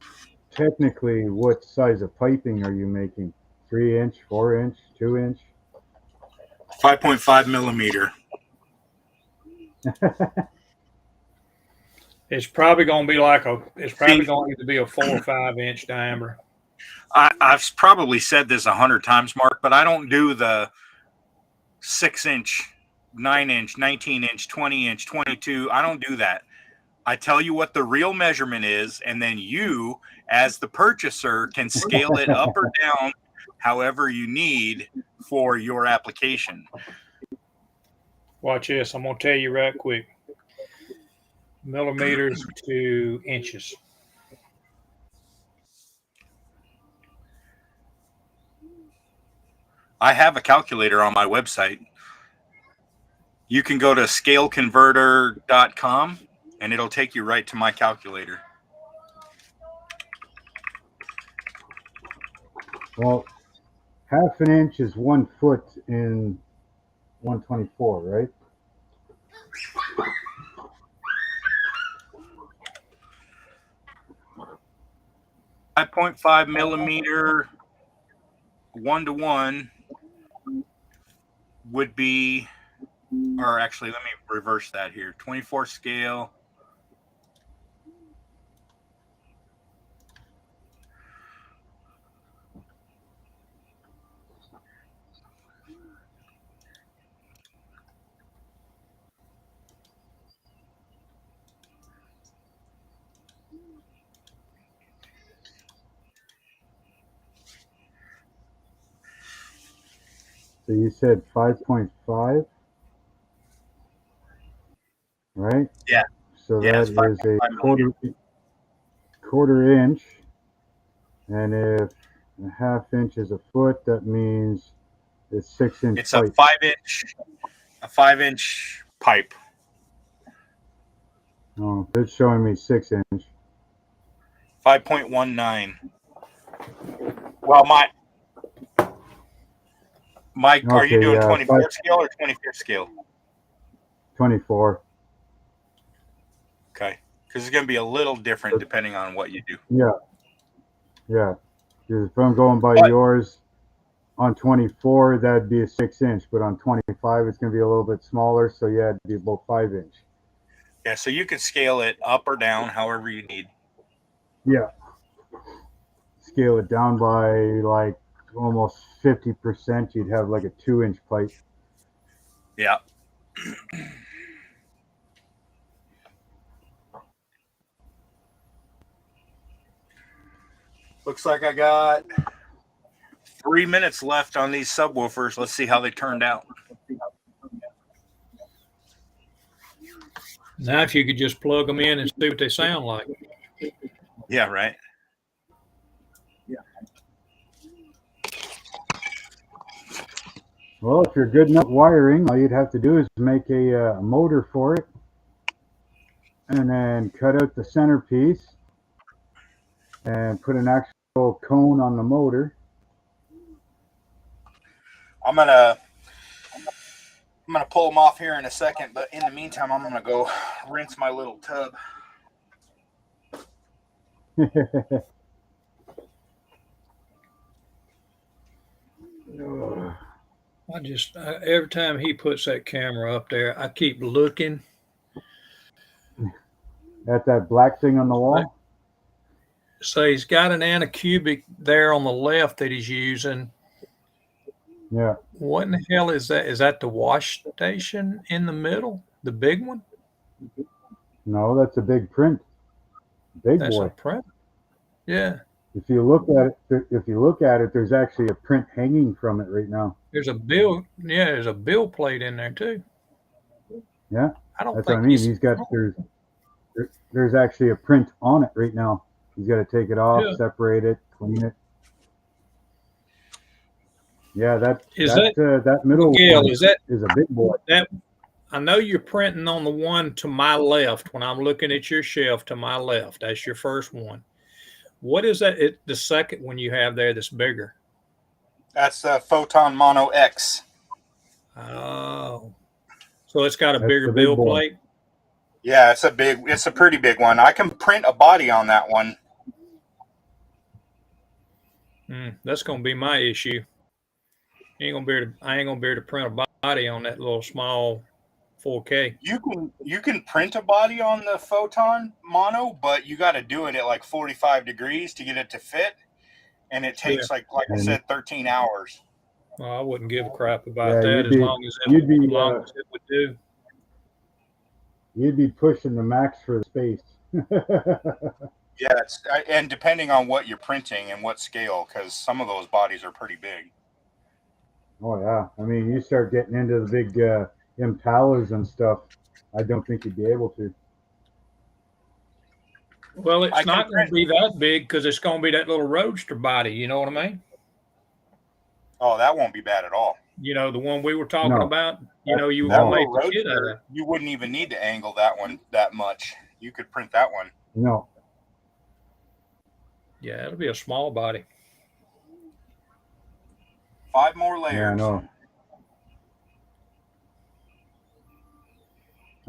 technically, what size of piping are you making? 3-inch, 4-inch, 2-inch? 5.5 millimeter. It's probably going to be it's probably going to be a 4 or 5 inch diameter. I've probably said this 100 times, Mark, but I don't do the 6-inch, 9-inch, 19-inch, 20-inch, 22. I don't do that. I tell you what the real measurement is, and then you, as the purchaser, can scale it up or down however you need for your application. Watch this. I'm going to tell you right quick. Millimeters to inches. I have a calculator on my website. You can go to scaleconverter.com and it'll take you right to my calculator. Well, 1/2 inch is 1 foot in 124, right? .5 millimeter 1-to-1 would be, or actually, let me reverse that here. 24 scale. So you said 5.5, right? Yeah. So Yeah, that is a quarter inch, and if a 1/2 inch is a foot, that means it's 6-inch It's pipe. a 5-inch pipe. Oh, it's showing me 6-inch. 5.19. Well, Mike, are you doing 24 scale or 25th scale? 24. Okay, because it's going to be a little different depending on what you do. Yeah. Yeah. Because if I'm going by yours, on 24, that'd be a 6-inch, but on 25, it's going to be a little bit smaller. So yeah, it'd be about 5-inch. Yeah, so you can scale it up or down however you need. Yeah. Scale it down by like almost 50%. You'd have like a 2-inch pipe. Yeah. Looks like I got 3 minutes left on these subwoofers. Let's see how they turned out. Now, if you could just plug them in and see what they sound like. Yeah, right. Well, if you're good enough wiring, all you'd have to do is make a motor for it, and then cut out the centerpiece and put an actual cone on the motor. I'm gonna pull them off here in a second, but in the meantime, I'm gonna go rinse my little tub. Every time he puts that camera up there, I keep looking at that black thing on the wall. So he's got an anacubic there on the left that he's using. Yeah. What in the hell is that? Is that the wash station in the middle? The big one? No, that's a big print. Big That's boy. a print. Yeah. If you look at it, there's actually a print hanging from it right now. There's a bill. Yeah, there's a bill plate in there too. Yeah, I don't that's what I think mean. There's actually a print on it right now. He's got to take it off, Yeah. separate it, clean it. Yeah, that middle Miguel, one is that is a big boy. that? I know you're printing on the one to my left. When I'm looking at your shelf to my left, that's your first one. What is that? The second one you have there that's bigger. That's the Photon Mono X. Oh, so it's got a That's bigger the big bill boy. plate. Yeah, it's a pretty big one. I can print a body on that one. That's gonna be my issue. I ain't gonna be able to print a body on that little small 4K. You can print a body on the Photon Mono, but you got to do it at like 45 degrees to get it to fit, and it takes like I said, 13 hours. Well, I wouldn't give a crap about Yeah, that as long as it would do. You'd be pushing the max for the space. Yeah, and depending on what you're printing and what scale, because some of those bodies are pretty big. Oh yeah, I mean, you start getting into the big Impalas and stuff. I don't think you'd be able to. Well, it's not going to be that big because it's going to be that little roadster body. You know what I mean? Oh, that won't be bad at all. You know, the one we were talking about. You know, you that were little make the shit out of roadster, you wouldn't even need to angle that one that much. You could print that one. No. Yeah, it'll be a small body. 5 more layers. Yeah, I know.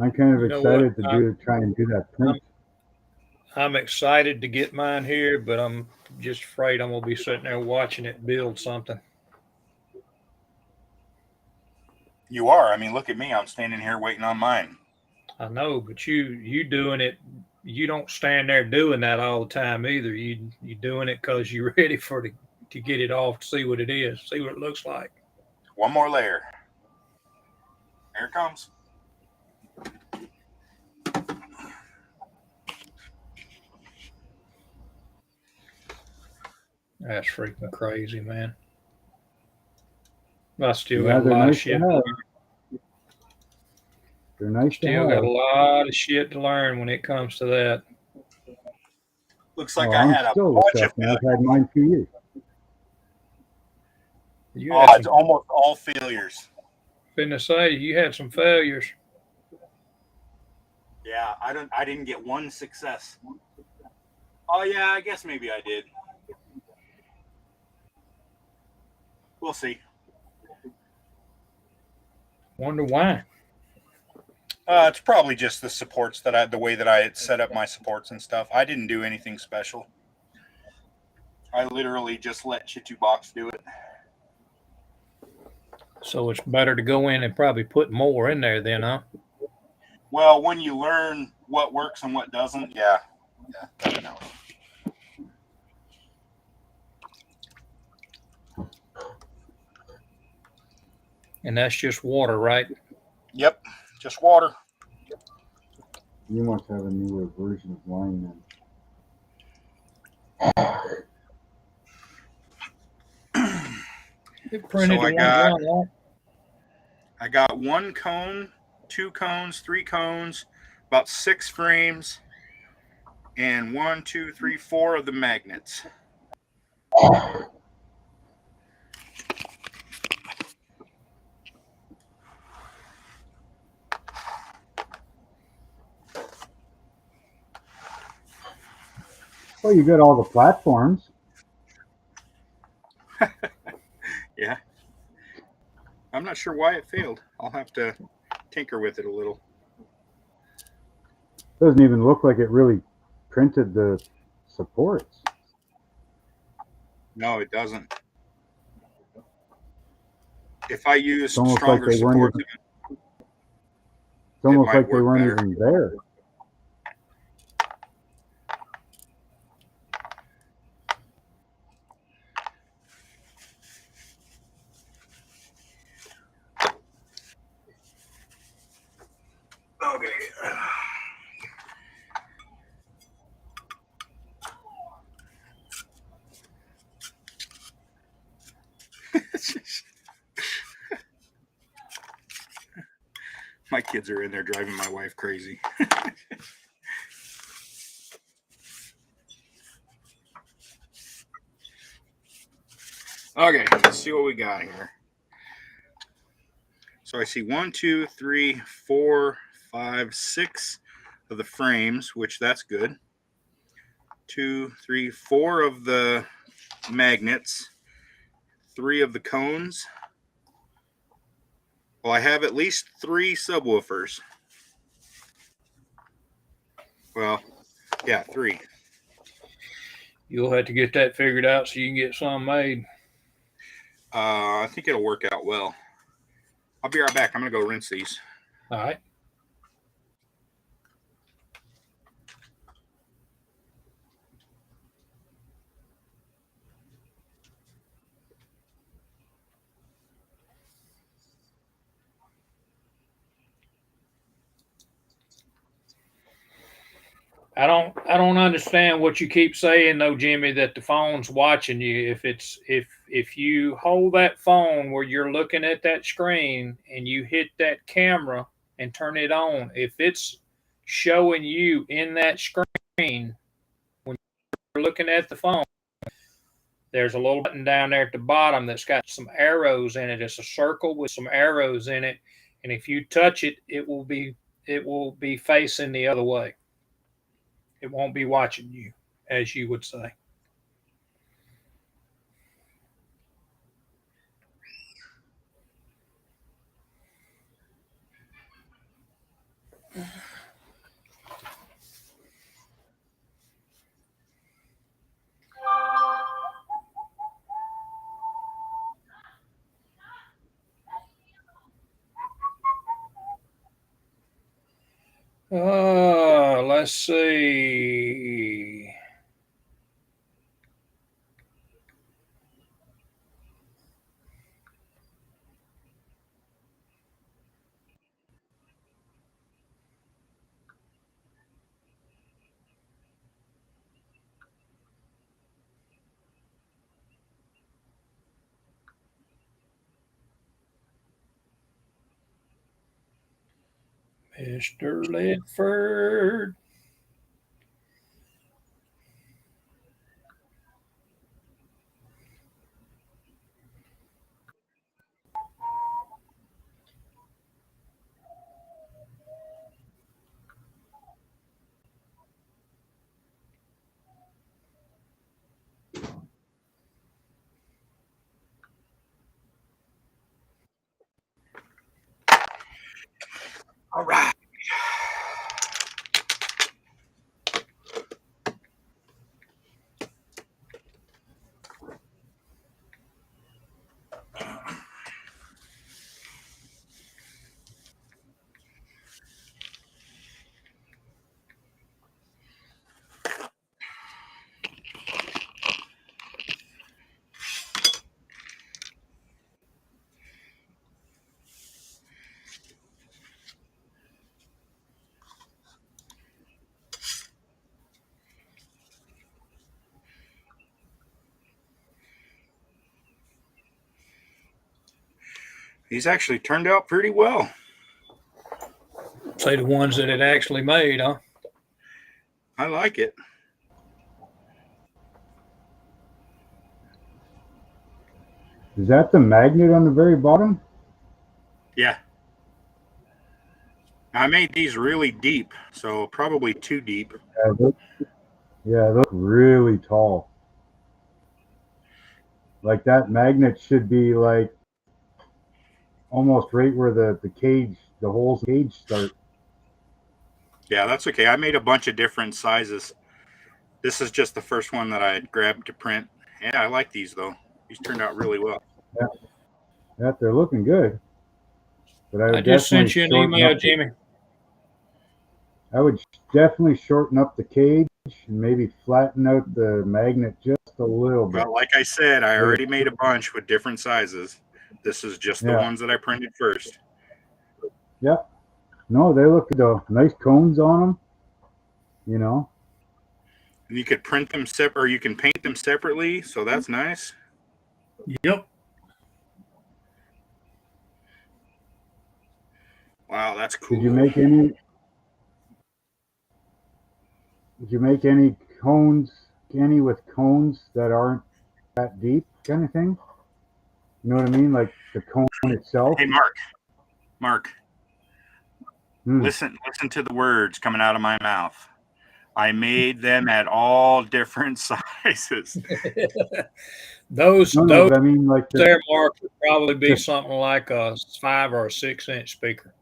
I'm kind of excited to try and do that print. I'm excited to get mine here, but I'm just afraid I'm gonna be sitting there watching it build something. You are. I mean, look at me. I'm standing here waiting on mine. I know, but you doing it. You don't stand there doing that all the time either. You doing it because you're ready to get it off to see what it is, see what it looks like. 1 more layer. Here it comes. That's freaking crazy, man. I still got a lot of shit. They're nice. Still got a lot of shit to learn when it comes to that. Looks like I had a bunch of I've had mine for years. It's almost all failures. Finna say you had some failures. Yeah, I didn't get one success. Oh yeah, I guess maybe I did. We'll see. Wonder why. It's probably just the supports the way that I had set up my supports and stuff. I didn't do anything special. I literally just let Chitubox do it. So it's better to go in and probably put more in there then, huh? Well, when you learn what works and what doesn't, yeah, definitely. And that's just water, right? Yep, just water. You must have a newer version of mine then. It printed So I got 1 cone, 2 cones, 3 cones, about 6 frames, and 1, 2, 3, 4 of the magnets. Well, you got all the platforms. Yeah. I'm not sure why it failed. I'll have to tinker with it a little. Doesn't even look like it really printed the supports. No, it doesn't. If I use It's almost stronger like they weren't supports, even, it's almost might like they work weren't better. even there. Okay. kids are in there driving my wife crazy. Okay, let's see what we got here. So I see 1, 2, 3, 4, 5, 6 of the frames, which that's good. 2, 3, 4 of the magnets, 3 of the cones. Well, I have at least 3 subwoofers. Well, yeah, 3. You'll have to get that figured out so you can get some made. I think it'll work out well. I'll be right back. I'm going to go rinse these. All right. I don't understand what you keep saying though, Jimmy, that the phone's watching you. If you hold that phone where you're looking at that screen and you hit that camera and turn it on, if it's showing you in that screen when you're looking at the phone, there's a little button down there at the bottom that's got some arrows in it. It's a circle with some arrows in it, and if you touch it, it will be facing the other way. It won't be watching you, as you would say. Let's see. Mr. Ledford. All right. These actually turned out pretty well. Say the ones that it actually made, huh? I like it. Is that the magnet on the very bottom? Yeah. I made these really deep, so probably too deep. Yeah, they look really tall. Like that magnet should be like almost right where the cage, the holes in the cage start. Yeah, that's okay. I made a bunch of different sizes. This is just the first one that I had grabbed to print. Yeah, I like these though. These turned out really well. Yeah, they're looking good. But I just sent you an email, Jimmy. I would definitely shorten up the cage and maybe flatten out the magnet just a little bit. Well, like I said, I already made a bunch with different sizes. This is just the ones that I printed first. Yeah. No, they look good. Nice cones on them. You know. And you could print them separate, or you can paint them separately. So that's nice. Yep. Wow, that's cool. Did you make any cones, Kenny, with cones that aren't that deep, kind of thing? You know what I mean? Like the cone itself. Hey, Mark. Listen to the words coming out of my mouth. I made them at all different sizes. Those but I mean, like there, Mark, would probably be something like a 5 or 6 inch speaker.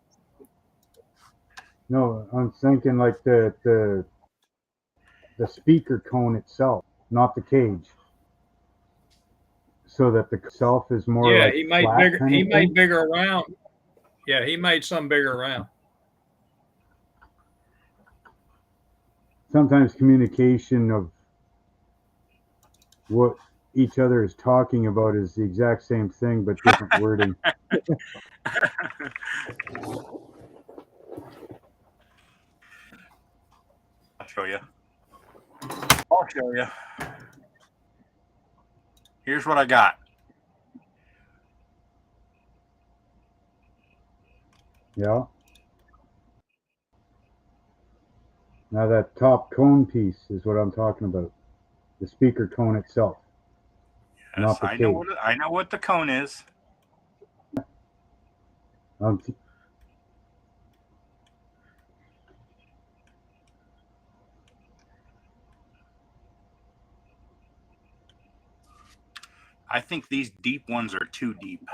No, I'm thinking like the speaker cone itself, not the cage. So that the self is more like he made flat bigger. kind He of made thing? bigger around. Yeah, he made some bigger around. Sometimes communication of what each other is talking about is the exact same thing, but different wording. I'll show you. Here's what I got. Yeah. Now that top cone piece is what I'm talking about. The speaker cone itself. Yes, not the I cage. know what the cone is. I think these deep ones are too deep,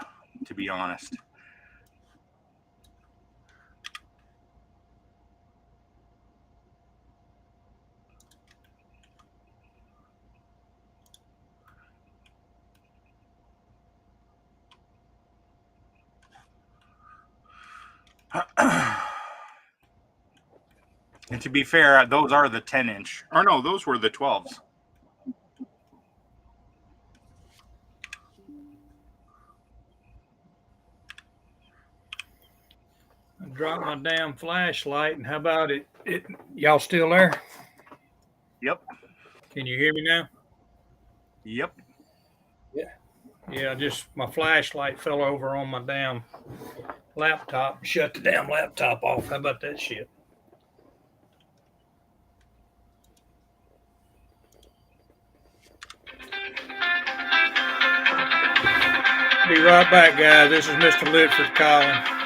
to be honest. And to be fair, those are the 10-inch. Or no, those were the 12s. I dropped my damn flashlight, and how about it? Y'all still there? Yep. Can you hear me now? Yep. Yeah, just my flashlight fell over on my damn laptop. Shut the damn laptop off. How about that shit? Be right back, guys. This is Mr. Litford calling.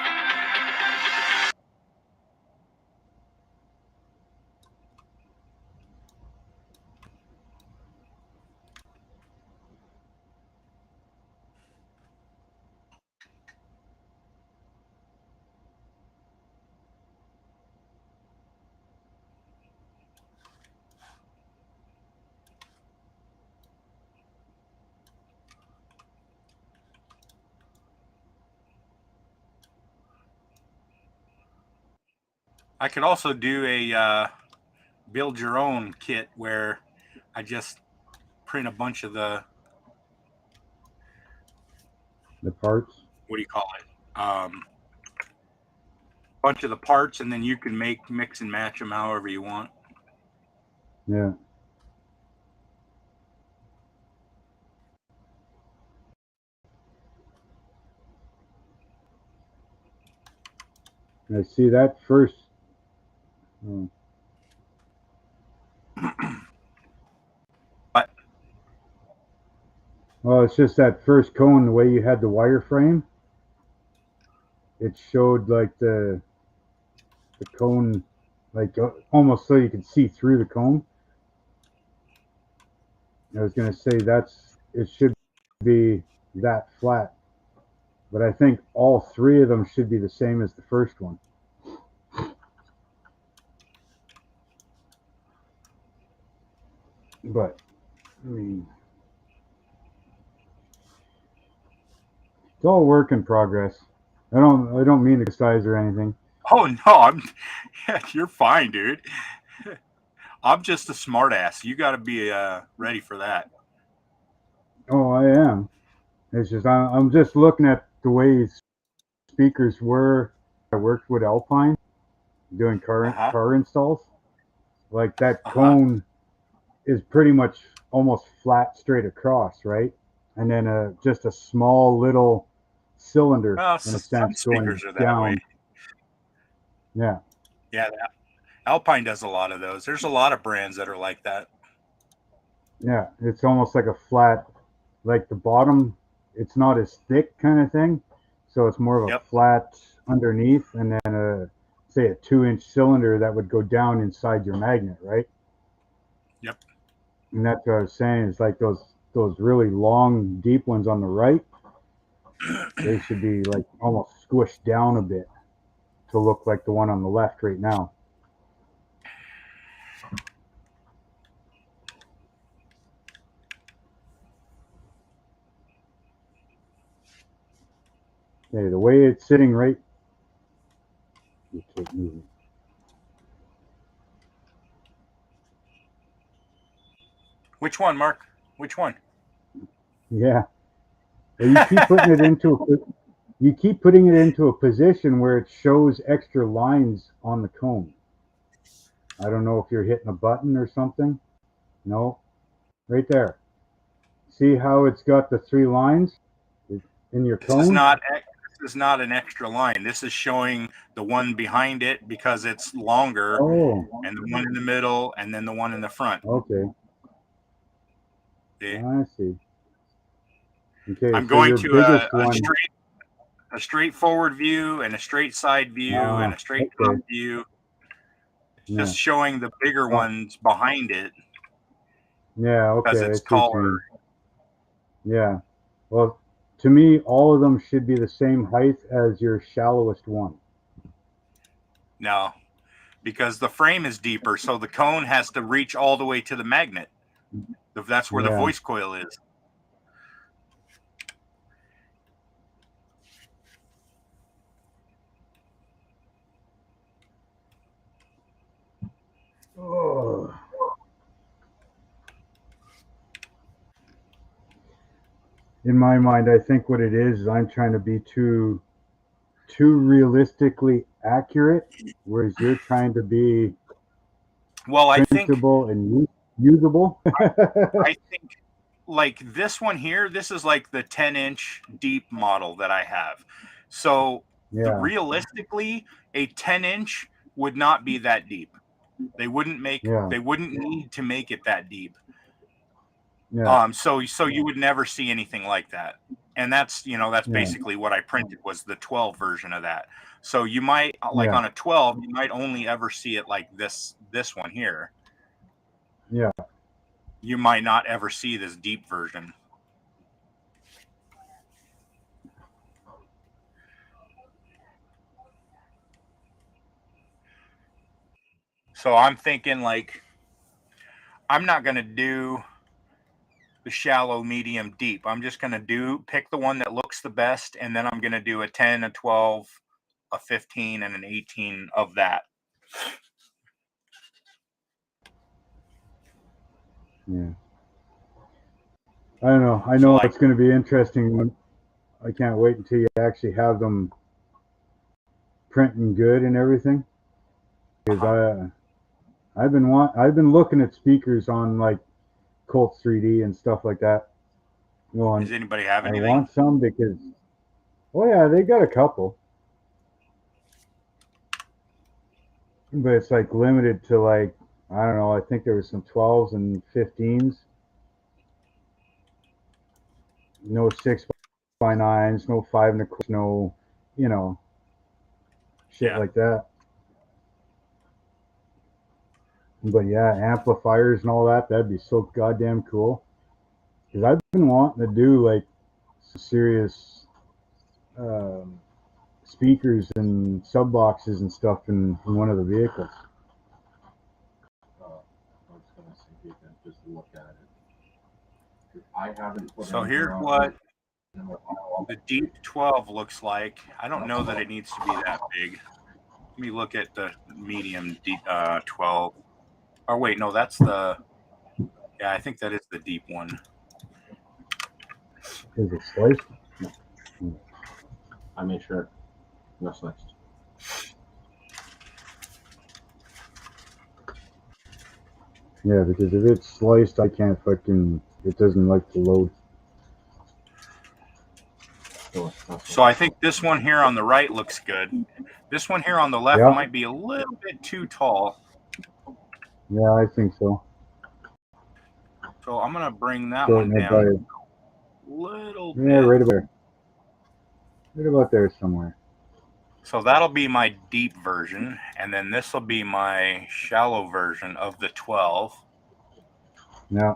I could also do a build your own kit where I just print a bunch of the parts. What do you call it? Bunch of the parts, and then you can mix and match them however you want. Yeah. I see that first. Oh. What? Well, it's just that first cone, the way you had the wireframe, it showed like the cone, like almost so you could see through the cone. I was going to say it should be that flat, but I think all three of them should be the same as the first one. But I mean, it's all work in progress. I don't mean to criticize or anything. Oh no, you're fine, dude. I'm just a smartass. You got to be ready for that. Oh, I am. It's just I'm just looking at the way speakers were. I worked with Alpine doing car installs. Like that cone is pretty much almost flat straight across, right? And then just a small little cylinder in a sense going speakers are that down. way. Yeah. Yeah, Alpine does a lot of those. There's a lot of brands that are like that. Yeah, it's almost like a flat, like the bottom, it's not as thick kind of thing. So it's more of a flat underneath, and then say a 2-inch cylinder that would go down inside your magnet, right? Yep. And that's what I was saying. It's like those really long, deep ones on the right. They should be like almost squished down a bit to look like the one on the left right now. Okay, the way it's sitting right. You keep moving. Which one, Mark? Which one? Yeah. Well, you keep putting it into a position where it shows extra lines on the cone. I don't know if you're hitting a button or something. No, right there. See how it's got the 3 lines in your cone? This is not an extra line. This is showing the one behind it because it's longer, and the one in the middle, and then the one in the front. Okay. I see. Okay, I'm so going your to biggest one, a straight forward view and a straight side view and a straight top view. Yeah. Just showing the bigger ones behind it. Yeah, okay. Because it's taller. Yeah. Well, to me, all of them should be the same height as your shallowest one. No, because the frame is deeper, so the cone has to reach all the way to the magnet. That's where the voice coil is. Oh. In my mind, I think what it is I'm trying to be too realistically accurate, whereas you're trying to be printable and usable. I think like this one here, this is like the 10-inch deep model that I have. So realistically, a 10-inch would not be that deep. They wouldn't need to make it that deep. Yeah. So you would never see anything like that. And that's basically what I printed was the 12 version of that. So you might on a 12, you might only ever see it like this one here. Yeah. You might not ever see this deep version. So I'm thinking like, I'm not going to do the shallow, medium, deep. I'm just going to pick the one that looks the best. And then I'm going to do a 10, a 12, a 15, and an 18 of that. Yeah. I don't know. I know it's going to be interesting. I can't wait until you actually have them printing good and everything. Because I've been looking at speakers on like Colt 3D and stuff like that. Does anybody have anything? I want some because, they got a couple. But it's like limited to like, I don't know, I think there was some 12s and 15s. No 6x9s, no 5 1/4, no, shit like that. But amplifiers and all that, that'd be so goddamn cool. Because I've been wanting to do like some serious speakers and sub boxes and stuff in one of the vehicles. I was going to see if you can just look at it. I haven't put So here's what the deep 12 looks like. I don't know that it needs to be that big. Let me look at the medium deep 12. Oh wait, no, that's the. Yeah, I think that is the deep one. Is it sliced? No. I made sure. No sliced. Yeah, because if it's sliced, I can't it doesn't like to load. So I think this one here on the right looks good. This one here on the left Yeah. might be a little bit too tall. Yeah, I think so. So I'm gonna bring that Shorten one it by, down a little yeah, bit. right about there. Right about there somewhere. So that'll be my deep version, and then this will be my shallow version of the 12. Yeah.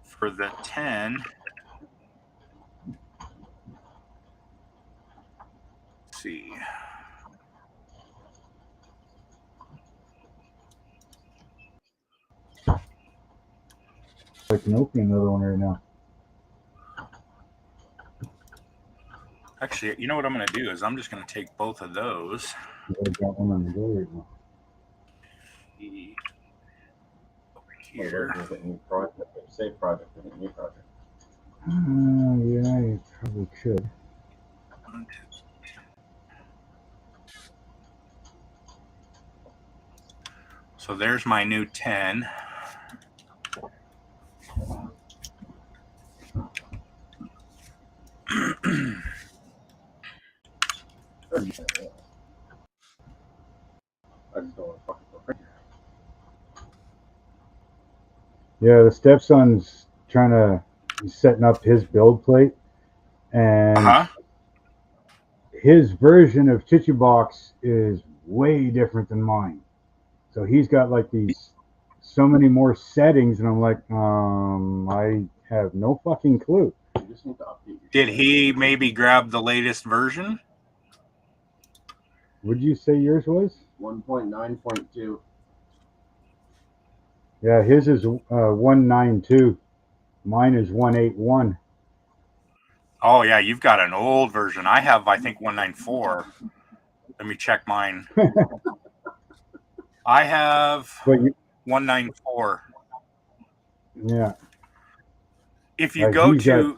For the 10, let's see. I can open another one right now. Actually, you know what I'm going to do is I'm just going to take both of those. I got one on the go right now. Over here. Make a new project, save project, and a new project. Yeah, you probably could. So there's my new 10. I just don't want to fucking print. Yeah, the stepson's trying to, he's setting up his build plate, and his version of Chichibox is way different than mine. So he's got like these so many more settings, and I'm like, I have no fucking clue. You just need to update your Did he maybe grab the latest version? Would you say yours was? 1.9.2. Yeah, his is 192. Mine is 181. Oh, yeah, you've got an old version. I have, I think, 194. Let me check mine. I have 194. Yeah. If you go he's to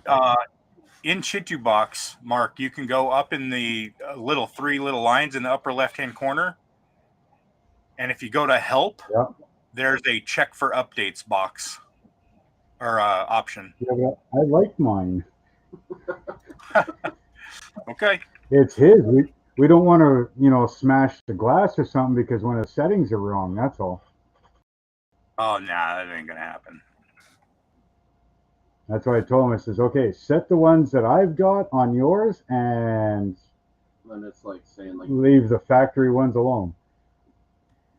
in Chitubox, Mark, you can go up in the three little lines in the upper left-hand corner. And if you go to help, there's a check for updates box or option. Yeah, but I like mine. Okay. It's his. We don't want to, smash the glass or something because one of the settings are wrong. That's all. Oh, nah, that ain't going to happen. That's why I told him. I says, okay, set the ones that I've got on yours and And it's like saying like leave the factory ones alone.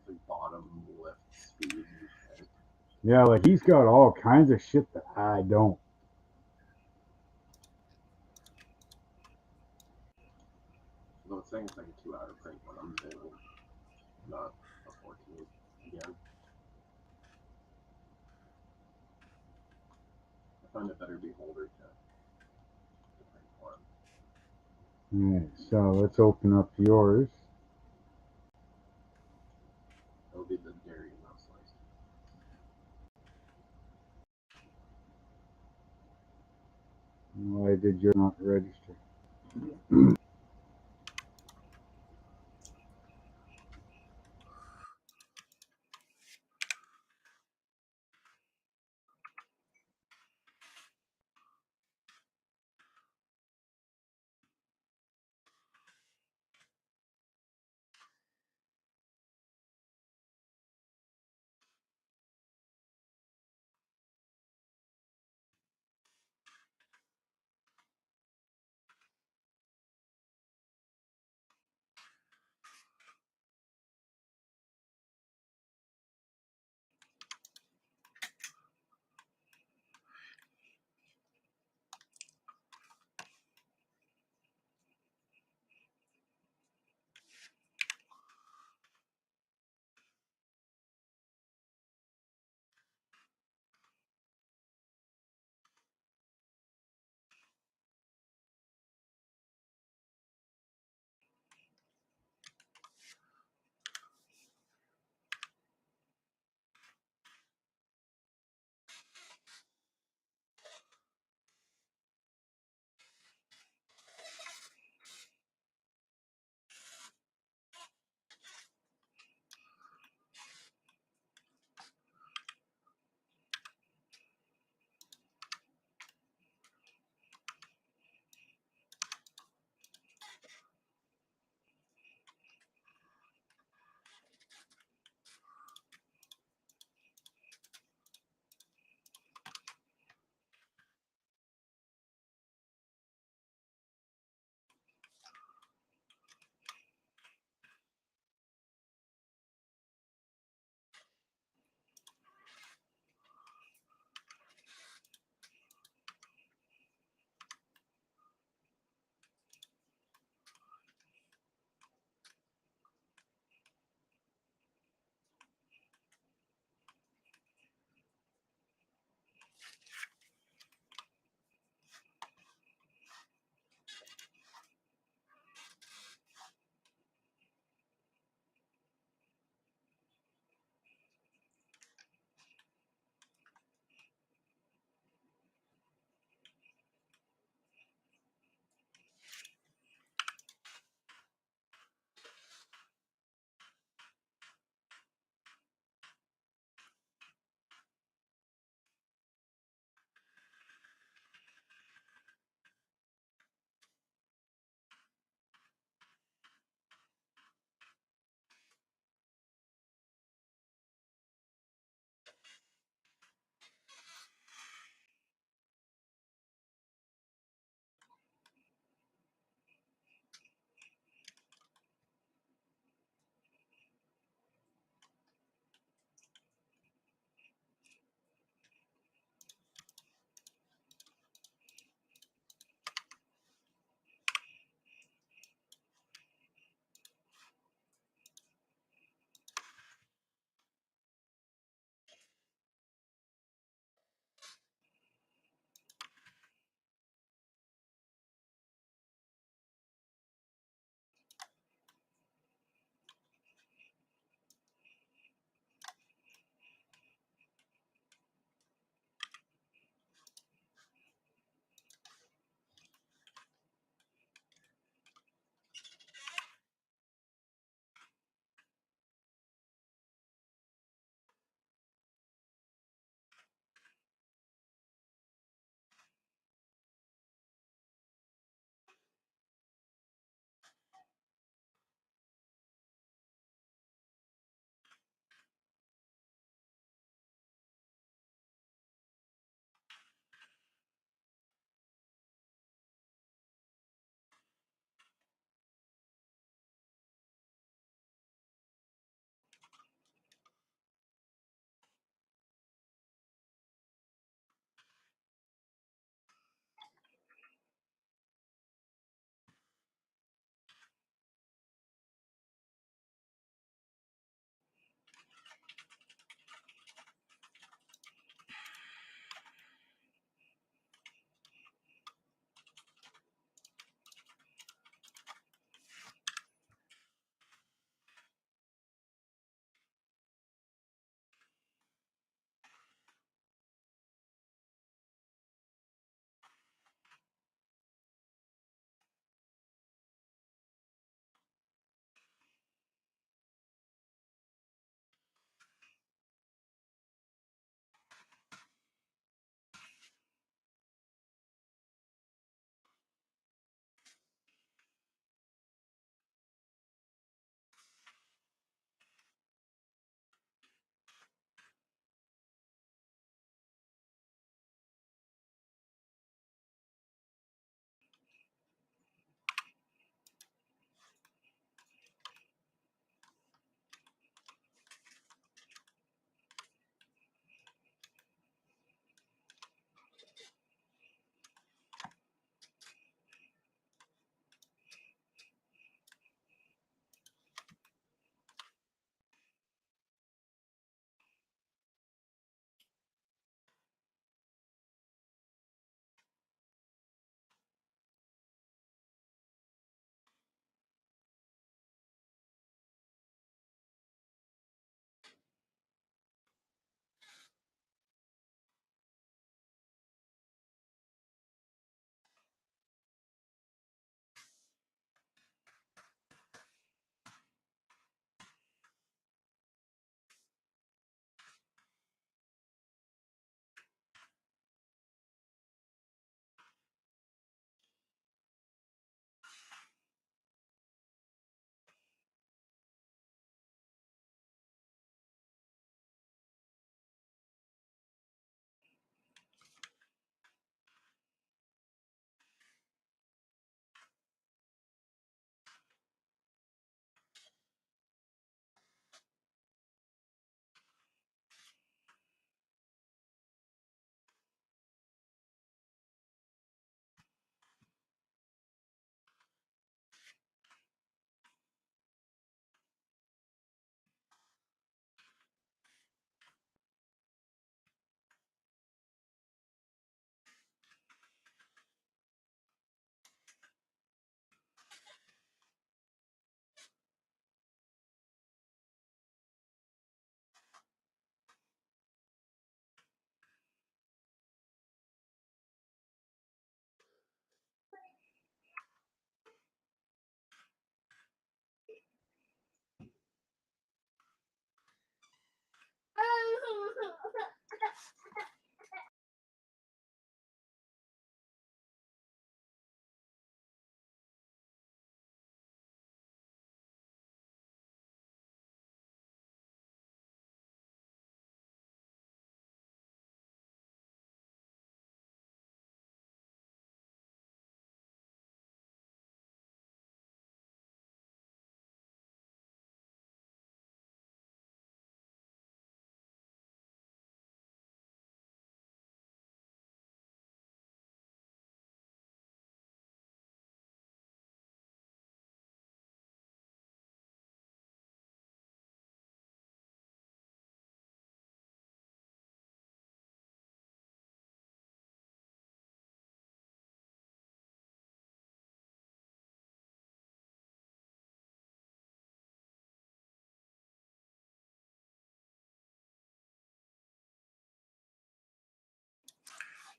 the bottom lift speed and shit. Yeah, like he's got all kinds of shit that I don't. Though it's saying it's like a 2-hour print when I'm doing not a 14 again. I find a better beholder to print for him. All right, so let's open up yours. It'll be the dairy not sliced. Why did you not register?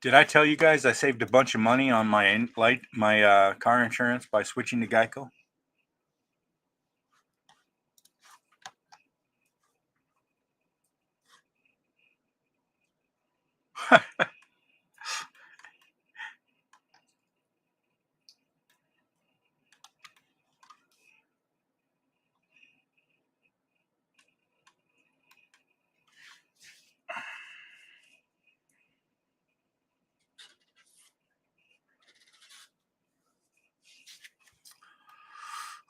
Did I tell you guys I saved a bunch of money on my car insurance by switching to Geico?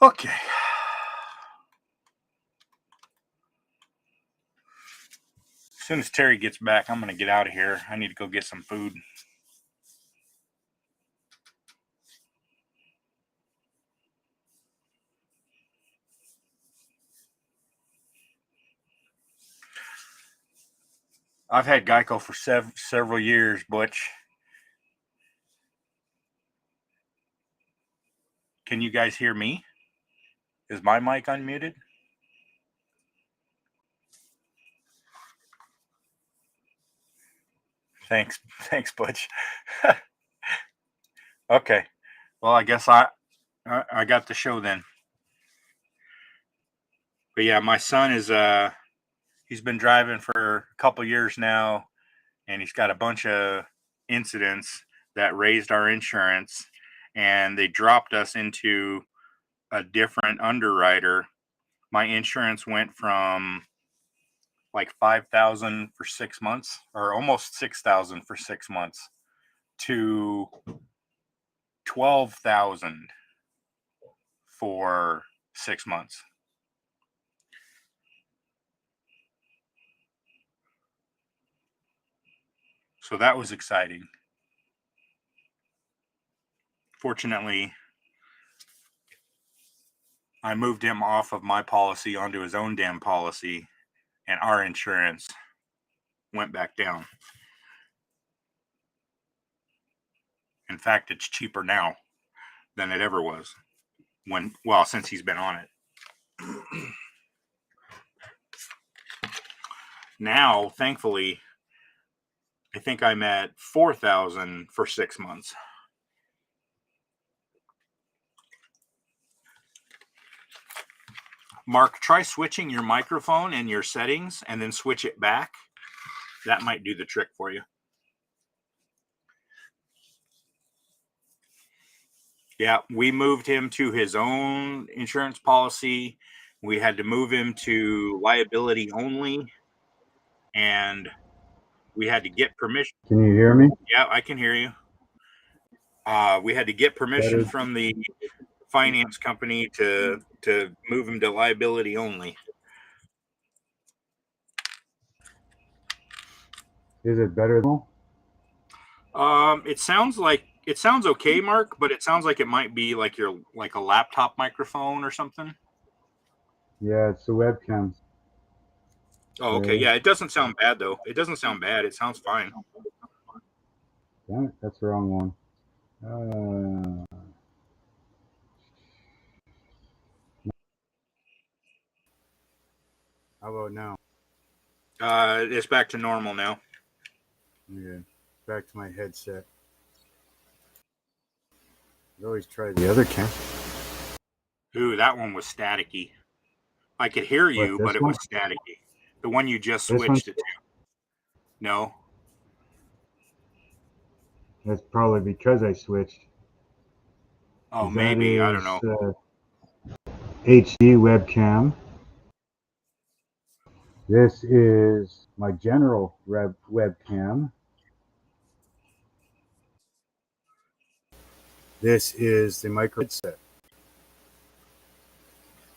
Okay. As soon as Terry gets back, I'm going to get out of here. I need to go get some food. I've had Geico for several years, Butch. Can you guys hear me? Is my mic unmuted? Thanks, Butch. Okay. Well, I guess I got the show then. But yeah, my son is he's been driving for a couple years now, and he's got a bunch of incidents that raised our insurance, and they dropped us into a different underwriter. My insurance went from like 5,000 for 6 months, or almost 6,000 for 6 months, to 12,000 for 6 months. So that was exciting. Fortunately, I moved him off of my policy onto his own damn policy, and our insurance went back down. In fact, it's cheaper now than it ever was since he's been on it. Now, thankfully, I think I'm at 4,000 for 6 months. Mark, try switching your microphone and your settings and then switch it back. That might do the trick for you. Yeah, we moved him to his own insurance policy. We had to move him to liability only, and we had to get permission. Can you hear me? Yeah, I can hear you. We had to get permission from the finance company to move him to liability only. Is it better though? It sounds okay, Mark, but it sounds like it might be like a laptop microphone or something. Yeah, it's the webcam. Oh, okay. Yeah, it doesn't sound bad though. It doesn't sound bad. It sounds fine. Damn it, that's the wrong one. How about now? It's back to normal now. Okay, back to my headset. I always try the other cam. Ooh, that one was staticky. I could hear you, but it was staticky. The one you just switched it to. No. That's probably because I switched. Oh, maybe. I don't know. HD webcam. This is my general webcam. This is the micro headset.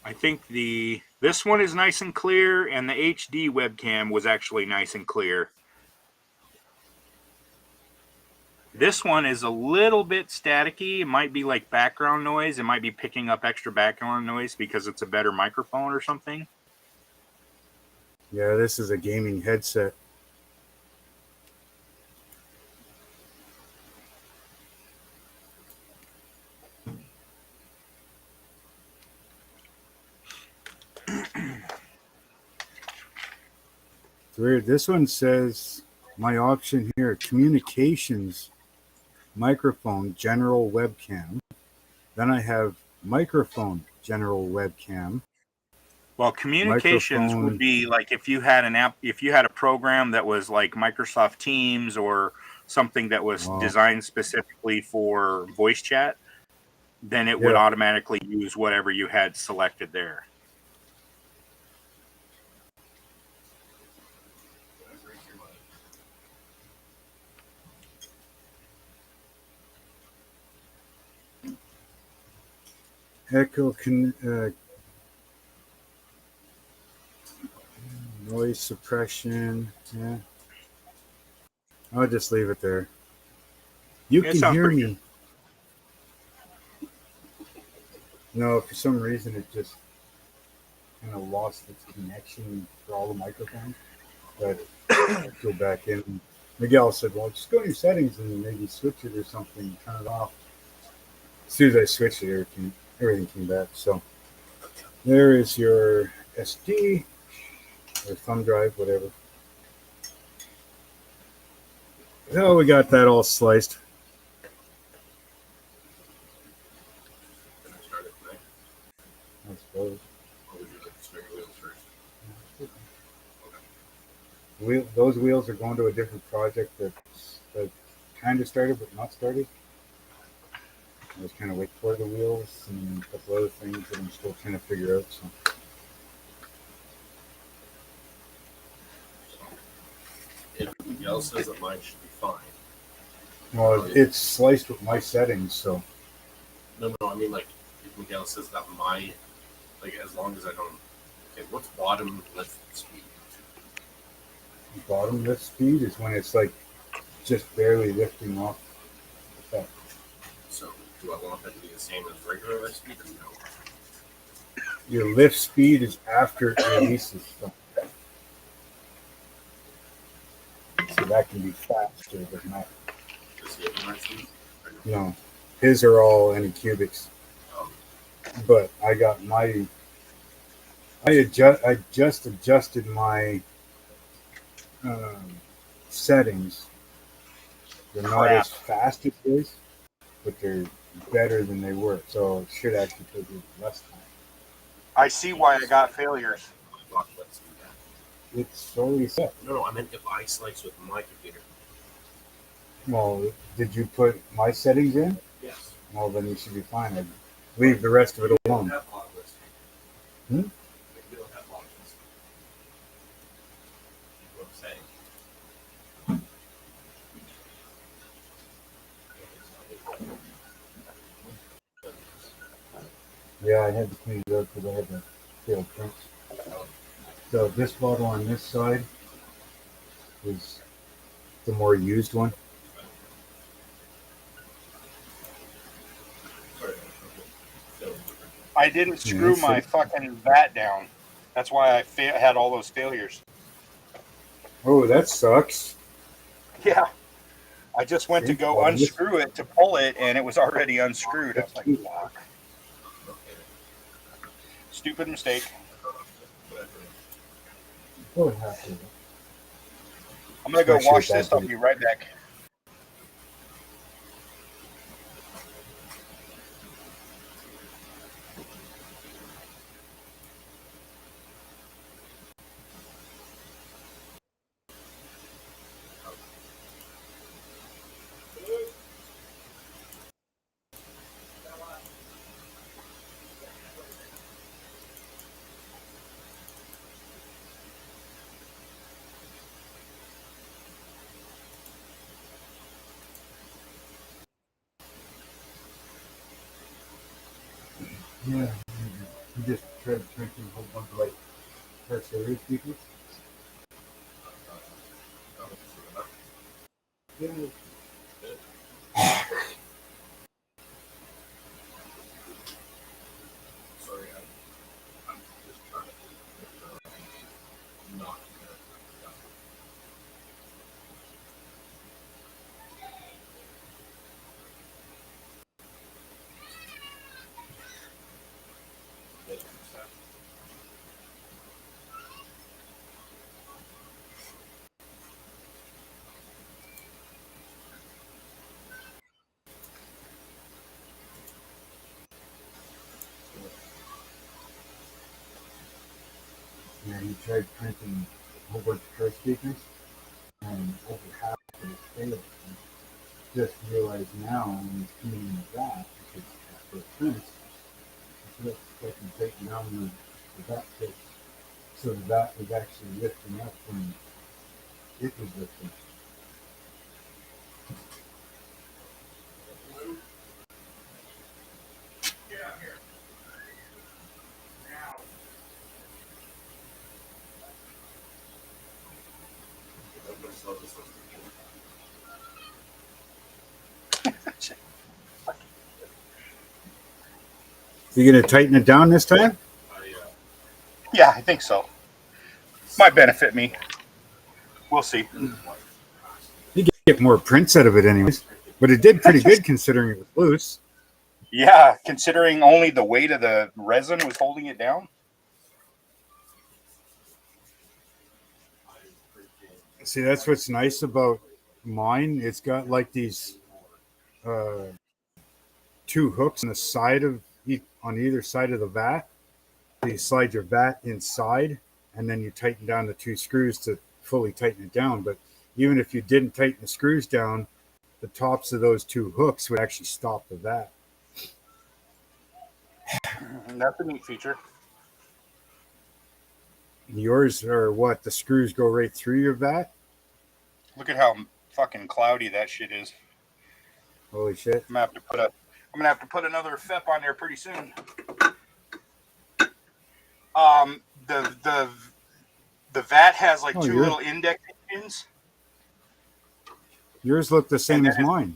I think this one is nice and clear, and the HD webcam was actually nice and clear. This one is a little bit staticky. It might be like background noise. It might be picking up extra background noise because it's a better microphone or something. Yeah, this is a gaming headset. It's weird. This one says my option here, communications, microphone, general webcam. Then I have microphone, general webcam. Well, communications would Microphone. be like if you had an app, if you had a program that was like Microsoft Teams or something that was designed specifically for voice chat, then it would Yeah. automatically use whatever you had selected there. Echo noise suppression. Yeah. I'll just leave it there. You It can sounds hear pretty me. No, for some reason it just kind of lost its connection for all the microphones. But go back in. Miguel said, well, just go to your settings and maybe switch it or something, turn it off. As soon as I switched it, everything came back. So there is your SD or thumb drive, whatever. Oh, we got that all sliced. I suppose. Those wheels are going to a different project that kind of started but not started. I was kind of waiting for the wheels and a couple other things that I'm still trying to figure out. So. If Miguel says that mine should be fine. Well, it's sliced with my settings, so. No, I mean like if Miguel says that my, like as long as I don't. Okay, what's bottom lift speed? Bottom lift speed is when it's like just barely lifting off the top. So do I want that to be the same as regular lift speed or no? Your lift speed is after it releases. So that can be faster than that. Does he have my speed? No, his are all any cubics. But I got I just adjusted my settings. They're not as fast as this, but they're better than they were. So it should actually take you less time. I see why I got failures. It's already set. No, I meant if I slice with my computer. Well, did you put my settings in? Yes. Well, then you should be fine. I'd leave the rest of it alone. Hmm? Yeah, I had to clean it up because I had the failed prints. So this bottle on this side is the more used one. I didn't screw my fucking vat down. That's why I had all those failures. Oh, that sucks. Yeah. I just went to go unscrew it to pull it, and it was already unscrewed. I was like, fuck. Stupid mistake. Oh, I'm going to go wash this. I'll be right back. Yeah, you just tried drinking a whole bunch of like fresh air people. Yeah. Sorry, I'm just trying to not. and he tried printing a whole bunch of car speakers, and over half of it failed. And just realized now when he's cleaning the vat, because after it prints, look, I can take down the vat tip. So the vat was actually lifting up when it was lifting. You gonna tighten it down this time? Yeah, I think so. Might benefit me. We'll see. You get more prints out of it anyways. But it did pretty good considering it was loose. Yeah, considering only the weight of the resin was holding it down. See, that's what's nice about mine. It's got like these two hooks on the side of on either side of the vat. You slide your vat inside, and then you tighten down the two screws to fully tighten it down. But even if you didn't tighten the screws down, the tops of those two hooks would actually stop the vat. That's a neat feature. Yours are what? The screws go right through your vat? Look at how fucking cloudy that shit is. Holy shit. I'm gonna have to put another FEP on there pretty soon. The vat has like two little index pins. Yours look the same as mine.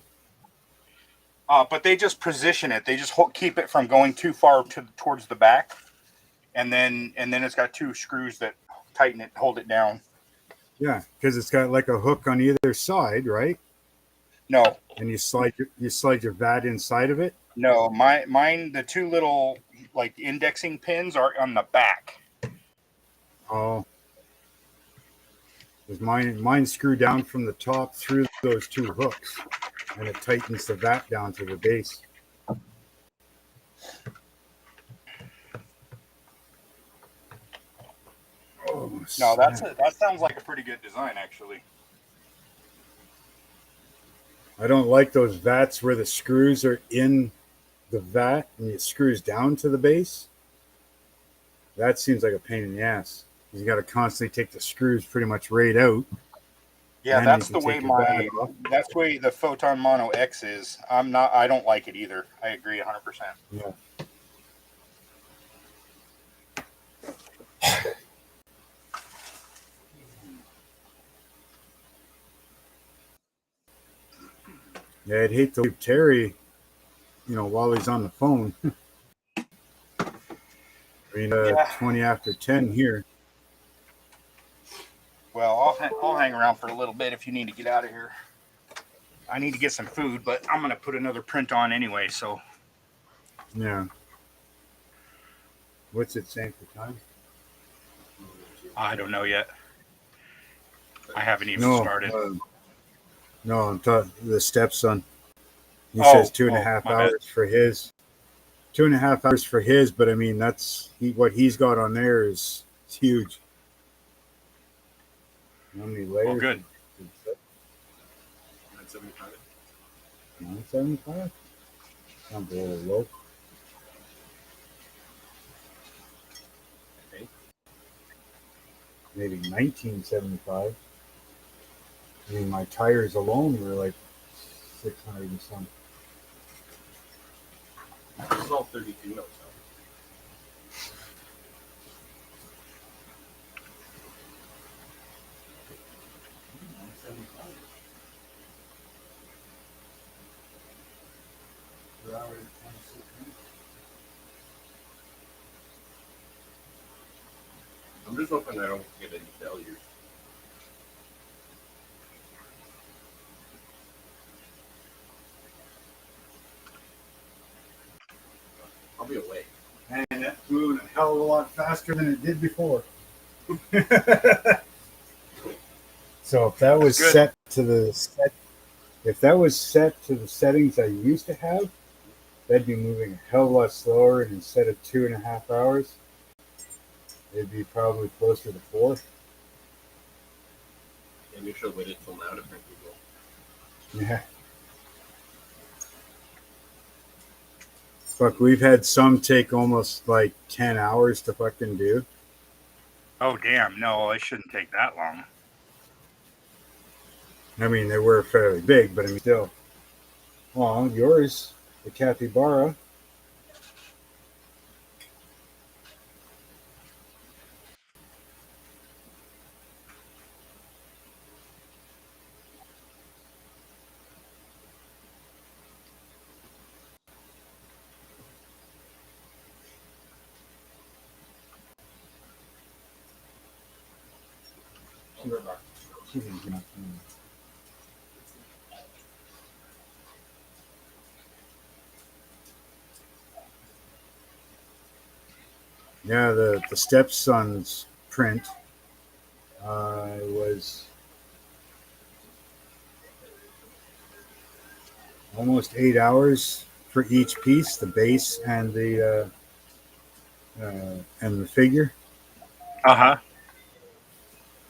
But they just position it. They just keep it from going too far towards the back, and then it's got two screws that tighten it, hold it down. Yeah, because it's got like a hook on either side, right? No. And you slide your vat inside of it. No, mine. The two little like indexing pins are on the back. Oh. Because mine screw down from the top through those two hooks, and it tightens the vat down to the base. Oh, no, that sounds like a pretty good design, actually. I don't like those vats where the screws are in the vat and it screws down to the base. That seems like a pain in the ass. You got to constantly take the screws pretty much right out. Yeah, that's the way that's the way the Photon Mono X is. I don't like it either. I agree 100%. Yeah. Yeah, I'd hate to leave Terry, while he's on the phone. I mean, 20 after 10 here. Well, I'll hang around for a little bit if you need to get out of here. I need to get some food, but I'm going to put another print on anyway, so. Yeah. What's it saying for time? I don't know yet. I haven't even started. No, I'm talking the stepson. He says 2.5 hours for his. 2.5 hours for his, but I mean what he's got on there is huge. How many layers? Oh, good. 975. 975? Sounds a little low. Okay. Maybe 1975. I mean, my tires alone were like 600 and something. This is all 32 notes. I'm just hoping I don't get any failures. I'll be away. And that's moving a hell of a lot faster than it did before. So if that was set to the settings I used to have, that'd be moving a hell of a lot slower. And instead of 2.5 hours, it'd be probably closer to 4. Maybe you should have waited till now to print people. Yeah. Fuck, we've had some take almost like 10 hours to fucking do. Oh, damn. No, it shouldn't take that long. I mean, they were fairly big, but I mean, still. Oh, yours, the capybara. Yeah, the stepson's print was almost 8 hours for each piece, the base and the figure. Uh-huh.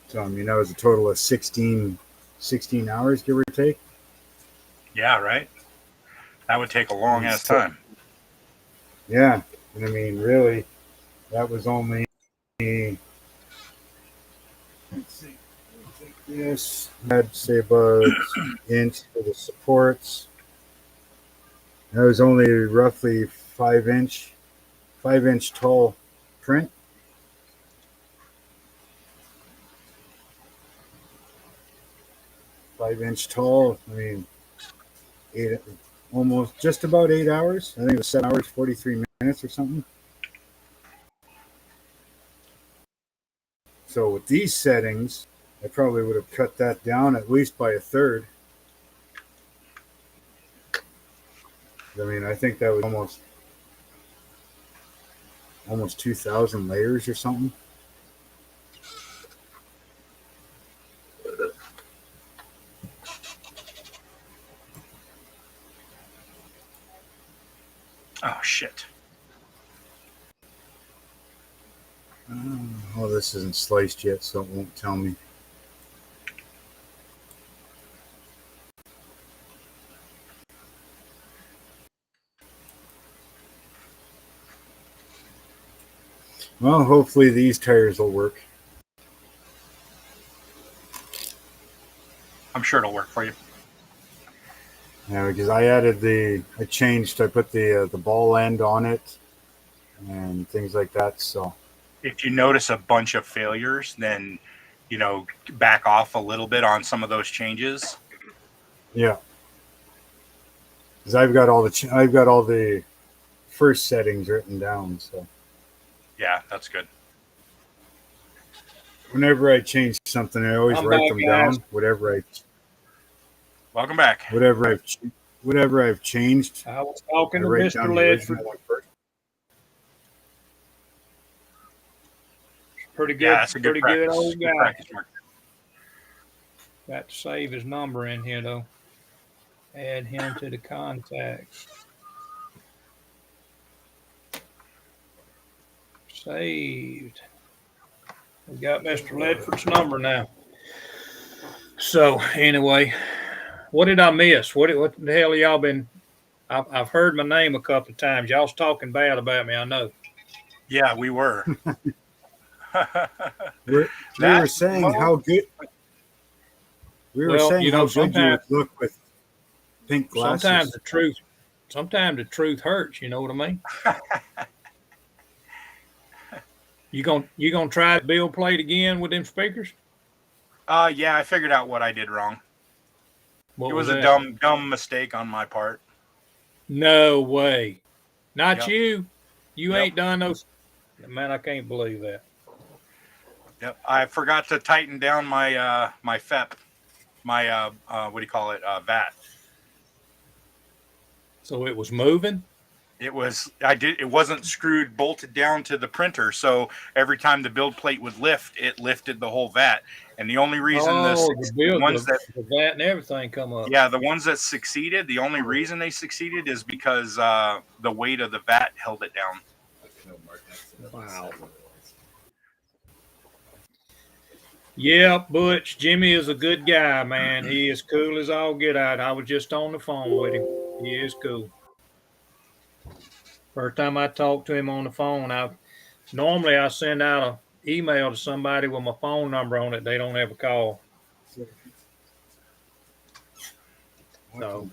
So I mean, that was a total of 16 hours, give or take. Yeah, right? That would take a long ass time. Yeah, and I mean, really, that was only. Let's see. Yes, I'd say about inch for the supports. That was only roughly 5-inch tall print. Five-inch tall. I mean, almost just about 8 hours. I think it was 7 hours, 43 minutes or something. So with these settings, I probably would have cut that down at least by a third. I mean, I think that was almost 2,000 layers or something. Oh, shit. Oh, this isn't sliced yet, so it won't tell me. Well, hopefully these tires will work. I'm sure it'll work for you. Yeah, because I put the ball end on it and things like that. So If you notice a bunch of failures, then, back off a little bit on some of those changes. yeah, because I've got all the first settings written down. So Yeah, that's good. whenever I change something, I always I'm write back, them guys. down. Whatever Welcome back. I've changed, I was I talking to write down Mr. the Ledford. original one first. Pretty good. Yeah, that's a good Pretty good practice. old Good guy. practice, Mark. Got to save his number in here though. Add him to the contacts. Saved. We got Mr. Ledford's number now. So anyway, what did I miss? What the hell y'all been? I've heard my name a couple of times. Y'all's talking bad about me. I know. Yeah, we were. We were saying how good. We were saying how good you would look with pink glasses. Sometimes the truth hurts. You know what I mean? You gonna try to Bill plate again with them speakers? Yeah, I figured out what I did wrong. What it was a that? dumb mistake on my part. No way. Not Yep. you. You Yep. ain't done those. Man, I can't believe that. Yep. I forgot to tighten down my my FEP, my what do you call it? VAT. So it was moving? It wasn't screwed bolted down to the printer, so every time the build plate would lift, it lifted the whole VAT. And the only reason the VAT and everything come up. Yeah, the ones that succeeded, the only reason they succeeded is because the weight of the VAT held it down. Wow. Yeah, Butch, Jimmy is a good guy, man. He is cool as all get out. I was just on the phone with him. He is cool. First time I talked to him on the phone, normally I send out an email to somebody with my phone number on it. They don't ever call. So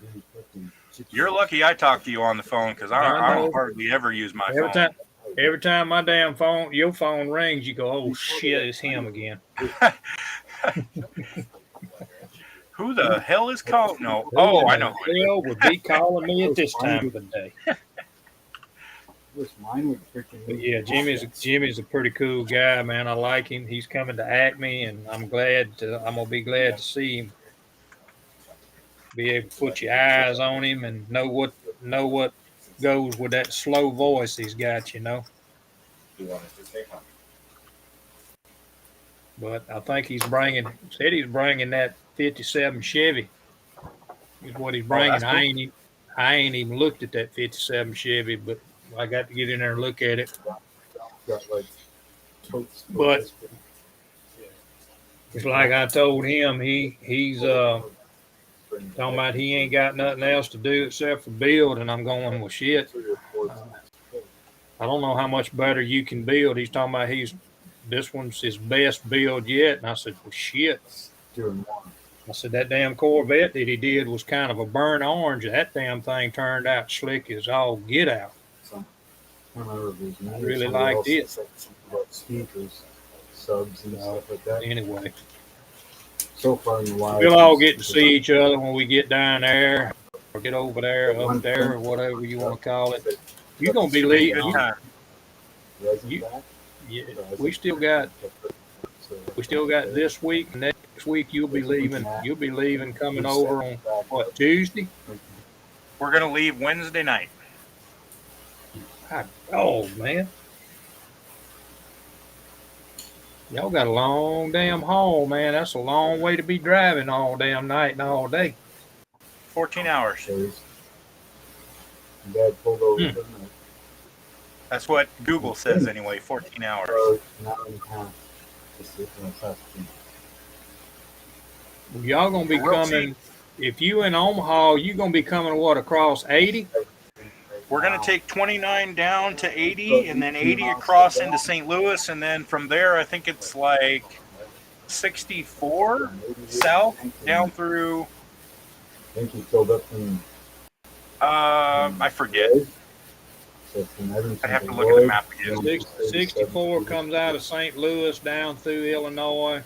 You're lucky I talked to you on the phone because I don't hardly ever use my phone. Every time my damn phone, your phone rings, you go, "Oh shit, it's him again." Who the hell is calling? No. Oh, I know who it is. Hell would be calling me at this time of the day. But yeah, Jimmy's a pretty cool guy, man. I like him. He's coming to Acme, and I'm gonna be glad to see him. Be able to put your eyes on him and know what goes with that slow voice he's got, you know. But I think he's bringing that 57 Chevy is what he's bringing. That's cool. I ain't even looked at that 57 Chevy, but I got to get in there and look at it. But it's like I told him, he's talking about he ain't got nothing else to do except for build, and I'm going, well, shit. I don't know how much better you can build. He's talking about this one's his best build yet, and I said, well, shit. I said that damn Corvette that he did was kind of a burnt orange. That damn thing turned out slick as all get out. I really liked it. Subs and stuff like that. Anyway, so far in the wild, we'll all get to see each other when we get down there, or get over there, up there, or whatever you want to call it. You're gonna be leaving. Yeah, we still got this week. Next week you'll be leaving. You'll be leaving, coming over on what, Tuesday? We're gonna leave Wednesday night. Oh man, y'all got a long damn haul, man. That's a long way to be driving all damn night and all day. 14 hours. Dad pulled over. That's what Google says anyway. 14 hours. Y'all gonna be coming. If you in Omaha, you gonna be coming what, across 80? We're gonna take 29 down to 80, and then 80 across into St. Louis, and then from there, I think it's like 64 south down through. I think he filled up in. I forget. I have to look at the map again. 64 comes out of St. Louis down through Illinois.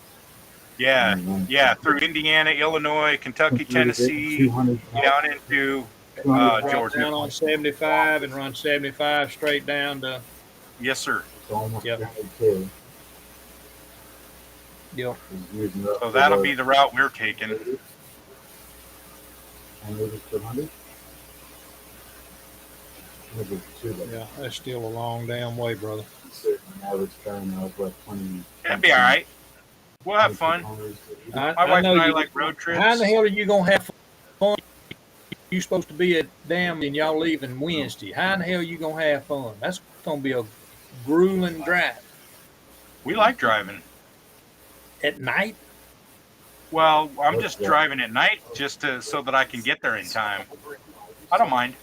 Yeah, through Indiana, Illinois, Kentucky, Tennessee, down into Georgia. Down on 75 and run 75 straight down to. Yes, sir. Yep. Yep. So that'll be the route we're taking. Yeah, that's still a long damn way, brother. It'll be all right. We'll have fun. My wife and I like road trips. How the hell are you gonna have fun? You supposed to be at damn, and y'all leaving Wednesday. How in the hell are you gonna have fun? That's gonna be a grueling drive. We like driving at night. Well, I'm just driving at night just so that I can get there in time. I don't mind.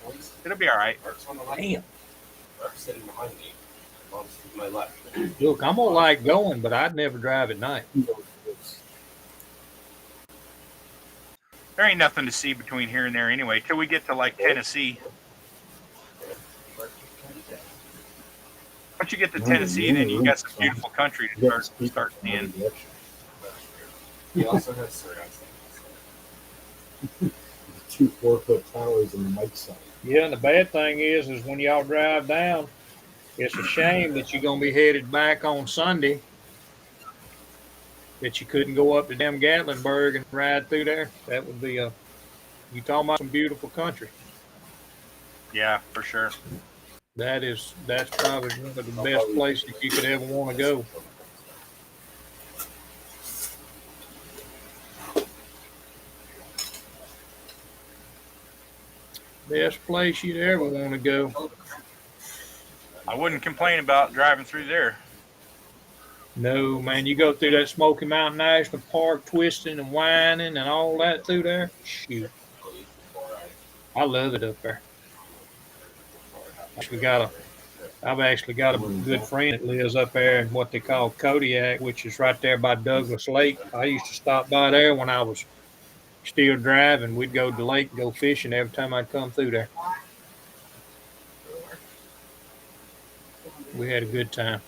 It'll be all right. Damn. Look, I'm gonna like going, but I'd never drive at night. There ain't nothing to see between here and there anyway, till we get to like Tennessee. Once you get to Tennessee, then you got some beautiful country to start seeing. He also has surround sound. 2 4-foot towers on the mic side. Yeah, and the bad thing is when y'all drive down, it's a shame that you're gonna be headed back on Sunday. That you couldn't go up to damn Gatlinburg and ride through there. That would be you talking about some beautiful country. Yeah, for sure. That's probably one of the best places you could ever want to go. Best place you'd ever want to go. I wouldn't complain about driving through there. No, man, you go through that Smoky Mountain National Park, twisting and winding and all that through there. Shoot, I love it up there. I've actually got a good friend that lives up there in what they call Kodiak, which is right there by Douglas Lake. I used to stop by there when I was still driving. We'd go to the lake and go fishing every time I'd come through there. We had a good time.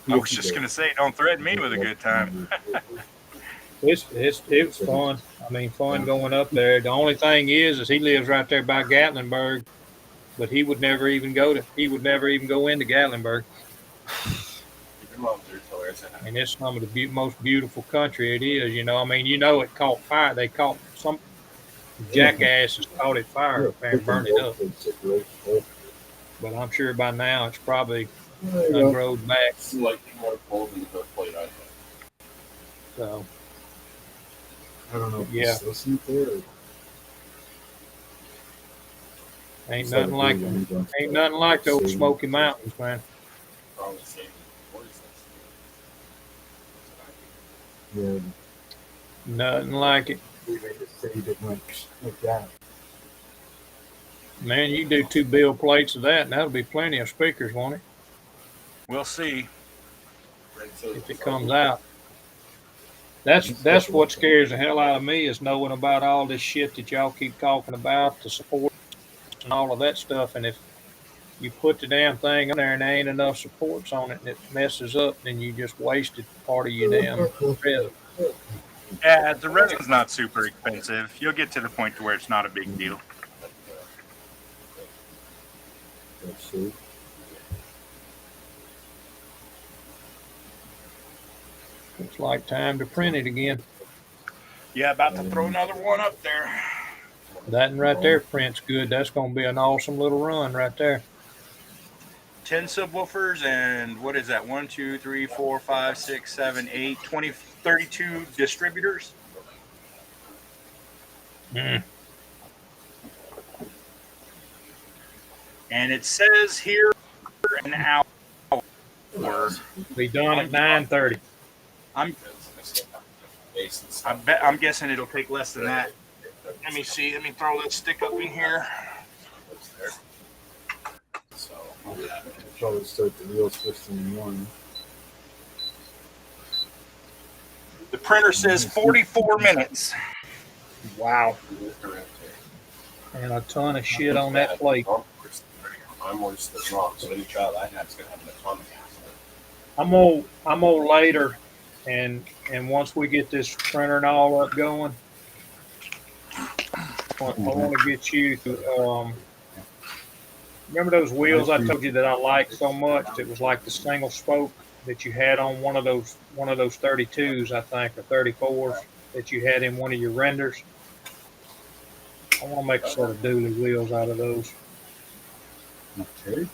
I was just gonna say, don't threaten me with a good time. It was fun. I mean, fun going up there. The only thing is he lives right there by Gatlinburg, but he would never even go into Gatlinburg. And it's some of the most beautiful country it is. You know, I mean, it caught fire. They caught some jackasses caught it fire up there and burned it up. But I'm sure by now it's probably ungrowed back. Slightly more cold than the plate I had. So I don't know if yeah. it's listening there. Ain't nothing like those Smoky Mountains, man. Yeah. Nothing like it. We made it saved it like that. Man, you do 2 bill plates of that, and that'll be plenty of speakers, won't it? We'll see if it comes out. That's what scares the hell out of me is knowing about all this shit that y'all keep talking about, the support and all of that stuff. And if you put the damn thing on there and there ain't enough supports on it and it messes up, then you just wasted part of your damn resin. Yeah, the resin's not super expensive. You'll get to the point to where it's not a big deal. Let's see. It's like time to print it again. Yeah, about to throw another one up there. That one right there prints good. That's going to be an awesome little run right there. 10 subwoofers and what is that? 1, 2, 3, 4, 5, 6, 7, 8, 20, 32 distributors. Mm. And it says here an hour. Be done at 9:30. I'm guessing it'll take less than that. Let me see. Let me throw that stick up in here. I'll probably start the wheel system in one. The printer says 44 minutes. Wow. And a ton of shit on that plate. I'm worse than wrong, so any child I have is going to have an atomic accident. I'm on later, and once we get this printer and all up going, I want to get you to, remember those wheels I told you that I liked so much? It was like the single spoke that you had on one of those 32s, I think, or 34s that you had in one of your renders. I want to make a set of dually wheels out of those. Okay.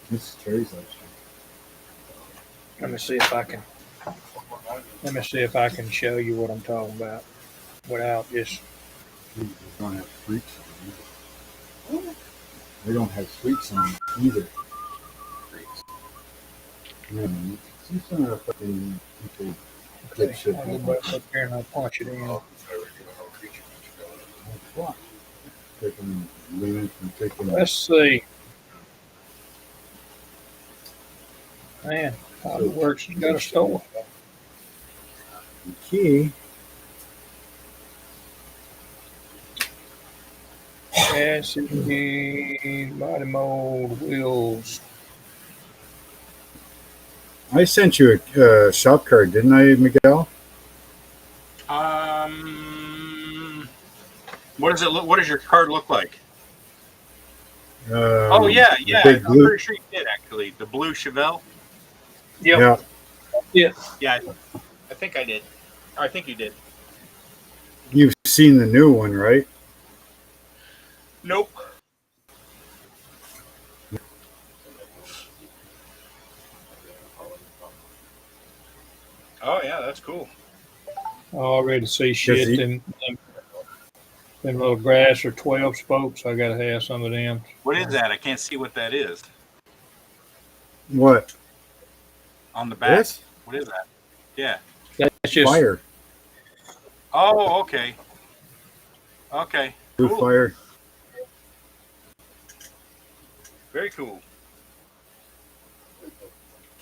This is Terry's actually. Let me see if I can show you what I'm talking about without just. They don't have freaks on them. They don't have freaks on them either. Yeah, some of the fucking people get shit. I'll go back up here and I'll punch it in. Let's see. Man, how it works, you got a store. Key. Chassis, body mold, wheels. I sent you a shop card, didn't I, Miguel? What does it look? What does your card look like? Oh Oh yeah. I'm pretty sure you did actually. The blue Chevelle. Yep. Yeah. Yeah, I think I did. I think you did. You've seen the new one, right? Nope. Oh yeah, that's cool. I already see shit. Them little grass or 12 spokes. I gotta have some of them. What is that? I can't see what that is. What? On the back. This? What is that? Yeah. That's just Fire. Oh, okay. Okay. Blue Cool. fire. Very cool.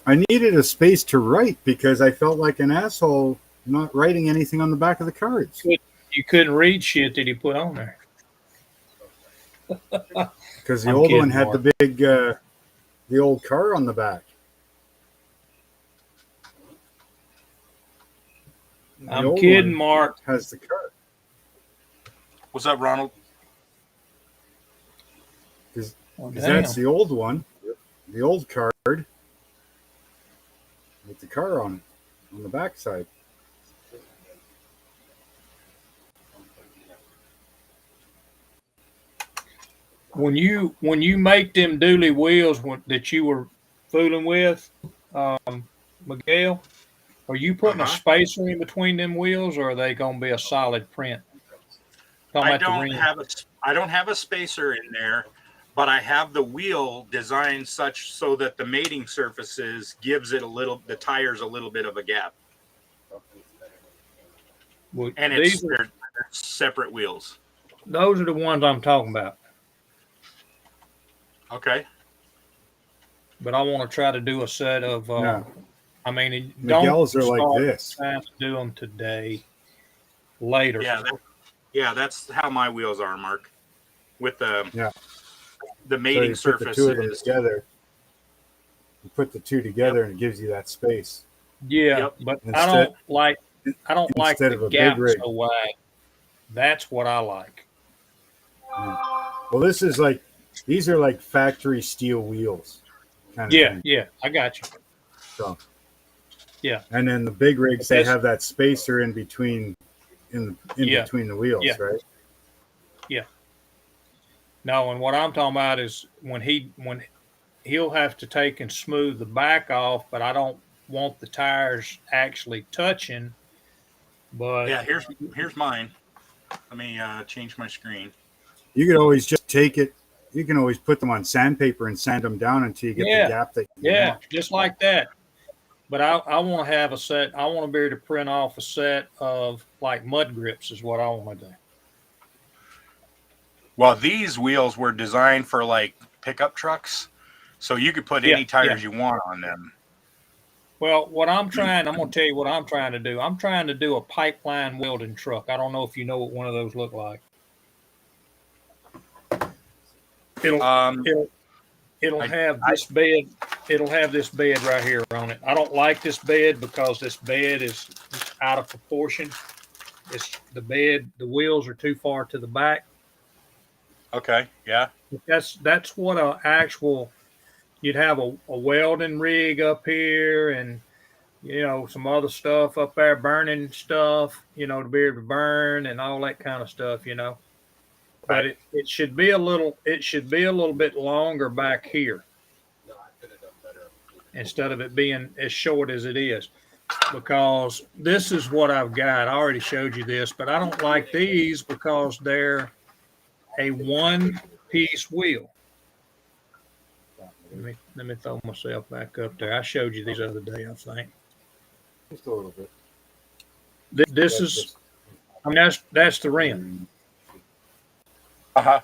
I needed a space to write because I felt like an asshole not writing anything on the back of the cards. You couldn't read shit that he put on there. Because the I'm old kidding, one had Mark. the big, the old car on the back. The I'm old kidding, one Mark. Has the car. What's up, Ronald? Because Oh, that's damn. the old one, the old card with the car on it, on the back side. When you make them dually wheels that you were fooling with, Miguel, are you putting a spacer in between them wheels, or are they going to be a solid print? Talking I about the don't rim. have a spacer in there, but I have the wheel designed such so that the mating surfaces gives it the tires a little bit of a gap. Well, And they're separate wheels. Those are the ones I'm talking about. Okay. But I want to try to do a set of. No. I mean, Miguel's don't are like start this. trying to do them today. Later. Yeah, that's how my wheels are, Mark. With the mating so you put the two of them surfaces. together. You put the two together, and it gives you that space. Yeah, but I don't like instead the of a gap big rig. so wide. That's what I like. Well, these are like factory steel wheels. Kind of thing. Yeah, I got you. So, yeah. And then the big rigs, they have that spacer in between, between the wheels, right? Yeah. No, and what I'm talking about is when he'll have to take and smooth the back off, but I don't want the tires actually touching. But yeah, here's mine. Let me change my screen. You could always just take it. You can always put them on sandpaper and sand them down until you get the gap that you want. Just like that. But I want to have a set. I want to be able to print off a set of like mud grips is what I want to do. Well, these wheels were designed for like pickup trucks, so you could put any tires you want on them. Well, I'm going to tell you what I'm trying to do. I'm trying to do a pipeline welding truck. I don't know if you know what one of those look like. It'll have this bed. It'll have this bed right here on it. I don't like this bed because this bed is out of proportion. It's the bed. The wheels are too far to the back. Okay. Yeah. That's what a actual. You'd have a welding rig up here, and some other stuff up there, burning stuff. To be able to burn and all that kind of stuff. But it should be a little bit longer back here instead of it being as short as it is, because this is what I've got. I already showed you this, but I don't like these because they're a one-piece wheel. Let me throw myself back up there. I showed you these the other day, I think. Just a little bit. This is, that's the rim. Uh-huh.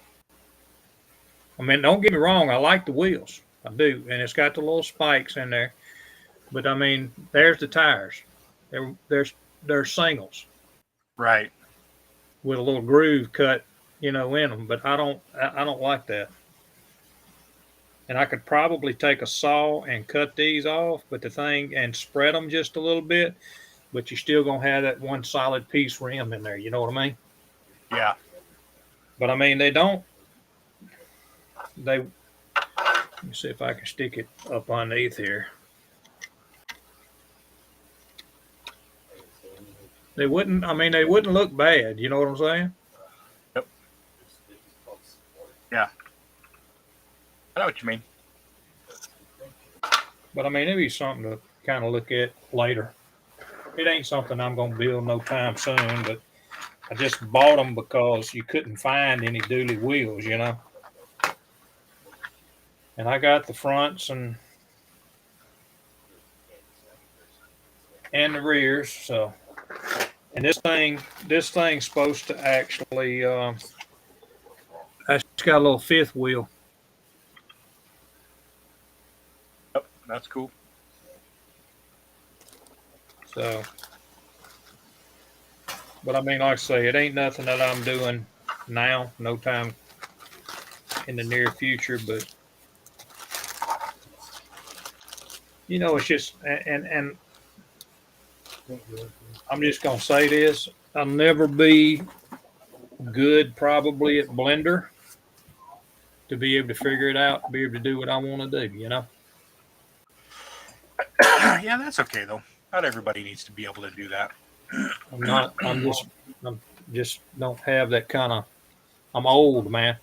I mean, don't get me wrong. I like the wheels. I do. And it's got the little spikes in there. But, I mean, there's the tires. They're singles. Right. With a little groove cut, in them. But I don't like that. And I could probably take a saw and cut these off, and spread them just a little bit. But you're still going to have that one solid piece rim in there. You know what I mean? Yeah. But I mean, let me see if I can stick it up underneath here. They wouldn't look bad. You know what I'm saying? Yep. Yeah. I know what you mean. But I mean, it'd be something to kind of look at later. It ain't something I'm going to build no time soon, but I just bought them because you couldn't find any dually wheels, And I got the fronts and and the rears. So, and this thing's supposed to actually, it's got a little fifth wheel. Yep, that's cool. So, but I mean, like I say, it ain't nothing that I'm doing now. No time in the near future, but it's just and I'm just gonna say this: I'll never be good, probably at Blender, to be able to figure it out, to be able to do what I want to do. Yeah, that's okay though. Not everybody needs to be able to do that. I'm not. I'm just don't have that kind of. I'm old, man.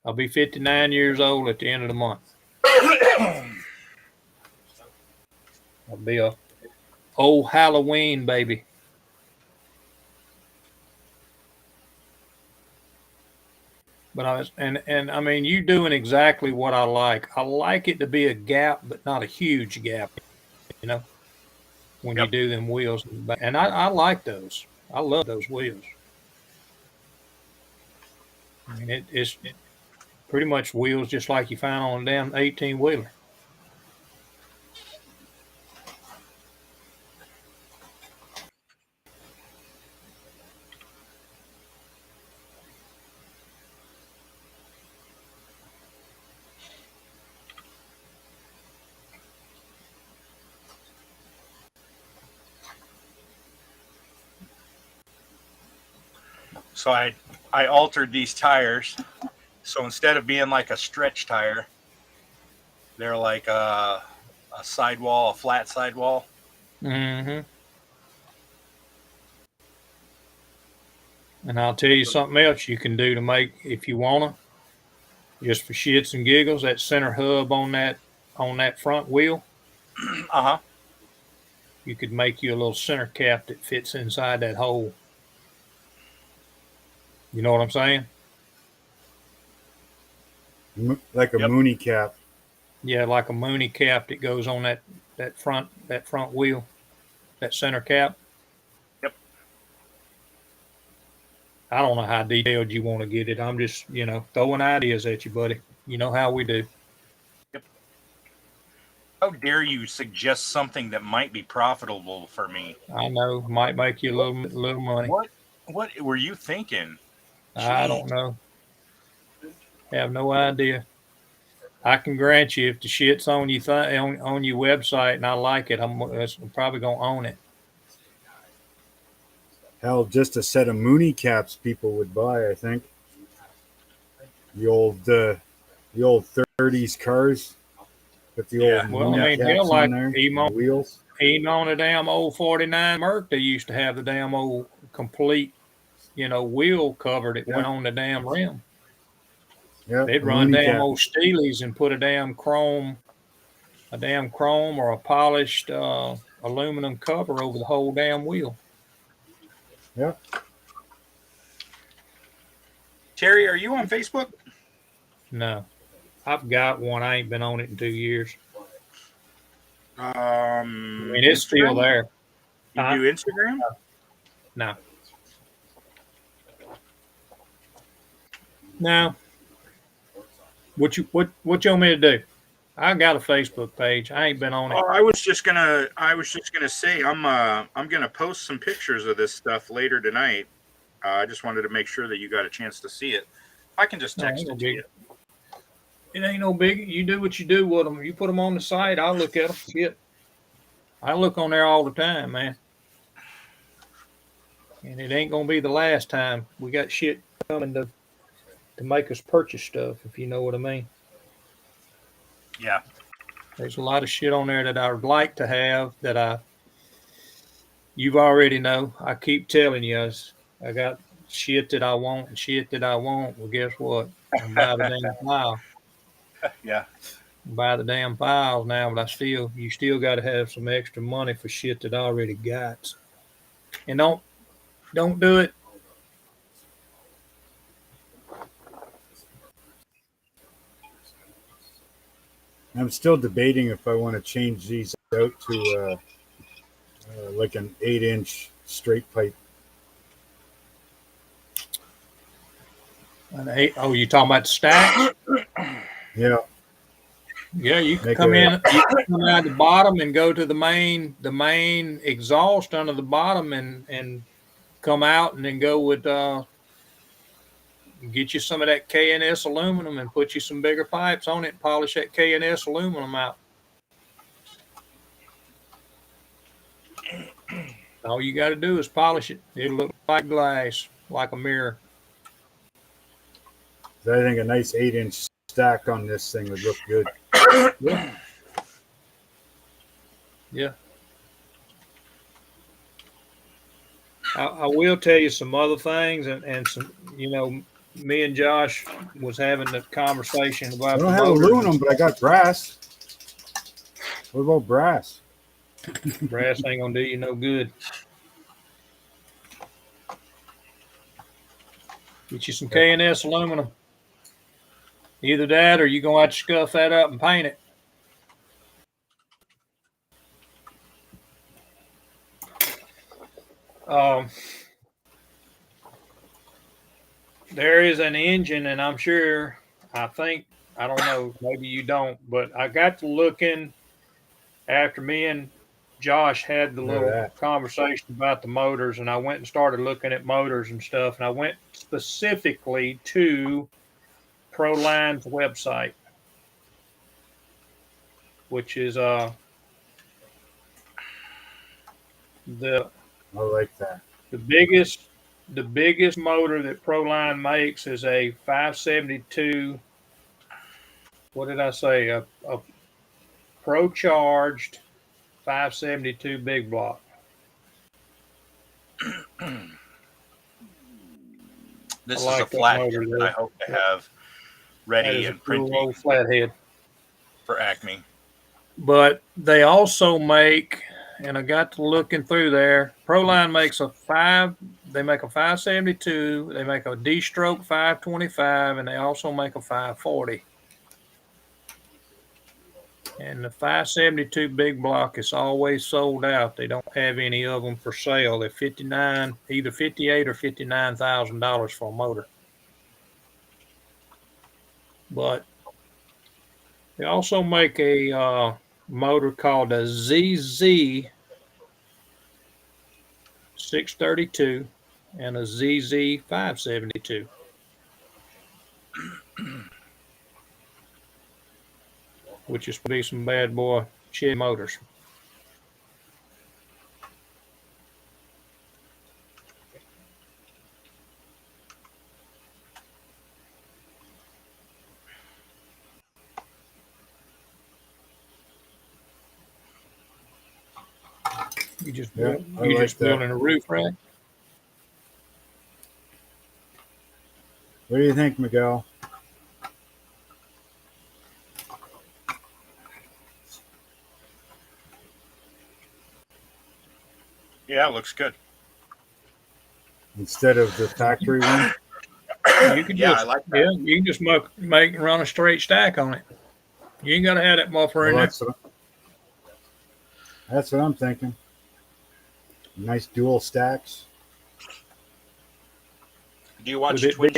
I'll be 59 years old at the end of the month. I'll be a old Halloween baby. But I mean, you doing exactly what I like. I like it to be a gap, but not a huge gap. When you do them wheels, and I like those. I love those wheels. I mean, it's pretty much wheels just like you find on a damn 18-wheeler. So I altered these tires. So instead of being like a stretch tire, they're like a sidewall, a flat sidewall. Mm-hmm. And I'll tell you something else you can do to make, if you wanna, just for shits and giggles, that center hub on that front wheel. Uh-huh. You could make you a little center cap that fits inside that hole. You know what I'm saying? Like a Mooney cap. Yeah, like a Mooney cap that goes on that front wheel, that center cap. Yep. I don't know how detailed you want to get it. I'm just, throwing ideas at you, buddy. You know how we do. Yep. How dare you suggest something that might be profitable for me? I know, might make you a little money. What were you thinking? I don't know. Have no idea. I can grant you if the shit's on you on your website and I like it, I'm probably gonna own it. Hell, just a set of Mooney caps people would buy. I think the old 30s cars with the old Mooney caps like on there, even wheels. Even on a damn old 49 Merc, they used to have the damn old complete, wheel cover that went on the damn rim. Yeah, They'd run damn old Steelies and put a damn chrome or a polished aluminum cover over the whole damn wheel. Yeah. Terry, are you on Facebook? No, I've got one. I ain't been on it in 2 years. I mean, it's still there. You do Instagram? No. No. What you want me to do? I got a Facebook page. I ain't been on it. Oh, I was just gonna say I'm gonna post some pictures of this stuff later tonight. I just wanted to make sure that you got a chance to see it. I can just text it to you. It ain't no big. You do what you do with them. You put them on the site, I'll look at them. Shit. I look on there all the time, man. And it ain't gonna be the last time. We got shit coming to make us purchase stuff, if you know what I mean. Yeah. There's a lot of shit on there that I would like to have that you've already know. I keep telling you, I got shit that I want and shit that I want. Well, guess what? I'm by the damn pile. Yeah. Buy the damn piles now, but you still got to have some extra money for shit that I already got. And don't do it. I'm still debating if I want to change these out to like an 8-inch straight pipe. Oh, you talking about the stacks? Yeah. Yeah, you can Make come a- in. You can come out the bottom and go to the main exhaust under the bottom, and come out and then go with get you some of that K&S aluminum and put you some bigger pipes on it. And polish that K&S aluminum out. All you got to do is polish it. It'll look like glass, like a mirror. I think a nice 8-inch stack on this thing would look good. Yeah. Yeah. I will tell you some other things, and some, me and Josh was having the conversation about I the don't have motors. aluminum, but I got brass. What about brass? Brass ain't gonna do you no good. Get you some K&S aluminum. Either that, or you're gonna have to scuff that up and paint it. There is an engine, and I don't know, maybe you don't, but I got to looking after me and Josh had the little conversation about the motors, and I went and started looking at motors and stuff, and I went specifically to Proline's website, which is I like that. The biggest motor that Proline makes is a 572. What did I say? A Pro Charged 572 big block. This I is like a that flathead motor that there. I hope to have That ready is a and cool printing old flathead. for Acme. But they also make, and I got to looking through there, Proline makes they make a 572, they make a D-stroke 525, and they also make a 540. And the 572 big block is always sold out. They don't have any of them for sale. They're either $58,000 or $59,000 for a motor. But they also make a motor called a ZZ 632 and a ZZ 572. Which is to be some bad boy Chevy motors. You just building a roof rack? What do you think, Miguel? Yeah, it looks good. Instead of the factory one? You can I like that. Yeah, you can just run a straight stack on it. You ain't got to have that muffler in there. That's what I'm thinking. Nice dual stacks. Do you watch With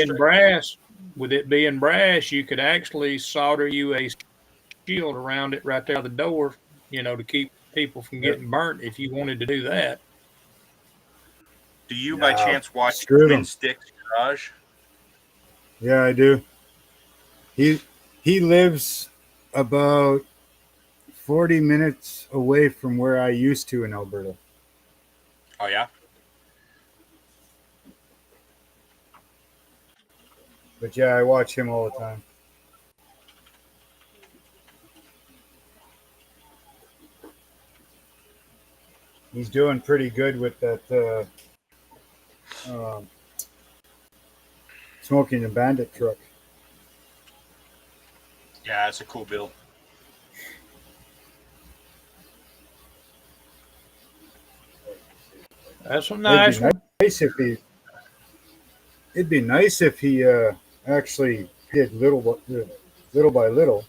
it being brass, you could actually solder you a shield around it right there at the door, to keep people from getting burnt if you wanted to do that. Do you by chance watch screw Twin them. Sticks Garage? Yeah, I do. He lives about 40 minutes away from where I used to in Alberta. Oh, yeah? But yeah, I watch him all the time. He's doing pretty good with that Smoking the Bandit truck. Yeah, it's a cool build. That's a nice one. It'd be nice if he actually did little by little.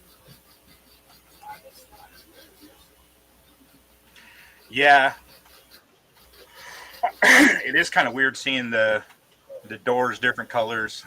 Yeah, it is kind of weird seeing the doors different colors.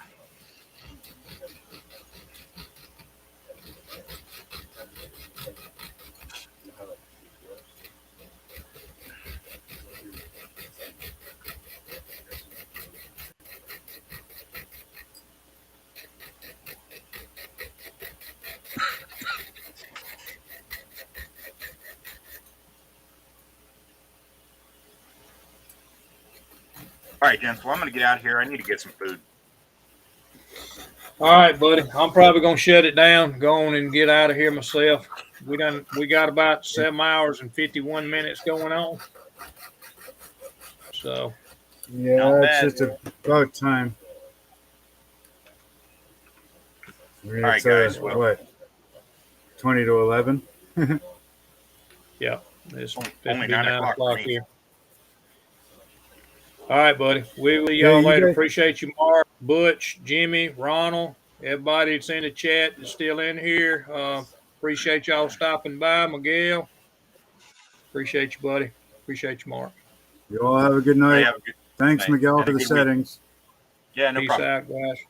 All right, gents. Well, I'm going to get out of here. I need to get some food. All right, buddy. I'm probably gonna shut it down, go on and get out of here myself. We got about 7 hours and 51 minutes going on. So Yeah, it's just about time. I mean, All right, guys. Well, what? 20 to 11. Yeah, it's only 9 9 o'clock for me. here. All right, buddy. We will y'all you later. guys- Appreciate you, Mark, Butch, Jimmy, Ronald, everybody that's in the chat that's still in here. Appreciate y'all stopping by, Miguel. Appreciate you, buddy. Appreciate you, Mark. You all have a good night. Have a good Thanks, night. Miguel, And a for the good week. settings. Yeah, no Peace problem. out, guys.